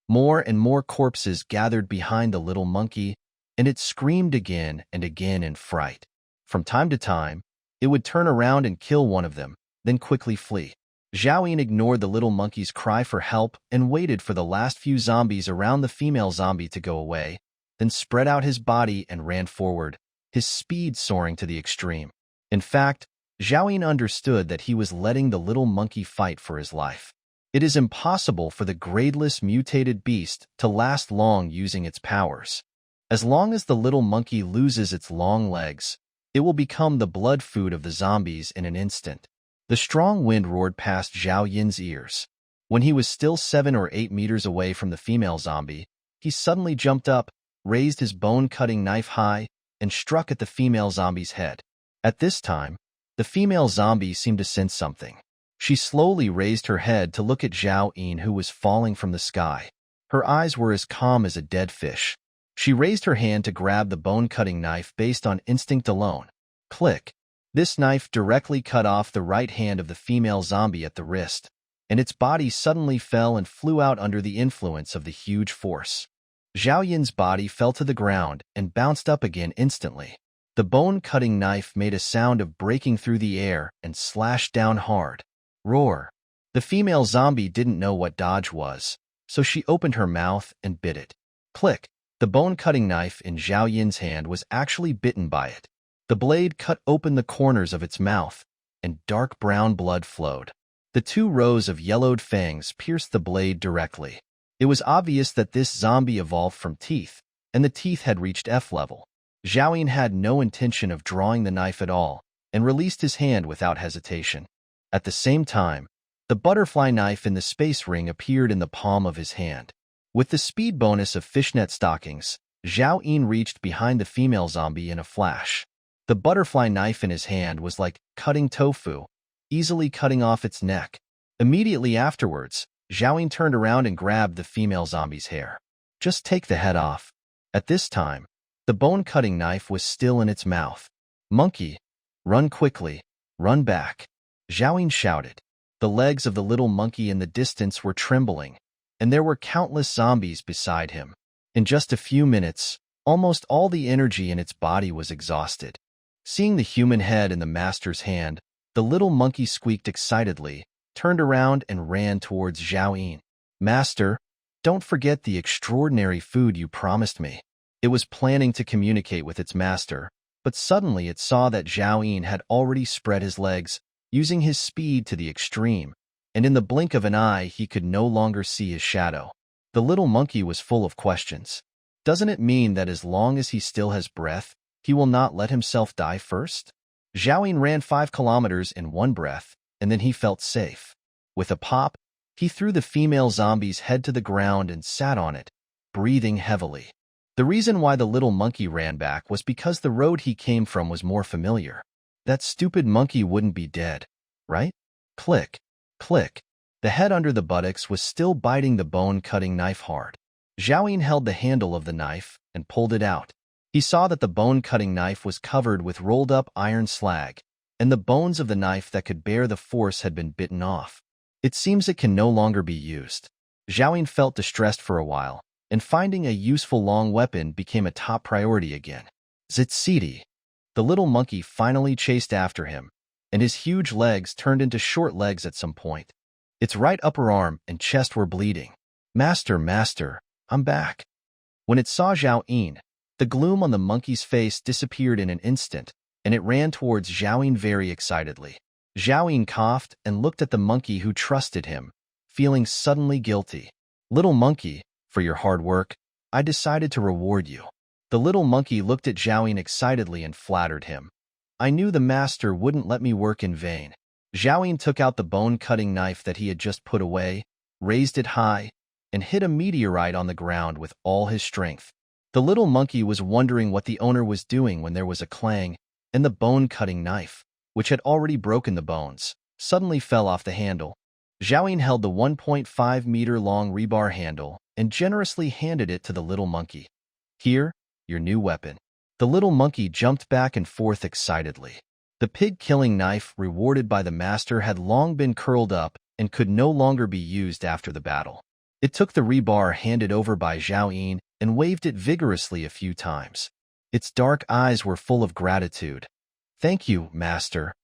More and more corpses gathered behind the little monkey, and it screamed again and again in fright. From time to time, it would turn around and kill one of them, then quickly flee. Zhao ignored the little monkey's cry for help and waited for the last few zombies around the female zombie to go away, then spread out his body and ran forward, his speed soaring to the extreme. In fact, Zhao understood that he was letting the little monkey fight for his life. It is impossible for the gradeless mutated beast to last long using its powers. As long as the little monkey loses its long legs, it will become the blood food of the zombies in an instant. The strong wind roared past Zhao ears. When he was still 7 or 8 meters away from the female zombie, he suddenly jumped up, raised his bone-cutting knife high, and struck at the female zombie's head. At this time, the female zombie seemed to sense something. She slowly raised her head to look at Zhao who was falling from the sky. Her eyes were as calm as a dead fish. She raised her hand to grab the bone-cutting knife based on instinct alone. Click! This knife directly cut off the right hand of the female zombie at the wrist, and its body suddenly fell and flew out under the influence of the huge force. Zhao body fell to the ground and bounced up again instantly. The bone-cutting knife made a sound of breaking through the air and slashed down hard. Roar! The female zombie didn't know what dodge was, so she opened her mouth and bit it. Click! The bone-cutting knife in Zhao hand was actually bitten by it. The blade cut open the corners of its mouth, and dark brown blood flowed. The 2 rows of yellowed fangs pierced the blade directly. It was obvious that this zombie evolved from teeth, and the teeth had reached F level. Zhao had no intention of drawing the knife at all, and released his hand without hesitation. At the same time, the butterfly knife in the space ring appeared in the palm of his hand. With the speed bonus of fishnet stockings, Zhao reached behind the female zombie in a flash. The butterfly knife in his hand was like cutting tofu, easily cutting off its neck. Immediately afterwards, Zhao turned around and grabbed the female zombie's hair. Just take the head off. At this time, the bone-cutting knife was still in its mouth. Monkey, run quickly, run back. Zhao shouted. The legs of the little monkey in the distance were trembling, and there were countless zombies beside him. In just a few minutes, almost all the energy in its body was exhausted. Seeing the human head in the master's hand, the little monkey squeaked excitedly, turned around and ran towards Zhao Yin. Master, don't forget the extraordinary food you promised me. It was planning to communicate with its master, but suddenly it saw that Zhao Yin had already spread his legs, using his speed to the extreme, and in the blink of an eye he could no longer see his shadow. The little monkey was full of questions. Doesn't it mean that as long as he still has breath, he will not let himself die first? Zhao Yin ran 5 kilometers in one breath, and then he felt safe. With a pop, he threw the female zombie's head to the ground and sat on it, breathing heavily. The reason why the little monkey ran back was because the road he came from was more familiar. That stupid monkey wouldn't be dead, right? Click, click. The head under the buttocks was still biting the bone-cutting knife hard. Zhao Yin held the handle of the knife and pulled it out. He saw that the bone-cutting knife was covered with rolled-up iron slag, and the bones of the knife that could bear the force had been bitten off. It seems it can no longer be used. Zhao Yin felt distressed for a while, and finding a useful long weapon became a top priority again. Zitsiti. The little monkey finally chased after him, and his huge legs turned into short legs at some point. Its right upper arm and chest were bleeding. Master, I'm back. When it saw Zhao Yin, the gloom on the monkey's face disappeared in an instant, and it ran towards Zhao Yin very excitedly. Zhao Yin coughed and looked at the monkey who trusted him, feeling suddenly guilty. Little monkey, for your hard work, I decided to reward you. The little monkey looked at Zhao Yin excitedly and flattered him. I knew the master wouldn't let me work in vain. Zhao Yin took out the bone-cutting knife that he had just put away, raised it high, and hit a meteorite on the ground with all his strength. The little monkey was wondering what the owner was doing when there was a clang, and the bone-cutting knife, which had already broken the bones, suddenly fell off the handle. Zhao Yin held the 1.5-meter-long rebar handle and generously handed it to the little monkey. Here, your new weapon. The little monkey jumped back and forth excitedly. The pig-killing knife rewarded by the master had long been curled up and could no longer be used after the battle. It took the rebar handed over by Zhao Yin and waved it vigorously a few times. Its dark eyes were full of gratitude. Thank you, master.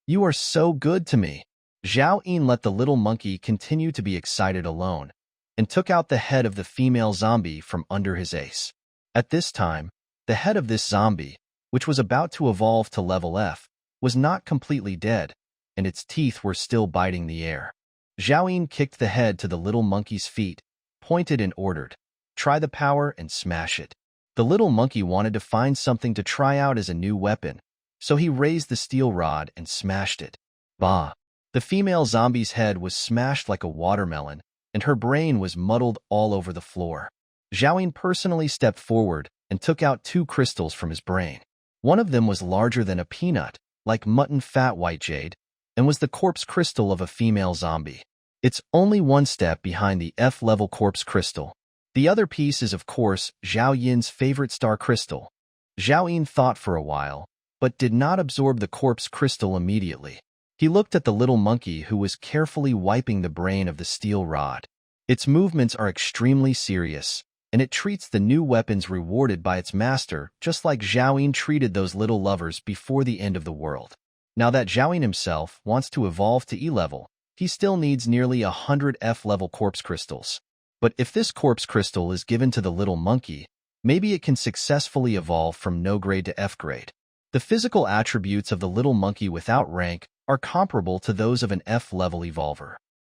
You are so good to me. Zhao Yin let the little monkey continue to be excited alone, and took out the head of the female zombie from under his ace. At this time, the head of this zombie, which was about to evolve to level F, was not completely dead, and its teeth were still biting the air. Zhao Yin kicked the head to the little monkey's feet, pointed and ordered, "Try the power and smash it." The little monkey wanted to find something to try out as a new weapon, so he raised the steel rod and smashed it. Bah! The female zombie's head was smashed like a watermelon, and her brain was muddled all over the floor. Zhao Yin personally stepped forward and took out 2 crystals from his brain. One of them was larger than a peanut, like mutton fat white jade, and was the corpse crystal of a female zombie. It's only one step behind the F-level corpse crystal. The other piece is, of course, Zhao Yin's favorite star crystal. Zhao Yin thought for a while, but did not absorb the corpse crystal immediately. He looked at the little monkey who was carefully wiping the brain of the steel rod. Its movements are extremely serious, and it treats the new weapons rewarded by its master just like Zhao Yin treated those little lovers before the end of the world. Now that Zhao Yin himself wants to evolve to E-level, he still needs nearly 100 F-level corpse crystals. But if this corpse crystal is given to the little monkey, maybe it can successfully evolve from no grade to F grade. The physical attributes of the little monkey without rank are comparable to those of an F-level evolver.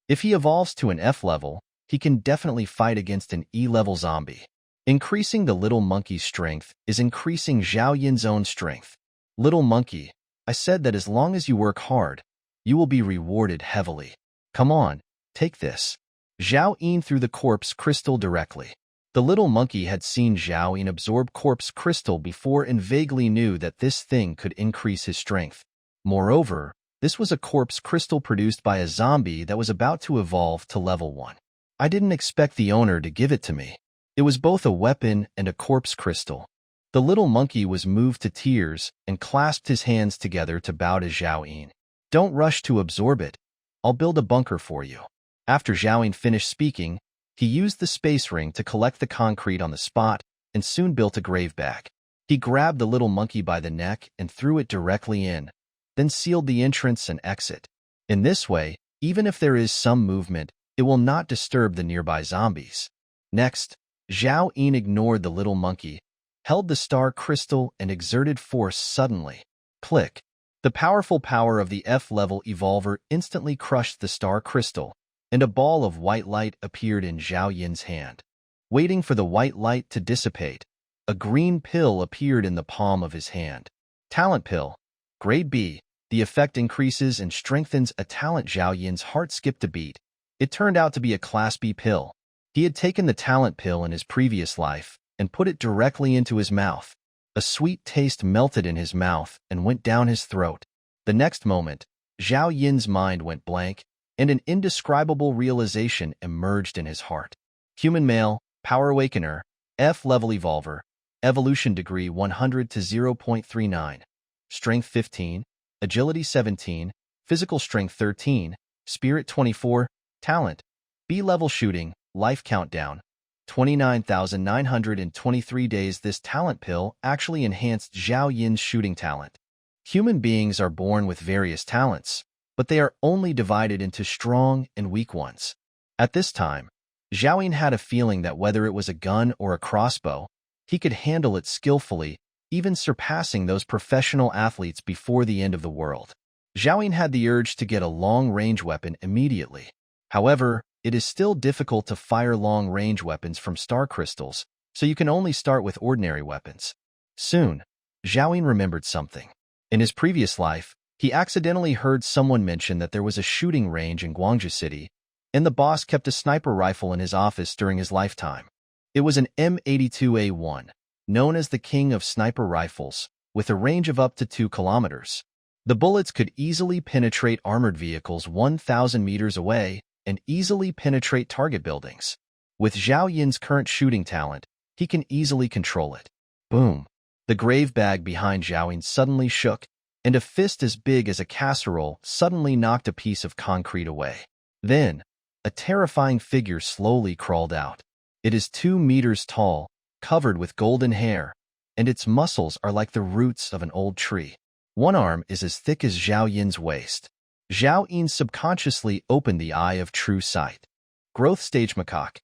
If he evolves to an F-level, he can definitely fight against an E-level zombie. Increasing the little monkey's strength is increasing Zhao Yin's own strength. Little monkey, I said that as long as you work hard, you will be rewarded heavily. Come on, take this. Zhao Yin threw the corpse crystal directly. The little monkey had seen Zhao Yin absorb corpse crystal before and vaguely knew that this thing could increase his strength. Moreover, this was a corpse crystal produced by a zombie that was about to evolve to level 1. I didn't expect the owner to give it to me. It was both a weapon and a corpse crystal. The little monkey was moved to tears and clasped his hands together to bow to Zhao Yin. Don't rush to absorb it. I'll build a bunker for you. After Zhao Yin finished speaking, he used the space ring to collect the concrete on the spot and soon built a grave bag. He grabbed the little monkey by the neck and threw it directly in, then sealed the entrance and exit. In this way, even if there is some movement, it will not disturb the nearby zombies. Next, Zhao Yin ignored the little monkey, held the star crystal, and exerted force suddenly. Click. The powerful power of the F-level evolver instantly crushed the star crystal, and a ball of white light appeared in Zhao Yin's hand. Waiting for the white light to dissipate, a green pill appeared in the palm of his hand. Talent pill. Grade B. The effect increases and strengthens a talent. Zhao Yin's heart skipped a beat. It turned out to be a Class B pill. He had taken the talent pill in his previous life and put it directly into his mouth. A sweet taste melted in his mouth and went down his throat. The next moment, Zhao Yin's mind went blank, and an indescribable realization emerged in his heart. Human male, Power Awakener, F-level evolver, evolution degree 100 to 0.39, strength 15, agility 17, physical strength 13, spirit 24, talent, B-level shooting, life countdown, 29,923 days. This talent pill actually enhanced Zhao Yin's shooting talent. Human beings are born with various talents, but they are only divided into strong and weak ones. At this time, Zhao Yin had a feeling that whether it was a gun or a crossbow, he could handle it skillfully, even surpassing those professional athletes before the end of the world. Zhao Yin had the urge to get a long-range weapon immediately. However, it is still difficult to fire long-range weapons from star crystals, so you can only start with ordinary weapons. Soon, Zhao Yin remembered something. In his previous life, he accidentally heard someone mention that there was a shooting range in Guangzhou City, and the boss kept a sniper rifle in his office during his lifetime. It was an M82A1, known as the king of sniper rifles, with a range of up to 2 kilometers. The bullets could easily penetrate armored vehicles 1,000 meters away and easily penetrate target buildings. With Zhao Yin's current shooting talent, he can easily control it. Boom! The grave bag behind Zhao Yin suddenly shook, and a fist as big as a casserole suddenly knocked a piece of concrete away. Then, a terrifying figure slowly crawled out. It is 2 meters tall, covered with golden hair, and its muscles are like the roots of an old tree. One arm is as thick as Zhao Yin's waist. Zhao Yin subconsciously opened the eye of true sight. Growth stage macaque.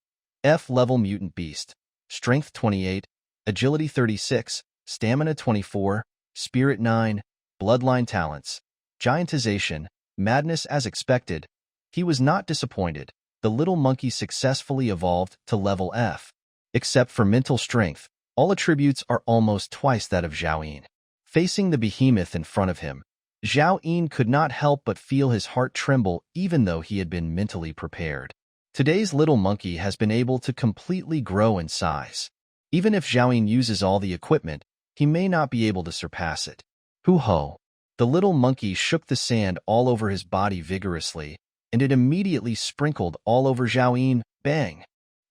F-level mutant beast. Strength 28, agility 36, stamina 24, spirit 9, bloodline talents. Giantization, madness. As expected, he was not disappointed. The little monkey successfully evolved to level F. Except for mental strength, all attributes are almost twice that of Zhao Yin. Facing the behemoth in front of him, Zhao Yin could not help but feel his heart tremble even though he had been mentally prepared. Today's little monkey has been able to completely grow in size. Even if Zhao Yin uses all the equipment, he may not be able to surpass it. Hoo-ho! The little monkey shook the sand all over his body vigorously, and it immediately sprinkled all over Zhao Yin. Bang!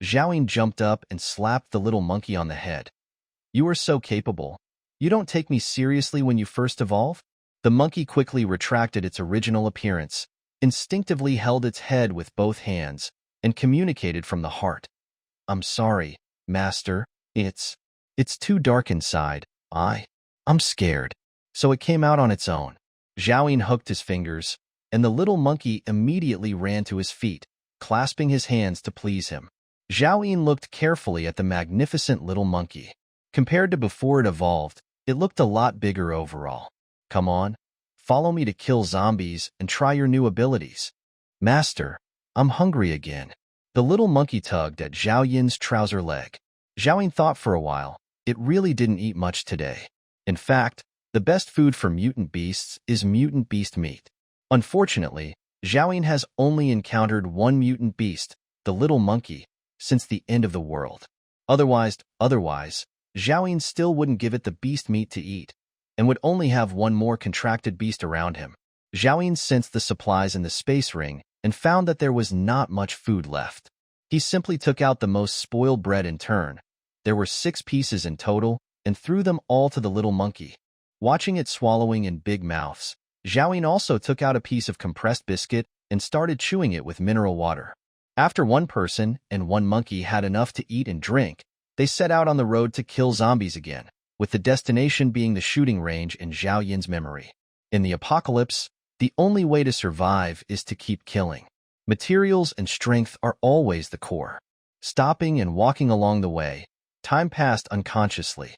Zhao Yin jumped up and slapped the little monkey on the head. You are so capable. You don't take me seriously when you first evolve? The monkey quickly retracted its original appearance, instinctively held its head with both hands, and communicated from the heart. I'm sorry, Master. It's too dark inside. I'm scared. So it came out on its own. Zhao Yin hooked his fingers, and the little monkey immediately ran to his feet, clasping his hands to please him. Zhao Yin looked carefully at the magnificent little monkey. Compared to before it evolved, it looked a lot bigger overall. Come on, follow me to kill zombies and try your new abilities. Master, I'm hungry again. The little monkey tugged at Zhao Yin's trouser leg. Zhao Yin thought for a while. It really didn't eat much today. In fact, the best food for mutant beasts is mutant beast meat. Unfortunately, Zhao Yin has only encountered one mutant beast, the little monkey, since the end of the world. Otherwise, Zhao Yin still wouldn't give it the beast meat to eat, and would only have one more contracted beast around him. Zhao Yin sensed the supplies in the space ring and found that there was not much food left. He simply took out the most spoiled bread in turn. There were 6 pieces in total, and threw them all to the little monkey. Watching it swallowing in big mouths, Zhao Yin also took out a piece of compressed biscuit and started chewing it with mineral water. After one person and one monkey had enough to eat and drink, they set out on the road to kill zombies again. with the destination being the shooting range in Zhao Yin's memory. In the apocalypse, the only way to survive is to keep killing. Materials and strength are always the core. Stopping and walking along the way, time passed unconsciously.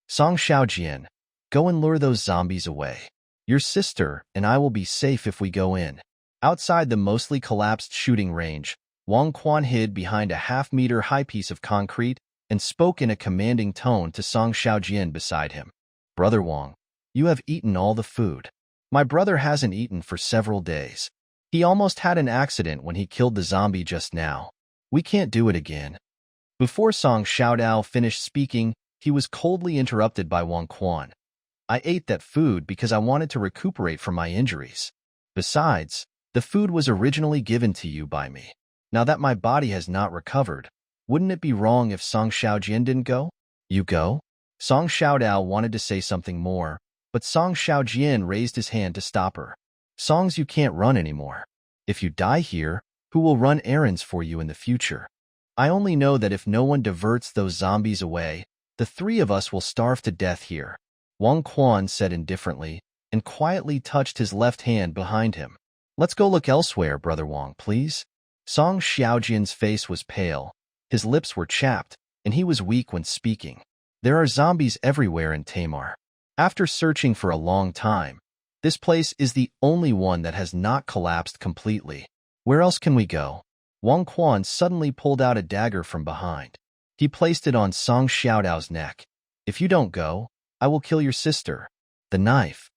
Song Xiaojian, go and lure those zombies away. Your sister and I will be safe if we go in. Outside the mostly collapsed shooting range, Wang Quan hid behind a half-meter-high piece of concrete and spoke in a commanding tone to Song Xiaojian beside him. Brother Wang, you have eaten all the food. My brother hasn't eaten for several days. He almost had an accident when he killed the zombie just now. We can't do it again. Before Song Xiaodao finished speaking, he was coldly interrupted by Wang Quan. I ate that food because I wanted to recuperate from my injuries. Besides, the food was originally given to you by me. Now that my body has not recovered, wouldn't it be wrong if Song Xiaojian didn't go? You go? Song Xiaodao wanted to say something more, but Song Xiaojian raised his hand to stop her. Songs, you can't run anymore. If you die here, who will run errands for you in the future? I only know that if no one diverts those zombies away, the three of us will starve to death here. Wang Quan said indifferently, and quietly touched his left hand behind him. Let's go look elsewhere, Brother Wang, please. Song Xiaojian's face was pale, his lips were chapped, and he was weak when speaking. There are zombies everywhere in Tamar. After searching for a long time, this place is the only one that has not collapsed completely. Where else can we go? Wang Quan suddenly pulled out a dagger from behind. He placed it on Song Xiaodao's neck. If you don't go, I will kill your sister. The knife.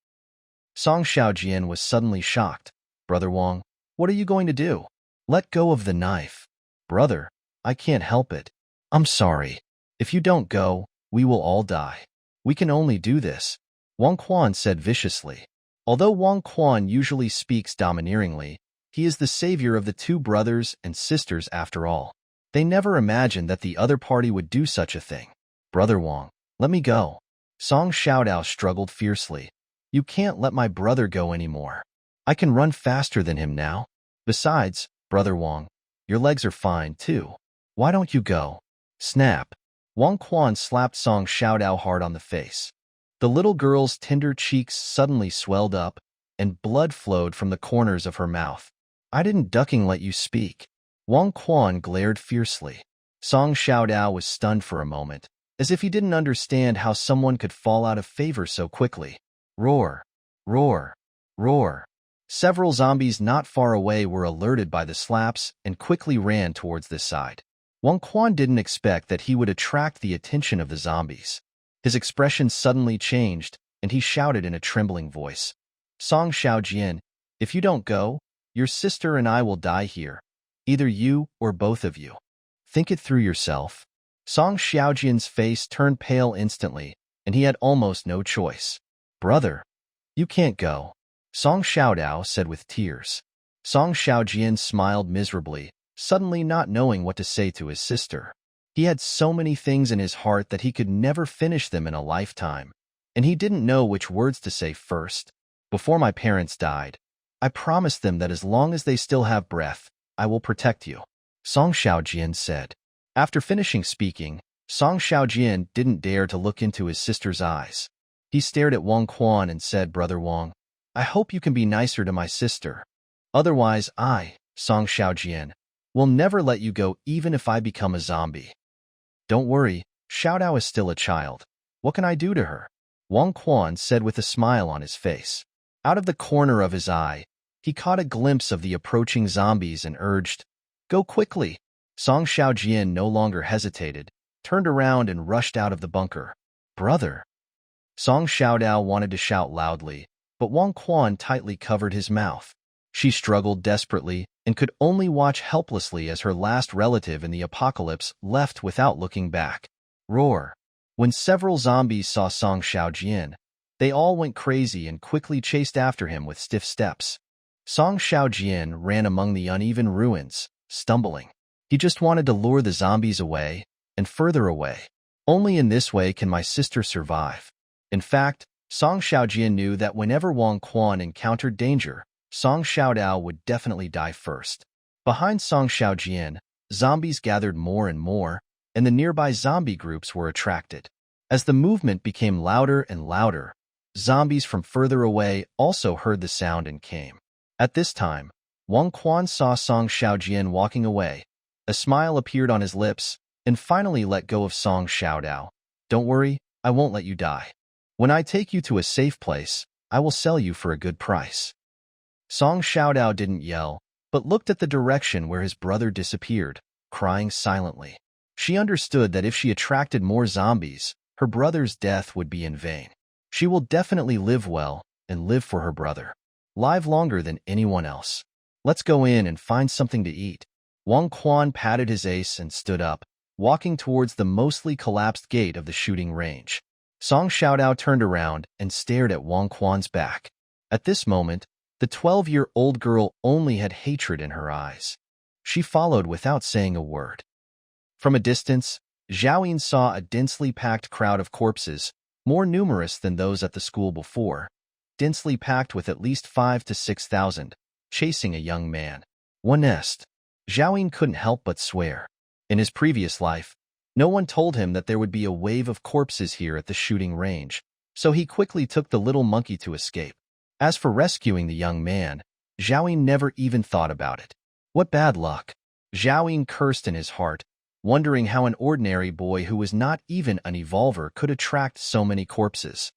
Song Xiaojian was suddenly shocked. Brother Wang, what are you going to do? Let go of the knife. Brother, I can't help it. I'm sorry. If you don't go, we will all die. We can only do this, Wang Quan said viciously. Although Wang Quan usually speaks domineeringly, he is the savior of the two brothers and sisters after all. They never imagined that the other party would do such a thing. Brother Wang, let me go. Song Xiaodao struggled fiercely. You can't let my brother go anymore. I can run faster than him now. Besides, Brother Wang, your legs are fine too. Why don't you go? Snap. Wang Quan slapped Song Xiaodao hard on the face. The little girl's tender cheeks suddenly swelled up, and blood flowed from the corners of her mouth. I didn't ducking let you speak. Wang Quan glared fiercely. Song Xiaodao was stunned for a moment, as if he didn't understand how someone could fall out of favor so quickly. Roar, roar, roar. Several zombies not far away were alerted by the slaps and quickly ran towards this side. Wang Quan didn't expect that he would attract the attention of the zombies. His expression suddenly changed, and he shouted in a trembling voice. Song Xiaojian, if you don't go, your sister and I will die here. Either you or both of you. Think it through yourself. Song Xiaojian's face turned pale instantly, and he had almost no choice. Brother, you can't go, Song Xiaodao said with tears. Song Xiaojian smiled miserably, suddenly not knowing what to say to his sister. He had so many things in his heart that he could never finish them in a lifetime, and he didn't know which words to say first. Before my parents died, I promised them that as long as they still have breath, I will protect you, Song Xiaojian said. After finishing speaking, Song Xiaojian didn't dare to look into his sister's eyes. He stared at Wang Quan and said, Brother Wang, I hope you can be nicer to my sister. Otherwise I, Song Xiaojian, will never let you go even if I become a zombie. Don't worry, Xiaodao is still a child. What can I do to her? Wang Quan said with a smile on his face. Out of the corner of his eye, he caught a glimpse of the approaching zombies and urged, Go quickly. Song Xiaojian no longer hesitated, turned around and rushed out of the bunker. Brother. Song Xiaodao wanted to shout loudly, but Wang Quan tightly covered his mouth. She struggled desperately and could only watch helplessly as her last relative in the apocalypse left without looking back. Roar. When several zombies saw Song Xiaojian, they all went crazy and quickly chased after him with stiff steps. Song Xiaojian ran among the uneven ruins, stumbling. He just wanted to lure the zombies away and further away. Only in this way can my sister survive. In fact, Song Xiaojian knew that whenever Wang Quan encountered danger, Song Xiaodao would definitely die first. Behind Song Xiaojian, zombies gathered more and more, and the nearby zombie groups were attracted. As the movement became louder and louder, zombies from further away also heard the sound and came. At this time, Wang Quan saw Song Xiaojian walking away. A smile appeared on his lips, and finally let go of Song Xiaodao. Don't worry, I won't let you die. When I take you to a safe place, I will sell you for a good price. Song Xiaodao didn't yell, but looked at the direction where his brother disappeared, crying silently. She understood that if she attracted more zombies, her brother's death would be in vain. She will definitely live well and live for her brother. Live longer than anyone else. Let's go in and find something to eat. Wang Quan patted his ace and stood up, walking towards the mostly collapsed gate of the shooting range. Song Xiaodao turned around and stared at Wang Quan's back. At this moment, the 12-year-old girl only had hatred in her eyes. She followed without saying a word. From a distance, Zhao saw a densely packed crowd of corpses, more numerous than those at the school before, densely packed with at least 5,000 to 6,000, chasing a young man. One nest. Zhao couldn't help but swear. In his previous life, no one told him that there would be a wave of corpses here at the shooting range, so he quickly took the little monkey to escape. As for rescuing the young man, Zhao never even thought about it. What bad luck! Zhao cursed in his heart, wondering how an ordinary boy who was not even an evolver could attract so many corpses.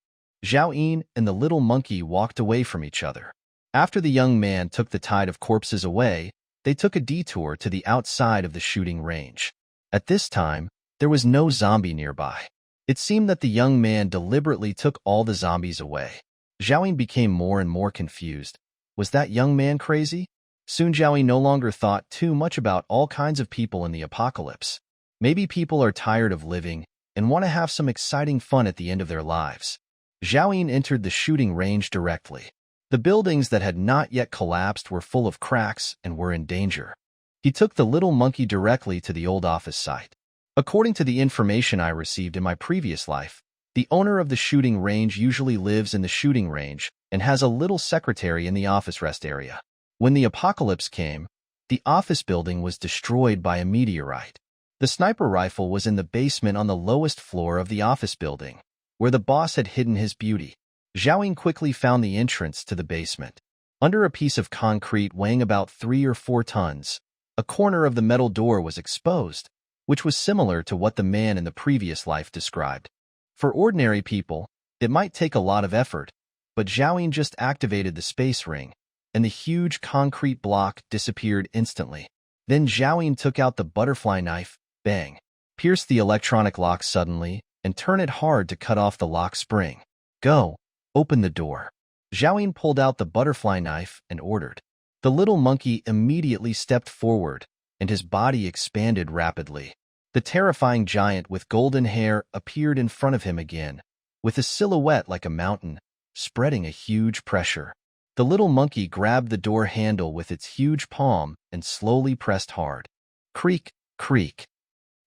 Zhao and the little monkey walked away from each other. After the young man took the tide of corpses away, they took a detour to the outside of the shooting range. At this time, there was no zombie nearby. It seemed that the young man deliberately took all the zombies away. Zhao became more and more confused. Was that young man crazy? Soon Zhao no longer thought too much about all kinds of people in the apocalypse. Maybe people are tired of living and want to have some exciting fun at the end of their lives. Zhao entered the shooting range directly. The buildings that had not yet collapsed were full of cracks and were in danger. He took the little monkey directly to the old office site. According to the information I received in my previous life, the owner of the shooting range usually lives in the shooting range and has a little secretary in the office rest area. When the apocalypse came, the office building was destroyed by a meteorite. The sniper rifle was in the basement on the lowest floor of the office building, where the boss had hidden his beauty. Zhao quickly found the entrance to the basement. Under a piece of concrete weighing about 3 or 4 tons, a corner of the metal door was exposed, which was similar to what the man in the previous life described. For ordinary people, it might take a lot of effort, but Zhao just activated the space ring, and the huge concrete block disappeared instantly. Then Zhao took out the butterfly knife, bang, pierced the electronic lock suddenly, and turned it hard to cut off the lock spring. Go, open the door. Zhao pulled out the butterfly knife and ordered. The little monkey immediately stepped forward, and his body expanded rapidly. The terrifying giant with golden hair appeared in front of him again, with a silhouette like a mountain, spreading a huge pressure. The little monkey grabbed the door handle with its huge palm and slowly pressed hard. Creak, creak.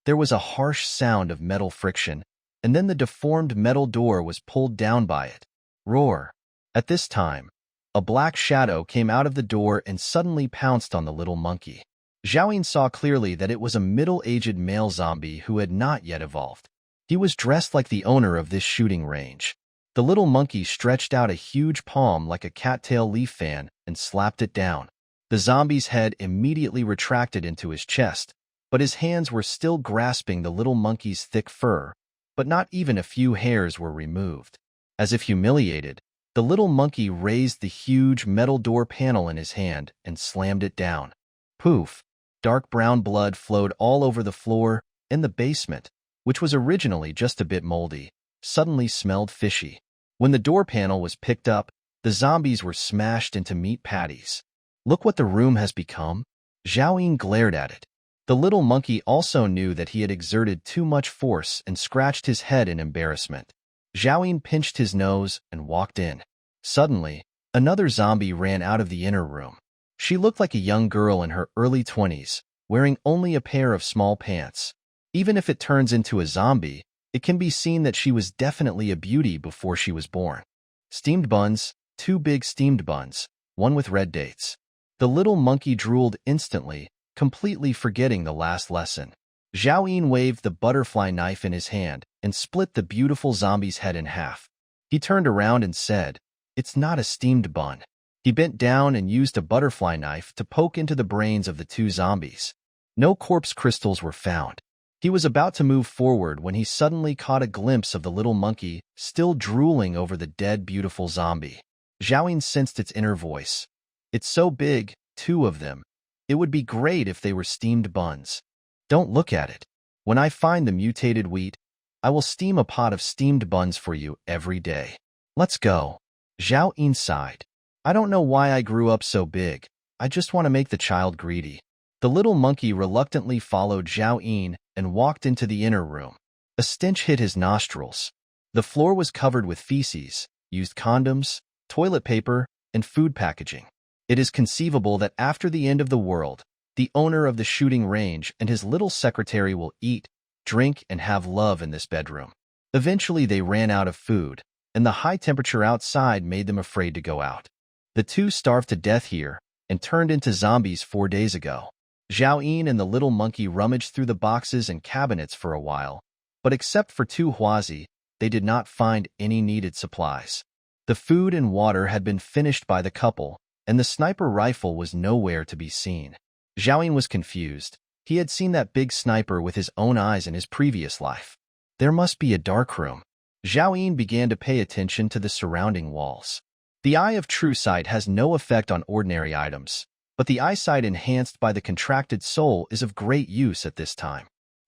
There was a harsh sound of metal friction, and then the deformed metal door was pulled down by it. Roar. At this time, a black shadow came out of the door and suddenly pounced on the little monkey. Zhao saw clearly that it was a middle-aged male zombie who had not yet evolved. He was dressed like the owner of this shooting range. The little monkey stretched out a huge palm like a cattail leaf fan and slapped it down. The zombie's head immediately retracted into his chest, but his hands were still grasping the little monkey's thick fur, but not even a few hairs were removed. As if humiliated, the little monkey raised the huge metal door panel in his hand and slammed it down. Poof! Dark brown blood flowed all over the floor, and the basement, which was originally just a bit moldy, suddenly smelled fishy. When the door panel was picked up, the zombies were smashed into meat patties. Look what the room has become. Zhao glared at it. The little monkey also knew that he had exerted too much force and scratched his head in embarrassment. Zhao pinched his nose and walked in. Suddenly, another zombie ran out of the inner room. She looked like a young girl in her early 20s, wearing only a pair of small pants. Even if it turns into a zombie, it can be seen that she was definitely a beauty before she was born. Steamed buns, 2 big steamed buns, one with red dates. The little monkey drooled instantly, completely forgetting the last lesson. Zhao waved the butterfly knife in his hand, and split the beautiful zombie's head in half. He turned around and said, "It's not a steamed bun." He bent down and used a butterfly knife to poke into the brains of the two zombies. No corpse crystals were found. He was about to move forward when he suddenly caught a glimpse of the little monkey still drooling over the dead beautiful zombie. Zhao sensed its inner voice. "It's so big, two of them. It would be great if they were steamed buns. Don't look at it. When I find the mutated wheat, I will steam a pot of steamed buns for you every day. Let's go." Zhao sighed. "I don't know why I grew up so big. I just want to make the child greedy." The little monkey reluctantly followed Zhao and walked into the inner room. A stench hit his nostrils. The floor was covered with feces, used condoms, toilet paper, and food packaging. It is conceivable that after the end of the world, the owner of the shooting range and his little secretary will eat, drink, and have love in this bedroom. Eventually, they ran out of food, and the high temperature outside made them afraid to go out. The two starved to death here and turned into zombies 4 days ago. Zhao and the little monkey rummaged through the boxes and cabinets for a while, but except for 2 huazi, they did not find any needed supplies. The food and water had been finished by the couple, and the sniper rifle was nowhere to be seen. Zhao was confused. He had seen that big sniper with his own eyes in his previous life. There must be a dark room. Zhao began to pay attention to the surrounding walls. The eye of true sight has no effect on ordinary items, but the eyesight enhanced by the contracted soul is of great use at this time.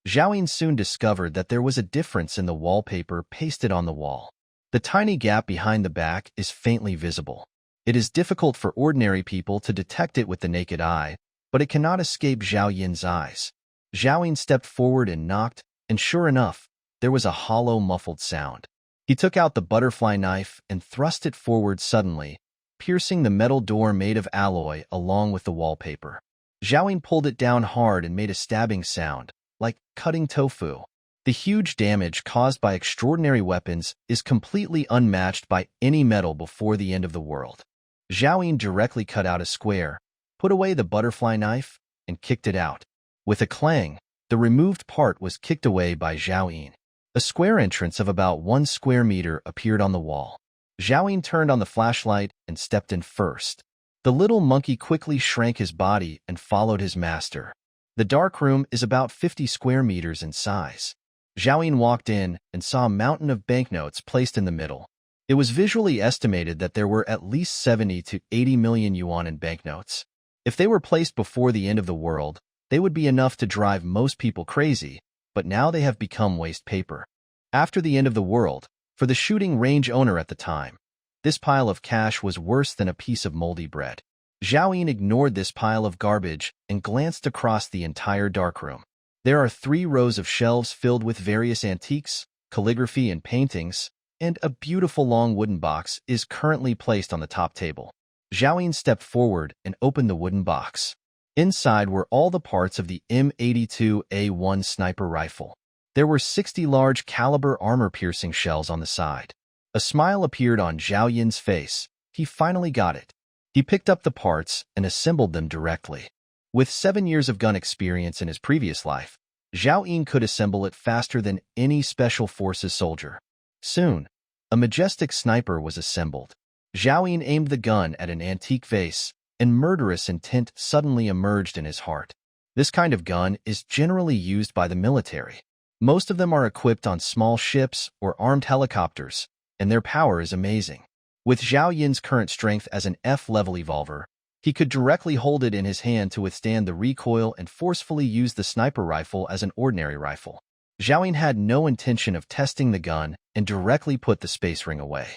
Zhao soon discovered that there was a difference in the wallpaper pasted on the wall. The tiny gap behind the back is faintly visible. It is difficult for ordinary people to detect it with the naked eye, but it cannot escape Zhao eyes. Zhao stepped forward and knocked, and sure enough, there was a hollow, muffled sound. He took out the butterfly knife and thrust it forward suddenly, piercing the metal door made of alloy along with the wallpaper. Zhao pulled it down hard and made a stabbing sound, like cutting tofu. The huge damage caused by extraordinary weapons is completely unmatched by any metal before the end of the world. Zhao directly cut out a square, put away the butterfly knife, and kicked it out. With a clang, the removed part was kicked away by Zhao. A square entrance of about 1 square meter appeared on the wall. Zhao turned on the flashlight and stepped in first. The little monkey quickly shrank his body and followed his master. The dark room is about 50 square meters in size. Zhao walked in and saw a mountain of banknotes placed in the middle. It was visually estimated that there were at least 70 to 80 million yuan in banknotes. If they were placed before the end of the world, they would be enough to drive most people crazy, but now they have become waste paper. After the end of the world, for the shooting range owner at the time, this pile of cash was worse than a piece of moldy bread. Zhao ignored this pile of garbage and glanced across the entire darkroom. There are 3 rows of shelves filled with various antiques, calligraphy, and paintings, and a beautiful long wooden box is currently placed on the top table. Zhao stepped forward and opened the wooden box. Inside were all the parts of the M82A1 sniper rifle. There were 60 large caliber armor-piercing shells on the side. A smile appeared on Zhao face. He finally got it. He picked up the parts and assembled them directly. With 7 years of gun experience in his previous life, Zhao could assemble it faster than any special forces soldier. Soon, a majestic sniper was assembled. Zhao aimed the gun at an antique vase, and murderous intent suddenly emerged in his heart. This kind of gun is generally used by the military. Most of them are equipped on small ships or armed helicopters, and their power is amazing. With Zhao current strength as an F-level evolver, he could directly hold it in his hand to withstand the recoil and forcefully use the sniper rifle as an ordinary rifle. Zhao had no intention of testing the gun and directly put the space ring away.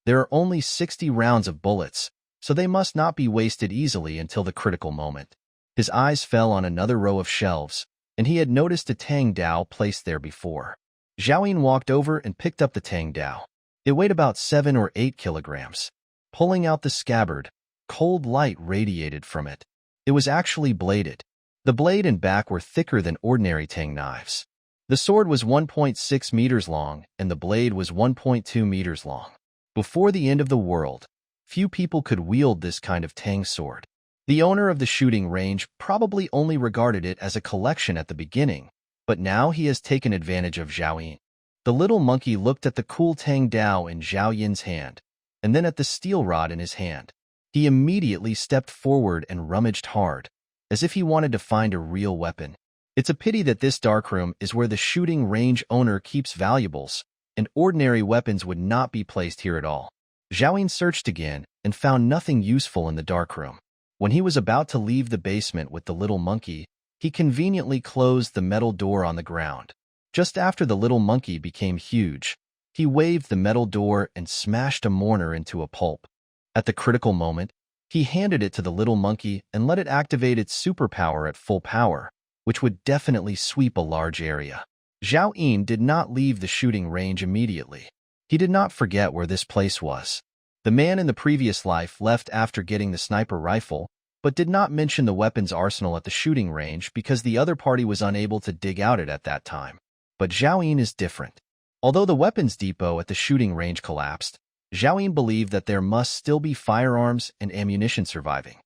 There are only 60 rounds of bullets, so they must not be wasted easily until the critical moment. His eyes fell on another row of shelves, and he had noticed a Tang Dao placed there before. Zhao walked over and picked up the Tang Dao. It weighed about 7 or 8 kilograms. Pulling out the scabbard, cold light radiated from it. It was actually bladed. The blade and back were thicker than ordinary Tang knives. The sword was 1.6 meters long, and the blade was 1.2 meters long. Before the end of the world, few people could wield this kind of Tang sword. The owner of the shooting range probably only regarded it as a collection at the beginning, but now he has taken advantage of Zhao. The little monkey looked at the cool Tang Dao in Zhao Yin's hand, and then at the steel rod in his hand. He immediately stepped forward and rummaged hard, as if he wanted to find a real weapon. It's a pity that this darkroom is where the shooting range owner keeps valuables, and ordinary weapons would not be placed here at all. Zhao Yin searched again and found nothing useful in the darkroom. When he was about to leave the basement with the little monkey, he conveniently closed the metal door on the ground. Just after the little monkey became huge, he waved the metal door and smashed a mourner into a pulp. At the critical moment, he handed it to the little monkey and let it activate its superpower at full power, which would definitely sweep a large area. Zhao Yin did not leave the shooting range immediately. He did not forget where this place was. The man in the previous life left after getting the sniper rifle, but did not mention the weapons arsenal at the shooting range because the other party was unable to dig out it at that time. But Zhao Yin is different. Although the weapons depot at the shooting range collapsed, Zhao Yin believed that there must still be firearms and ammunition surviving.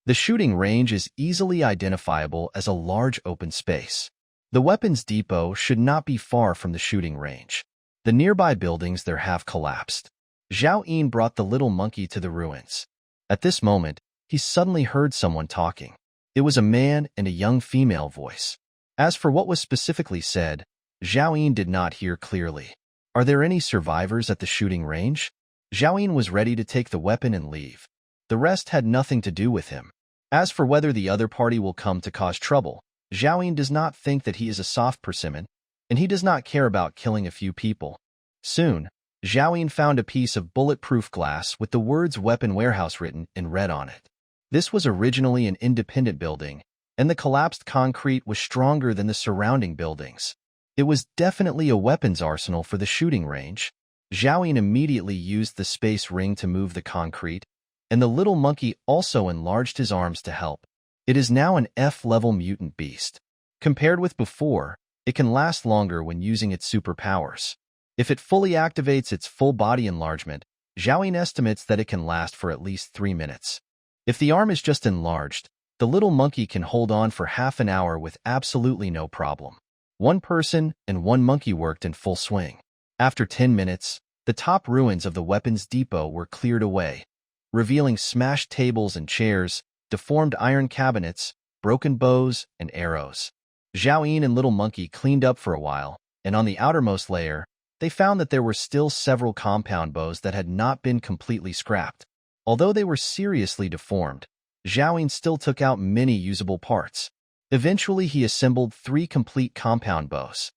The shooting range is easily identifiable as a large open space. The weapons depot should not be far from the shooting range. The nearby buildings there have collapsed. Zhao Yin brought the little monkey to the ruins. At this moment, he suddenly heard someone talking. It was a man and a young female voice. As for what was specifically said, Zhao Yin did not hear clearly. Are there any survivors at the shooting range? Zhao Yin was ready to take the weapon and leave. The rest had nothing to do with him. As for whether the other party will come to cause trouble, Zhao Yin does not think that he is a soft persimmon, and he does not care about killing a few people. Soon, Zhao Yin found a piece of bulletproof glass with the words Weapon Warehouse written in red on it. This was originally an independent building, and the collapsed concrete was stronger than the surrounding buildings. It was definitely a weapons arsenal for the shooting range. Zhao Yin immediately used the space ring to move the concrete, and the little monkey also enlarged his arms to help. It is now an F-level mutant beast. Compared with before, it can last longer when using its superpowers. If it fully activates its full body enlargement, Zhao Yin estimates that it can last for at least 3 minutes. If the arm is just enlarged, the little monkey can hold on for half an hour with absolutely no problem. One person and one monkey worked in full swing. After 10 minutes, the top ruins of the weapons depot were cleared away, revealing smashed tables and chairs, deformed iron cabinets, broken bows, and arrows. Zhao Yin and Little Monkey cleaned up for a while, and on the outermost layer, they found that there were still several compound bows that had not been completely scrapped. Although they were seriously deformed, Zhao Yin still took out many usable parts. Eventually, he assembled 3 complete compound bows.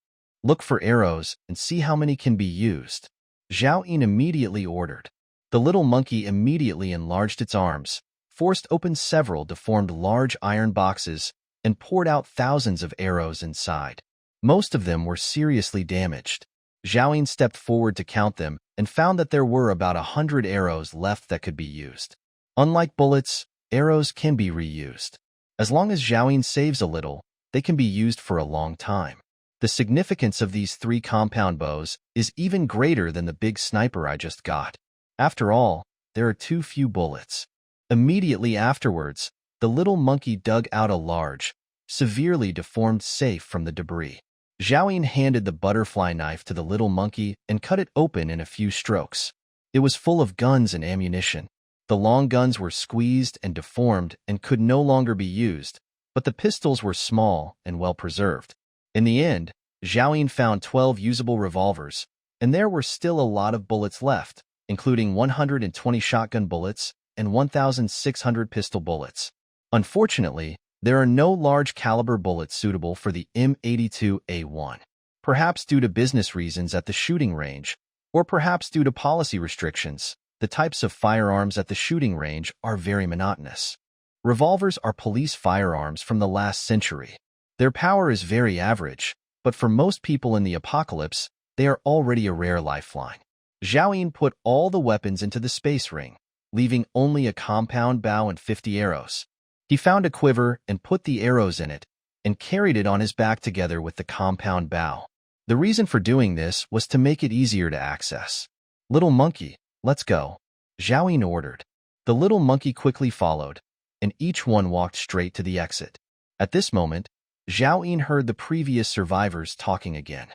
Look for arrows and see how many can be used. Zhao Yin immediately ordered. The little monkey immediately enlarged its arms, forced open several deformed large iron boxes, and poured out thousands of arrows inside. Most of them were seriously damaged. Zhao Yin stepped forward to count them and found that there were about 100 arrows left that could be used. Unlike bullets, arrows can be reused. As long as Zhao Yin saves a little, they can be used for a long time. The significance of these 3 compound bows is even greater than the big sniper I just got. After all, there are too few bullets. Immediately afterwards, the little monkey dug out a large, severely deformed safe from the debris. Zhao Yin handed the butterfly knife to the little monkey and cut it open in a few strokes. It was full of guns and ammunition. The long guns were squeezed and deformed and could no longer be used, but the pistols were small and well preserved. In the end, Zhao Yin found 12 usable revolvers, and there were still a lot of bullets left, including 120 shotgun bullets and 1,600 pistol bullets. Unfortunately, there are no large caliber bullets suitable for the M82A1. Perhaps due to business reasons at the shooting range, or perhaps due to policy restrictions, the types of firearms at the shooting range are very monotonous. Revolvers are police firearms from the last century. Their power is very average, but for most people in the apocalypse, they are already a rare lifeline. Zhao Yin put all the weapons into the space ring, leaving only a compound bow and 50 arrows. He found a quiver and put the arrows in it, and carried it on his back together with the compound bow. The reason for doing this was to make it easier to access. Little monkey, let's go, Zhao Yin ordered. The little monkey quickly followed, and each one walked straight to the exit. At this moment, Zhao Yin heard the previous survivors talking again.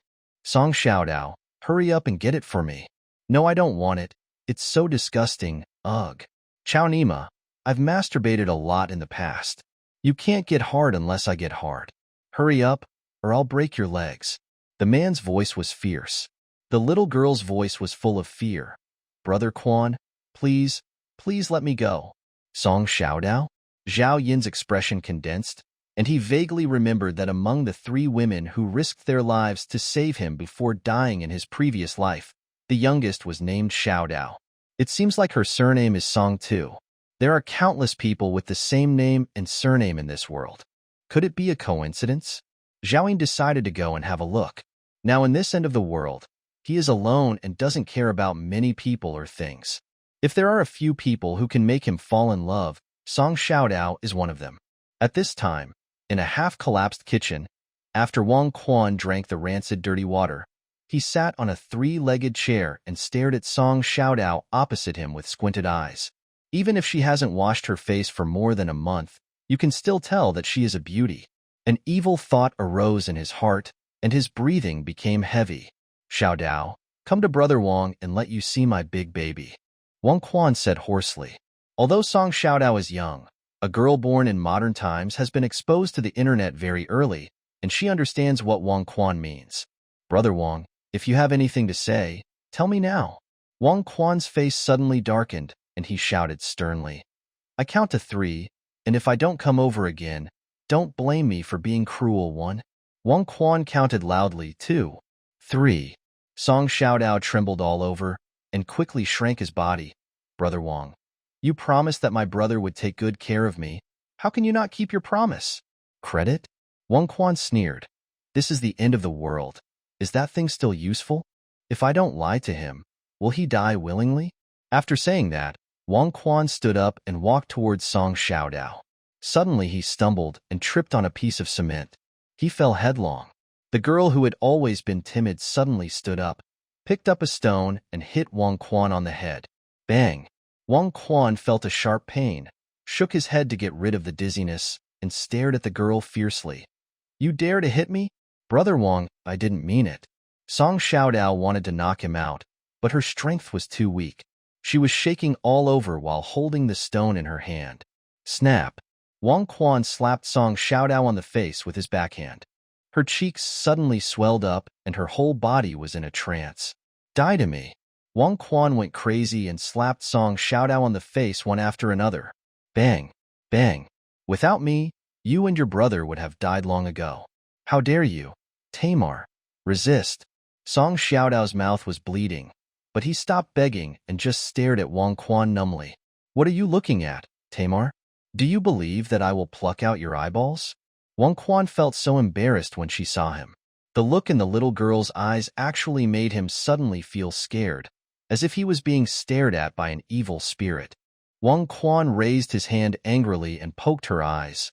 Song Xiaodao, Hurry up and get it for me. No, I don't want it. It's so disgusting. Ugh. Chow Nima, I've masturbated a lot in the past. You can't get hard unless I get hard. Hurry up, or I'll break your legs. The man's voice was fierce. The little girl's voice was full of fear. Brother Quan, please, please let me go. Song Xiaodao? Zhao Yin's expression condensed, and he vaguely remembered that among the 3 women who risked their lives to save him before dying in his previous life, the youngest was named Xiaodao. It seems like her surname is Song too. There are countless people with the same name and surname in this world. Could it be a coincidence? Zhao Yin decided to go and have a look. Now in this end of the world, he is alone and doesn't care about many people or things. If there are a few people who can make him fall in love, Song Xiaodao is one of them. At this time, in a half-collapsed kitchen, after Wang Quan drank the rancid dirty water, he sat on a 3-legged chair and stared at Song Xiaodao opposite him with squinted eyes. Even if she hasn't washed her face for more than a month, you can still tell that she is a beauty. An evil thought arose in his heart, and his breathing became heavy. Xiaodao, come to Brother Wang and let you see my big baby. Wang Quan said hoarsely. Although Song Xiaodao is young, a girl born in modern times has been exposed to the internet very early, and she understands what Wang Quan means. Brother Wang, if you have anything to say, tell me now. Wang Quan's face suddenly darkened, and he shouted sternly. I count to 3, and if I don't come over again, don't blame me for being cruel. 1. Wang Quan counted loudly. 2. 3. Song Xiaodao trembled all over, and quickly shrank his body. Brother Wang, you promised that my brother would take good care of me. How can you not keep your promise? Credit? Wang Quan sneered. This is the end of the world. Is that thing still useful? If I don't lie to him, will he die willingly? After saying that, Wang Quan stood up and walked towards Song Xiaodao. Suddenly he stumbled and tripped on a piece of cement. He fell headlong. The girl who had always been timid suddenly stood up, picked up a stone, and hit Wang Quan on the head. Bang! Wang Quan felt a sharp pain, shook his head to get rid of the dizziness, and stared at the girl fiercely. You dare to hit me? Brother Wang, I didn't mean it. Song Xiaodao wanted to knock him out, but her strength was too weak. She was shaking all over while holding the stone in her hand. Snap! Wang Quan slapped Song Xiaodao on the face with his backhand. Her cheeks suddenly swelled up, and her whole body was in a trance. Die to me! Wang Quan went crazy and slapped Song Xiaodao on the face one after another. Bang! Bang! Without me, you and your brother would have died long ago. How dare you? Tamar! Resist! Song Xiaodao's mouth was bleeding, but he stopped begging and just stared at Wang Quan numbly. What are you looking at, Tamar? Do you believe that I will pluck out your eyeballs? Wang Quan felt so embarrassed when she saw him. The look in the little girl's eyes actually made him suddenly feel scared, as if he was being stared at by an evil spirit. Wang Quan raised his hand angrily and poked her eyes.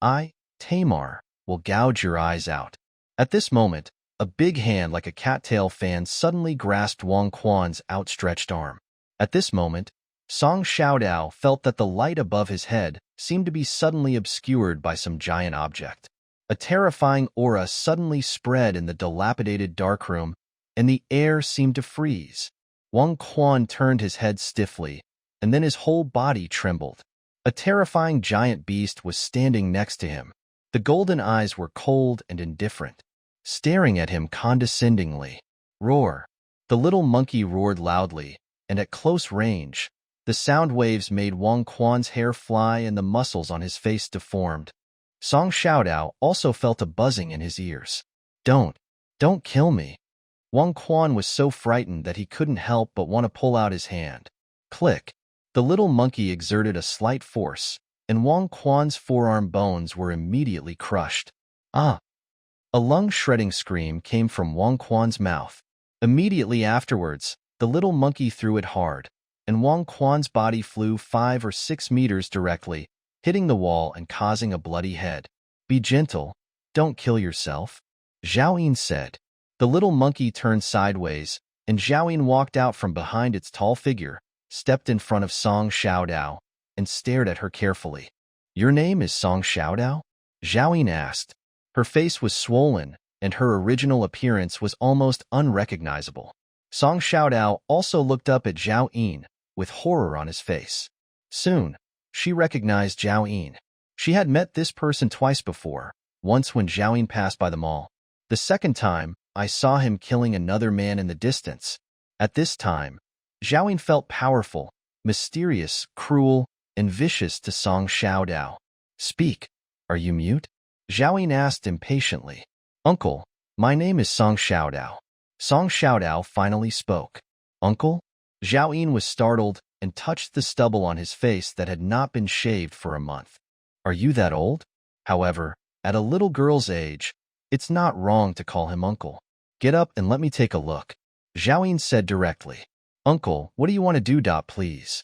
I, Tamar, will gouge your eyes out. At this moment, a big hand like a cattail fan suddenly grasped Wang Quan's outstretched arm. At this moment, Song Xiaodao felt that the light above his head seemed to be suddenly obscured by some giant object. A terrifying aura suddenly spread in the dilapidated darkroom, and the air seemed to freeze. Wang Quan turned his head stiffly, and then his whole body trembled. A terrifying giant beast was standing next to him. The golden eyes were cold and indifferent, staring at him condescendingly. Roar! The little monkey roared loudly, and at close range, the sound waves made Wang Quan's hair fly and the muscles on his face deformed. Song Xiaodao also felt a buzzing in his ears. Don't kill me. Wang Quan was so frightened that he couldn't help but want to pull out his hand. Click! The little monkey exerted a slight force, and Wang Quan's forearm bones were immediately crushed. Ah! A lung-shredding scream came from Wang Quan's mouth. Immediately afterwards, the little monkey threw it hard, and Wang Quan's body flew 5 or 6 meters directly, hitting the wall and causing a bloody head. Be gentle, don't kill yourself, Zhao Yin said. The little monkey turned sideways, and Zhao Yin walked out from behind its tall figure, stepped in front of Song Xiaodao, and stared at her carefully. Your name is Song Xiaodao? Zhao Yin asked. Her face was swollen, and her original appearance was almost unrecognizable. Song Xiaodao also looked up at Zhao Yin with horror on his face. Soon, she recognized Zhao Yin. She had met this person twice before, once when Zhao Yin passed by the mall. The second time, I saw him killing another man in the distance. At this time, Zhao Yin felt powerful, mysterious, cruel, and vicious to Song Xiaodao. Speak. Are you mute? Zhao Yin asked impatiently. Uncle, my name is Song Xiaodao. Song Xiaodao finally spoke. Uncle? Zhao Yin was startled and touched the stubble on his face that had not been shaved for a month. Are you that old? However, at a little girl's age, it's not wrong to call him uncle. Get up and let me take a look. Zhao Yin said directly. Uncle, what do you want to do, please?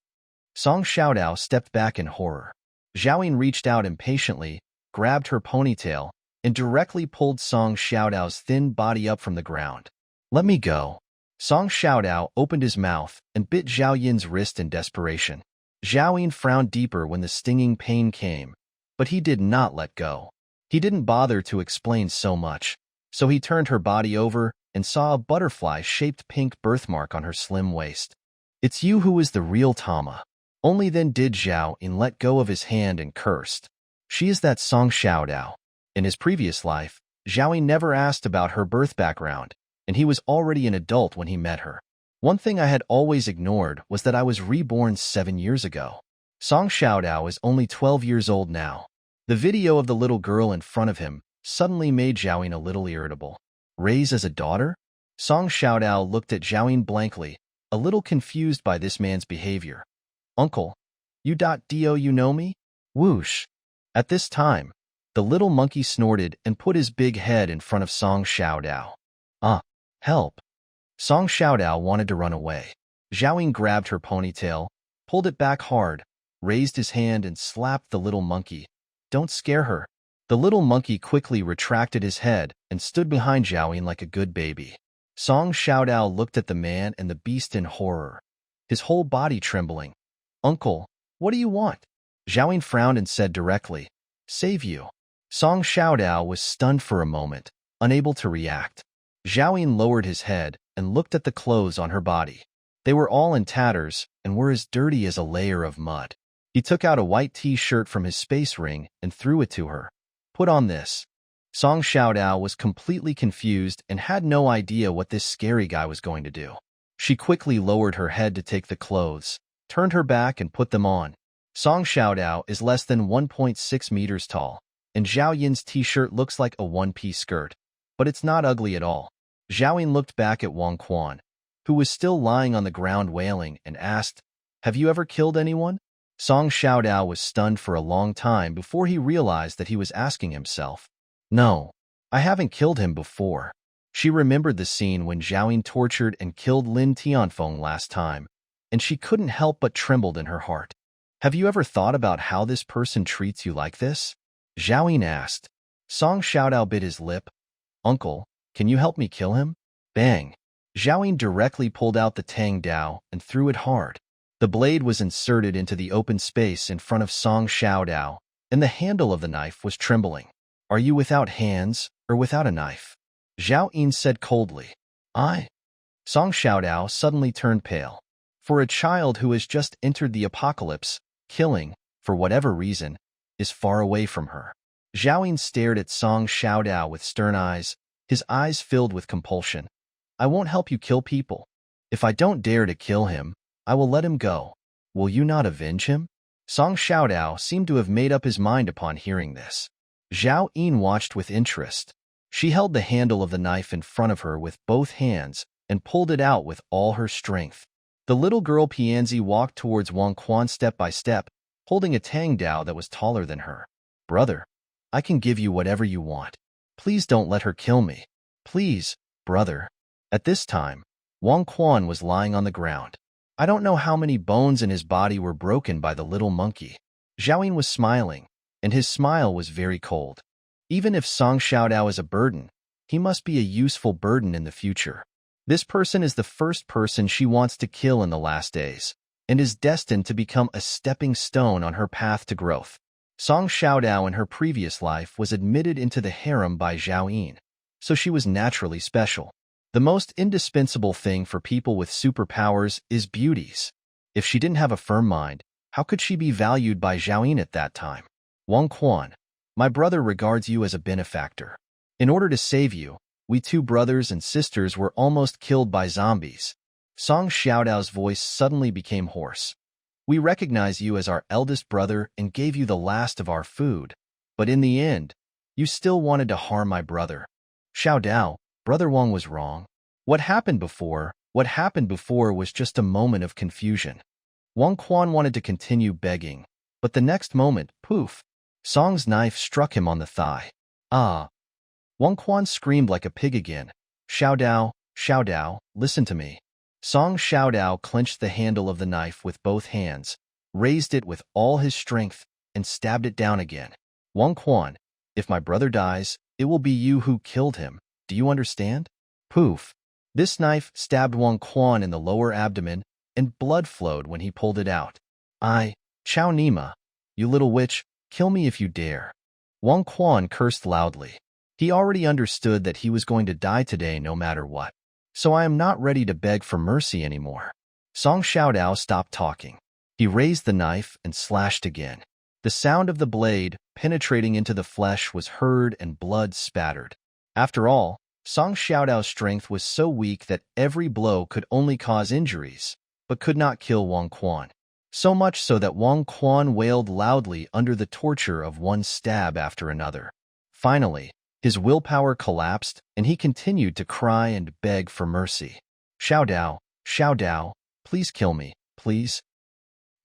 Song Xiaodao stepped back in horror. Zhao Yin reached out impatiently, grabbed her ponytail, and directly pulled Song Xiaodao's thin body up from the ground. Let me go. Song Xiaodao opened his mouth and bit Zhao Yin's wrist in desperation. Zhao Yin frowned deeper when the stinging pain came, but he did not let go. He didn't bother to explain so much, so he turned her body over and saw a butterfly-shaped pink birthmark on her slim waist. It's you who is the real Tama. Only then did Zhao Yin let go of his hand and cursed. She is that Song Xiaodao. In his previous life, Zhao Yin never asked about her birth background, and he was already an adult when he met her. One thing I had always ignored was that I was reborn 7 years ago. Song Xiaodao is only 12 years old now. The video of the little girl in front of him suddenly made Zhao Yin a little irritable. Raised as a daughter? Song Xiaodao looked at Zhao Yin blankly, a little confused by this man's behavior. Uncle, you know me? Whoosh. At this time, the little monkey snorted and put his big head in front of Song Xiaodao. Help. Song Xiaodao wanted to run away. Zhao Yin grabbed her ponytail, pulled it back hard, raised his hand and slapped the little monkey. Don't scare her. The little monkey quickly retracted his head and stood behind Zhao Yin like a good baby. Song Xiaodao looked at the man and the beast in horror, his whole body trembling. Uncle, what do you want? Zhao Yin frowned and said directly, Save you. Song Xiaodao was stunned for a moment, unable to react. Zhao Yin lowered his head and looked at the clothes on her body. They were all in tatters and were as dirty as a layer of mud. He took out a white t-shirt from his space ring and threw it to her. Put on this. Song Xiaodao was completely confused and had no idea what this scary guy was going to do. She quickly lowered her head to take the clothes, turned her back and put them on. Song Xiaodao is less than 1.6 meters tall, and Zhao Yin's t-shirt looks like a one-piece skirt. But it's not ugly at all. Zhao Yin looked back at Wang Quan, who was still lying on the ground wailing, and asked, Have you ever killed anyone? Song Xiaodao was stunned for a long time before he realized that he was asking himself. No, I haven't killed him before. She remembered the scene when Zhao Yin tortured and killed Lin Tianfeng last time, and she couldn't help but trembled in her heart. Have you ever thought about how this person treats you like this? Zhao Yin asked. Song Xiaodao bit his lip. Uncle, can you help me kill him? Bang! Zhao Yin directly pulled out the Tang Dao and threw it hard. The blade was inserted into the open space in front of Song Xiaodao, and the handle of the knife was trembling. Are you without hands or without a knife? Zhao Yin said coldly. Song Xiaodao suddenly turned pale. For a child who has just entered the apocalypse, killing, for whatever reason, is far away from her. Zhao Yin stared at Song Xiaodao with stern eyes, his eyes filled with compulsion. I won't help you kill people. If I don't dare to kill him, I will let him go. Will you not avenge him? Song Xiaodao seemed to have made up his mind upon hearing this. Zhao Yin watched with interest. She held the handle of the knife in front of her with both hands and pulled it out with all her strength. The little girl Pianzi walked towards Wang Quan step by step, holding a Tang Dao that was taller than her. Brother, I can give you whatever you want. Please don't let her kill me. Please, brother. At this time, Wang Quan was lying on the ground. I don't know how many bones in his body were broken by the little monkey. Zhao Yin was smiling, and his smile was very cold. Even if Song Xiaodao is a burden, he must be a useful burden in the future. This person is the first person she wants to kill in the last days, and is destined to become a stepping stone on her path to growth. Song Xiaodao in her previous life was admitted into the harem by Zhao Yin. so she was naturally special. The most indispensable thing for people with superpowers is beauties. If she didn't have a firm mind, how could she be valued by Zhao at that time? Wang Quan, my brother regards you as a benefactor. In order to save you, we two brothers and sisters were almost killed by zombies. Song Xiaodao's voice suddenly became hoarse. We recognize you as our eldest brother and gave you the last of our food. But in the end, you still wanted to harm my brother. Xiaodao, Brother Wang was wrong. What happened before was just a moment of confusion. Wang Quan wanted to continue begging, but the next moment, poof, Song's knife struck him on the thigh. Ah! Wang Quan screamed like a pig again. Xiaodao, listen to me. Song Xiaodao clenched the handle of the knife with both hands, raised it with all his strength, and stabbed it down again. Wang Quan, if my brother dies, it will be you who killed him. Do you understand? Poof. This knife stabbed Wang Quan in the lower abdomen, and blood flowed when he pulled it out. Chao Nima, you little witch, kill me if you dare. Wang Quan cursed loudly. He already understood that he was going to die today no matter what. So I am not ready to beg for mercy anymore. Song Xiaodao stopped talking. He raised the knife and slashed again. The sound of the blade penetrating into the flesh was heard and blood spattered. After all, Song Xiaodao's strength was so weak that every blow could only cause injuries, but could not kill Wang Quan. So much so that Wang Quan wailed loudly under the torture of one stab after another. Finally, his willpower collapsed, and he continued to cry and beg for mercy. Xiaodao, please kill me, please.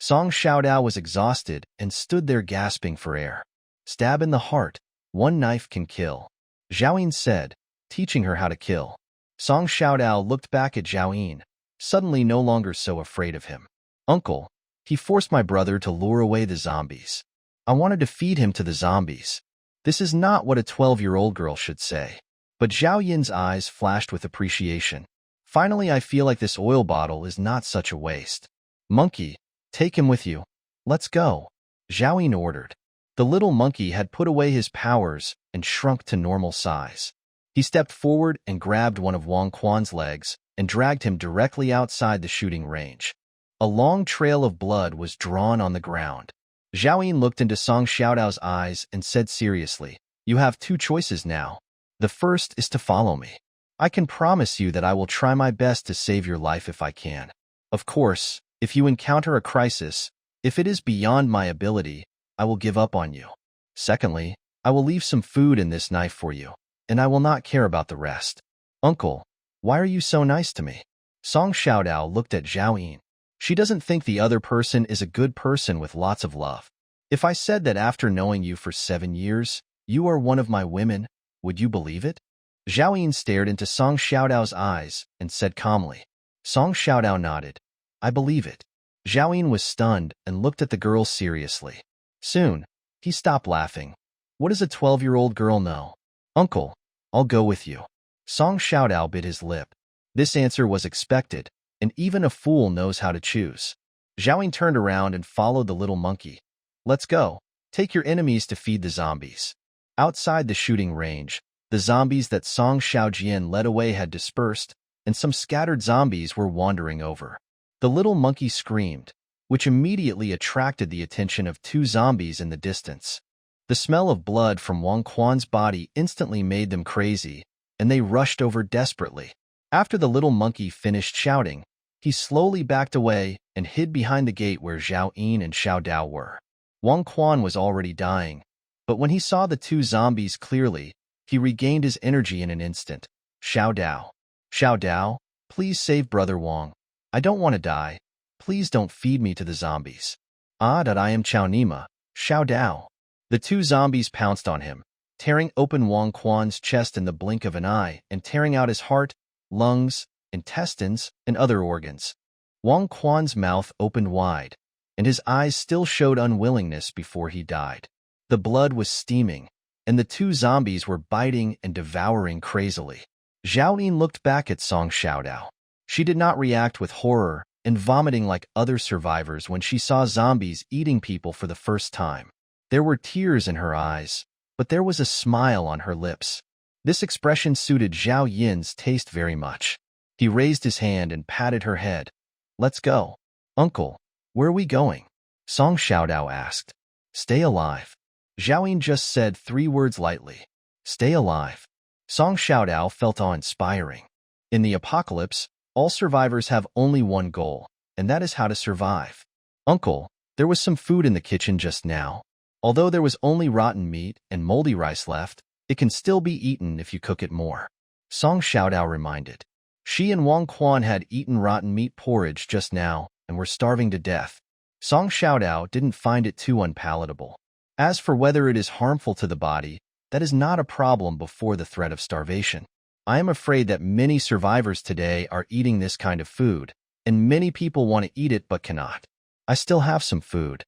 Song Xiaodao was exhausted and stood there gasping for air. Stab in the heart. One knife can kill. Zhao Yin said, teaching her how to kill. Song Xiaodao looked back at Zhao Yin, suddenly no longer so afraid of him. Uncle, he forced my brother to lure away the zombies. I wanted to feed him to the zombies. This is not what a 12-year-old girl should say. But Zhao Yin's eyes flashed with appreciation. Finally, I feel like this oil bottle is not such a waste. Monkey, take him with you. Let's go. Zhao Yin ordered. The little monkey had put away his powers and shrunk to normal size. He stepped forward and grabbed one of Wang Quan's legs and dragged him directly outside the shooting range. A long trail of blood was drawn on the ground. Zhao Yin looked into Song Xiaodao's eyes and said seriously, you have two choices now. The first is to follow me. I can promise you that I will try my best to save your life if I can. Of course, if you encounter a crisis, if it is beyond my ability, I will give up on you. Secondly, I will leave some food in this knife for you, and I will not care about the rest. Uncle, why are you so nice to me? Song Xiaodao looked at Zhao Yin. She doesn't think the other person is a good person with lots of love. If I said that after knowing you for 7 years, you are one of my women, would you believe it? Zhao Yin stared into Song Xiaodao's eyes and said calmly. Song Xiaodao nodded. I believe it. Zhao Yin was stunned and looked at the girl seriously. Soon, he stopped laughing. What does a 12-year-old girl know? Uncle, I'll go with you. Song Xiaodao bit his lip. This answer was expected, and even a fool knows how to choose. Zhao Yin turned around and followed the little monkey. Let's go. Take your enemies to feed the zombies. Outside the shooting range, the zombies that Song Xiaojian led away had dispersed, and some scattered zombies were wandering over. The little monkey screamed, which immediately attracted the attention of 2 zombies in the distance. The smell of blood from Wang Quan's body instantly made them crazy, and they rushed over desperately. After the little monkey finished shouting, he slowly backed away and hid behind the gate where Zhao Yin and Xiaodao were. Wang Quan was already dying, but when he saw the 2 zombies clearly, he regained his energy in an instant. Xiaodao, please save Brother Wang. I don't want to die. Please don't feed me to the zombies. That I am Chao Nima, Xiaodao. The 2 zombies pounced on him, tearing open Wang Quan's chest in the blink of an eye and tearing out his heart, lungs, intestines, and other organs. Wang Quan's mouth opened wide, and his eyes still showed unwillingness before he died. The blood was steaming, and the 2 zombies were biting and devouring crazily. Zhao Yin looked back at Song Xiaodao. She did not react with horror and vomiting like other survivors when she saw zombies eating people for the first time. There were tears in her eyes, but there was a smile on her lips. This expression suited Zhao Yin's taste very much. He raised his hand and patted her head. Let's go. Uncle, where are we going? Song Xiaodao asked. Stay alive. Zhao Yin just said 3 words lightly. Stay alive. Song Xiaodao felt awe-inspiring. In the apocalypse, all survivors have only one goal, and that is how to survive. Uncle, there was some food in the kitchen just now. Although there was only rotten meat and moldy rice left, it can still be eaten if you cook it more. Song Xiaodao reminded. She and Wang Quan had eaten rotten meat porridge just now and were starving to death. Song Xiaodao didn't find it too unpalatable. As for whether it is harmful to the body, that is not a problem before the threat of starvation. I am afraid that many survivors today are eating this kind of food, and many people want to eat it but cannot. I still have some food.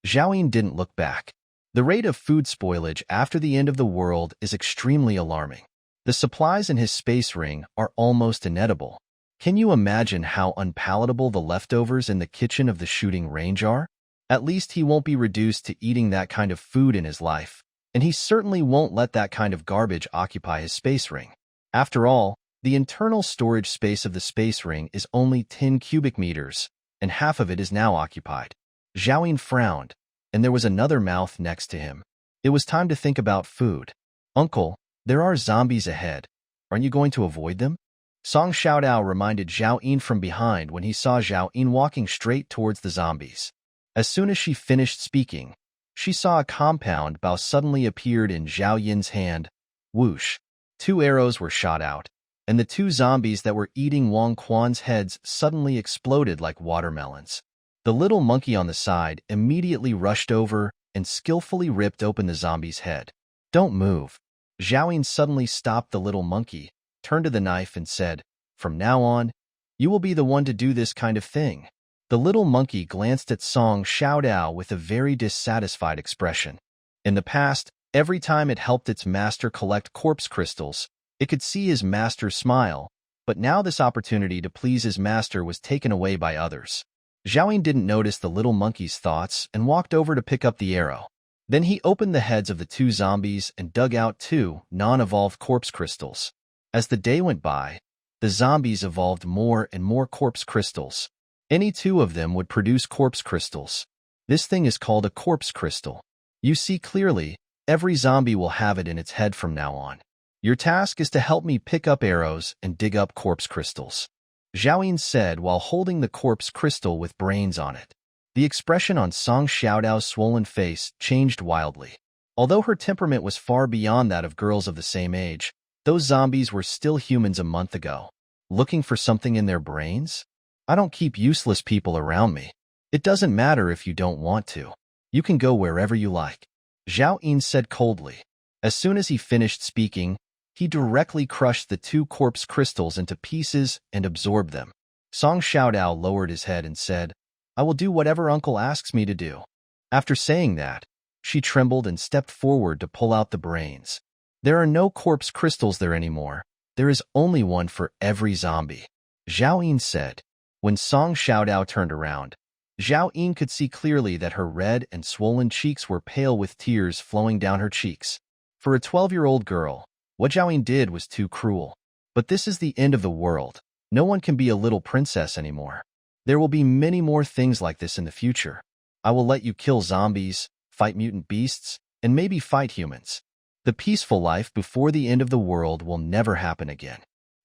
Zhao Yin didn't look back. The rate of food spoilage after the end of the world is extremely alarming. The supplies in his space ring are almost inedible. Can you imagine how unpalatable the leftovers in the kitchen of the shooting range are? At least he won't be reduced to eating that kind of food in his life, and he certainly won't let that kind of garbage occupy his space ring. After all, the internal storage space of the space ring is only 10 cubic meters, and half of it is now occupied. Zhao Yin frowned, and there was another mouth next to him. It was time to think about food. Uncle, there are zombies ahead. Aren't you going to avoid them? Song Xiaodao reminded Zhao Yin from behind when he saw Zhao Yin walking straight towards the zombies. As soon as she finished speaking, she saw a compound bow suddenly appeared in Zhao Yin's hand. Whoosh! 2 arrows were shot out, and the 2 zombies that were eating Wang Quan's heads suddenly exploded like watermelons. The little monkey on the side immediately rushed over and skillfully ripped open the zombie's head. Don't move. Zhao Yin suddenly stopped the little monkey, turned to the knife and said, From now on, you will be the one to do this kind of thing. The little monkey glanced at Song Xiaodao with a very dissatisfied expression. In the past, every time it helped its master collect corpse crystals, it could see his master smile, but now this opportunity to please his master was taken away by others. Zhao Yin didn't notice the little monkey's thoughts and walked over to pick up the arrow. Then he opened the heads of the 2 zombies and dug out 2 non-evolved corpse crystals. As the day went by, the zombies evolved more and more corpse crystals. Any 2 of them would produce corpse crystals. This thing is called a corpse crystal. You see clearly, every zombie will have it in its head from now on. Your task is to help me pick up arrows and dig up corpse crystals. Zhao Yin said while holding the corpse crystal with brains on it. The expression on Song Xiaodao's swollen face changed wildly. Although her temperament was far beyond that of girls of the same age, those zombies were still humans a month ago. Looking for something in their brains? I don't keep useless people around me. It doesn't matter if you don't want to. You can go wherever you like. Zhao Yin said coldly. As soon as he finished speaking, he directly crushed the 2 corpse crystals into pieces and absorbed them. Song Xiaodao lowered his head and said, I will do whatever Uncle asks me to do. After saying that, she trembled and stepped forward to pull out the brains. There are no corpse crystals there anymore. There is only one for every zombie. Zhao Yin said. When Song Xiaodao turned around, Zhao Yin could see clearly that her red and swollen cheeks were pale with tears flowing down her cheeks. For a 12-year-old girl, what Zhao Yin did was too cruel. But this is the end of the world. No one can be a little princess anymore. There will be many more things like this in the future. I will let you kill zombies, fight mutant beasts, and maybe fight humans. The peaceful life before the end of the world will never happen again.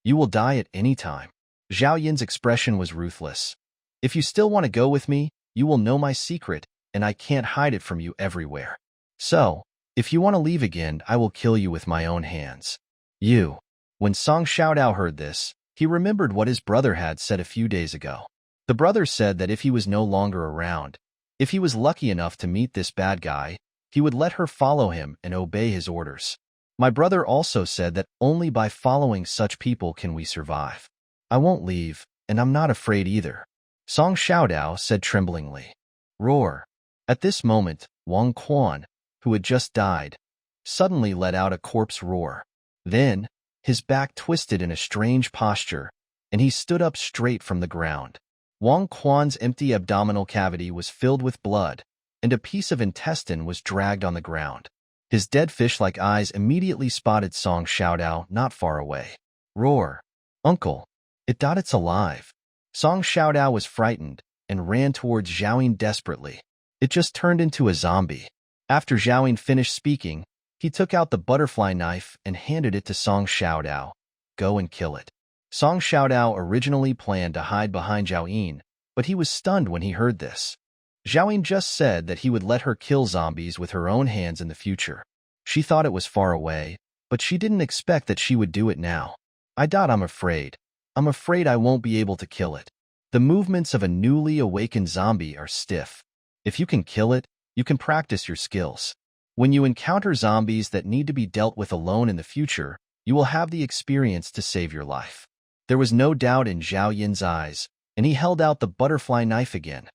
You will die at any time. Zhao Yin's expression was ruthless. If you still want to go with me, you will know my secret, and I can't hide it from you everywhere. So, if you want to leave again, I will kill you with my own hands. You. When Song Xiaodao heard this, he remembered what his brother had said a few days ago. The brother said that if he was no longer around, if he was lucky enough to meet this bad guy, he would let her follow him and obey his orders. My brother also said that only by following such people can we survive. I won't leave, and I'm not afraid either. Song Xiaodao said tremblingly. Roar. At this moment, Wang Quan, who had just died, suddenly let out a corpse roar. Then, his back twisted in a strange posture, and he stood up straight from the ground. Wang Quan's empty abdominal cavity was filled with blood, and a piece of intestine was dragged on the ground. His dead fish-like eyes immediately spotted Song Xiaodao not far away. Roar. Uncle. It's alive. Song Xiaodao was frightened and ran towards Zhaoyin desperately. It just turned into a zombie. After Zhaoyin finished speaking, he took out the butterfly knife and handed it to Song Xiaodao. Go and kill it. Song Xiaodao originally planned to hide behind Zhaoyin, but he was stunned when he heard this. Zhaoyin just said that he would let her kill zombies with her own hands in the future. She thought it was far away, but she didn't expect that she would do it now. I'm afraid. I'm afraid I won't be able to kill it. The movements of a newly awakened zombie are stiff. If you can kill it, you can practice your skills. When you encounter zombies that need to be dealt with alone in the future, you will have the experience to save your life. There was no doubt in Zhao Yin's eyes, and he held out the butterfly knife again.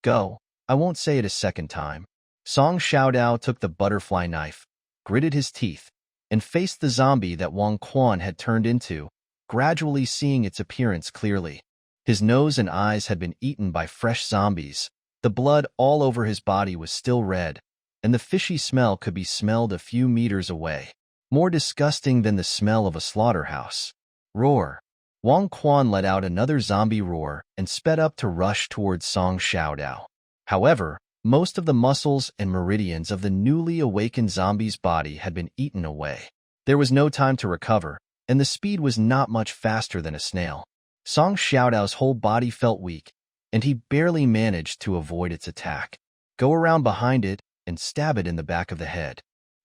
Go. I won't say it a second time. Song Xiaodao took the butterfly knife, gritted his teeth, and faced the zombie that Wang Quan had turned into, gradually seeing its appearance clearly. His nose and eyes had been eaten by fresh zombies. The blood all over his body was still red, and the fishy smell could be smelled a few meters away. More disgusting than the smell of a slaughterhouse. Roar. Wang Quan let out another zombie roar and sped up to rush towards Song Xiaodao. However, most of the muscles and meridians of the newly awakened zombie's body had been eaten away. There was no time to recover, and the speed was not much faster than a snail. Song Xiaodao's whole body felt weak, and he barely managed to avoid its attack. Go around behind it and stab it in the back of the head.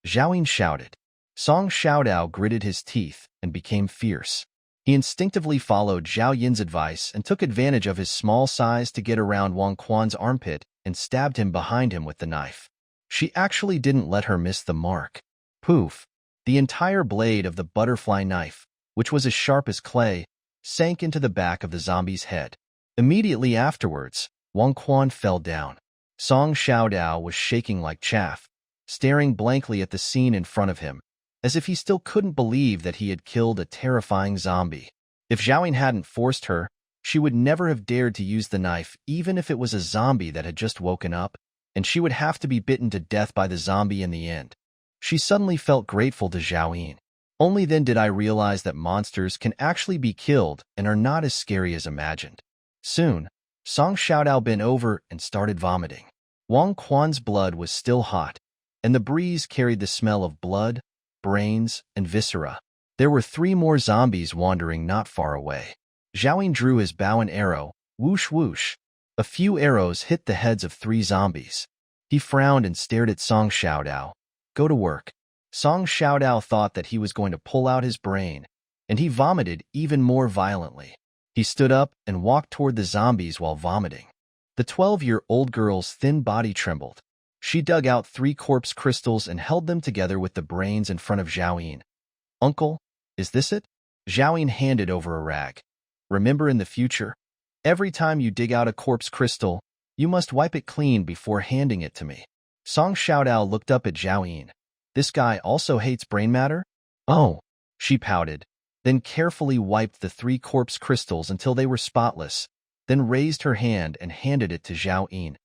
Zhaoyin shouted. Song Xiaodao gritted his teeth and became fierce. He instinctively followed Zhao Yin's advice and took advantage of his small size to get around Wang Quan's armpit and stabbed him behind him with the knife. She actually didn't let her miss the mark. Poof! The entire blade of the butterfly knife, which was as sharp as clay, sank into the back of the zombie's head. Immediately afterwards, Wang Quan fell down. Song Xiaodao was shaking like chaff, staring blankly at the scene in front of him, as if he still couldn't believe that he had killed a terrifying zombie. If Zhaoyin hadn't forced her, she would never have dared to use the knife, even if it was a zombie that had just woken up, and she would have to be bitten to death by the zombie in the end. She suddenly felt grateful to Zhaoyin. Only then did I realize that monsters can actually be killed and are not as scary as imagined. Soon, Song Xiaodao bent over and started vomiting. Wang Quan's blood was still hot, and the breeze carried the smell of blood, brains, and viscera. There were 3 more zombies wandering not far away. Zhaoyin drew his bow and arrow, whoosh whoosh. A few arrows hit the heads of 3 zombies. He frowned and stared at Song Xiaodao. Go to work. Song Xiaodao thought that he was going to pull out his brain, and he vomited even more violently. He stood up and walked toward the zombies while vomiting. The 12-year-old girl's thin body trembled. She dug out 3 corpse crystals and held them together with the brains in front of Zhaoyin. Uncle, is this it? Zhaoyin handed over a rag. Remember, in the future, every time you dig out a corpse crystal, you must wipe it clean before handing it to me. Song Xiaodao looked up at Zhaoyin. This guy also hates brain matter? Oh, she pouted, then carefully wiped the 3 corpse crystals until they were spotless, then raised her hand and handed it to Zhaoyin.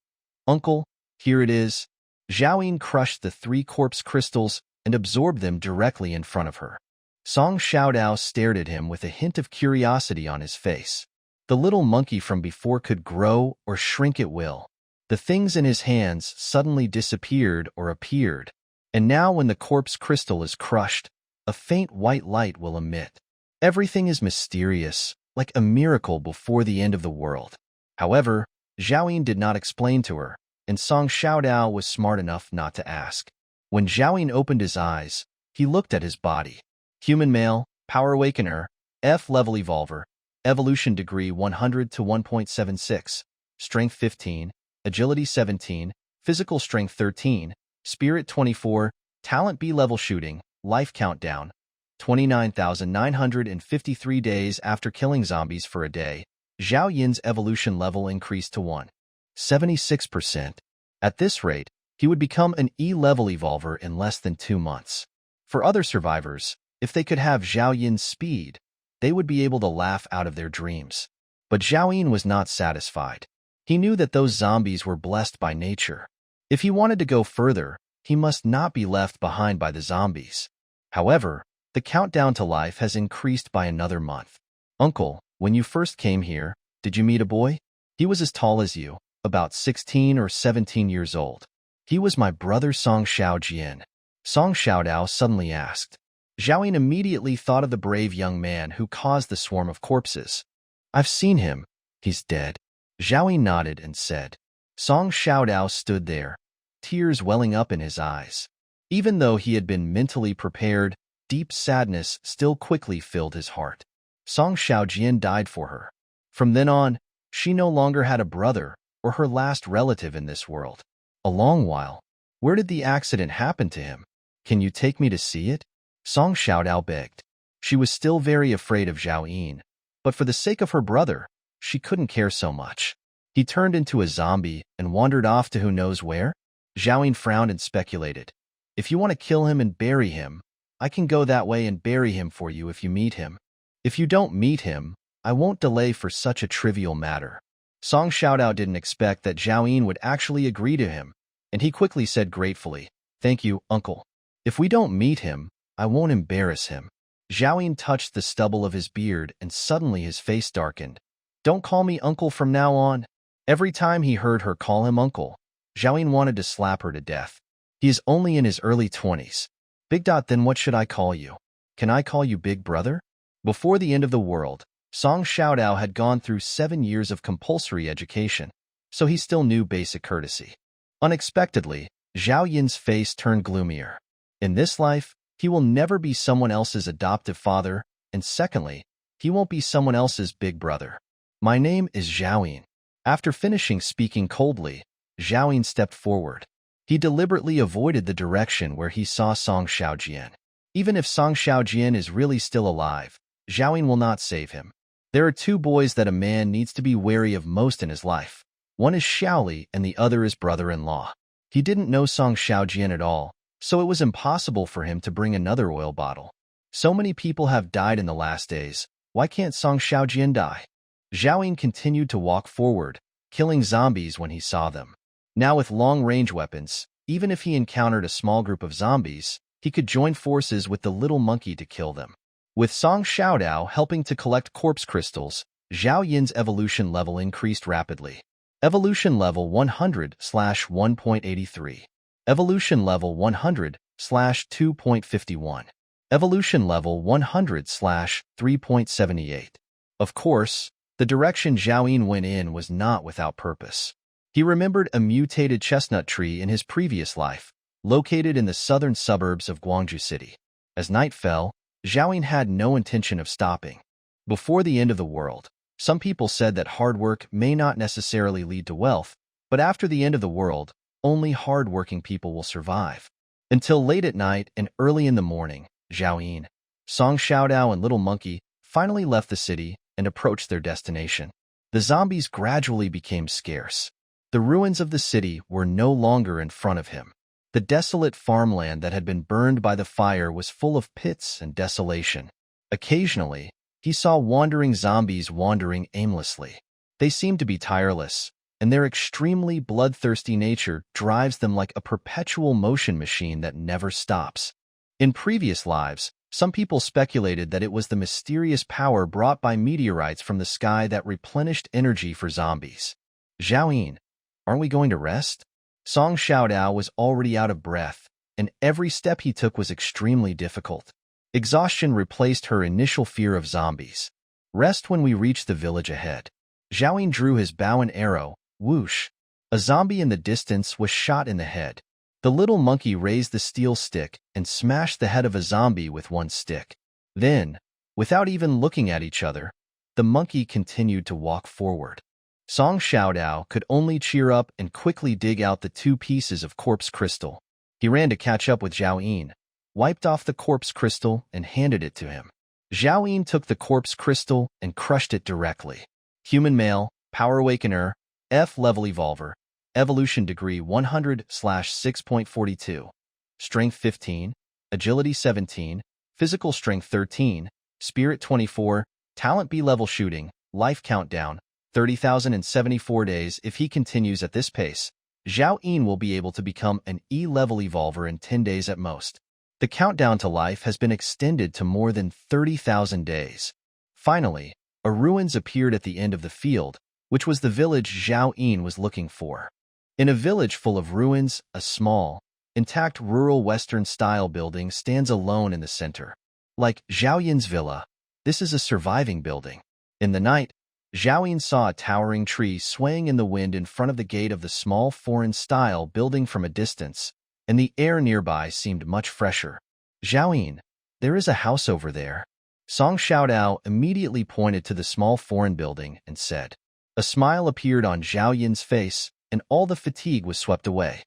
Uncle, here it is. Zhaoyin crushed the 3 corpse crystals and absorbed them directly in front of her. Song Xiaodao stared at him with a hint of curiosity on his face. The little monkey from before could grow or shrink at will. The things in his hands suddenly disappeared or appeared, and now when the corpse crystal is crushed, a faint white light will emit. Everything is mysterious, like a miracle before the end of the world. However, Zhaoyin did not explain to her, and Song Xiaodao was smart enough not to ask. When Zhaoyin opened his eyes, he looked at his body. Human male, Power Awakener, F-level Evolver, Evolution Degree 100 to 1.76, Strength 15, Agility 17, Physical Strength 13, Spirit 24, Talent B-level Shooting, Life Countdown, 29,953 days after killing zombies for a day. Zhao Yin's evolution level increased to 176%. At this rate, he would become an E-level Evolver in less than 2 months. For other survivors, if they could have Zhao Yin's speed, they would be able to laugh out of their dreams. But Zhao Yin was not satisfied. He knew that those zombies were blessed by nature. If he wanted to go further, he must not be left behind by the zombies. However, the countdown to life has increased by another month. Uncle, when you first came here, did you meet a boy? He was as tall as you, about 16 or 17 years old. He was my brother Song Xiaojian. Song Xiaodao suddenly asked. Zhao Yun immediately thought of the brave young man who caused the swarm of corpses. I've seen him. He's dead. Zhao Yun nodded and said. Song Xiaodao stood there, tears welling up in his eyes. Even though he had been mentally prepared, deep sadness still quickly filled his heart. Song Xiaojian died for her. From then on, she no longer had a brother or her last relative in this world. A long while. Where did the accident happen to him? Can you take me to see it? Song Xiaodao begged. She was still very afraid of Zhao Yun, but for the sake of her brother, she couldn't care so much. He turned into a zombie and wandered off to who knows where? Zhao Yun frowned and speculated. If you want to kill him and bury him, I can go that way and bury him for you if you meet him. If you don't meet him, I won't delay for such a trivial matter. Song Xiaodao didn't expect that Zhao Yun would actually agree to him, and he quickly said gratefully, Thank you, uncle. If we don't meet him, I won't embarrass him. Zhao Yun touched the stubble of his beard and suddenly his face darkened. Don't call me uncle from now on. Every time he heard her call him uncle, Zhao Yun wanted to slap her to death. He is only in his early 20s. Big Dot, then what should I call you? Can I call you Big Brother? Before the end of the world, Song Xiaodao had gone through 7 years of compulsory education, so he still knew basic courtesy. Unexpectedly, Zhao Yun's face turned gloomier. In this life, he will never be someone else's adoptive father, and secondly, he won't be someone else's big brother. My name is Zhao Yun. After finishing speaking coldly, Zhao Yun stepped forward. He deliberately avoided the direction where he saw Song Xiaojian. Even if Song Xiaojian is really still alive, Zhao Yun will not save him. There are 2 boys that a man needs to be wary of most in his life. One is Xiaoli and the other is brother-in-law. He didn't know Song Xiaojian at all, so it was impossible for him to bring another oil bottle. So many people have died in the last days. Why can't Song Xiaojian die? Zhao Yun continued to walk forward, killing zombies when he saw them. Now with long-range weapons, even if he encountered a small group of zombies, he could join forces with the little monkey to kill them. With Song Xiaodao helping to collect corpse crystals, Zhao Yun's evolution level increased rapidly. Evolution level 100/1.83. Evolution level 100/2.51. Evolution level 100/3.78. Of course, the direction Zhao Yun went in was not without purpose. He remembered a mutated chestnut tree in his previous life, located in the southern suburbs of Guangzhou City. As night fell, Zhao Yun had no intention of stopping. Before the end of the world, some people said that hard work may not necessarily lead to wealth, but after the end of the world, only hard-working people will survive. Until late at night and early in the morning, Zhao Yun, Song Xiaodao, and Little Monkey finally left the city and approached their destination. The zombies gradually became scarce. The ruins of the city were no longer in front of him. The desolate farmland that had been burned by the fire was full of pits and desolation. Occasionally, he saw wandering zombies wandering aimlessly. They seemed to be tireless, and their extremely bloodthirsty nature drives them like a perpetual motion machine that never stops. In previous lives, some people speculated that it was the mysterious power brought by meteorites from the sky that replenished energy for zombies. Zhao Yun, aren't we going to rest? Song Xiaodao was already out of breath, and every step he took was extremely difficult. Exhaustion replaced her initial fear of zombies. Rest when we reach the village ahead. Zhao Yun drew his bow and arrow. Whoosh! A zombie in the distance was shot in the head. The little monkey raised the steel stick and smashed the head of a zombie with one stick. Then, without even looking at each other, the monkey continued to walk forward. Song Xiaodao could only cheer up and quickly dig out the 2 pieces of corpse crystal. He ran to catch up with Zhao Yun, wiped off the corpse crystal, and handed it to him. Zhao Yun took the corpse crystal and crushed it directly. Human male, Power Awakener, F-level Evolver, Evolution Degree 100/6.42, Strength 15, Agility 17, Physical Strength 13, Spirit 24, Talent B-level Shooting, Life Countdown, 30,074 days. If he continues at this pace, Zhao Yin will be able to become an E-level evolver in 10 days at most. The countdown to life has been extended to more than 30,000 days. Finally, a ruins appeared at the end of the field, which was the village Zhao Yin was looking for. In a village full of ruins, a small, intact rural Western-style building stands alone in the center. Like Zhao Yin's villa, this is a surviving building. In the night, Zhao Yin saw a towering tree swaying in the wind in front of the gate of the small foreign-style building from a distance, and the air nearby seemed much fresher. Zhao Yin, there is a house over there. Song Xiaodao immediately pointed to the small foreign building and said. A smile appeared on Zhao Yin's face, and all the fatigue was swept away.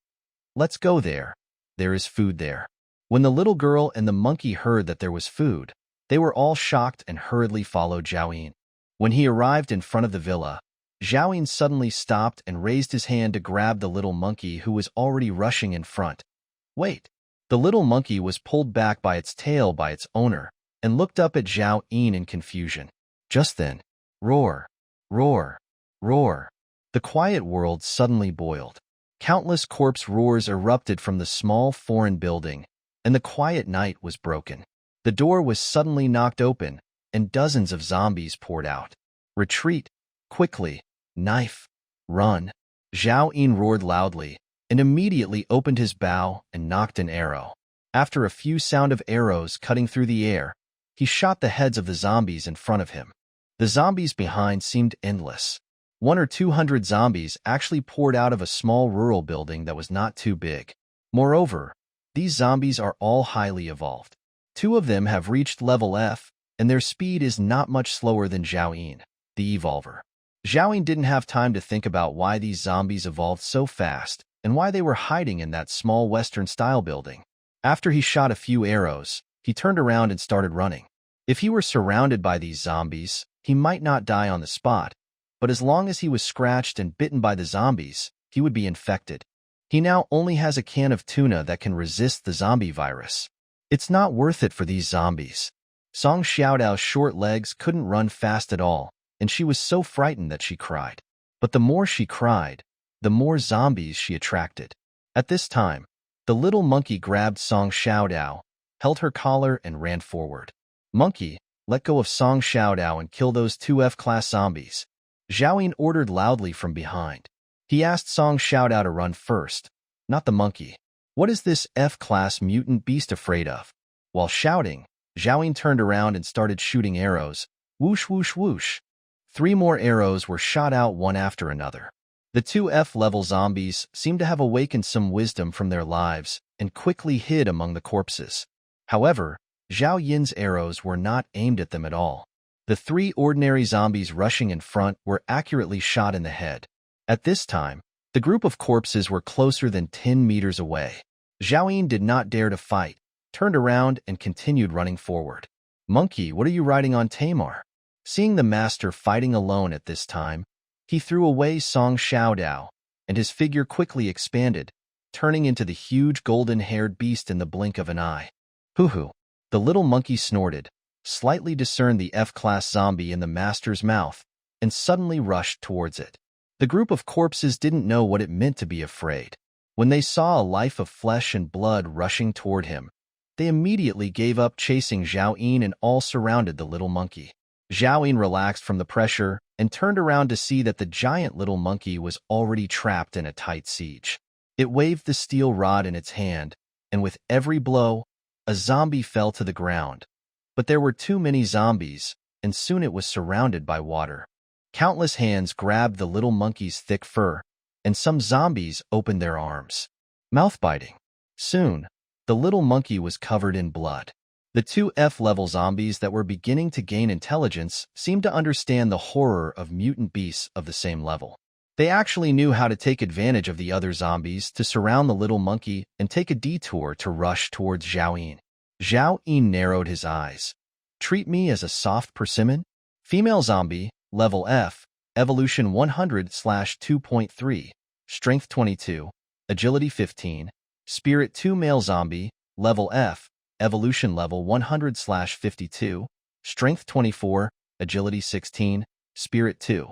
Let's go there. There is food there. When the little girl and the monkey heard that there was food, they were all shocked and hurriedly followed Zhao Yin. When he arrived in front of the villa, Zhao Yin suddenly stopped and raised his hand to grab the little monkey who was already rushing in front. Wait! The little monkey was pulled back by its tail by its owner and looked up at Zhao Yin in confusion. Just then, roar, roar, roar. The quiet world suddenly boiled. Countless corpse roars erupted from the small foreign building, and the quiet night was broken. The door was suddenly knocked open, and dozens of zombies poured out. Retreat! Quickly! Knife! Run! Zhao Yin roared loudly, and immediately opened his bow and knocked an arrow. After a few sound of arrows cutting through the air, he shot the heads of the zombies in front of him. The zombies behind seemed endless. 100 or 200 zombies actually poured out of a small rural building that was not too big. Moreover, these zombies are all highly evolved. 2 of them have reached level F, and their speed is not much slower than Zhao Yin, the evolver. Zhao Yin didn't have time to think about why these zombies evolved so fast and why they were hiding in that small Western-style building. After he shot a few arrows, he turned around and started running. If he were surrounded by these zombies, he might not die on the spot, but as long as he was scratched and bitten by the zombies, he would be infected. He now only has a can of tuna that can resist the zombie virus. It's not worth it for these zombies. Song Xiaodao's short legs couldn't run fast at all, and she was so frightened that she cried. But the more she cried, the more zombies she attracted. At this time, the little monkey grabbed Song Xiaodao, held her collar, and ran forward. Monkey, let go of Song Xiaodao and kill those 2 F-class zombies. Zhao Yin ordered loudly from behind. He asked Song Xiaodao to run first, not the monkey. What is this F-class mutant beast afraid of? While shouting, Zhao Yin turned around and started shooting arrows. Whoosh, whoosh, whoosh. 3 more arrows were shot out one after another. The 2 F-level zombies seemed to have awakened some wisdom from their lives and quickly hid among the corpses. However, Zhao Yin's arrows were not aimed at them at all. The 3 ordinary zombies rushing in front were accurately shot in the head. At this time, the group of corpses were closer than 10 meters away. Zhao Yin did not dare to fight, turned around and continued running forward. Monkey, what are you riding on, Tamar? Seeing the master fighting alone at this time, he threw away Song Xiaodao, and his figure quickly expanded, turning into the huge golden-haired beast in the blink of an eye. Hoo-hoo! The little monkey snorted, slightly discerned the F-class zombie in the master's mouth, and suddenly rushed towards it. The group of corpses didn't know what it meant to be afraid. When they saw a life of flesh and blood rushing toward him, they immediately gave up chasing Zhao Yin and all surrounded the little monkey. Zhao Yin relaxed from the pressure and turned around to see that the giant little monkey was already trapped in a tight siege. It waved the steel rod in its hand, and with every blow, a zombie fell to the ground. But there were too many zombies, and soon it was surrounded by water. Countless hands grabbed the little monkey's thick fur, and some zombies opened their arms. Mouth-biting. Soon, the little monkey was covered in blood. The 2 F-level zombies that were beginning to gain intelligence seemed to understand the horror of mutant beasts of the same level. They actually knew how to take advantage of the other zombies to surround the little monkey and take a detour to rush towards Zhao Yin. Zhao Yin narrowed his eyes. Treat me as a soft persimmon? Female zombie, level F, evolution 100/2.3, strength 22, agility 15, spirit 2 male zombie, level F, evolution level 100/52, strength 24, agility 16, spirit 2.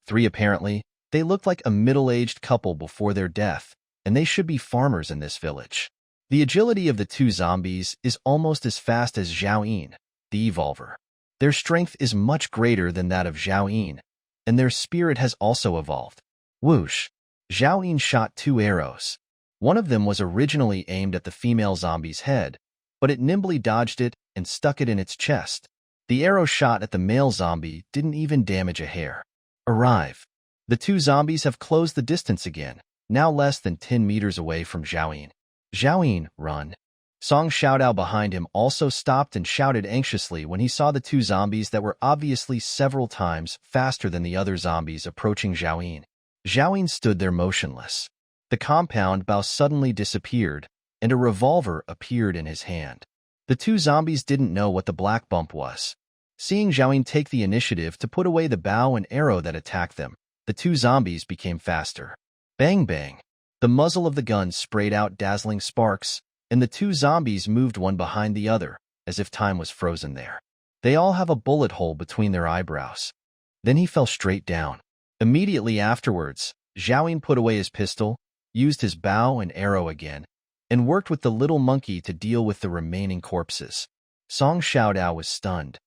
3 apparently, They looked like a middle-aged couple before their death, and they should be farmers in this village. The agility of the two zombies is almost as fast as Zhao Yin, the evolver. Their strength is much greater than that of Zhao Yin, and their spirit has also evolved. Whoosh! Zhao Yin shot 2 arrows. One of them was originally aimed at the female zombie's head, but it nimbly dodged it and stuck it in its chest. The arrow shot at the male zombie didn't even damage a hair. Arrive! The two zombies have closed the distance again, now less than 10 meters away from Zhao Yin. Zhao Yin, run! Song Xiaodao behind him also stopped and shouted anxiously when he saw the two zombies that were obviously several times faster than the other zombies approaching Zhao Yin. Zhao Yin stood there motionless. The compound bow suddenly disappeared, and a revolver appeared in his hand. The two zombies didn't know what the black bump was. Seeing Zhao Yin take the initiative to put away the bow and arrow that attacked them, the two zombies became faster. Bang bang! The muzzle of the gun sprayed out dazzling sparks, and the two zombies moved one behind the other, as if time was frozen there. They all have a bullet hole between their eyebrows. Then he fell straight down. Immediately afterwards, Zhao Yin put away his pistol, used his bow and arrow again, and worked with the little monkey to deal with the remaining corpses. Song Xiaodao was stunned.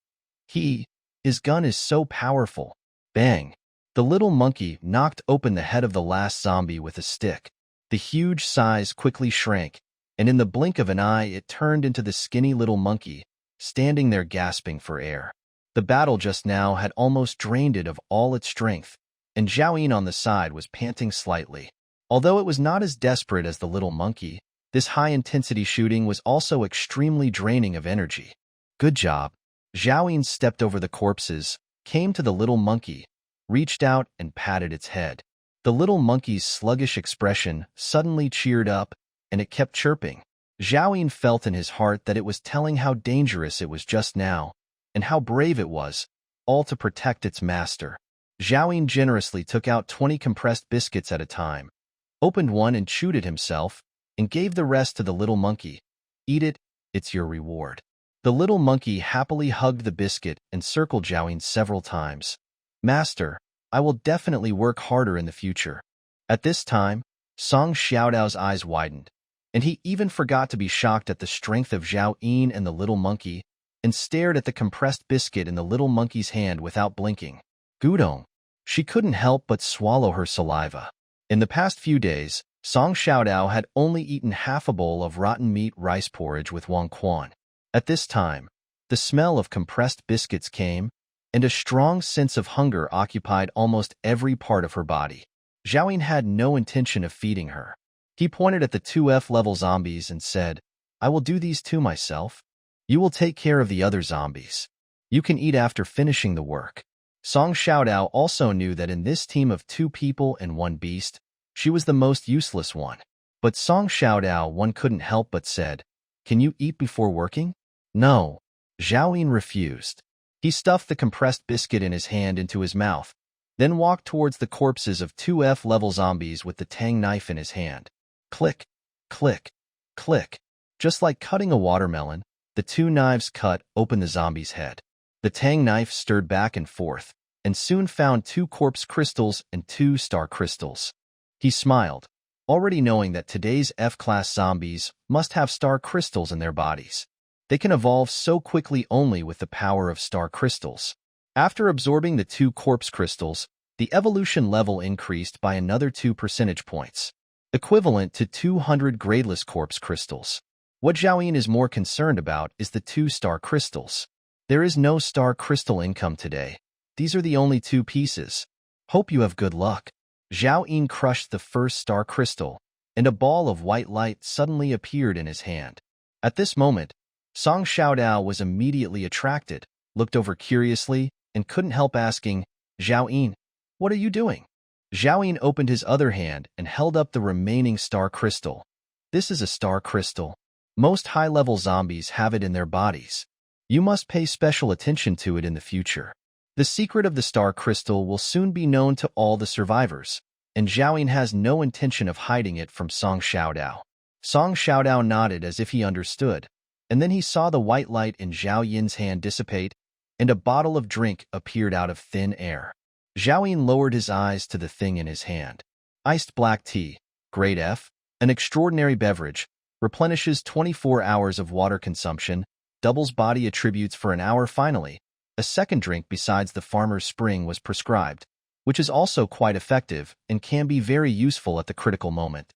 His gun is so powerful. Bang! The little monkey knocked open the head of the last zombie with a stick. The huge size quickly shrank, and in the blink of an eye it turned into the skinny little monkey, standing there gasping for air. The battle just now had almost drained it of all its strength, and Zhao Yin on the side was panting slightly. Although it was not as desperate as the little monkey, this high-intensity shooting was also extremely draining of energy. Good job. Zhao Yin stepped over the corpses, came to the little monkey, reached out and patted its head. The little monkey's sluggish expression suddenly cheered up, and it kept chirping. Zhao Yin felt in his heart that it was telling how dangerous it was just now, and how brave it was, all to protect its master. Zhao Yin generously took out 20 compressed biscuits at a time, opened one and chewed it himself, and gave the rest to the little monkey. Eat it, it's your reward. The little monkey happily hugged the biscuit and circled Zhao Yin several times. Master, I will definitely work harder in the future. At this time, Song Xiaodao's eyes widened, and he even forgot to be shocked at the strength of Zhao Yin and the little monkey, and stared at the compressed biscuit in the little monkey's hand without blinking. Gudong. She couldn't help but swallow her saliva. In the past few days, Song Xiaodao had only eaten half a bowl of rotten meat rice porridge with Wang Quan. At this time, the smell of compressed biscuits came, and a strong sense of hunger occupied almost every part of her body. Zhao Yin had no intention of feeding her. He pointed at the 2F-level zombies and said, I will do these two myself. You will take care of the other zombies. You can eat after finishing the work. Song Xiaodao also knew that in this team of 2 people and 1 beast, she was the most useless one. But Song Xiaodao one couldn't help but said, Can you eat before working? No. Zhao Yin refused. He stuffed the compressed biscuit in his hand into his mouth, then walked towards the corpses of 2F-level zombies with the tang knife in his hand. Click, click, click. Just like cutting a watermelon, the 2 knives cut open the zombie's head. The tang knife stirred back and forth, and soon found 2 corpse crystals and 2 star crystals. He smiled, already knowing that today's F-class zombies must have star crystals in their bodies. They can evolve so quickly only with the power of star crystals. After absorbing the 2 corpse crystals, the evolution level increased by another 2 percentage points, equivalent to 200 gradeless corpse crystals. What Zhao Yin is more concerned about is the 2 star crystals. There is no star crystal income today. These are the only 2 pieces. Hope you have good luck. Zhao Yin crushed the first star crystal, and a ball of white light suddenly appeared in his hand. At this moment, Song Xiaodao was immediately attracted, looked over curiously, and couldn't help asking, Zhao Yin, what are you doing? Zhao Yin opened his other hand and held up the remaining star crystal. This is a star crystal. Most high-level zombies have it in their bodies. You must pay special attention to it in the future. The secret of the star crystal will soon be known to all the survivors, and Zhao Yin has no intention of hiding it from Song Xiaodao. Song Xiaodao nodded as if he understood, and then he saw the white light in Zhao Yin's hand dissipate, and a bottle of drink appeared out of thin air. Zhao lowered his eyes to the thing in his hand. Iced black tea, grade F, an extraordinary beverage, replenishes 24 hours of water consumption, doubles body attributes for an hour. Finally, a second drink besides the farmer's spring was prescribed, which is also quite effective and can be very useful at the critical moment.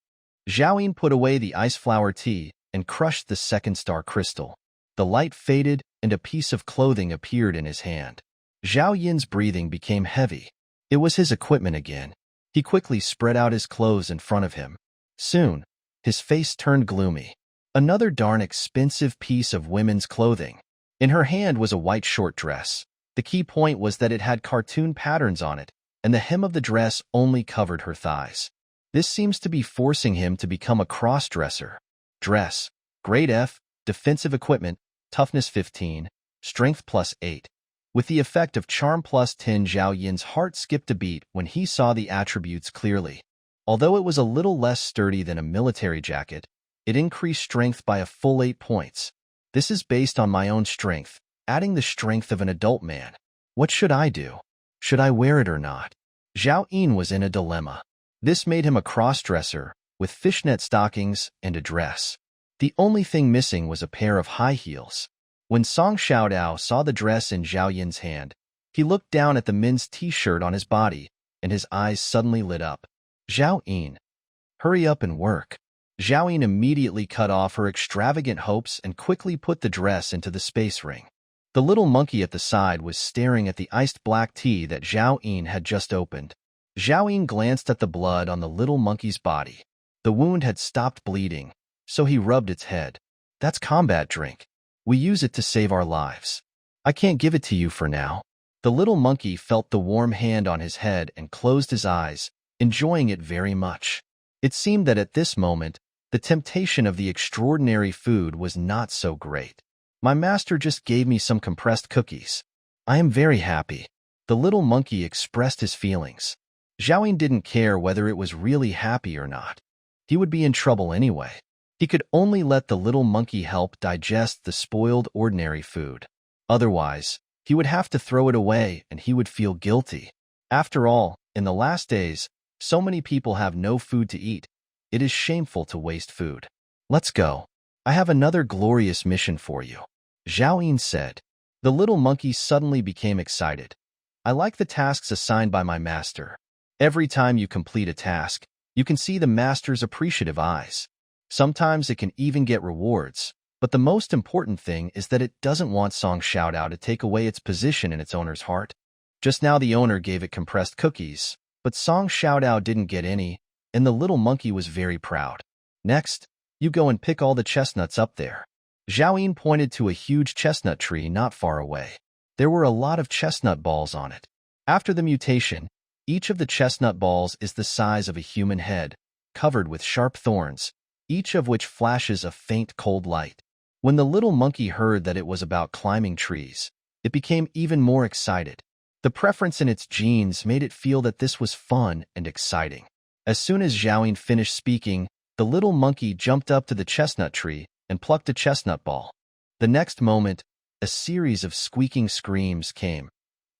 Zhao put away the ice flower tea and crushed the second star crystal. The light faded and a piece of clothing appeared in his hand. Zhao Yin's breathing became heavy. It was his equipment again. He quickly spread out his clothes in front of him. Soon, his face turned gloomy. Another darn expensive piece of women's clothing. In her hand was a white short dress. The key point was that it had cartoon patterns on it, and the hem of the dress only covered her thighs. This seems to be forcing him to become a cross-dresser. Dress, grade F, defensive equipment, toughness 15, strength +8. With the effect of charm +10, Zhao Yin's heart skipped a beat when he saw the attributes clearly. Although it was a little less sturdy than a military jacket, it increased strength by a full 8 points. This is based on my own strength, adding the strength of an adult man. What should I do? Should I wear it or not? Zhao Yin was in a dilemma. This made him a cross-dresser, with fishnet stockings and a dress. The only thing missing was a pair of high heels. When Song Xiaodao saw the dress in Zhao Yin's hand, he looked down at the men's t-shirt on his body, and his eyes suddenly lit up. Zhao Yin, hurry up and work. Zhao Yin immediately cut off her extravagant hopes and quickly put the dress into the space ring. The little monkey at the side was staring at the iced black tea that Zhao Yin had just opened. Zhao Yin glanced at the blood on the little monkey's body. The wound had stopped bleeding, so he rubbed its head. That's combat drink. We use it to save our lives. I can't give it to you for now. The little monkey felt the warm hand on his head and closed his eyes, enjoying it very much. It seemed that at this moment, the temptation of the extraordinary food was not so great. My master just gave me some compressed cookies. I am very happy. The little monkey expressed his feelings. Zhao Yin didn't care whether it was really happy or not. He would be in trouble anyway. He could only let the little monkey help digest the spoiled ordinary food. Otherwise, he would have to throw it away and he would feel guilty. After all, in the last days, so many people have no food to eat. It is shameful to waste food. Let's go. I have another glorious mission for you, Zhao Yin said. The little monkey suddenly became excited. I like the tasks assigned by my master. Every time you complete a task, you can see the master's appreciative eyes. Sometimes it can even get rewards, but the most important thing is that it doesn't want Song Xiaodao to take away its position in its owner's heart. Just now the owner gave it compressed cookies, but Song Xiaodao didn't get any, and the little monkey was very proud. Next, you go and pick all the chestnuts up there. Zhao Yin pointed to a huge chestnut tree not far away. There were a lot of chestnut balls on it. After the mutation, each of the chestnut balls is the size of a human head, covered with sharp thorns, each of which flashes a faint cold light. When the little monkey heard that it was about climbing trees, it became even more excited. The preference in its genes made it feel that this was fun and exciting. As soon as Zhao Yin finished speaking, the little monkey jumped up to the chestnut tree and plucked a chestnut ball. The next moment, a series of squeaking screams came.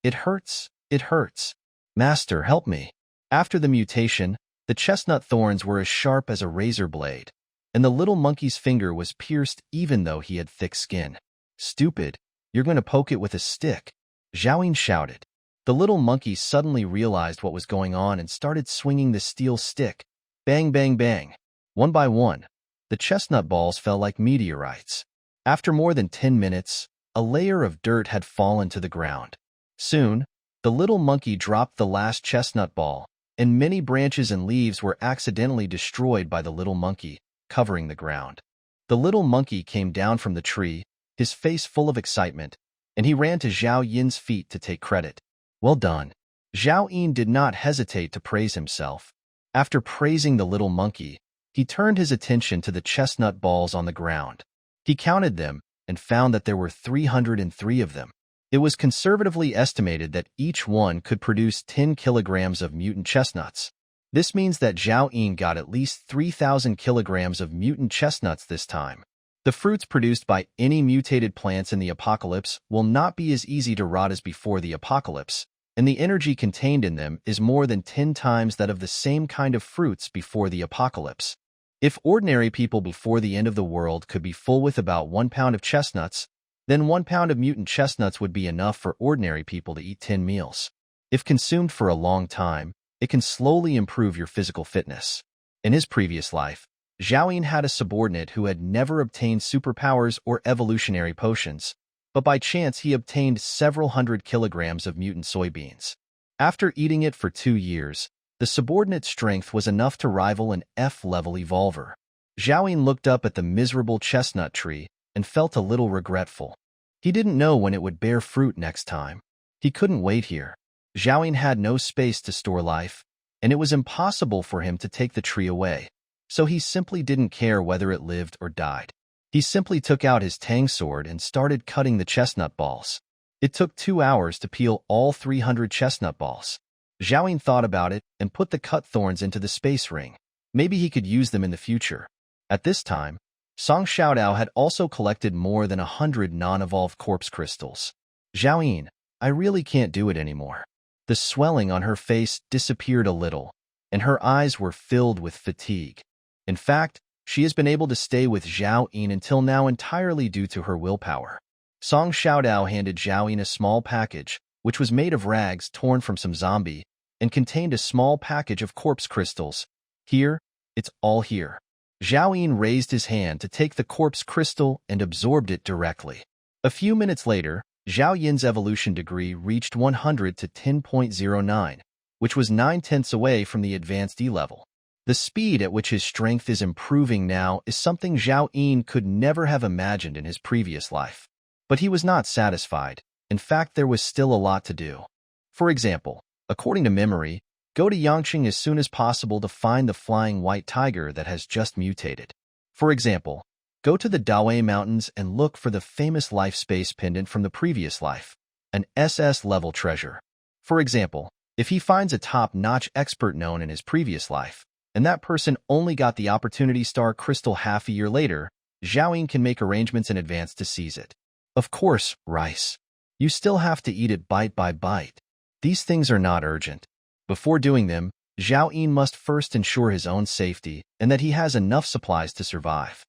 It hurts, it hurts. Master, help me. After the mutation, the chestnut thorns were as sharp as a razor blade, and the little monkey's finger was pierced even though he had thick skin. Stupid, you're going to poke it with a stick, Zhao Yin shouted. The little monkey suddenly realized what was going on and started swinging the steel stick. Bang, bang, bang. One by one, the chestnut balls fell like meteorites. After more than 10 minutes, a layer of dirt had fallen to the ground. Soon, the little monkey dropped the last chestnut ball, and many branches and leaves were accidentally destroyed by the little monkey, covering the ground. The little monkey came down from the tree, his face full of excitement, and he ran to Zhao Yin's feet to take credit. Well done. Zhao Yin did not hesitate to praise himself. After praising the little monkey, he turned his attention to the chestnut balls on the ground. He counted them and found that there were 303 of them. It was conservatively estimated that each one could produce 10 kilograms of mutant chestnuts. This means that Zhao Yin got at least 3,000 kilograms of mutant chestnuts this time. The fruits produced by any mutated plants in the apocalypse will not be as easy to rot as before the apocalypse, and the energy contained in them is more than 10 times that of the same kind of fruits before the apocalypse. If ordinary people before the end of the world could be full with about 1 pound of chestnuts, then 1 pound of mutant chestnuts would be enough for ordinary people to eat 10 meals. If consumed for a long time, it can slowly improve your physical fitness. In his previous life, Zhao had a subordinate who had never obtained superpowers or evolutionary potions, but by chance he obtained several hundred kilograms of mutant soybeans. After eating it for 2 years, the subordinate's strength was enough to rival an F-level evolver. Zhao looked up at the miserable chestnut tree and felt a little regretful. He didn't know when it would bear fruit next time. He couldn't wait here. Zhao had no space to store life, and it was impossible for him to take the tree away, so he simply didn't care whether it lived or died. He simply took out his tang sword and started cutting the chestnut balls. It took 2 hours to peel all 300 chestnut balls. Zhao thought about it and put the cut thorns into the space ring. Maybe he could use them in the future. At this time, Song Xiaodao had also collected more than 100 non-evolved corpse crystals. Zhao, I really can't do it anymore. The swelling on her face disappeared a little, and her eyes were filled with fatigue. In fact, she has been able to stay with Zhao until now entirely due to her willpower. Song Xiaodao handed Zhao a small package, which was made of rags torn from some zombie, and contained a small package of corpse crystals. Here, it's all here. Zhao raised his hand to take the corpse crystal and absorbed it directly. A few minutes later, Zhao Yin's evolution degree reached 100 to 10.09, which was 9/10 away from the advanced E level. The speed at which his strength is improving now is something Zhao Yin could never have imagined in his previous life. But he was not satisfied. In fact, there was still a lot to do. For example, according to memory, go to Yangqing as soon as possible to find the flying white tiger that has just mutated. For example, go to the Dawei Mountains and look for the famous life space pendant from the previous life, an SS-level treasure. For example, if he finds a top-notch expert known in his previous life, and that person only got the Opportunity Star crystal half a year later, Zhao can make arrangements in advance to seize it. Of course, rice. You still have to eat it bite by bite. These things are not urgent. Before doing them, Zhao must first ensure his own safety and that he has enough supplies to survive.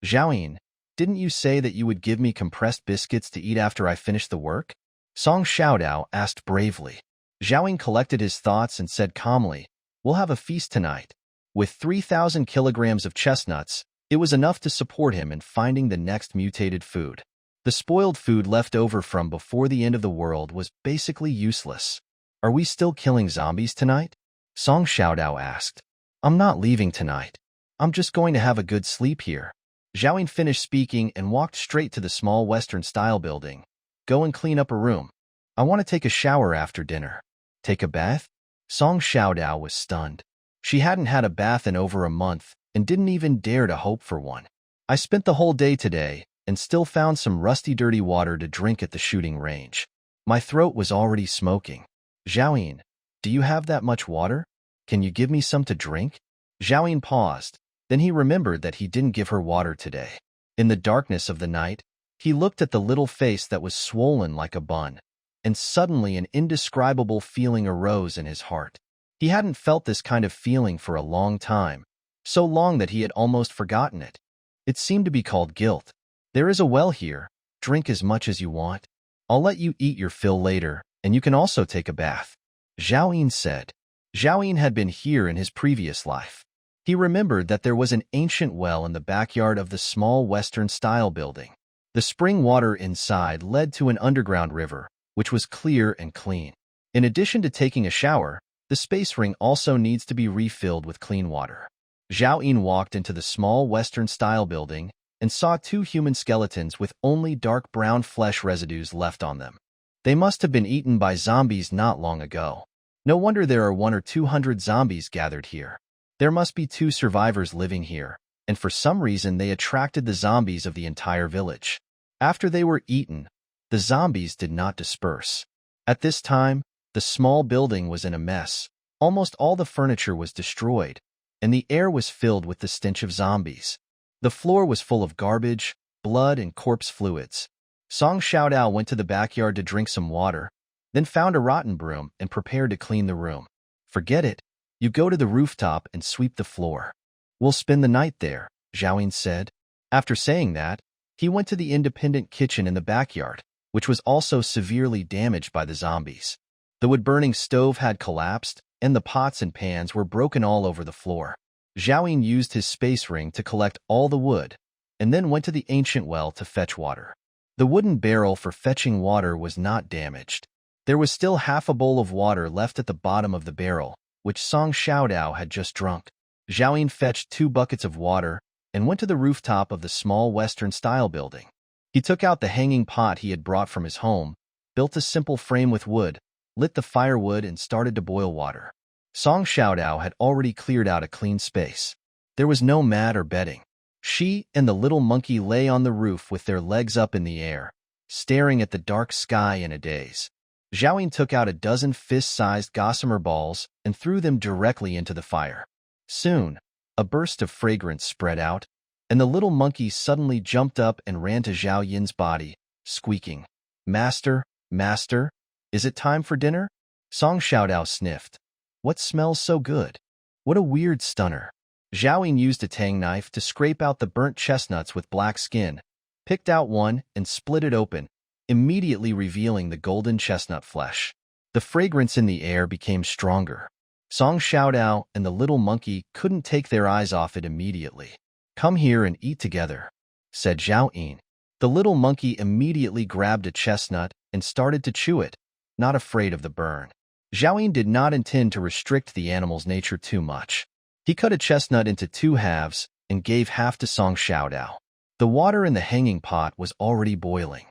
Zhao, didn't you say that you would give me compressed biscuits to eat after I finish the work? Song Xiaodao asked bravely. Zhao collected his thoughts and said calmly, we'll have a feast tonight. With 3,000 kilograms of chestnuts, it was enough to support him in finding the next mutated food. The spoiled food left over from before the end of the world was basically useless. Are we still killing zombies tonight? Song Xiaodao asked. I'm not leaving tonight. I'm just going to have a good sleep here. Zhao finished speaking and walked straight to the small Western-style building. Go and clean up a room. I want to take a shower after dinner. Take a bath? Song Xiaodao was stunned. She hadn't had a bath in over a month and didn't even dare to hope for one. I spent the whole day today and still found some rusty dirty water to drink at the shooting range. My throat was already smoking. Zhao, do you have that much water? Can you give me some to drink? Zhao paused. Then he remembered that he didn't give her water today. In the darkness of the night, he looked at the little face that was swollen like a bun, and suddenly an indescribable feeling arose in his heart. He hadn't felt this kind of feeling for a long time, so long that he had almost forgotten it. It seemed to be called guilt. There is a well here. Drink as much as you want. I'll let you eat your fill later, and you can also take a bath. Zhao said. Zhao had been here in his previous life. He remembered that there was an ancient well in the backyard of the small Western-style building. The spring water inside led to an underground river, which was clear and clean. In addition to taking a shower, the space ring also needs to be refilled with clean water. Zhao walked into the small Western-style building and saw 2 human skeletons with only dark brown flesh residues left on them. They must have been eaten by zombies not long ago. No wonder there are 100 or 200 zombies gathered here. There must be 2 survivors living here, and for some reason they attracted the zombies of the entire village. After they were eaten, the zombies did not disperse. At this time, the small building was in a mess. Almost all the furniture was destroyed, and the air was filled with the stench of zombies. The floor was full of garbage, blood, and corpse fluids. Song Xiaodao went to the backyard to drink some water, then found a rotten broom and prepared to clean the room. Forget it. You go to the rooftop and sweep the floor. We'll spend the night there, Zhao said. After saying that, he went to the independent kitchen in the backyard, which was also severely damaged by the zombies. The wood-burning stove had collapsed, and the pots and pans were broken all over the floor. Zhao used his space ring to collect all the wood, and then went to the ancient well to fetch water. The wooden barrel for fetching water was not damaged. There was still half a bowl of water left at the bottom of the barrel, which Song Xiaodao had just drunk. Zhao fetched 2 buckets of water and went to the rooftop of the small Western-style building. He took out the hanging pot he had brought from his home, built a simple frame with wood, lit the firewood and started to boil water. Song Xiaodao had already cleared out a clean space. There was no mat or bedding. She and the little monkey lay on the roof with their legs up in the air, staring at the dark sky in a daze. Zhao took out a dozen fist-sized gossamer balls and threw them directly into the fire. Soon, a burst of fragrance spread out, and the little monkey suddenly jumped up and ran to Zhao Yin's body, squeaking, "Master, Master, is it time for dinner?" Song Xiaodao sniffed. "What smells so good? What a weird stunner." Zhao Yin used a tang knife to scrape out the burnt chestnuts with black skin, picked out one and split it open, immediately revealing the golden chestnut flesh. The fragrance in the air became stronger. Song Xiaodao and the little monkey couldn't take their eyes off it immediately. "Come here and eat together," said Zhao Yin. The little monkey immediately grabbed a chestnut and started to chew it, not afraid of the burn. Zhao Yin did not intend to restrict the animal's nature too much. He cut a chestnut into 2 halves and gave half to Song Xiaodao. The water in the hanging pot was already boiling.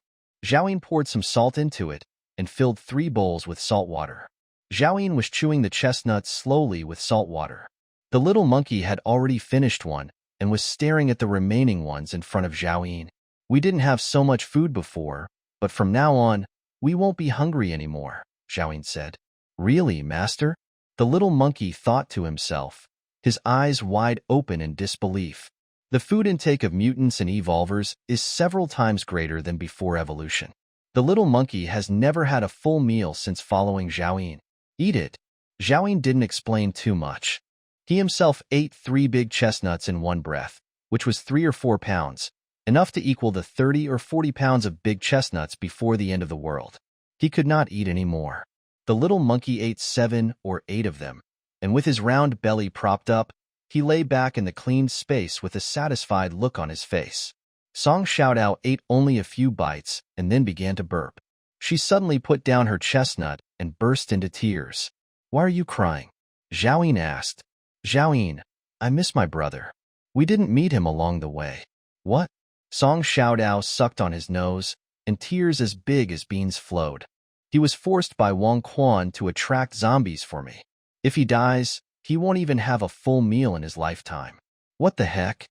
Zhao Yin poured some salt into it and filled 3 bowls with salt water. Zhao Yin was chewing the chestnuts slowly with salt water. The little monkey had already finished one and was staring at the remaining ones in front of Zhao Yin. "We didn't have so much food before, but from now on, we won't be hungry anymore," Zhao Yin said. "Really, master?" The little monkey thought to himself, his eyes wide open in disbelief. The food intake of mutants and evolvers is several times greater than before evolution. The little monkey has never had a full meal since following Zhao Yin. "Eat it." Zhao Yin didn't explain too much. He himself ate 3 big chestnuts in one breath, which was 3 or 4 pounds, enough to equal the 30 or 40 pounds of big chestnuts before the end of the world. He could not eat any more. The little monkey ate 7 or 8 of them, and with his round belly propped up, he lay back in the cleaned space with a satisfied look on his face. Song Xiaodao ate only a few bites and then began to burp. She suddenly put down her chestnut and burst into tears. "Why are you crying?" Zhao Yin asked. "Zhao Yin, I miss my brother. We didn't meet him along the way." "What?" Song Xiaodao sucked on his nose, and tears as big as beans flowed. "He was forced by Wang Quan to attract zombies for me. If he dies, he won't even have a full meal in his lifetime." "What the heck?"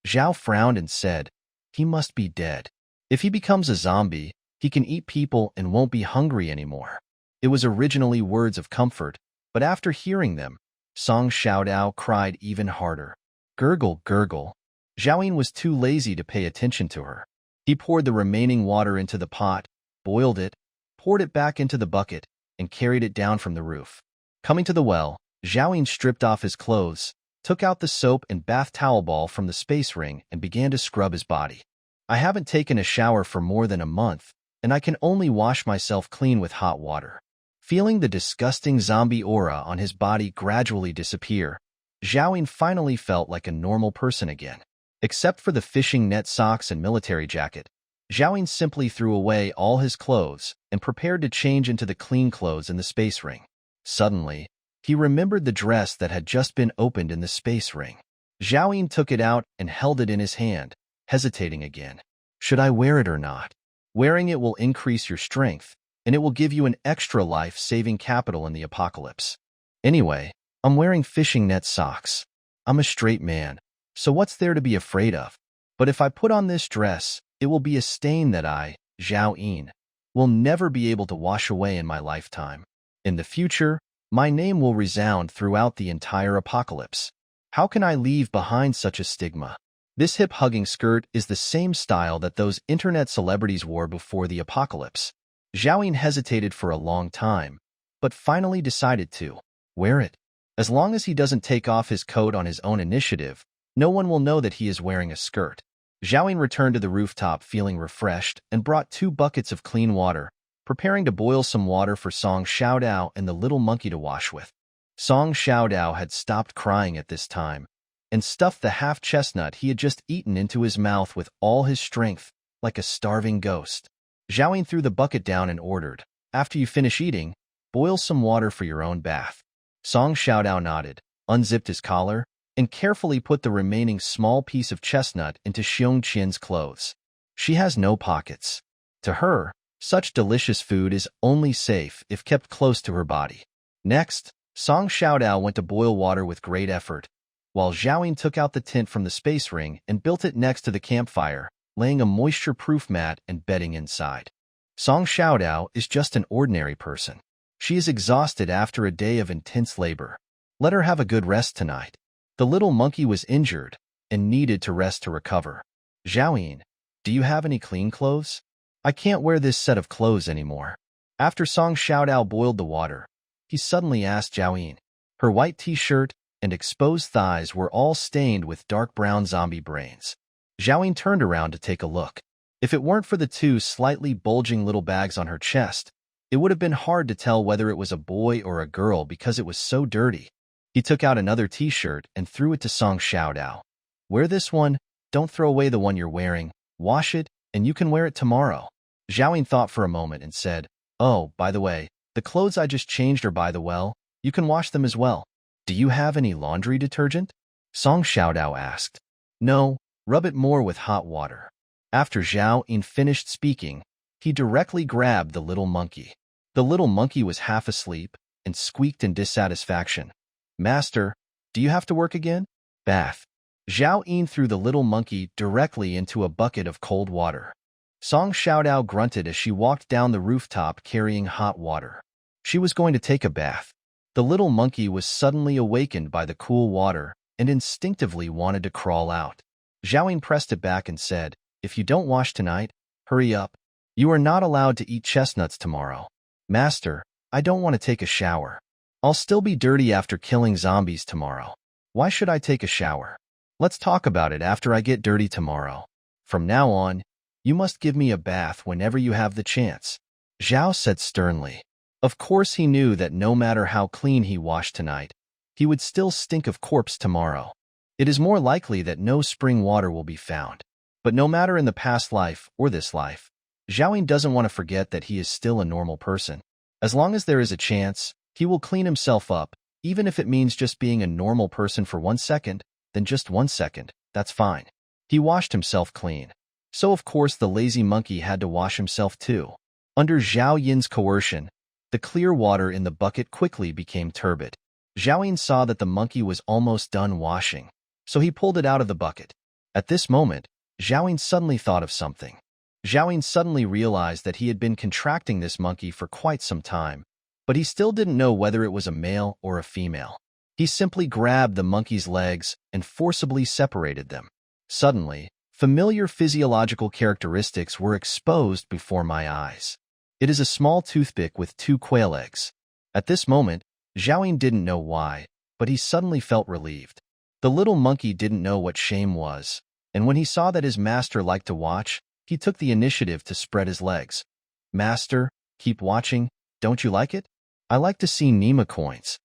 Zhao frowned and said, "He must be dead. If he becomes a zombie, he can eat people and won't be hungry anymore." It was originally words of comfort, but after hearing them, Song Xiaodao cried even harder. "Gurgle, gurgle." Zhao Yin was too lazy to pay attention to her. He poured the remaining water into the pot, boiled it, poured it back into the bucket, and carried it down from the roof. Coming to the well, Zhao Yin stripped off his clothes, took out the soap and bath towel ball from the space ring, and began to scrub his body. "I haven't taken a shower for more than a month, and I can only wash myself clean with hot water." Feeling the disgusting zombie aura on his body gradually disappear, Zhao Yin finally felt like a normal person again. Except for the fishing net socks and military jacket, Zhao Yin simply threw away all his clothes and prepared to change into the clean clothes in the space ring. Suddenly, he remembered the dress that had just been opened in the space ring. Zhao Yin took it out and held it in his hand, hesitating again. "Should I wear it or not? Wearing it will increase your strength, and it will give you an extra life-saving capital in the apocalypse. Anyway, I'm wearing fishing net socks. I'm a straight man, so what's there to be afraid of? But if I put on this dress, it will be a stain that I, Zhao Yin, will never be able to wash away in my lifetime. In the future, my name will resound throughout the entire apocalypse. How can I leave behind such a stigma?" This hip-hugging skirt is the same style that those internet celebrities wore before the apocalypse. Zhao hesitated for a long time, but finally decided to wear it. As long as he doesn't take off his coat on his own initiative, no one will know that he is wearing a skirt. Zhao returned to the rooftop feeling refreshed and brought 2 buckets of clean water, preparing to boil some water for Song Xiaodao and the little monkey to wash with. Song Xiaodao had stopped crying at this time and stuffed the half-chestnut he had just eaten into his mouth with all his strength, like a starving ghost. Zhao threw the bucket down and ordered, "After you finish eating, boil some water for your own bath." Song Xiaodao nodded, unzipped his collar, and carefully put the remaining small piece of chestnut into Xiong Qian's clothes. She has no pockets. To her, such delicious food is only safe if kept close to her body. Next, Song Xiaodao went to boil water with great effort, while Zhao took out the tent from the space ring and built it next to the campfire, laying a moisture-proof mat and bedding inside. Song Xiaodao is just an ordinary person. She is exhausted after a day of intense labor. Let her have a good rest tonight. The little monkey was injured and needed to rest to recover. "Zhao, do you have any clean clothes? I can't wear this set of clothes anymore." After Song Xiaodao boiled the water, he suddenly asked Zhao. Her white t-shirt and exposed thighs were all stained with dark brown zombie brains. Zhao turned around to take a look. If it weren't for the 2 slightly bulging little bags on her chest, it would have been hard to tell whether it was a boy or a girl because it was so dirty. He took out another t-shirt and threw it to Song Xiaodao. "Wear this one, don't throw away the one you're wearing, wash it, and you can wear it tomorrow." Zhao thought for a moment and said, "Oh, by the way, the clothes I just changed are by the well, you can wash them as well. Do you have any laundry detergent?" Song Xiaodao asked. "No, rub it more with hot water." After Zhao finished speaking, he directly grabbed the little monkey. The little monkey was half asleep and squeaked in dissatisfaction. "Master, do you have to work again?" "Bath." Zhao threw the little monkey directly into a bucket of cold water. Song Xiaodao grunted as she walked down the rooftop carrying hot water. She was going to take a bath. The little monkey was suddenly awakened by the cool water and instinctively wanted to crawl out. Zhao pressed it back and said, "If you don't wash tonight, hurry up. You are not allowed to eat chestnuts tomorrow." "Master, I don't want to take a shower. I'll still be dirty after killing zombies tomorrow. Why should I take a shower? Let's talk about it after I get dirty tomorrow. From now on, you must give me a bath whenever you have the chance," Zhao said sternly. Of course he knew that no matter how clean he washed tonight, he would still stink of corpse tomorrow. It is more likely that no spring water will be found. But no matter in the past life or this life, Zhao doesn't want to forget that he is still a normal person. As long as there is a chance, he will clean himself up, even if it means just being a normal person for 1 second, then just 1 second, that's fine. He washed himself clean. So of course the lazy monkey had to wash himself too. Under Zhao Yin's coercion, the clear water in the bucket quickly became turbid. Zhao Yin saw that the monkey was almost done washing, so he pulled it out of the bucket. At this moment, Zhao Yin suddenly thought of something. Zhao Yin suddenly realized that he had been contracting this monkey for quite some time, but he still didn't know whether it was a male or a female. He simply grabbed the monkey's legs and forcibly separated them. Suddenly, familiar physiological characteristics were exposed before my eyes. It is a small toothpick with 2 quail eggs. At this moment, Zhao Yin didn't know why, but he suddenly felt relieved. The little monkey didn't know what shame was, and when he saw that his master liked to watch, he took the initiative to spread his legs. "Master, keep watching, don't you like it? I like to see Nima coins."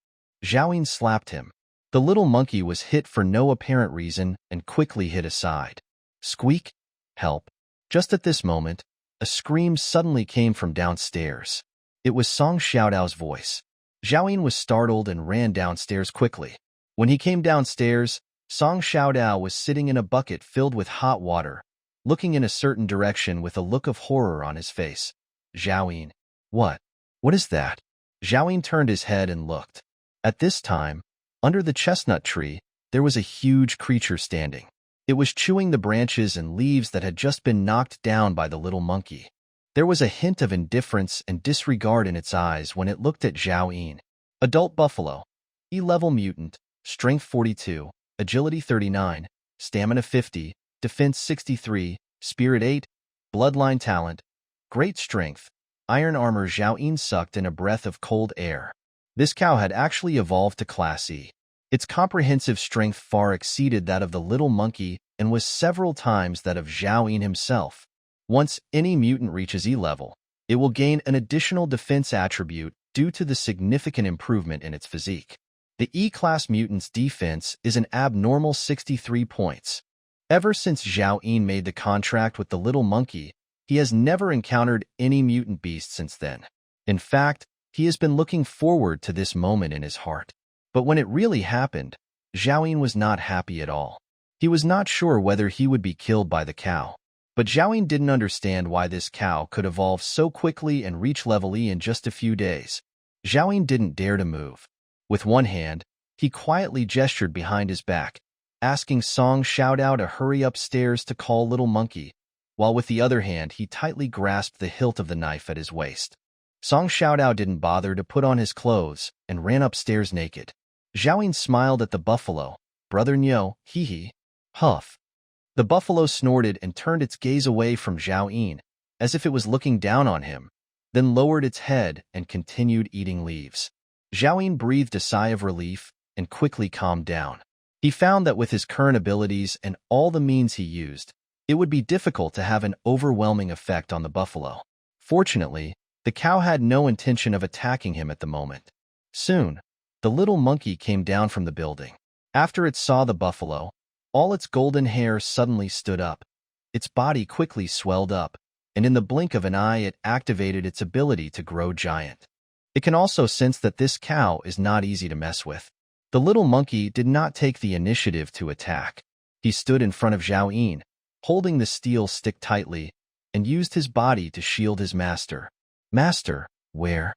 Zhao Yin slapped him. The little monkey was hit for no apparent reason and quickly hid aside. Squeak! Help! Just at this moment, a scream suddenly came from downstairs. It was Song Xiaodao's voice. Zhao Yin was startled and ran downstairs quickly. When he came downstairs, Song Xiaodao was sitting in a bucket filled with hot water, looking in a certain direction with a look of horror on his face. "Zhao Yin, what? What is that?" Zhao Yin turned his head and looked. At this time, under the chestnut tree, there was a huge creature standing. It was chewing the branches and leaves that had just been knocked down by the little monkey. There was a hint of indifference and disregard in its eyes when it looked at Zhao Yin. Adult buffalo. E-level mutant. Strength 42. Agility 39. Stamina 50. Defense 63. Spirit 8. Bloodline talent. Great strength. Iron Armor Zhao Yin sucked in a breath of cold air. This cow had actually evolved to Class E. Its comprehensive strength far exceeded that of the little monkey and was several times that of Zhao Yin himself. Once any mutant reaches E level, it will gain an additional defense attribute due to the significant improvement in its physique. The E-class mutant's defense is an abnormal 63 points. Ever since Zhao Yin made the contract with the little monkey, he has never encountered any mutant beast since then. In fact, he has been looking forward to this moment in his heart. But when it really happened, Zhao Yin was not happy at all. He was not sure whether he would be killed by the cow. But Zhao Yin didn't understand why this cow could evolve so quickly and reach level E in just a few days. Zhao Yin didn't dare to move. With one hand, he quietly gestured behind his back, asking Song Xiaodao to hurry upstairs to call Little Monkey, while with the other hand he tightly grasped the hilt of the knife at his waist. Song Xiaodao didn't bother to put on his clothes and ran upstairs naked. Zhao Yin smiled at the buffalo. "Brother Nyo, hee. Huff." The buffalo snorted and turned its gaze away from Zhao Yin, as if it was looking down on him, then lowered its head and continued eating leaves. Zhao Yin breathed a sigh of relief and quickly calmed down. He found that with his current abilities and all the means he used, it would be difficult to have an overwhelming effect on the buffalo. Fortunately, the cow had no intention of attacking him at the moment. Soon, the little monkey came down from the building. After it saw the buffalo, all its golden hair suddenly stood up. Its body quickly swelled up, and in the blink of an eye it activated its ability to grow giant. It can also sense that this cow is not easy to mess with. The little monkey did not take the initiative to attack. He stood in front of Zhao Yin, holding the steel stick tightly, and used his body to shield his master. "Master, where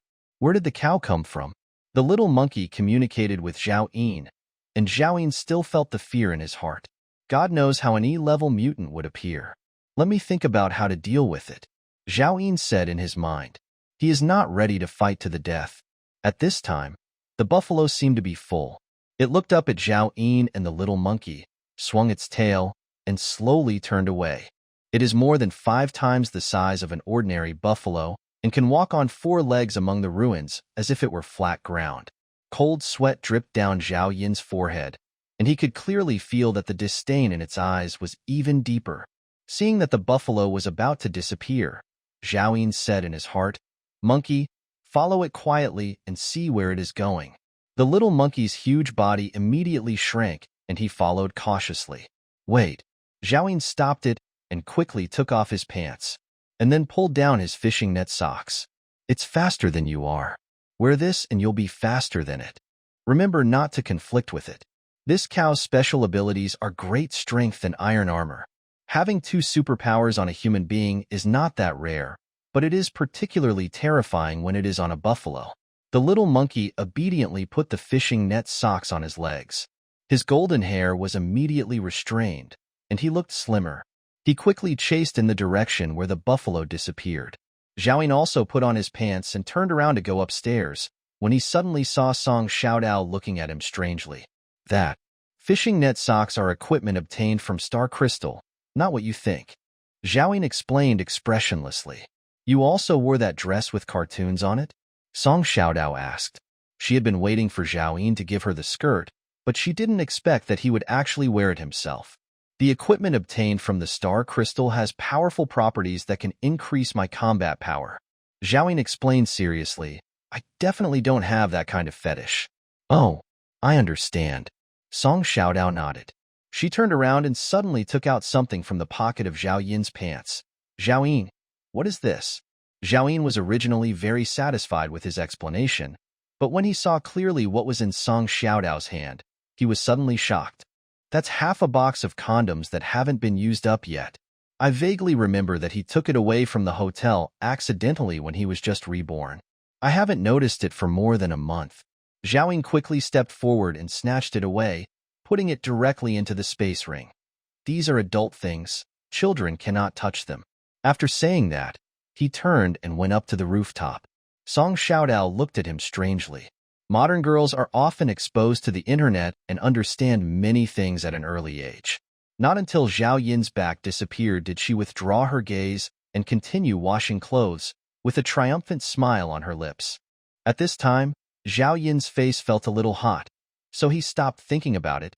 did the cow come from?" The little monkey communicated with Zhao Yin, and Zhao Yin still felt the fear in his heart. God knows how an E-level mutant would appear. Let me think about how to deal with it, Zhao Yin said in his mind. He is not ready to fight to the death. At this time, the buffalo seemed to be full. It looked up at Zhao Yin and the little monkey, swung its tail, and slowly turned away. It is more than 5 times the size of an ordinary buffalo and can walk on 4 legs among the ruins as if it were flat ground. Cold sweat dripped down Zhao Yin's forehead, and he could clearly feel that the disdain in its eyes was even deeper. Seeing that the buffalo was about to disappear, Zhao Yin said in his heart, "Monkey, follow it quietly and see where it is going." The little monkey's huge body immediately shrank, and he followed cautiously. "Wait." Zhao Yin stopped it and quickly took off his pants, and then pulled down his fishing net socks. "It's faster than you are. Wear this and you'll be faster than it. Remember not to conflict with it." This cow's special abilities are great strength and iron armor. Having 2 superpowers on a human being is not that rare, but it is particularly terrifying when it is on a buffalo. The little monkey obediently put the fishing net socks on his legs. His golden hair was immediately restrained, and he looked slimmer. He quickly chased in the direction where the buffalo disappeared. Zhao Yin also put on his pants and turned around to go upstairs, when he suddenly saw Song Xiaodao looking at him strangely. "That fishing net socks are equipment obtained from star crystal, not what you think," Zhao Yin explained expressionlessly. "You also wore that dress with cartoons on it?" Song Xiaodao asked. She had been waiting for Zhao Yin to give her the skirt, but she didn't expect that he would actually wear it himself. "The equipment obtained from the star crystal has powerful properties that can increase my combat power," Zhao Yin explained seriously. "I definitely don't have that kind of fetish." "Oh, I understand." Song Xiaodao nodded. She turned around and suddenly took out something from the pocket of Zhao Yin's pants. "Zhao Yin, what is this?" Zhao Yin was originally very satisfied with his explanation, but when he saw clearly what was in Song Xiaodao's hand, he was suddenly shocked. "That's half a box of condoms that haven't been used up yet." I vaguely remember that he took it away from the hotel accidentally when he was just reborn. I haven't noticed it for more than a month. Zhao Yin quickly stepped forward and snatched it away, putting it directly into the space ring. "These are adult things. Children cannot touch them." After saying that, he turned and went up to the rooftop. Song Xiaodao looked at him strangely. Modern girls are often exposed to the internet and understand many things at an early age. Not until Zhao Yin's back disappeared did she withdraw her gaze and continue washing clothes, with a triumphant smile on her lips. At this time, Zhao Yin's face felt a little hot, so he stopped thinking about it,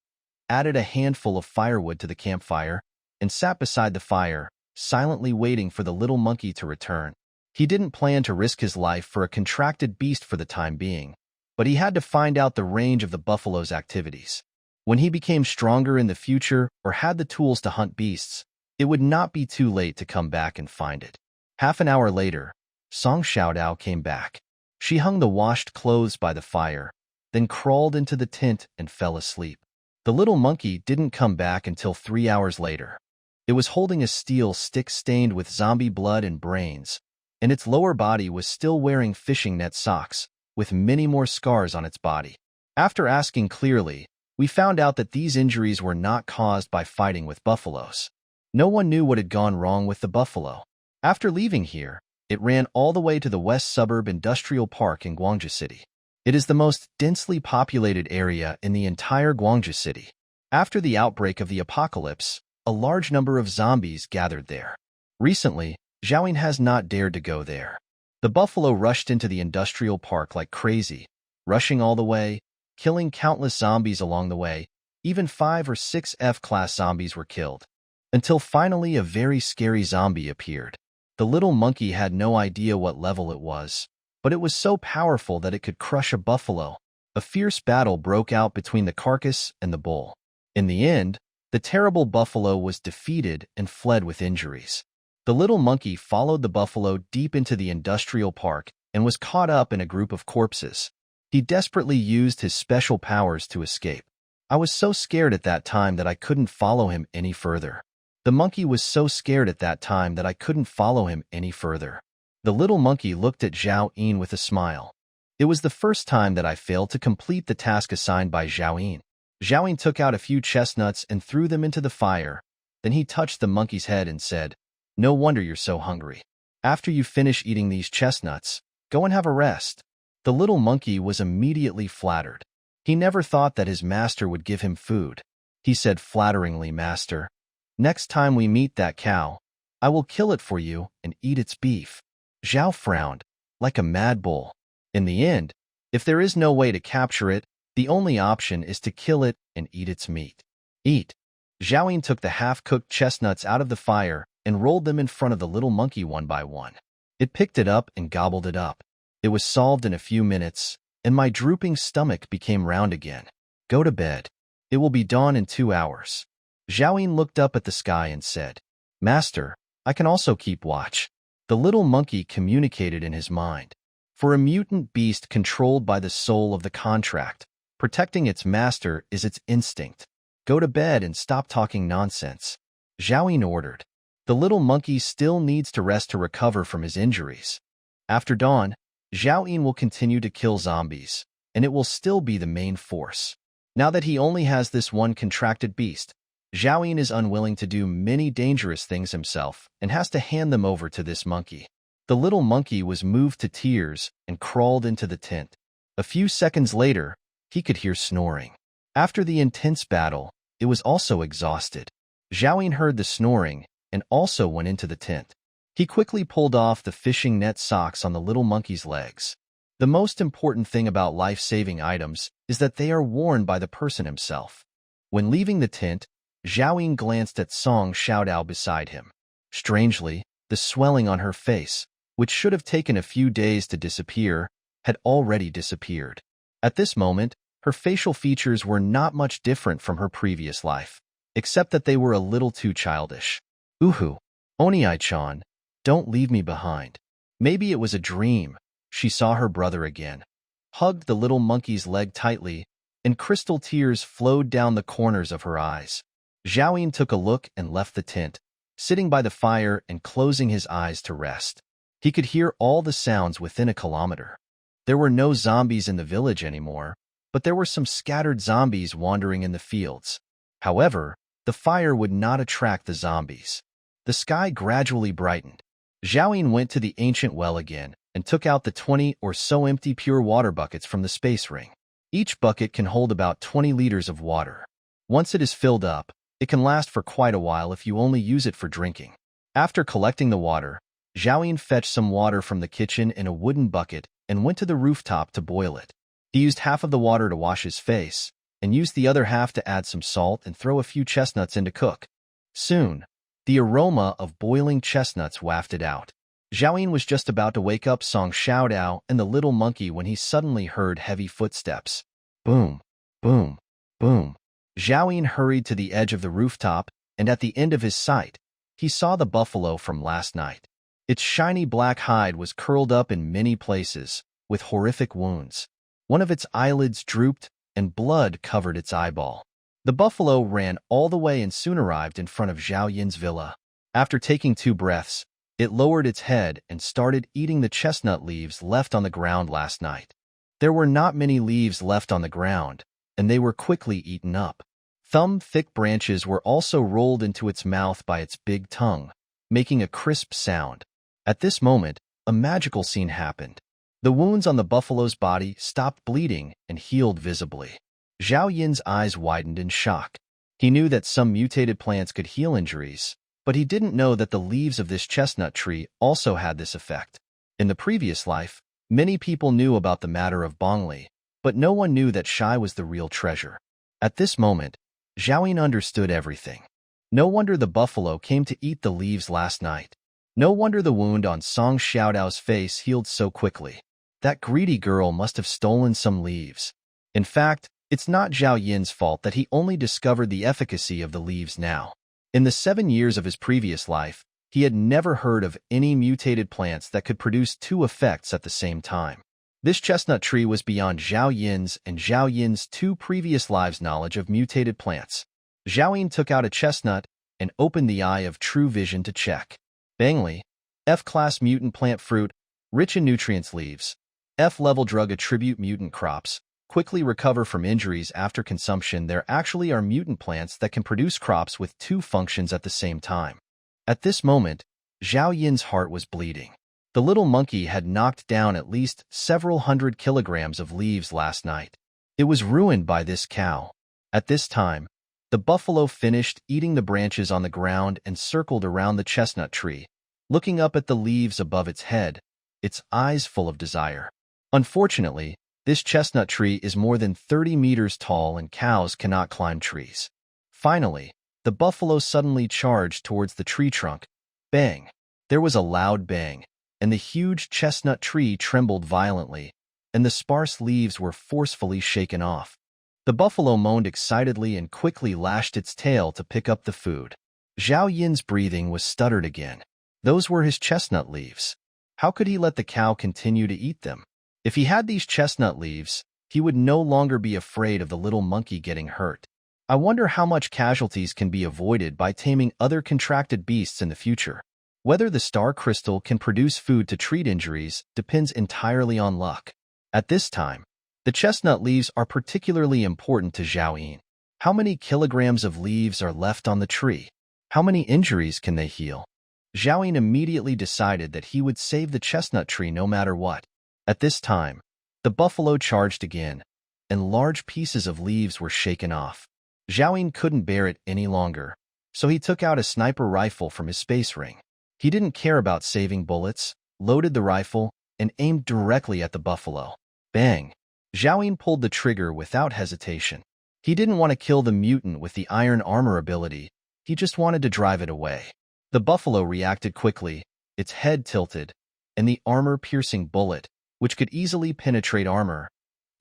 added a handful of firewood to the campfire, and sat beside the fire, silently waiting for the little monkey to return. He didn't plan to risk his life for a contracted beast for the time being, but he had to find out the range of the buffalo's activities. When he became stronger in the future or had the tools to hunt beasts, it would not be too late to come back and find it. Half an hour later, Song Xiaodao came back. She hung the washed clothes by the fire, then crawled into the tent and fell asleep. The little monkey didn't come back until 3 hours later. It was holding a steel stick stained with zombie blood and brains, and its lower body was still wearing fishing net socks, with many more scars on its body. After asking clearly, we found out that these injuries were not caused by fighting with buffaloes. No one knew what had gone wrong with the buffalo. After leaving here, it ran all the way to the West Suburb Industrial Park in Guangzhou City. It is the most densely populated area in the entire Guangzhou City. After the outbreak of the apocalypse, a large number of zombies gathered there. Recently, Zhaoyin has not dared to go there. The buffalo rushed into the industrial park like crazy, rushing all the way, killing countless zombies along the way. Even 5 or 6 F-class zombies were killed. Until finally a very scary zombie appeared. The little monkey had no idea what level it was, but it was so powerful that it could crush a buffalo. A fierce battle broke out between the carcass and the bull. In the end, the terrible buffalo was defeated and fled with injuries. The little monkey followed the buffalo deep into the industrial park and was caught up in a group of corpses. He desperately used his special powers to escape. I was so scared at that time that I couldn't follow him any further. The monkey was so scared at that time that I couldn't follow him any further. The little monkey looked at Zhao Yin with a smile. It was the first time that I failed to complete the task assigned by Zhao Yin. Zhao Yin took out a few chestnuts and threw them into the fire. Then he touched the monkey's head and said, "No wonder you're so hungry. After you finish eating these chestnuts, go and have a rest." The little monkey was immediately flattered. He never thought that his master would give him food. He said flatteringly, "Master, next time we meet that cow, I will kill it for you and eat its beef." Zhao frowned, like a mad bull. In the end, if there is no way to capture it, the only option is to kill it and eat its meat. Eat. Zhao Yin took the half-cooked chestnuts out of the fire and rolled them in front of the little monkey one by one. It picked it up and gobbled it up. It was solved in a few minutes, and my drooping stomach became round again. Go to bed. It will be dawn in 2 hours. Zhao Yin looked up at the sky and said, "Master, I can also keep watch." The little monkey communicated in his mind. For a mutant beast controlled by the soul of the contract, protecting its master is its instinct. Go to bed and stop talking nonsense. Zhao Yin ordered. The little monkey still needs to rest to recover from his injuries. After dawn, Zhao Yin will continue to kill zombies, and it will still be the main force. Now that he only has this one contracted beast, Zhao Yin is unwilling to do many dangerous things himself and has to hand them over to this monkey. The little monkey was moved to tears and crawled into the tent. A few seconds later, he could hear snoring. After the intense battle, it was also exhausted. Zhao Yin heard the snoring and also went into the tent. He quickly pulled off the fishing net socks on the little monkey's legs. The most important thing about life-saving items is that they are worn by the person himself. When leaving the tent, Zhao Yin glanced at Song Xiaodao beside him. Strangely, the swelling on her face, which should have taken a few days to disappear, had already disappeared. At this moment, her facial features were not much different from her previous life, except that they were a little too childish. Uhu, Oniai-chan, don't leave me behind. Maybe it was a dream. She saw her brother again, hugged the little monkey's leg tightly, and crystal tears flowed down the corners of her eyes. Zhao Yin took a look and left the tent, sitting by the fire and closing his eyes to rest. He could hear all the sounds within a kilometer. There were no zombies in the village anymore, but there were some scattered zombies wandering in the fields. However, the fire would not attract the zombies. The sky gradually brightened. Zhao Yin went to the ancient well again and took out the 20 or so empty pure water buckets from the space ring. Each bucket can hold about 20 liters of water. Once it is filled up, it can last for quite a while if you only use it for drinking. After collecting the water, Zhao fetched some water from the kitchen in a wooden bucket and went to the rooftop to boil it. He used half of the water to wash his face, and used the other half to add some salt and throw a few chestnuts in to cook. Soon, the aroma of boiling chestnuts wafted out. Zhao was just about to wake up Song Xiaodao and the little monkey when he suddenly heard heavy footsteps. Boom, boom, boom. Zhao hurried to the edge of the rooftop, and at the end of his sight, he saw the buffalo from last night. Its shiny black hide was curled up in many places, with horrific wounds. One of its eyelids drooped, and blood covered its eyeball. The buffalo ran all the way and soon arrived in front of Zhao Yin's villa. After taking 2 breaths, it lowered its head and started eating the chestnut leaves left on the ground last night. There were not many leaves left on the ground, and they were quickly eaten up. Thumb-thick branches were also rolled into its mouth by its big tongue, making a crisp sound. At this moment, a magical scene happened. The wounds on the buffalo's body stopped bleeding and healed visibly. Zhao Yin's eyes widened in shock. He knew that some mutated plants could heal injuries, but he didn't know that the leaves of this chestnut tree also had this effect. In the previous life, many people knew about the matter of Bongli, but no one knew that Shai was the real treasure. At this moment, Zhao Yin understood everything. No wonder the buffalo came to eat the leaves last night. No wonder the wound on Song Xiaodao's face healed so quickly. That greedy girl must have stolen some leaves. In fact, it's not Zhao Yin's fault that he only discovered the efficacy of the leaves now. In the 7 years of his previous life, he had never heard of any mutated plants that could produce 2 effects at the same time. This chestnut tree was beyond Zhao Yin's and Zhao Yin's 2 previous lives' knowledge of mutated plants. Zhao Yin took out a chestnut and opened the eye of true vision to check. Bangli, F-class mutant plant fruit, rich in nutrients leaves. F-level drug attribute mutant crops. Quickly recover from injuries after consumption. There actually are mutant plants that can produce crops with 2 functions at the same time. At this moment, Zhao Yin's heart was bleeding. The little monkey had knocked down at least several hundred kilograms of leaves last night. It was ruined by this cow. At this time, the buffalo finished eating the branches on the ground and circled around the chestnut tree, looking up at the leaves above its head, its eyes full of desire. Unfortunately, this chestnut tree is more than 30 meters tall and cows cannot climb trees. Finally, the buffalo suddenly charged towards the tree trunk. Bang! There was a loud bang, and the huge chestnut tree trembled violently, and the sparse leaves were forcefully shaken off. The buffalo moaned excitedly and quickly lashed its tail to pick up the food. Zhao Yin's breathing was stuttered again. Those were his chestnut leaves. How could he let the cow continue to eat them? If he had these chestnut leaves, he would no longer be afraid of the little monkey getting hurt. I wonder how much casualties can be avoided by taming other contracted beasts in the future. Whether the star crystal can produce food to treat injuries depends entirely on luck. At this time, the chestnut leaves are particularly important to Zhao Yin. How many kilograms of leaves are left on the tree? How many injuries can they heal? Zhao Yin immediately decided that he would save the chestnut tree no matter what. At this time, the buffalo charged again, and large pieces of leaves were shaken off. Zhao Yin couldn't bear it any longer, so he took out a sniper rifle from his space ring. He didn't care about saving bullets, loaded the rifle, and aimed directly at the buffalo. Bang! Zhao Yin pulled the trigger without hesitation. He didn't want to kill the mutant with the iron armor ability, he just wanted to drive it away. The buffalo reacted quickly, its head tilted, and the armor-piercing bullet, which could easily penetrate armor,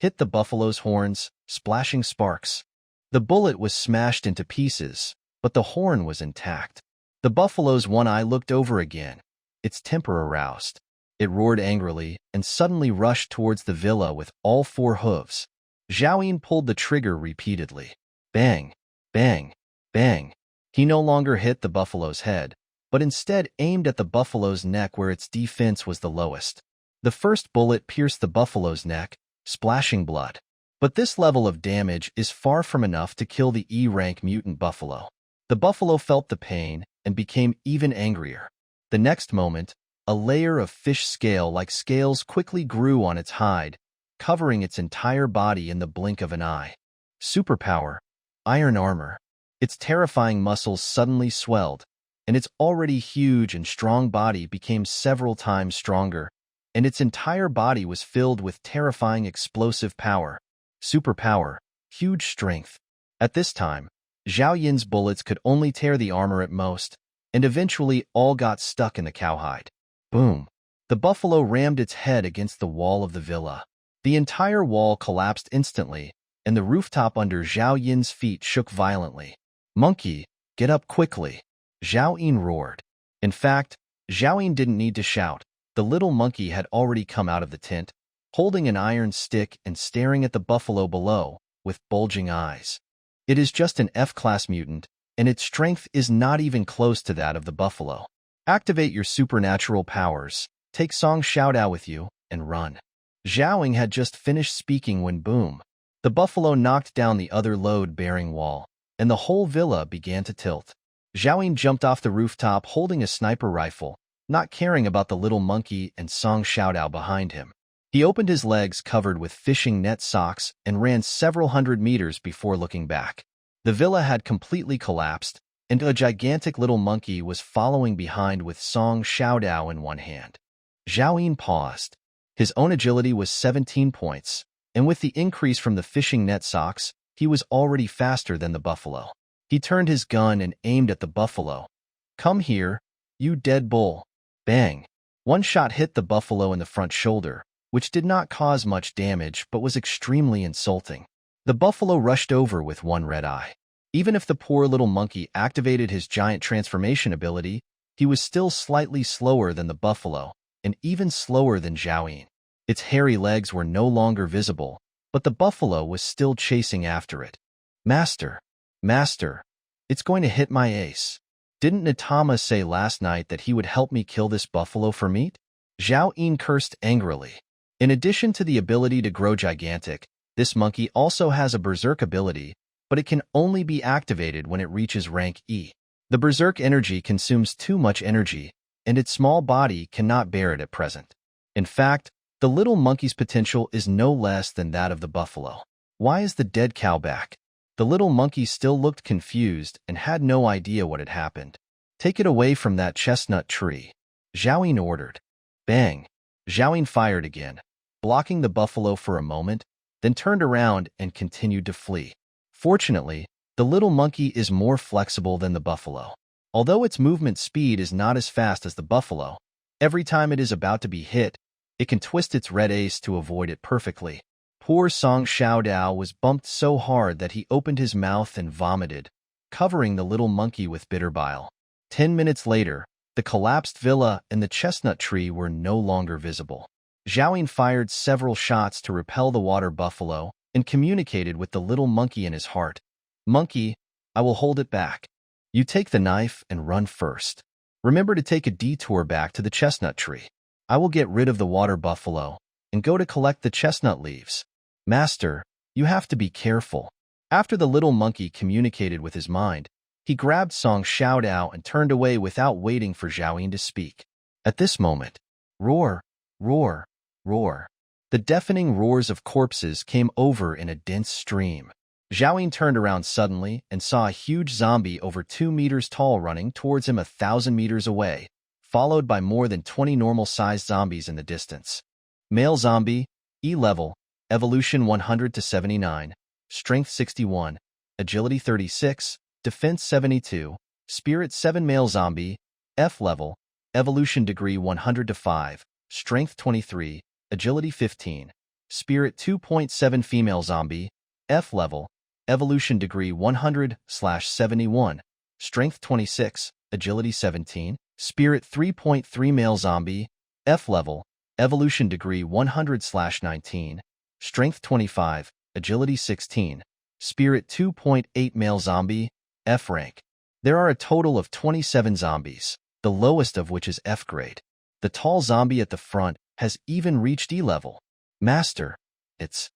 hit the buffalo's horns, splashing sparks. The bullet was smashed into pieces, but the horn was intact. The buffalo's one eye looked over again, its temper aroused. It roared angrily and suddenly rushed towards the villa with all 4 hooves. Zhao Yin pulled the trigger repeatedly. Bang! Bang! Bang! He no longer hit the buffalo's head, but instead aimed at the buffalo's neck where its defense was the lowest. The first bullet pierced the buffalo's neck, splashing blood. But this level of damage is far from enough to kill the E-rank mutant buffalo. The buffalo felt the pain and became even angrier. The next moment, a layer of fish scale-like scales quickly grew on its hide, covering its entire body in the blink of an eye. Superpower, iron armor. Its terrifying muscles suddenly swelled, and its already huge and strong body became several times stronger, and its entire body was filled with terrifying explosive power, superpower, huge strength. At this time, Zhao Yin's bullets could only tear the armor at most, and eventually all got stuck in the cowhide. Boom! The buffalo rammed its head against the wall of the villa. The entire wall collapsed instantly, and the rooftop under Zhao Yin's feet shook violently. "Monkey, get up quickly!" Zhao Yin roared. In fact, Zhao Yin didn't need to shout. The little monkey had already come out of the tent, holding an iron stick and staring at the buffalo below with bulging eyes. It is just an F-class mutant, and its strength is not even close to that of the buffalo. Activate your supernatural powers, take Song Xiaodao with you, and run. Zhao Ying had just finished speaking when boom, the buffalo knocked down the other load-bearing wall, and the whole villa began to tilt. Zhao Ying jumped off the rooftop holding a sniper rifle, not caring about the little monkey and Song Xiaodao behind him. He opened his legs covered with fishing net socks and ran several hundred meters before looking back. The villa had completely collapsed, and a gigantic little monkey was following behind with Song Xiaodao in one hand. Zhao Yin paused. His own agility was 17 points, and with the increase from the fishing net socks, he was already faster than the buffalo. He turned his gun and aimed at the buffalo. "Come here, you dead bull." Bang! One shot hit the buffalo in the front shoulder, which did not cause much damage but was extremely insulting. The buffalo rushed over with one red eye. Even if the poor little monkey activated his giant transformation ability, he was still slightly slower than the buffalo, and even slower than Zhao Yin. Its hairy legs were no longer visible, but the buffalo was still chasing after it. Master, it's going to hit my ace. Didn't Natama say last night that he would help me kill this buffalo for meat?" Zhao Yin cursed angrily. In addition to the ability to grow gigantic, this monkey also has a berserk ability, but it can only be activated when it reaches rank E. The berserk energy consumes too much energy, and its small body cannot bear it at present. In fact, the little monkey's potential is no less than that of the buffalo. Why is the dead cow back? The little monkey still looked confused and had no idea what had happened. "Take it away from that chestnut tree," Zhao Yin ordered. Bang! Zhao Yin fired again, blocking the buffalo for a moment, then turned around and continued to flee. Fortunately, the little monkey is more flexible than the buffalo. Although its movement speed is not as fast as the buffalo, every time it is about to be hit, it can twist its red ace to avoid it perfectly. Poor Song Xiaodao was bumped so hard that he opened his mouth and vomited, covering the little monkey with bitter bile. 10 minutes later, the collapsed villa and the chestnut tree were no longer visible. Zhao Yin fired several shots to repel the water buffalo and communicated with the little monkey in his heart. "Monkey, I will hold it back. You take the knife and run first. Remember to take a detour back to the chestnut tree. I will get rid of the water buffalo and go to collect the chestnut leaves. Master, you have to be careful." After the little monkey communicated with his mind, he grabbed Song Xiaodao and turned away without waiting for Zhao Yin to speak. At this moment, roar, roar, roar. The deafening roars of corpses came over in a dense stream. Zhao Yin turned around suddenly and saw a huge zombie over 2 meters tall running towards him 1,000 meters away, followed by more than 20 normal-sized zombies in the distance. Male zombie, E level, evolution 100 to 79, strength 61, agility 36, defense 72, spirit 7. Male zombie, F level, evolution degree 100 to 5, strength 23, agility 15, spirit 2.7. Female zombie, F level, evolution degree 100/71, strength 26, agility 17, spirit 3.3. Male zombie, F level, evolution degree 100/19, strength 25, agility 16, spirit 2.8. Male zombie, F rank. There are a total of 27 zombies, the lowest of which is F grade. The tall zombie at the front has even reached E level. Master, it's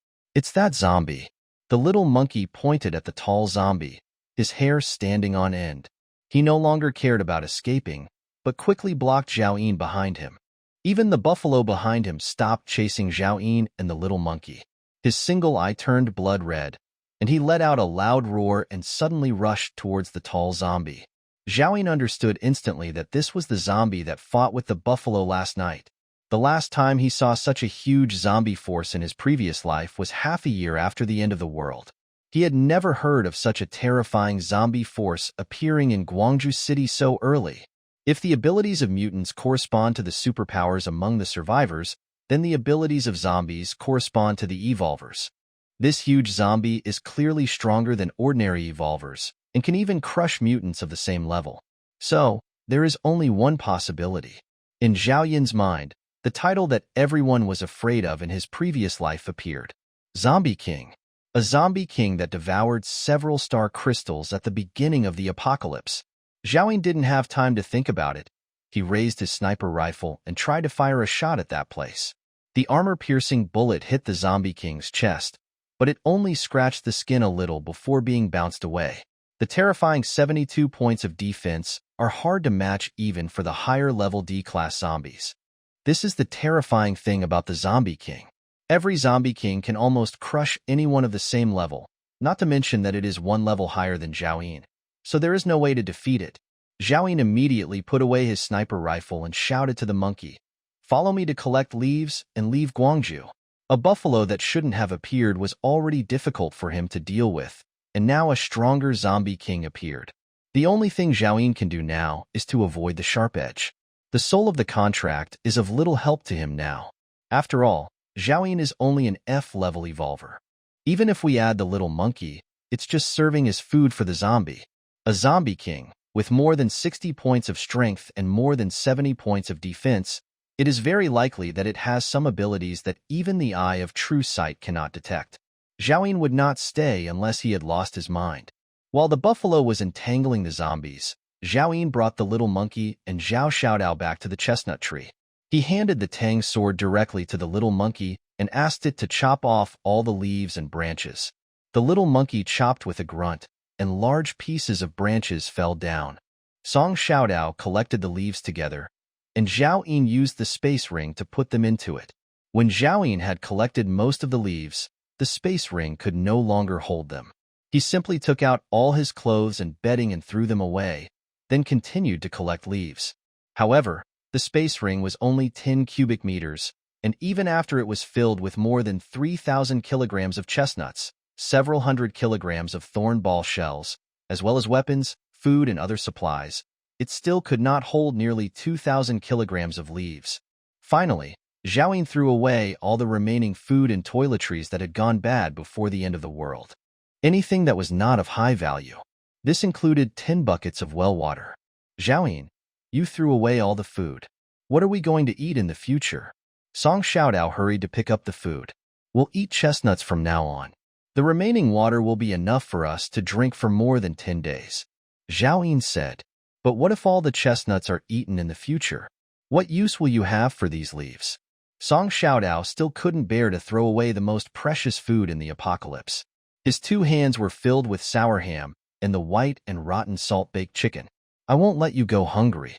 that zombie. The little monkey pointed at the tall zombie, his hair standing on end. He no longer cared about escaping, but quickly blocked Zhao Yin behind him. Even the buffalo behind him stopped chasing Zhao Yin and the little monkey. His single eye turned blood red, and he let out a loud roar and suddenly rushed towards the tall zombie. Xiaoyin understood instantly that this was the zombie that fought with the buffalo last night. The last time he saw such a huge zombie force in his previous life was half a year after the end of the world. He had never heard of such a terrifying zombie force appearing in Guangzhou City so early. If the abilities of mutants correspond to the superpowers among the survivors, then the abilities of zombies correspond to the evolvers. This huge zombie is clearly stronger than ordinary evolvers and can even crush mutants of the same level. So, there is only one possibility. In Zhao Yin's mind, the title that everyone was afraid of in his previous life appeared. Zombie King. A zombie king that devoured several star crystals at the beginning of the apocalypse. Zhao Yin didn't have time to think about it. He raised his sniper rifle and tried to fire a shot at that place. The armor-piercing bullet hit the zombie king's chest, but it only scratched the skin a little before being bounced away. The terrifying 72 points of defense are hard to match even for the higher-level D-class zombies. This is the terrifying thing about the Zombie King. Every Zombie King can almost crush anyone of the same level, not to mention that it is one level higher than Zhao Yin. So there is no way to defeat it. Zhao Yin immediately put away his sniper rifle and shouted to the monkey, "Follow me to collect leaves and leave Guangzhou." A buffalo that shouldn't have appeared was already difficult for him to deal with, and now a stronger Zombie King appeared. The only thing Zhao Yin can do now is to avoid the sharp edge. The soul of the contract is of little help to him now. After all, Zhao Yin is only an F-level evolver. Even if we add the little monkey, it's just serving as food for the zombie. A Zombie King, with more than 60 points of strength and more than 70 points of defense, it is very likely that it has some abilities that even the eye of true sight cannot detect. Zhao Yin would not stay unless he had lost his mind. While the buffalo was entangling the zombies, Zhao Yin brought the little monkey and Zhao Xiaodao back to the chestnut tree. He handed the Tang sword directly to the little monkey and asked it to chop off all the leaves and branches. The little monkey chopped with a grunt, and large pieces of branches fell down. Song Xiaodao collected the leaves together, and Zhao Yin used the space ring to put them into it. When Zhao Yin had collected most of the leaves, the space ring could no longer hold them. He simply took out all his clothes and bedding and threw them away, then continued to collect leaves. However, the space ring was only 10 cubic meters, and even after it was filled with more than 3,000 kilograms of chestnuts, several hundred kilograms of thorn ball shells, as well as weapons, food, and other supplies, it still could not hold nearly 2,000 kilograms of leaves. Finally, Zhao Yin threw away all the remaining food and toiletries that had gone bad before the end of the world. Anything that was not of high value. This included 10 buckets of well water. Zhao Yin, you threw away all the food. What are we going to eat in the future? Song Xiaodao hurried to pick up the food. We'll eat chestnuts from now on. The remaining water will be enough for us to drink for more than 10 days. Zhao Yin said, but what if all the chestnuts are eaten in the future? What use will you have for these leaves? Song Xiaodao still couldn't bear to throw away the most precious food in the apocalypse. His 2 hands were filled with sour ham and the white and rotten salt-baked chicken. I won't let you go hungry.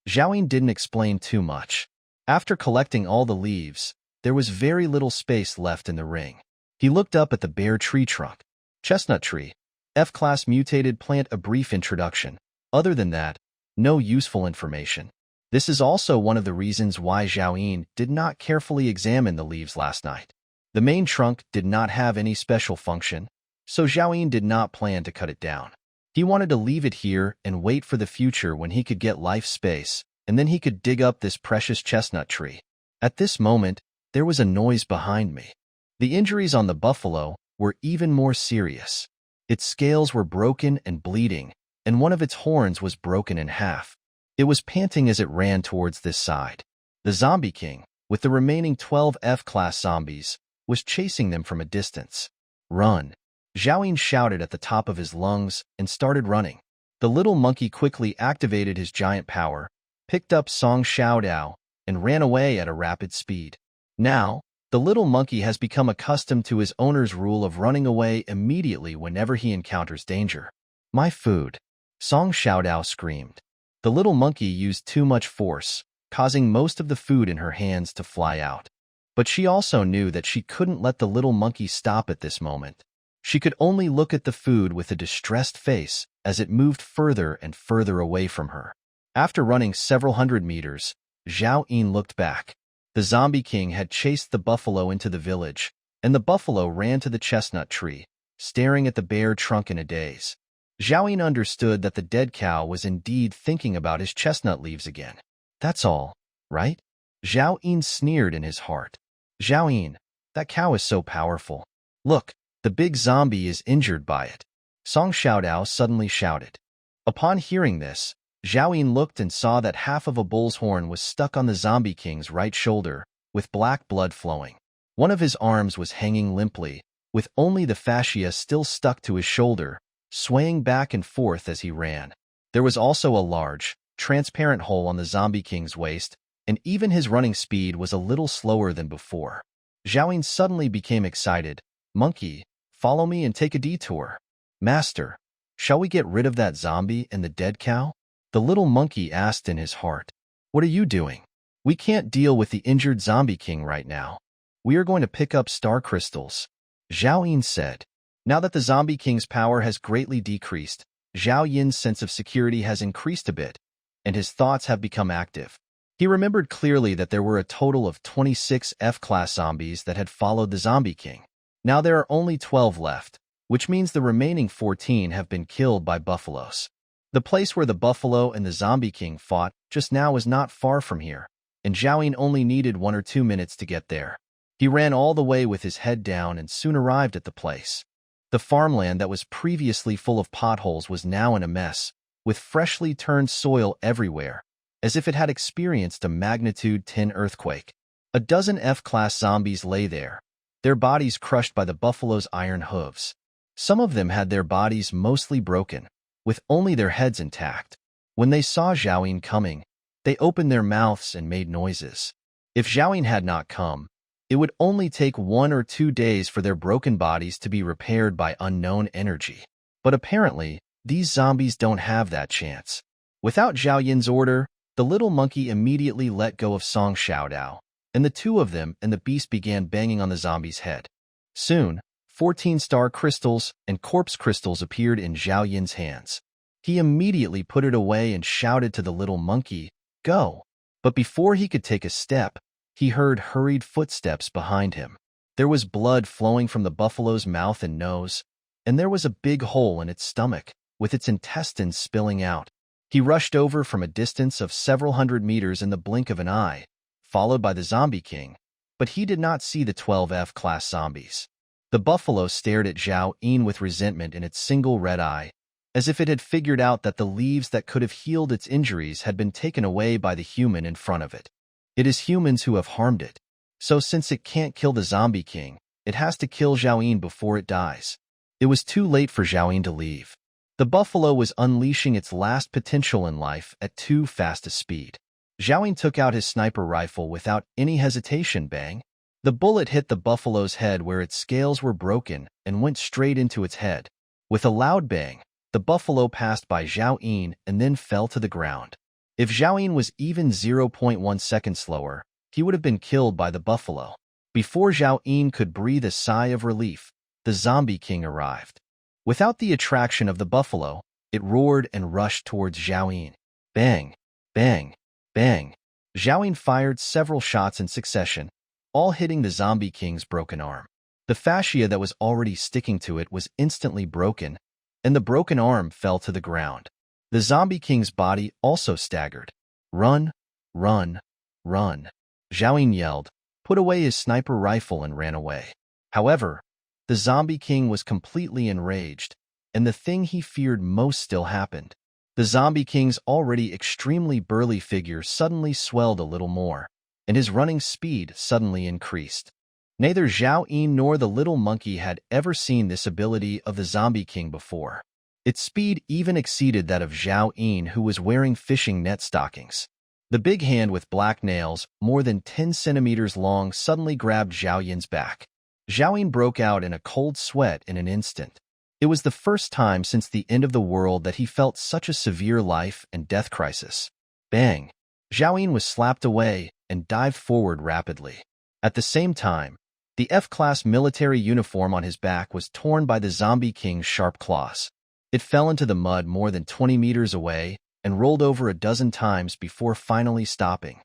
Zhao Yin didn't explain too much. After collecting all the leaves, there was very little space left in the ring. He looked up at the bare tree trunk. Chestnut tree. F-class mutated plant. A brief introduction. Other than that, no useful information. This is also one of the reasons why Zhao Yin did not carefully examine the leaves last night. The main trunk did not have any special function, so Zhao Yin did not plan to cut it down. He wanted to leave it here and wait for the future when he could get life space, and then he could dig up this precious chestnut tree. At this moment, there was a noise behind me. The injuries on the buffalo were even more serious. Its scales were broken and bleeding, and one of its horns was broken in half. It was panting as it ran towards this side. The Zombie King, with the remaining 12 F-class zombies, was chasing them from a distance. Run! Zhao Yin shouted at the top of his lungs and started running. The little monkey quickly activated his giant power, picked up Song Xiaodao, and ran away at a rapid speed. Now, the little monkey has become accustomed to his owner's rule of running away immediately whenever he encounters danger. My food! Song Xiaodao screamed. The little monkey used too much force, causing most of the food in her hands to fly out. But she also knew that she couldn't let the little monkey stop at this moment. She could only look at the food with a distressed face as it moved further and further away from her. After running several hundred meters, Zhao Yin looked back. The zombie king had chased the buffalo into the village, and the buffalo ran to the chestnut tree, staring at the bare trunk in a daze. Zhao Yin understood that the dead cow was indeed thinking about his chestnut leaves again. That's all, right? Zhao Yin sneered in his heart. Zhao Yin, that cow is so powerful. Look, the big zombie is injured by it. Song Xiaodao suddenly shouted. Upon hearing this, Zhao Yin looked and saw that half of a bull's horn was stuck on the zombie king's right shoulder, with black blood flowing. One of his arms was hanging limply, with only the fascia still stuck to his shoulder, swaying back and forth as he ran. There was also a large, transparent hole on the zombie king's waist, and even his running speed was a little slower than before. Zhao Yin suddenly became excited. Monkey, follow me and take a detour. Master, shall we get rid of that zombie and the dead cow? The little monkey asked in his heart. What are you doing? We can't deal with the injured zombie king right now. We are going to pick up star crystals. Zhao Yin said. Now that the zombie king's power has greatly decreased, Zhao Yin's sense of security has increased a bit, and his thoughts have become active. He remembered clearly that there were a total of 26 F-class zombies that had followed the zombie king. Now there are only 12 left, which means the remaining 14 have been killed by buffaloes. The place where the buffalo and the zombie king fought just now was not far from here, and Zhao Yin only needed 1 or 2 minutes to get there. He ran all the way with his head down and soon arrived at the place. The farmland that was previously full of potholes was now in a mess, with freshly turned soil everywhere, as if it had experienced a magnitude 10 earthquake. A dozen F-class zombies lay there, their bodies crushed by the buffalo's iron hooves. Some of them had their bodies mostly broken, with only their heads intact. When they saw Zhao Yin coming, they opened their mouths and made noises. If Zhao Yin had not come, it would only take 1 or 2 days for their broken bodies to be repaired by unknown energy. But apparently, these zombies don't have that chance. Without Zhao Yin's order, the little monkey immediately let go of Song Xiaodao, and the two of them and the beast began banging on the zombie's head. Soon, 14 star crystals and corpse crystals appeared in Zhao Yin's hands. He immediately put it away and shouted to the little monkey, "Go!" But before he could take a step, he heard hurried footsteps behind him. There was blood flowing from the buffalo's mouth and nose, and there was a big hole in its stomach, with its intestines spilling out. He rushed over from a distance of several hundred meters in the blink of an eye, followed by the zombie king, but he did not see the 12 F-class zombies. The buffalo stared at Zhao Yin with resentment in its single red eye, as if it had figured out that the leaves that could have healed its injuries had been taken away by the human in front of it. It is humans who have harmed it, so since it can't kill the zombie king, it has to kill Zhao Yin before it dies. It was too late for Zhao Yin to leave. The buffalo was unleashing its last potential in life at too fast a speed. Zhao Yin took out his sniper rifle without any hesitation. Bang! The bullet hit the buffalo's head where its scales were broken and went straight into its head. With a loud bang, the buffalo passed by Zhao Yin and then fell to the ground. If Zhao Yin was even 0.1 seconds slower, he would have been killed by the buffalo. Before Zhao Yin could breathe a sigh of relief, the zombie king arrived. Without the attraction of the buffalo, it roared and rushed towards Zhao Yin. Bang! Bang! Bang! Zhao Yin fired several shots in succession, all hitting the zombie king's broken arm. The fascia that was already sticking to it was instantly broken, and the broken arm fell to the ground. The zombie king's body also staggered. Run! Run! Run! Zhao Yin yelled, put away his sniper rifle and ran away. However, the zombie king was completely enraged, and the thing he feared most still happened. The zombie king's already extremely burly figure suddenly swelled a little more, and his running speed suddenly increased. Neither Zhao Yin nor the little monkey had ever seen this ability of the zombie king before. Its speed even exceeded that of Zhao Yin, who was wearing fishing net stockings. The big hand with black nails, more than 10 centimeters long, suddenly grabbed Zhao Yin's back. Zhao Yin broke out in a cold sweat in an instant. It was the first time since the end of the world that he felt such a severe life and death crisis. Bang! Zhao Yin was slapped away and dived forward rapidly. At the same time, The F-class military uniform on his back was torn by the Zombie King's sharp claws. It fell into the mud more than 20 meters away and rolled over a dozen times before finally stopping.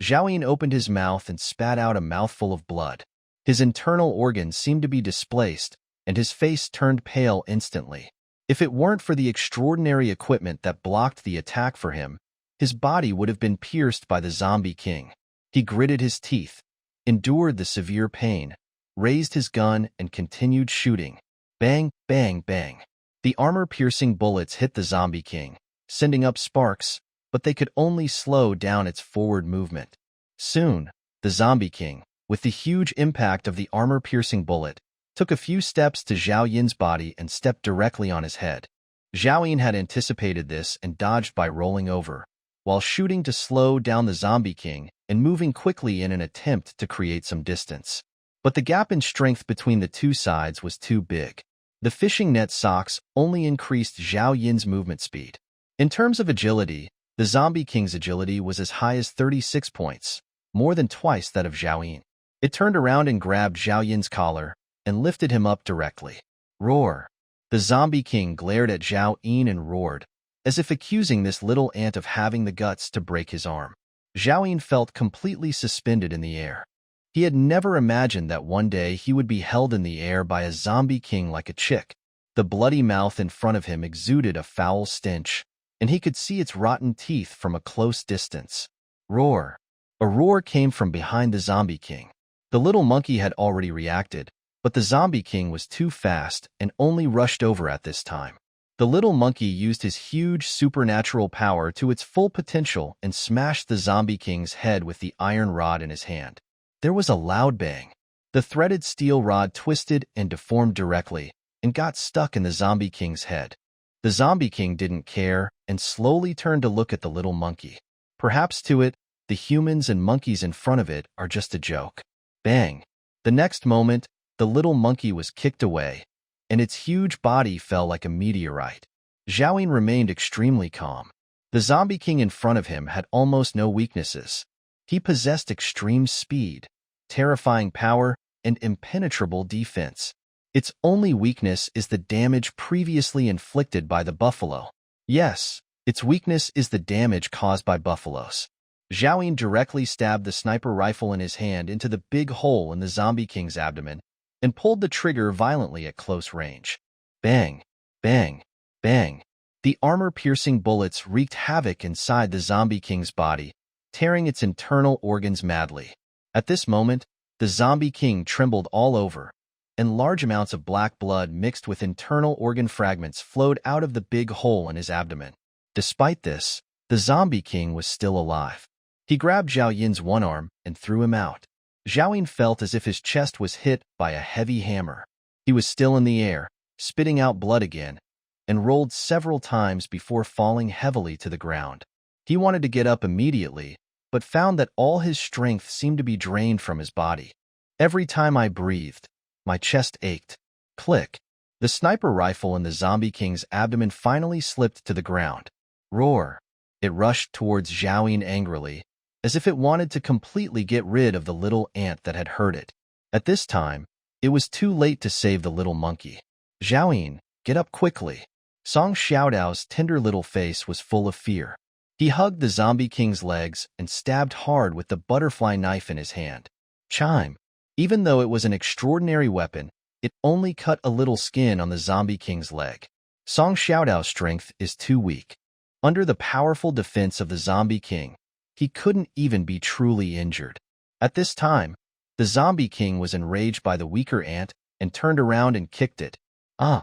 Zhao opened his mouth and spat out a mouthful of blood. His internal organs seemed to be displaced, and his face turned pale instantly. If it weren't for the extraordinary equipment that blocked the attack for him, his body would have been pierced by the Zombie King. He gritted his teeth, endured the severe pain, raised his gun, and continued shooting. Bang, bang, bang. The armor-piercing bullets hit the Zombie King, sending up sparks, but they could only slow down its forward movement. Soon, the Zombie King, with the huge impact of the armor-piercing bullet, took a few steps to Zhao Yin's body and stepped directly on his head. Zhao Yin had anticipated this and dodged by rolling over, while shooting to slow down the Zombie King and moving quickly in an attempt to create some distance. But the gap in strength between the two sides was too big. The fishing net socks only increased Zhao Yin's movement speed. In terms of agility, the Zombie King's agility was as high as 36 points, more than twice that of Zhao Yin. It turned around and grabbed Zhao Yin's collar and lifted him up directly. Roar! The Zombie King glared at Zhao Yin and roared, as if accusing this little ant of having the guts to break his arm. Zhao Yin felt completely suspended in the air. He had never imagined that one day he would be held in the air by a Zombie King like a chick. The bloody mouth in front of him exuded a foul stench, and he could see its rotten teeth from a close distance. Roar! A roar came from behind the Zombie King. The little monkey had already reacted, but the Zombie King was too fast and only rushed over at this time. The little monkey used his huge supernatural power to its full potential and smashed the Zombie King's head with the iron rod in his hand. There was a loud bang. The threaded steel rod twisted and deformed directly and got stuck in the Zombie King's head. The Zombie King didn't care and slowly turned to look at the little monkey. Perhaps to it, the humans and monkeys in front of it are just a joke. Bang! The next moment, the little monkey was kicked away, and its huge body fell like a meteorite. Zhao Yin remained extremely calm. The Zombie King in front of him had almost no weaknesses. He possessed extreme speed, terrifying power, and impenetrable defense. Its only weakness is the damage previously inflicted by the buffalo. Yes, its weakness is the damage caused by buffaloes. Zhao Yin directly stabbed the sniper rifle in his hand into the big hole in the Zombie King's abdomen and pulled the trigger violently at close range. Bang, bang, bang. The armor-piercing bullets wreaked havoc inside the Zombie King's body, tearing its internal organs madly. At this moment, the Zombie King trembled all over, and large amounts of black blood mixed with internal organ fragments flowed out of the big hole in his abdomen. Despite this, the Zombie King was still alive. He grabbed Zhao Yin's one arm and threw him out. Zhao Yin felt as if his chest was hit by a heavy hammer. He was still in the air, spitting out blood again, and rolled several times before falling heavily to the ground. He wanted to get up immediately, but found that all his strength seemed to be drained from his body. Every time I breathed, my chest ached. Click! The sniper rifle in the Zombie King's abdomen finally slipped to the ground. Roar! It rushed towards Zhao Yin angrily, as if it wanted to completely get rid of the little ant that had hurt it. At this time, it was too late to save the little monkey. Zhao Yin, get up quickly. Song Xiaodao's tender little face was full of fear. He hugged the Zombie King's legs and stabbed hard with the butterfly knife in his hand. Chime! Even though it was an extraordinary weapon, it only cut a little skin on the Zombie King's leg. Song Xiaodao's strength is too weak. Under the powerful defense of the Zombie King, he couldn't even be truly injured. At this time, the Zombie King was enraged by the weaker ant and turned around and kicked it. Ah!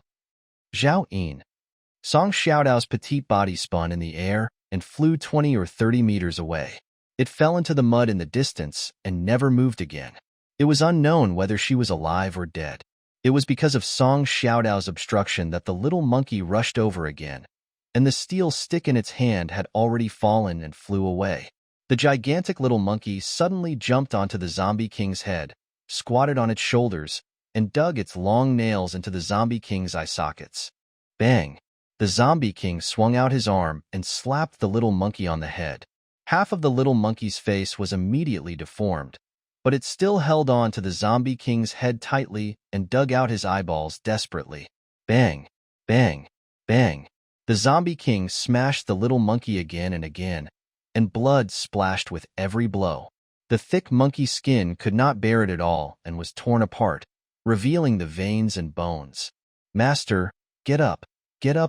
Zhao Yin. Song Xiaodao's petite body spun in the air and flew 20 or 30 meters away. It fell into the mud in the distance and never moved again. It was unknown whether she was alive or dead. It was because of Song Xiaodao's obstruction that the little monkey rushed over again, and the steel stick in its hand had already fallen and flew away. The gigantic little monkey suddenly jumped onto the Zombie King's head, squatted on its shoulders, and dug its long nails into the Zombie King's eye sockets. Bang! The Zombie King swung out his arm and slapped the little monkey on the head. Half of the little monkey's face was immediately deformed, but it still held on to the Zombie King's head tightly and dug out his eyeballs desperately. Bang, bang, bang. The Zombie King smashed the little monkey again and again, and blood splashed with every blow. The thick monkey skin could not bear it at all and was torn apart, revealing the veins and bones. Master, get up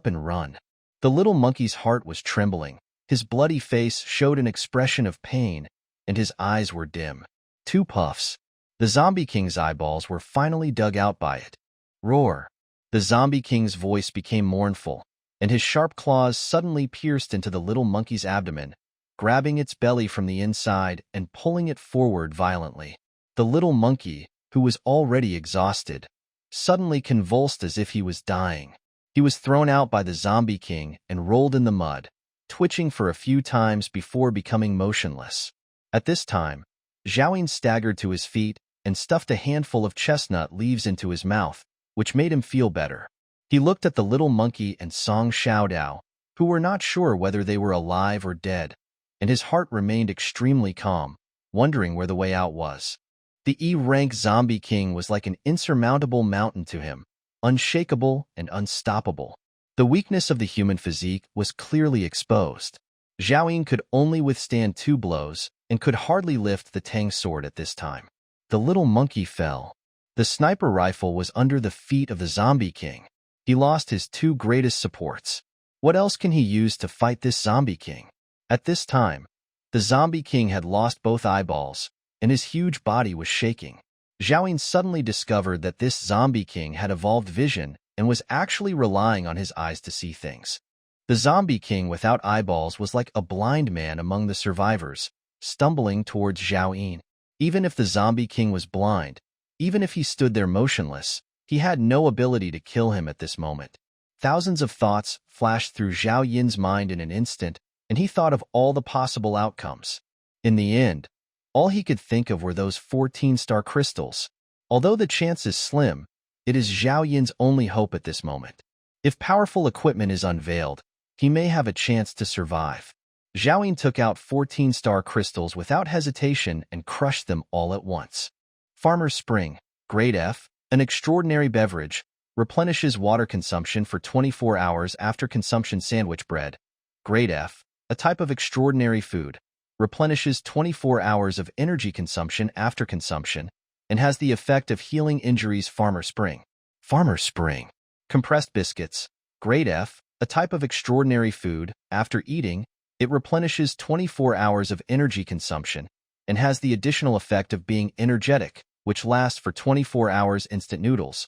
and run. The little monkey's heart was trembling. His bloody face showed an expression of pain, and his eyes were dim. 2 puffs. The Zombie King's eyeballs were finally dug out by it. Roar. The Zombie King's voice became mournful, and his sharp claws suddenly pierced into the little monkey's abdomen, grabbing its belly from the inside and pulling it forward violently. The little monkey, who was already exhausted, suddenly convulsed as if he was dying. He was thrown out by the Zombie King and rolled in the mud, twitching for a few times before becoming motionless. At this time, Xiaoyin staggered to his feet and stuffed a handful of chestnut leaves into his mouth, which made him feel better. He looked at the little monkey and Song Xiaodao, who were not sure whether they were alive or dead, and his heart remained extremely calm, wondering where the way out was. The E-rank Zombie King was like an insurmountable mountain to him, unshakable and unstoppable. The weakness of the human physique was clearly exposed. Xiaoyin could only withstand 2 blows and could hardly lift the Tang sword at this time. The little monkey fell. The sniper rifle was under the feet of the Zombie King. He lost his 2 greatest supports. What else can he use to fight this Zombie King? At this time, the Zombie King had lost both eyeballs, and his huge body was shaking. Xiaoyin suddenly discovered that this Zombie King had evolved vision and was actually relying on his eyes to see things. The Zombie King without eyeballs was like a blind man among the survivors, stumbling towards Xiaoyin. Even if the Zombie King was blind, even if he stood there motionless, he had no ability to kill him at this moment. Thousands of thoughts flashed through Zhao Yin's mind in an instant, and he thought of all the possible outcomes. In the end, all he could think of were those 14-star crystals. Although the chance is slim, it is Zhao Yin's only hope at this moment. If powerful equipment is unveiled, he may have a chance to survive. Zhao Yin took out 14-star crystals without hesitation and crushed them all at once. Farmer's Spring, Grade F, an extraordinary beverage, replenishes water consumption for 24 hours after consumption. Sandwich bread, Grade F, a type of extraordinary food, replenishes 24 hours of energy consumption after consumption, and has the effect of healing injuries. Farmer's Spring, compressed biscuits, Grade F, a type of extraordinary food, after eating, it replenishes 24 hours of energy consumption, and has the additional effect of being energetic, which lasts for 24 hours. Instant noodles,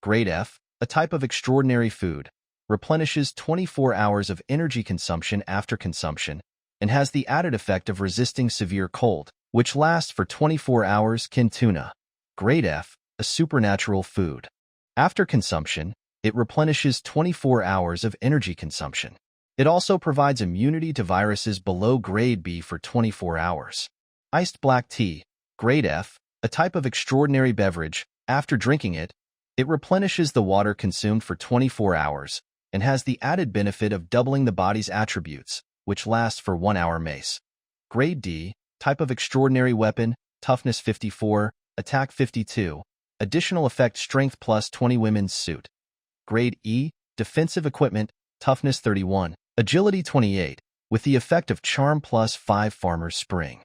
Grade F, a type of extraordinary food, replenishes 24 hours of energy consumption after consumption, and has the added effect of resisting severe cold, which lasts for 24 hours. Canned tuna, Grade F, a supernatural food. After consumption, it replenishes 24 hours of energy consumption. It also provides immunity to viruses below Grade B for 24 hours. Iced black tea, Grade F, a type of extraordinary beverage, after drinking it, it replenishes the water consumed for 24 hours, and has the added benefit of doubling the body's attributes, which lasts for 1 hour. Mace, Grade D, type of extraordinary weapon, toughness 54, attack 52, additional effect strength plus 20. Women's suit, Grade E, defensive equipment, toughness 31, agility 28, with the effect of charm plus 5. Farmer's Spring,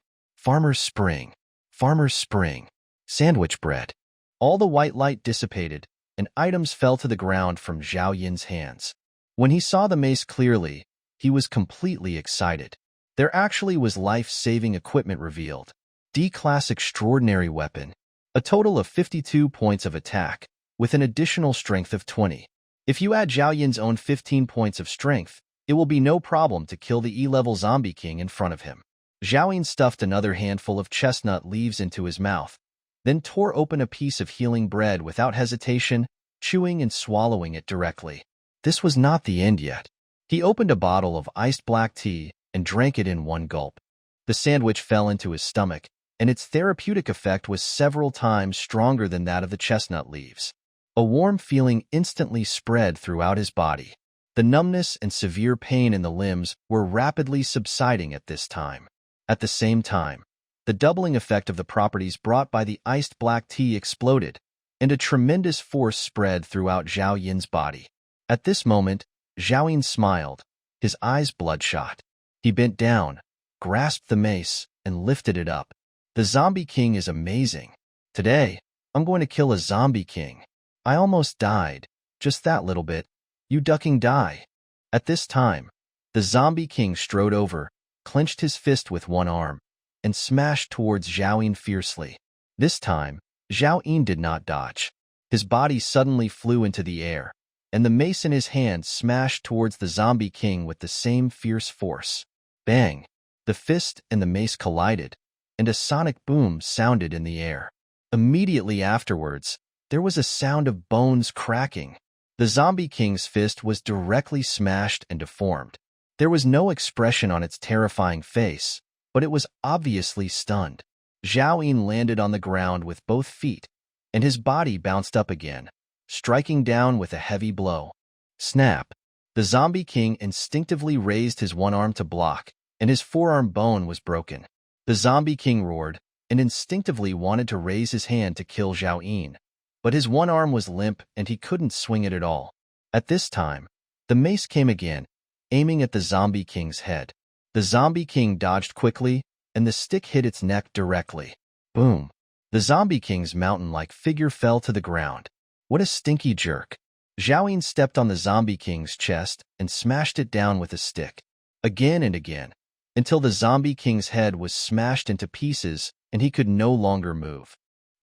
sandwich bread. All the white light dissipated, and items fell to the ground from Zhao Yin's hands. When he saw the mace clearly, he was completely excited. There actually was life-saving equipment revealed. D-class extraordinary weapon. A total of 52 points of attack, with an additional strength of 20. If you add Zhao Yin's own 15 points of strength, it will be no problem to kill the E-level Zombie King in front of him. Zhao Yin stuffed another handful of chestnut leaves into his mouth, then tore open a piece of healing bread without hesitation, chewing and swallowing it directly. This was not the end yet. He opened a bottle of iced black tea and drank it in one gulp. The sandwich fell into his stomach, and its therapeutic effect was several times stronger than that of the chestnut leaves. A warm feeling instantly spread throughout his body. The numbness and severe pain in the limbs were rapidly subsiding at this time. At the same time, The doubling effect of the properties brought by the iced black tea exploded, and a tremendous force spread throughout Zhao Yin's body. At this moment, Zhao Yin smiled, his eyes bloodshot. He bent down, grasped the mace, and lifted it up. The Zombie King is amazing. Today, I'm going to kill a Zombie King. I almost died. Just that little bit. You ducking die. At this time, the Zombie King strode over, clenched his fist with one arm, and smashed towards Zhao Yin fiercely. This time, Zhao Yin did not dodge. His body suddenly flew into the air, and the mace in his hand smashed towards the Zombie King with the same fierce force. Bang! The fist and the mace collided, and a sonic boom sounded in the air. Immediately afterwards, there was a sound of bones cracking. The Zombie King's fist was directly smashed and deformed. There was no expression on its terrifying face, but it was obviously stunned. Zhao Yin landed on the ground with both feet, and his body bounced up again, striking down with a heavy blow. Snap! The Zombie King instinctively raised his one arm to block, and his forearm bone was broken. The Zombie King roared, and instinctively wanted to raise his hand to kill Zhao Yin, but his one arm was limp and he couldn't swing it at all. At this time, the mace came again, aiming at the Zombie King's head. The Zombie King dodged quickly, and the stick hit its neck directly. Boom! The Zombie King's mountain-like figure fell to the ground. What a stinky jerk! Zhao Yin stepped on the Zombie King's chest and smashed it down with a stick, again and again, until the Zombie King's head was smashed into pieces and he could no longer move.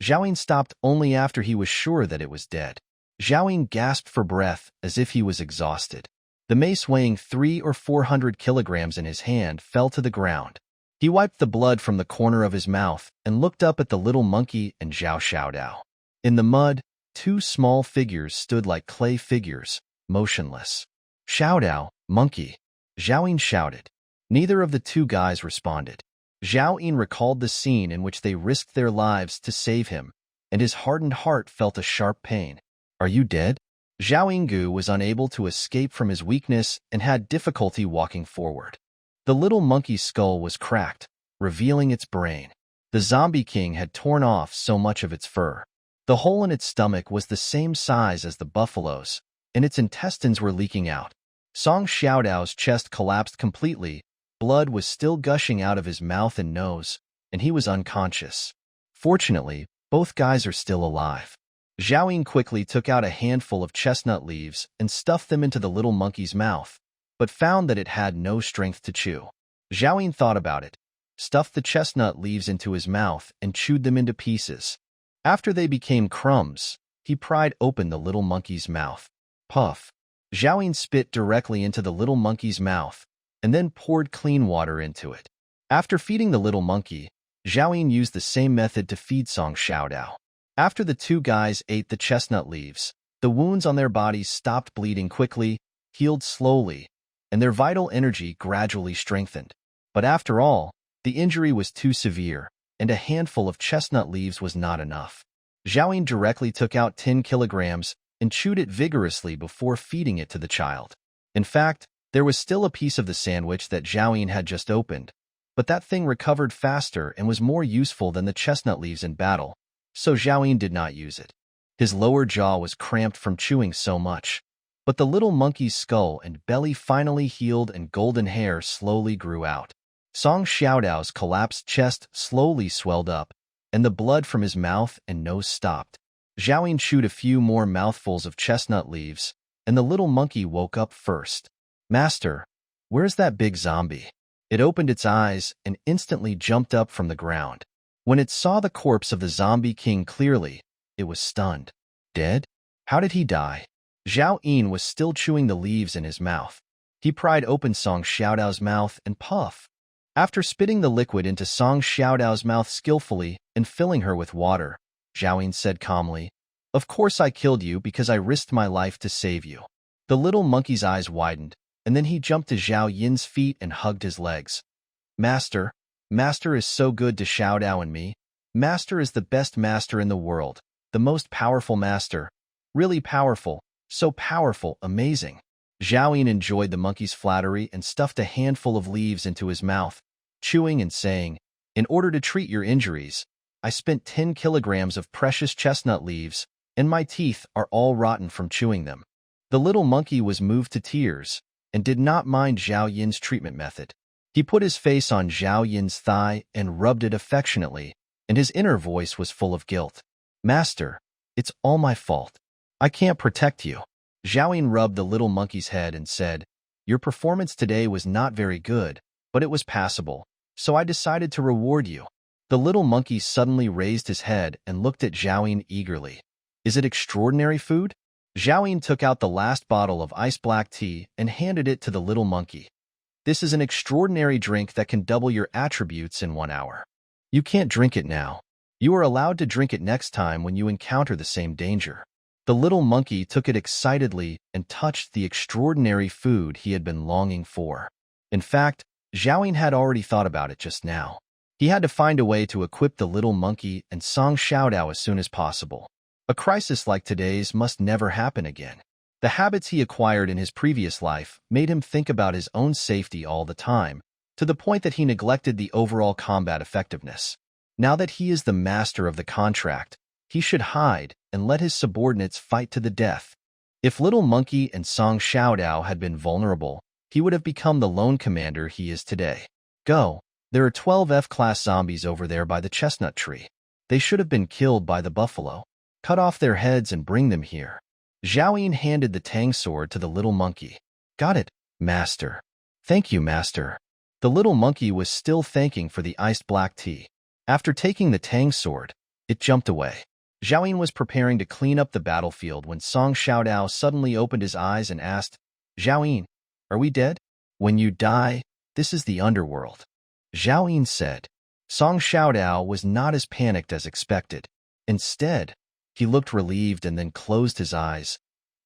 Zhao Yin stopped only after he was sure that it was dead. Zhao Yin gasped for breath as if he was exhausted. The mace weighing 300 or 400 kilograms in his hand fell to the ground. He wiped the blood from the corner of his mouth and looked up at the little monkey and Zhao Xiaodao. In the mud, two small figures stood like clay figures, motionless. Xiaodao, monkey, Zhao Yin shouted. Neither of the two guys responded. Zhao Yin recalled the scene in which they risked their lives to save him, and his hardened heart felt a sharp pain. Are you dead? Zhao Yinggu was unable to escape from his weakness and had difficulty walking forward. The little monkey's skull was cracked, revealing its brain. The Zombie King had torn off so much of its fur. The hole in its stomach was the same size as the buffalo's, and its intestines were leaking out. Song Xiaodao's chest collapsed completely. Blood was still gushing out of his mouth and nose, and he was unconscious. Fortunately, both guys are still alive. Zhao Yin quickly took out a handful of chestnut leaves and stuffed them into the little monkey's mouth, but found that it had no strength to chew. Zhao Yin thought about it, stuffed the chestnut leaves into his mouth and chewed them into pieces. After they became crumbs, he pried open the little monkey's mouth. Puff! Zhao Yin spit directly into the little monkey's mouth, and then poured clean water into it. After feeding the little monkey, Zhao Yin used the same method to feed Song Xiaodao. After the two guys ate the chestnut leaves, the wounds on their bodies stopped bleeding quickly, healed slowly, and their vital energy gradually strengthened. But after all, the injury was too severe, and a handful of chestnut leaves was not enough. Zhao Yin directly took out 10 kilograms and chewed it vigorously before feeding it to the child. In fact, there was still a piece of the sandwich that Zhao Yin had just opened, but that thing recovered faster and was more useful than the chestnut leaves in battle, so Zhao Yin did not use it. His lower jaw was cramped from chewing so much, but the little monkey's skull and belly finally healed and golden hair slowly grew out. Song Xiaodao's collapsed chest slowly swelled up, and the blood from his mouth and nose stopped. Zhao Yin chewed a few more mouthfuls of chestnut leaves, and the little monkey woke up first. Master, where's that big zombie? It opened its eyes and instantly jumped up from the ground. When it saw the corpse of the Zombie King clearly, it was stunned. Dead? How did he die? Zhao Yin was still chewing the leaves in his mouth. He pried open Song Xiaodao's mouth and puff. After spitting the liquid into Song Xiaodao's mouth skillfully and filling her with water, Zhao Yin said calmly, "Of course I killed you because I risked my life to save you." The little monkey's eyes widened, and then he jumped to Zhao Yin's feet and hugged his legs. Master, Master is so good to Xiaodao and me. Master is the best master in the world, the most powerful master. Really powerful, so powerful, amazing. Zhao Yin enjoyed the monkey's flattery and stuffed a handful of leaves into his mouth, chewing and saying, In order to treat your injuries, I spent 10 kilograms of precious chestnut leaves, and my teeth are all rotten from chewing them. The little monkey was moved to tears and did not mind Zhao Yin's treatment method. He put his face on Zhao Yin's thigh and rubbed it affectionately, and his inner voice was full of guilt. Master, it's all my fault. I can't protect you. Zhao Yin rubbed the little monkey's head and said, Your performance today was not very good, but it was passable, so I decided to reward you. The little monkey suddenly raised his head and looked at Zhao Yin eagerly. Is it extraordinary food? Zhao Yin took out the last bottle of iced black tea and handed it to the little monkey. This is an extraordinary drink that can double your attributes in 1 hour. You can't drink it now. You are allowed to drink it next time when you encounter the same danger. The little monkey took it excitedly and touched the extraordinary food he had been longing for. In fact, Zhao Yin had already thought about it just now. He had to find a way to equip the little monkey and Song Xiaodao as soon as possible. A crisis like today's must never happen again. The habits he acquired in his previous life made him think about his own safety all the time, to the point that he neglected the overall combat effectiveness. Now that he is the master of the contract, he should hide and let his subordinates fight to the death. If Little Monkey and Song Xiaodao had been vulnerable, he would have become the lone commander he is today. Go. There are 12 F-class zombies over there by the chestnut tree. They should have been killed by the buffalo. Cut off their heads and bring them here. Zhao Yin handed the tang sword to the little monkey. Got it, master. Thank you, master. The little monkey was still thanking for the iced black tea. After taking the tang sword, it jumped away. Zhao Yin was preparing to clean up the battlefield when Song Xiaodao suddenly opened his eyes and asked, Zhao Yin, are we dead? When you die, this is the underworld. Zhao Yin said. Song Xiaodao was not as panicked as expected. Instead, he looked relieved and then closed his eyes.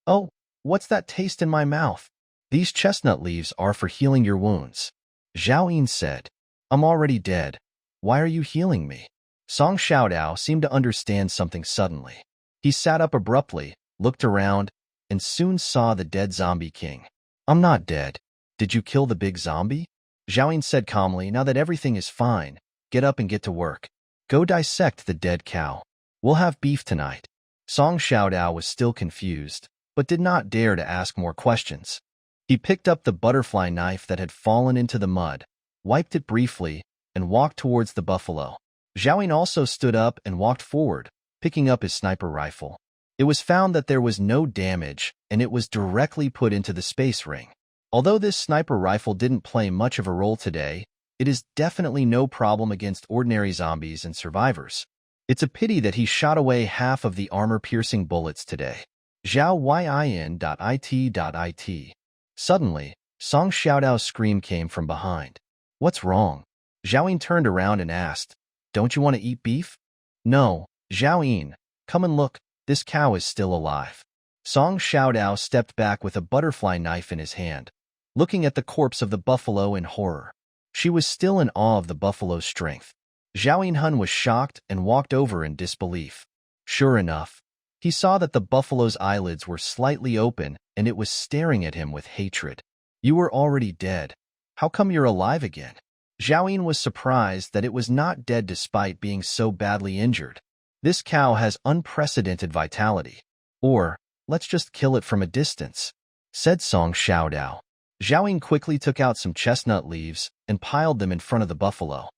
Oh, what's that taste in my mouth? These chestnut leaves are for healing your wounds. Zhao Yin said, I'm already dead. Why are you healing me? Song Xiaodao seemed to understand something suddenly. He sat up abruptly, looked around, and soon saw the dead zombie king. I'm not dead. Did you kill the big zombie? Zhao Yin said calmly, now that everything is fine, get up and get to work. Go dissect the dead cow. We'll have beef tonight. Song Xiaodao was still confused, but did not dare to ask more questions. He picked up the butterfly knife that had fallen into the mud, wiped it briefly, and walked towards the buffalo. Zhao Yin also stood up and walked forward, picking up his sniper rifle. It was found that there was no damage, and it was directly put into the space ring. Although this sniper rifle didn't play much of a role today, it is definitely no problem against ordinary zombies and survivors. It's a pity that he shot away half of the armor-piercing bullets today. Zhao-yin.it.it. Suddenly, Song Xiaodao's scream came from behind. What's wrong? Zhao Yin turned around and asked, Don't you want to eat beef? No, Zhao Yin, come and look, this cow is still alive. Song Xiaodao stepped back with a butterfly knife in his hand, looking at the corpse of the buffalo in horror. She was still in awe of the buffalo's strength. Zhao Yinhun was shocked and walked over in disbelief. Sure enough, he saw that the buffalo's eyelids were slightly open and it was staring at him with hatred. You were already dead. How come you're alive again? Zhao Yin was surprised that it was not dead despite being so badly injured. This cow has unprecedented vitality. Or, let's just kill it from a distance, said Song Xiaodao. Zhao Yin quickly took out some chestnut leaves and piled them in front of the buffalo.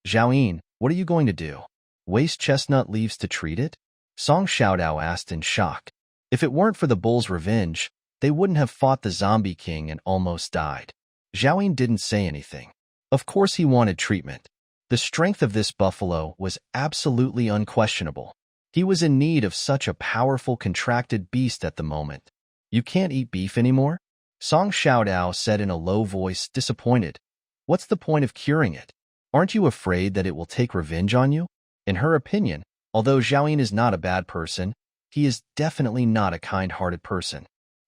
Zhao Yin, what are you going to do? Waste chestnut leaves to treat it? Song Xiaodao asked in shock. If it weren't for the bull's revenge, they wouldn't have fought the zombie king and almost died. Zhao Yin didn't say anything. Of course he wanted treatment. The strength of this buffalo was absolutely unquestionable. He was in need of such a powerful contracted beast at the moment. You can't eat beef anymore? Song Xiaodao said in a low voice, disappointed. What's the point of curing it? Aren't you afraid that it will take revenge on you? In her opinion, although Zhao Yin is not a bad person, he is definitely not a kind-hearted person.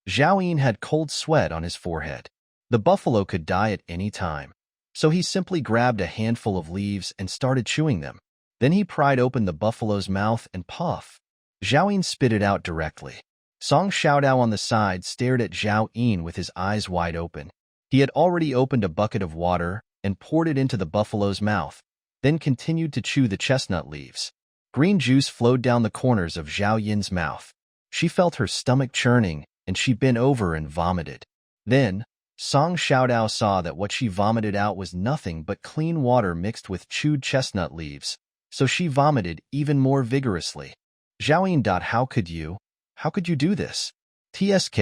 Zhao Yin had cold sweat on his forehead. The buffalo could die at any time, so he simply grabbed a handful of leaves and started chewing them. Then he pried open the buffalo's mouth and puff. Zhao Yin spit it out directly. Song Xiaodao on the side stared at Zhao Yin with his eyes wide open. He had already opened a bucket of water and poured it into the buffalo's mouth. then continued to chew the chestnut leaves. Green juice flowed down the corners of Zhao Yin's mouth. She felt her stomach churning, and she bent over and vomited. Then, Song Xiaodao saw that what she vomited out was nothing but clean water mixed with chewed chestnut leaves, so she vomited even more vigorously. Zhao Yin. How could you do this? TSK.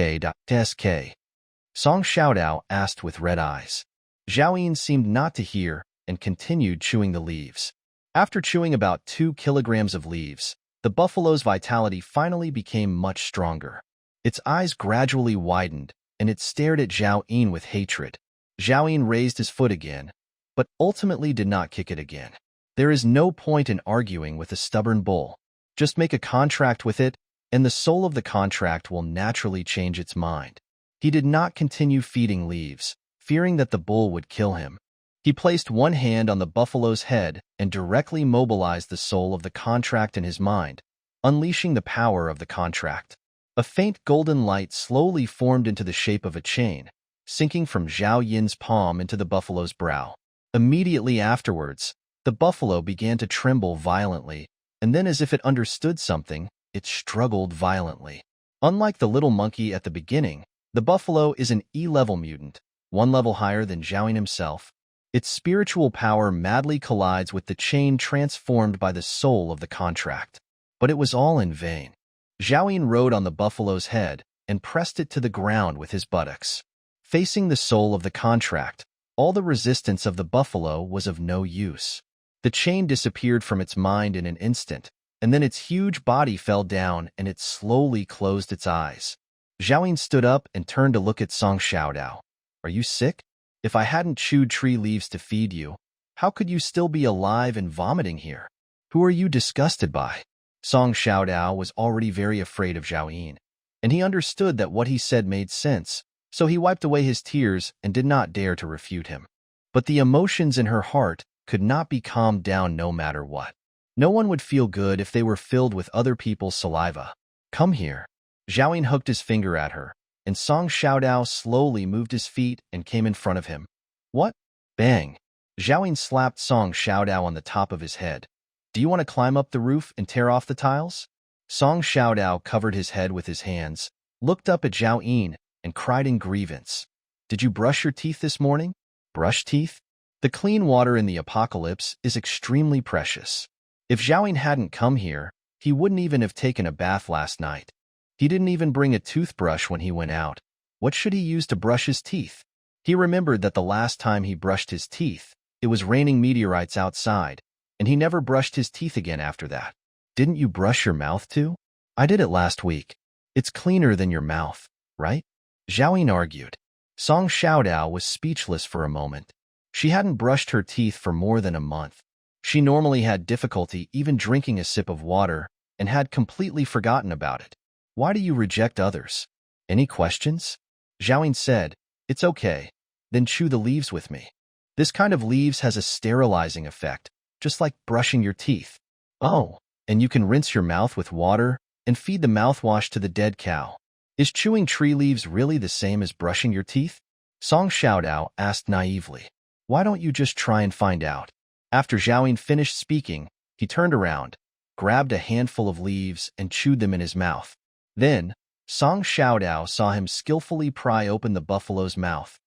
Song Xiaodao asked with red eyes. Zhao Yin seemed not to hear and continued chewing the leaves. After chewing about 2 kilograms of leaves, the buffalo's vitality finally became much stronger. Its eyes gradually widened, and it stared at Zhao Yin with hatred. Zhao Yin raised his foot again, but ultimately did not kick it again. There is no point in arguing with a stubborn bull. Just make a contract with it, and the soul of the contract will naturally change its mind. He did not continue feeding leaves, fearing that the bull would kill him. He placed one hand on the buffalo's head and directly mobilized the soul of the contract in his mind, unleashing the power of the contract. A faint golden light slowly formed into the shape of a chain, sinking from Zhao Yin's palm into the buffalo's brow. Immediately afterwards, the buffalo began to tremble violently, and then as if it understood something, it struggled violently. Unlike the little monkey at the beginning, the buffalo is an E-level mutant, 1 level higher than Zhao Yin himself. Its spiritual power madly collides with the chain transformed by the soul of the contract. But it was all in vain. Zhao Yin rode on the buffalo's head and pressed it to the ground with his buttocks. Facing the soul of the contract, all the resistance of the buffalo was of no use. The chain disappeared from its mind in an instant, and then its huge body fell down and it slowly closed its eyes. Zhao Yin stood up and turned to look at Song Xiaodao. Are you sick? If I hadn't chewed tree leaves to feed you, how could you still be alive and vomiting here? Who are you disgusted by? Song Xiaodao was already very afraid of Zhao Yin, and he understood that what he said made sense, so he wiped away his tears and did not dare to refute him. But the emotions in her heart could not be calmed down no matter what. No one would feel good if they were filled with other people's saliva. Come here. Zhao Yin hooked his finger at her, and Song Xiaodao slowly moved his feet and came in front of him. What? Bang! Zhao Yin slapped Song Xiaodao on the top of his head. Do you want to climb up the roof and tear off the tiles? Song Xiaodao covered his head with his hands, looked up at Zhao Yin, and cried in grievance. Did you brush your teeth this morning? Brush teeth? The clean water in the apocalypse is extremely precious. If Zhao Yin hadn't come here, he wouldn't even have taken a bath last night. He didn't even bring a toothbrush when he went out. What should he use to brush his teeth? He remembered that the last time he brushed his teeth, it was raining meteorites outside, and he never brushed his teeth again after that. Didn't you brush your mouth too? I did it last week. It's cleaner than your mouth, right? Zhao Yin argued. Song Xiaodao was speechless for a moment. She hadn't brushed her teeth for more than a month. She normally had difficulty even drinking a sip of water and had completely forgotten about it. Why do you reject others? Any questions? Zhao Yin said, It's okay. Then chew the leaves with me. This kind of leaves has a sterilizing effect, just like brushing your teeth. Oh, and you can rinse your mouth with water and feed the mouthwash to the dead cow. Is chewing tree leaves really the same as brushing your teeth? Song Xiaodao asked naively. Why don't you just try and find out? After Zhao Yin finished speaking, he turned around, grabbed a handful of leaves and chewed them in his mouth. Then, Song Xiaodao saw him skillfully pry open the buffalo's mouth.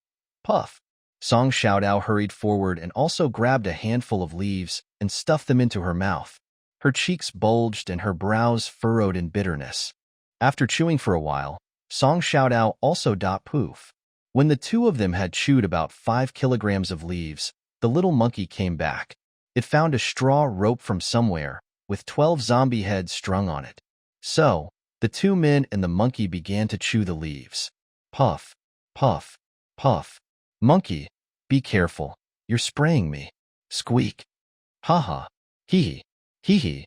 Puff! Song Xiaodao hurried forward and also grabbed a handful of leaves and stuffed them into her mouth. Her cheeks bulged and her brows furrowed in bitterness. After chewing for a while, Song Xiaodao also poof. When the two of them had chewed about 5 kilograms of leaves, the little monkey came back. It found a straw rope from somewhere, with 12 zombie heads strung on it. So, the two men and the monkey began to chew the leaves. Puff, puff, puff. Monkey, be careful. You're spraying me. Squeak. Ha-ha. Hee-hee. Hee-hee.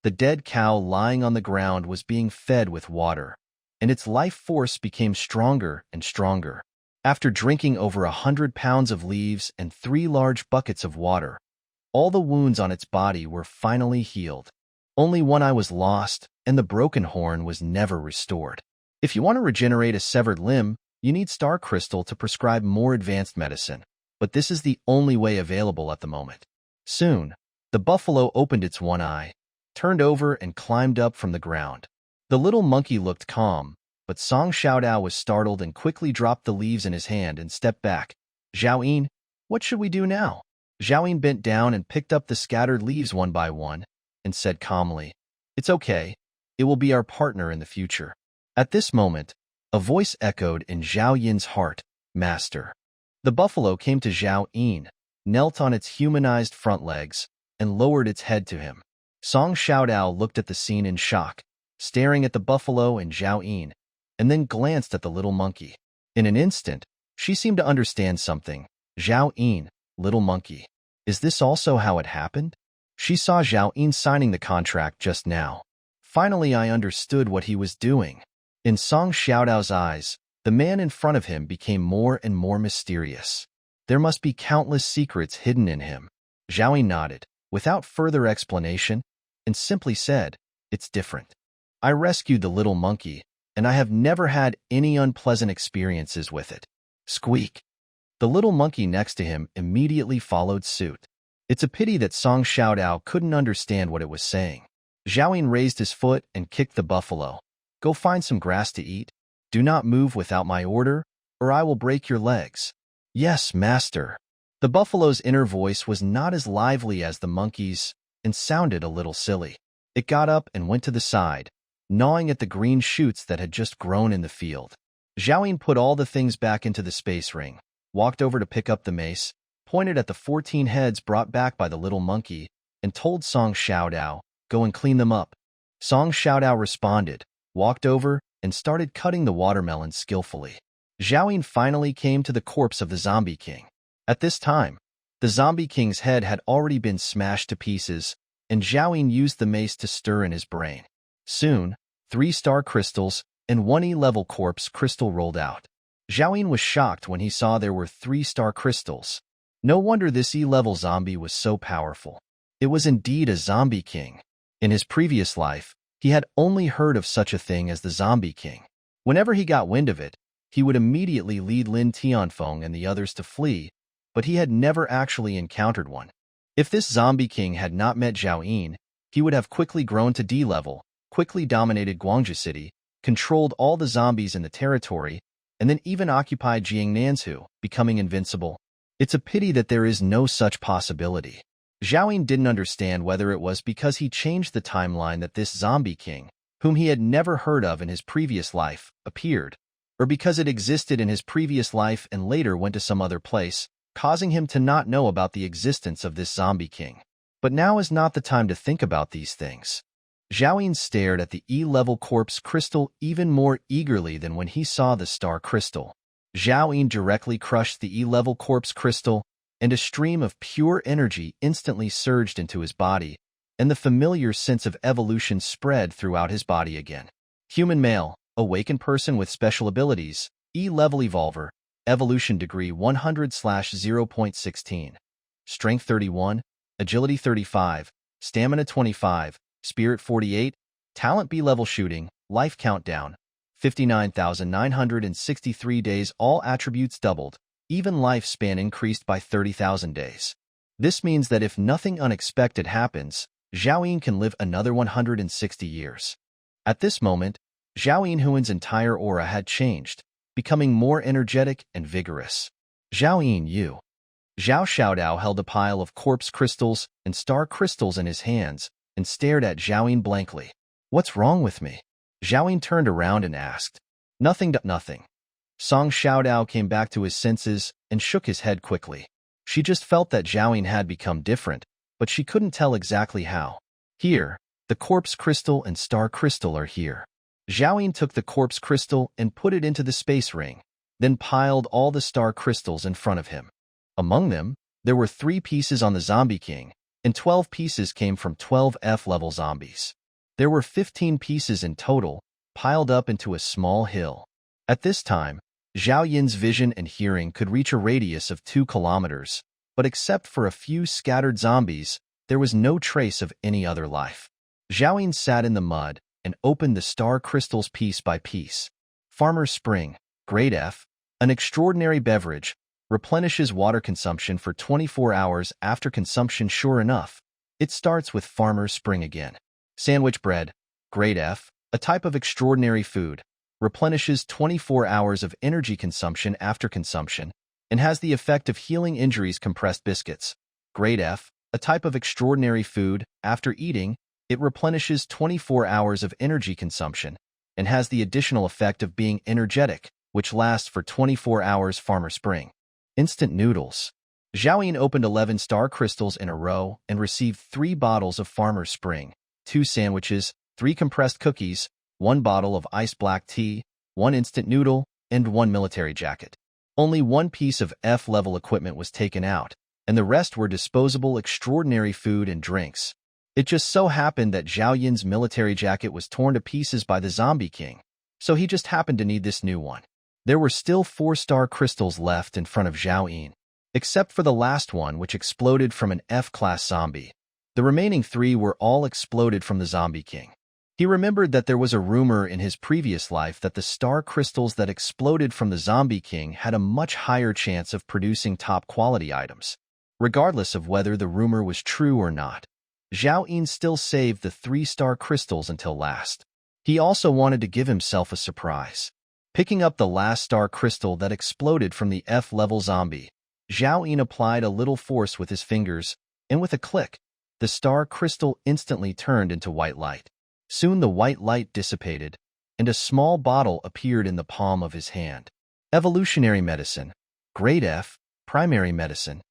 The dead cow lying on the ground was being fed with water, and its life force became stronger and stronger. After drinking over 100 pounds of leaves and 3 large buckets of water, all the wounds on its body were finally healed. Only one eye was lost, and the broken horn was never restored. If you want to regenerate a severed limb, you need star crystal to prescribe more advanced medicine, but this is the only way available at the moment. Soon, The buffalo opened its one eye, turned over, and climbed up from the ground. The little monkey looked calm, but Song Xiaodao was startled and quickly dropped the leaves in his hand and stepped back. Zhao, what should we do now? Zhao bent down and picked up the scattered leaves one by one and said calmly, "It's okay. It will be our partner in the future." At this moment, a voice echoed in Zhao Yin's heart, "Master." The buffalo came to Zhao Yin, knelt on its humanized front legs, and lowered its head to him. Song Xiaodao looked at the scene in shock, staring at the buffalo and Zhao Yin, and then glanced at the little monkey. In an instant, she seemed to understand something. "Zhao Yin, little monkey. Is this also how it happened?" She saw Zhao Yin signing the contract just now. Finally, I understood what he was doing. In Song Xiaodao's eyes, the man in front of him became more and more mysterious. There must be countless secrets hidden in him. Zhao Yin nodded, without further explanation, and simply said, "It's different. I rescued the little monkey, and I have never had any unpleasant experiences with it." Squeak! The little monkey next to him immediately followed suit. It's a pity that Song Xiaodao couldn't understand what it was saying. Zhao Yin raised his foot and kicked the buffalo. "Go find some grass to eat. Do not move without my order, or I will break your legs." "Yes, master." The buffalo's inner voice was not as lively as the monkey's and sounded a little silly. It got up and went to the side, gnawing at the green shoots that had just grown in the field. Zhao Yin put all the things back into the space ring, walked over to pick up the mace, pointed at the 14 heads brought back by the little monkey, and told Song Xiaodao, "Go and clean them up." Song Xiaodao responded, walked over, and started cutting the watermelon skillfully. Zhao Yin finally came to the corpse of the zombie king. At this time, the zombie king's head had already been smashed to pieces, and Zhao Yin used the mace to stir in his brain. Soon, 3 star crystals and 1 E-level corpse crystal rolled out. Zhao Yin was shocked when he saw there were 3 star crystals. No wonder this E-level zombie was so powerful. It was indeed a zombie king. In his previous life, he had only heard of such a thing as the zombie king. Whenever he got wind of it, he would immediately lead Lin Tianfeng and the others to flee, but he had never actually encountered one. If this zombie king had not met Zhao Yin, he would have quickly grown to D-level, quickly dominated Guangzhou City, controlled all the zombies in the territory, and then even occupied Jiangnanzhou, becoming invincible. It's a pity that there is no such possibility. Zhao Yin didn't understand whether it was because he changed the timeline that this zombie king, whom he had never heard of in his previous life, appeared, or because it existed in his previous life and later went to some other place, causing him to not know about the existence of this zombie king. But now is not the time to think about these things. Zhao Yin stared at the E-level corpse crystal even more eagerly than when he saw the star crystal. Zhao Yin directly crushed the E-level corpse crystal, and a stream of pure energy instantly surged into his body, and the familiar sense of evolution spread throughout his body again. Human male, awakened person with special abilities, E-level evolver, evolution degree 100/0.16, strength 31, agility 35, stamina 25, spirit 48, talent B-level shooting, life countdown, 59,963 days, all attributes doubled, even lifespan increased by 30,000 days. This means that if nothing unexpected happens, Zhao Yin can live another 160 years. At this moment, Zhao Yinhuan's entire aura had changed, becoming more energetic and vigorous. Zhao Yin Yu. Zhao Xiaodao held a pile of corpse crystals and star crystals in his hands and stared at Zhao Yin blankly. "What's wrong with me?" Zhao Yin turned around and asked. "Nothing. Nothing." Song Xiaodao came back to his senses and shook his head quickly. She just felt that Zhao Yin had become different, but she couldn't tell exactly how. "Here, the corpse crystal and star crystal are here." Zhao Yin took the corpse crystal and put it into the space ring, then piled all the star crystals in front of him. Among them, there were 3 pieces on the zombie king, and 12 pieces came from 12 F-level zombies. There were 15 pieces in total, piled up into a small hill. At this time, Zhao Yin's vision and hearing could reach a radius of 2 kilometers, but except for a few scattered zombies, there was no trace of any other life. Zhao Yin sat in the mud and opened the star crystals piece by piece. Farmer's Spring, Grade F, an extraordinary beverage, replenishes water consumption for 24 hours after consumption. Sure enough, It starts with Farmer's Spring again. Sandwich bread, grade F, a type of extraordinary food, replenishes 24 hours of energy consumption after consumption, and has the effect of healing injuries. Compressed biscuits, grade F, a type of extraordinary food, after eating, it replenishes 24 hours of energy consumption, and has the additional effect of being energetic, which lasts for 24 hours. Farmer Spring. Instant noodles. Zhao opened 11 star crystals in a row and received 3 bottles of Farmer's Spring, 2 sandwiches, 3 compressed cookies, 1 bottle of iced black tea, 1 instant noodle, and 1 military jacket. Only 1 piece of F-level equipment was taken out, and the rest were disposable extraordinary food and drinks. It just so happened that Zhao Yin's military jacket was torn to pieces by the Zombie King, so he just happened to need this new one. There were still 4-star crystals left in front of Zhao Yin, except for the last one, which exploded from an F-class zombie. The remaining 3 were all exploded from the Zombie King. He remembered that there was a rumor in his previous life that the star crystals that exploded from the Zombie King had a much higher chance of producing top-quality items. Regardless of whether the rumor was true or not, Zhao Yin still saved the 3-star crystals until last. He also wanted to give himself a surprise. Picking up the last star crystal that exploded from the F-level zombie, Zhao Yin applied a little force with his fingers, and with a click, the star crystal instantly turned into white light. Soon the white light dissipated, and a small bottle appeared in the palm of his hand. Evolutionary medicine, grade F, primary medicine,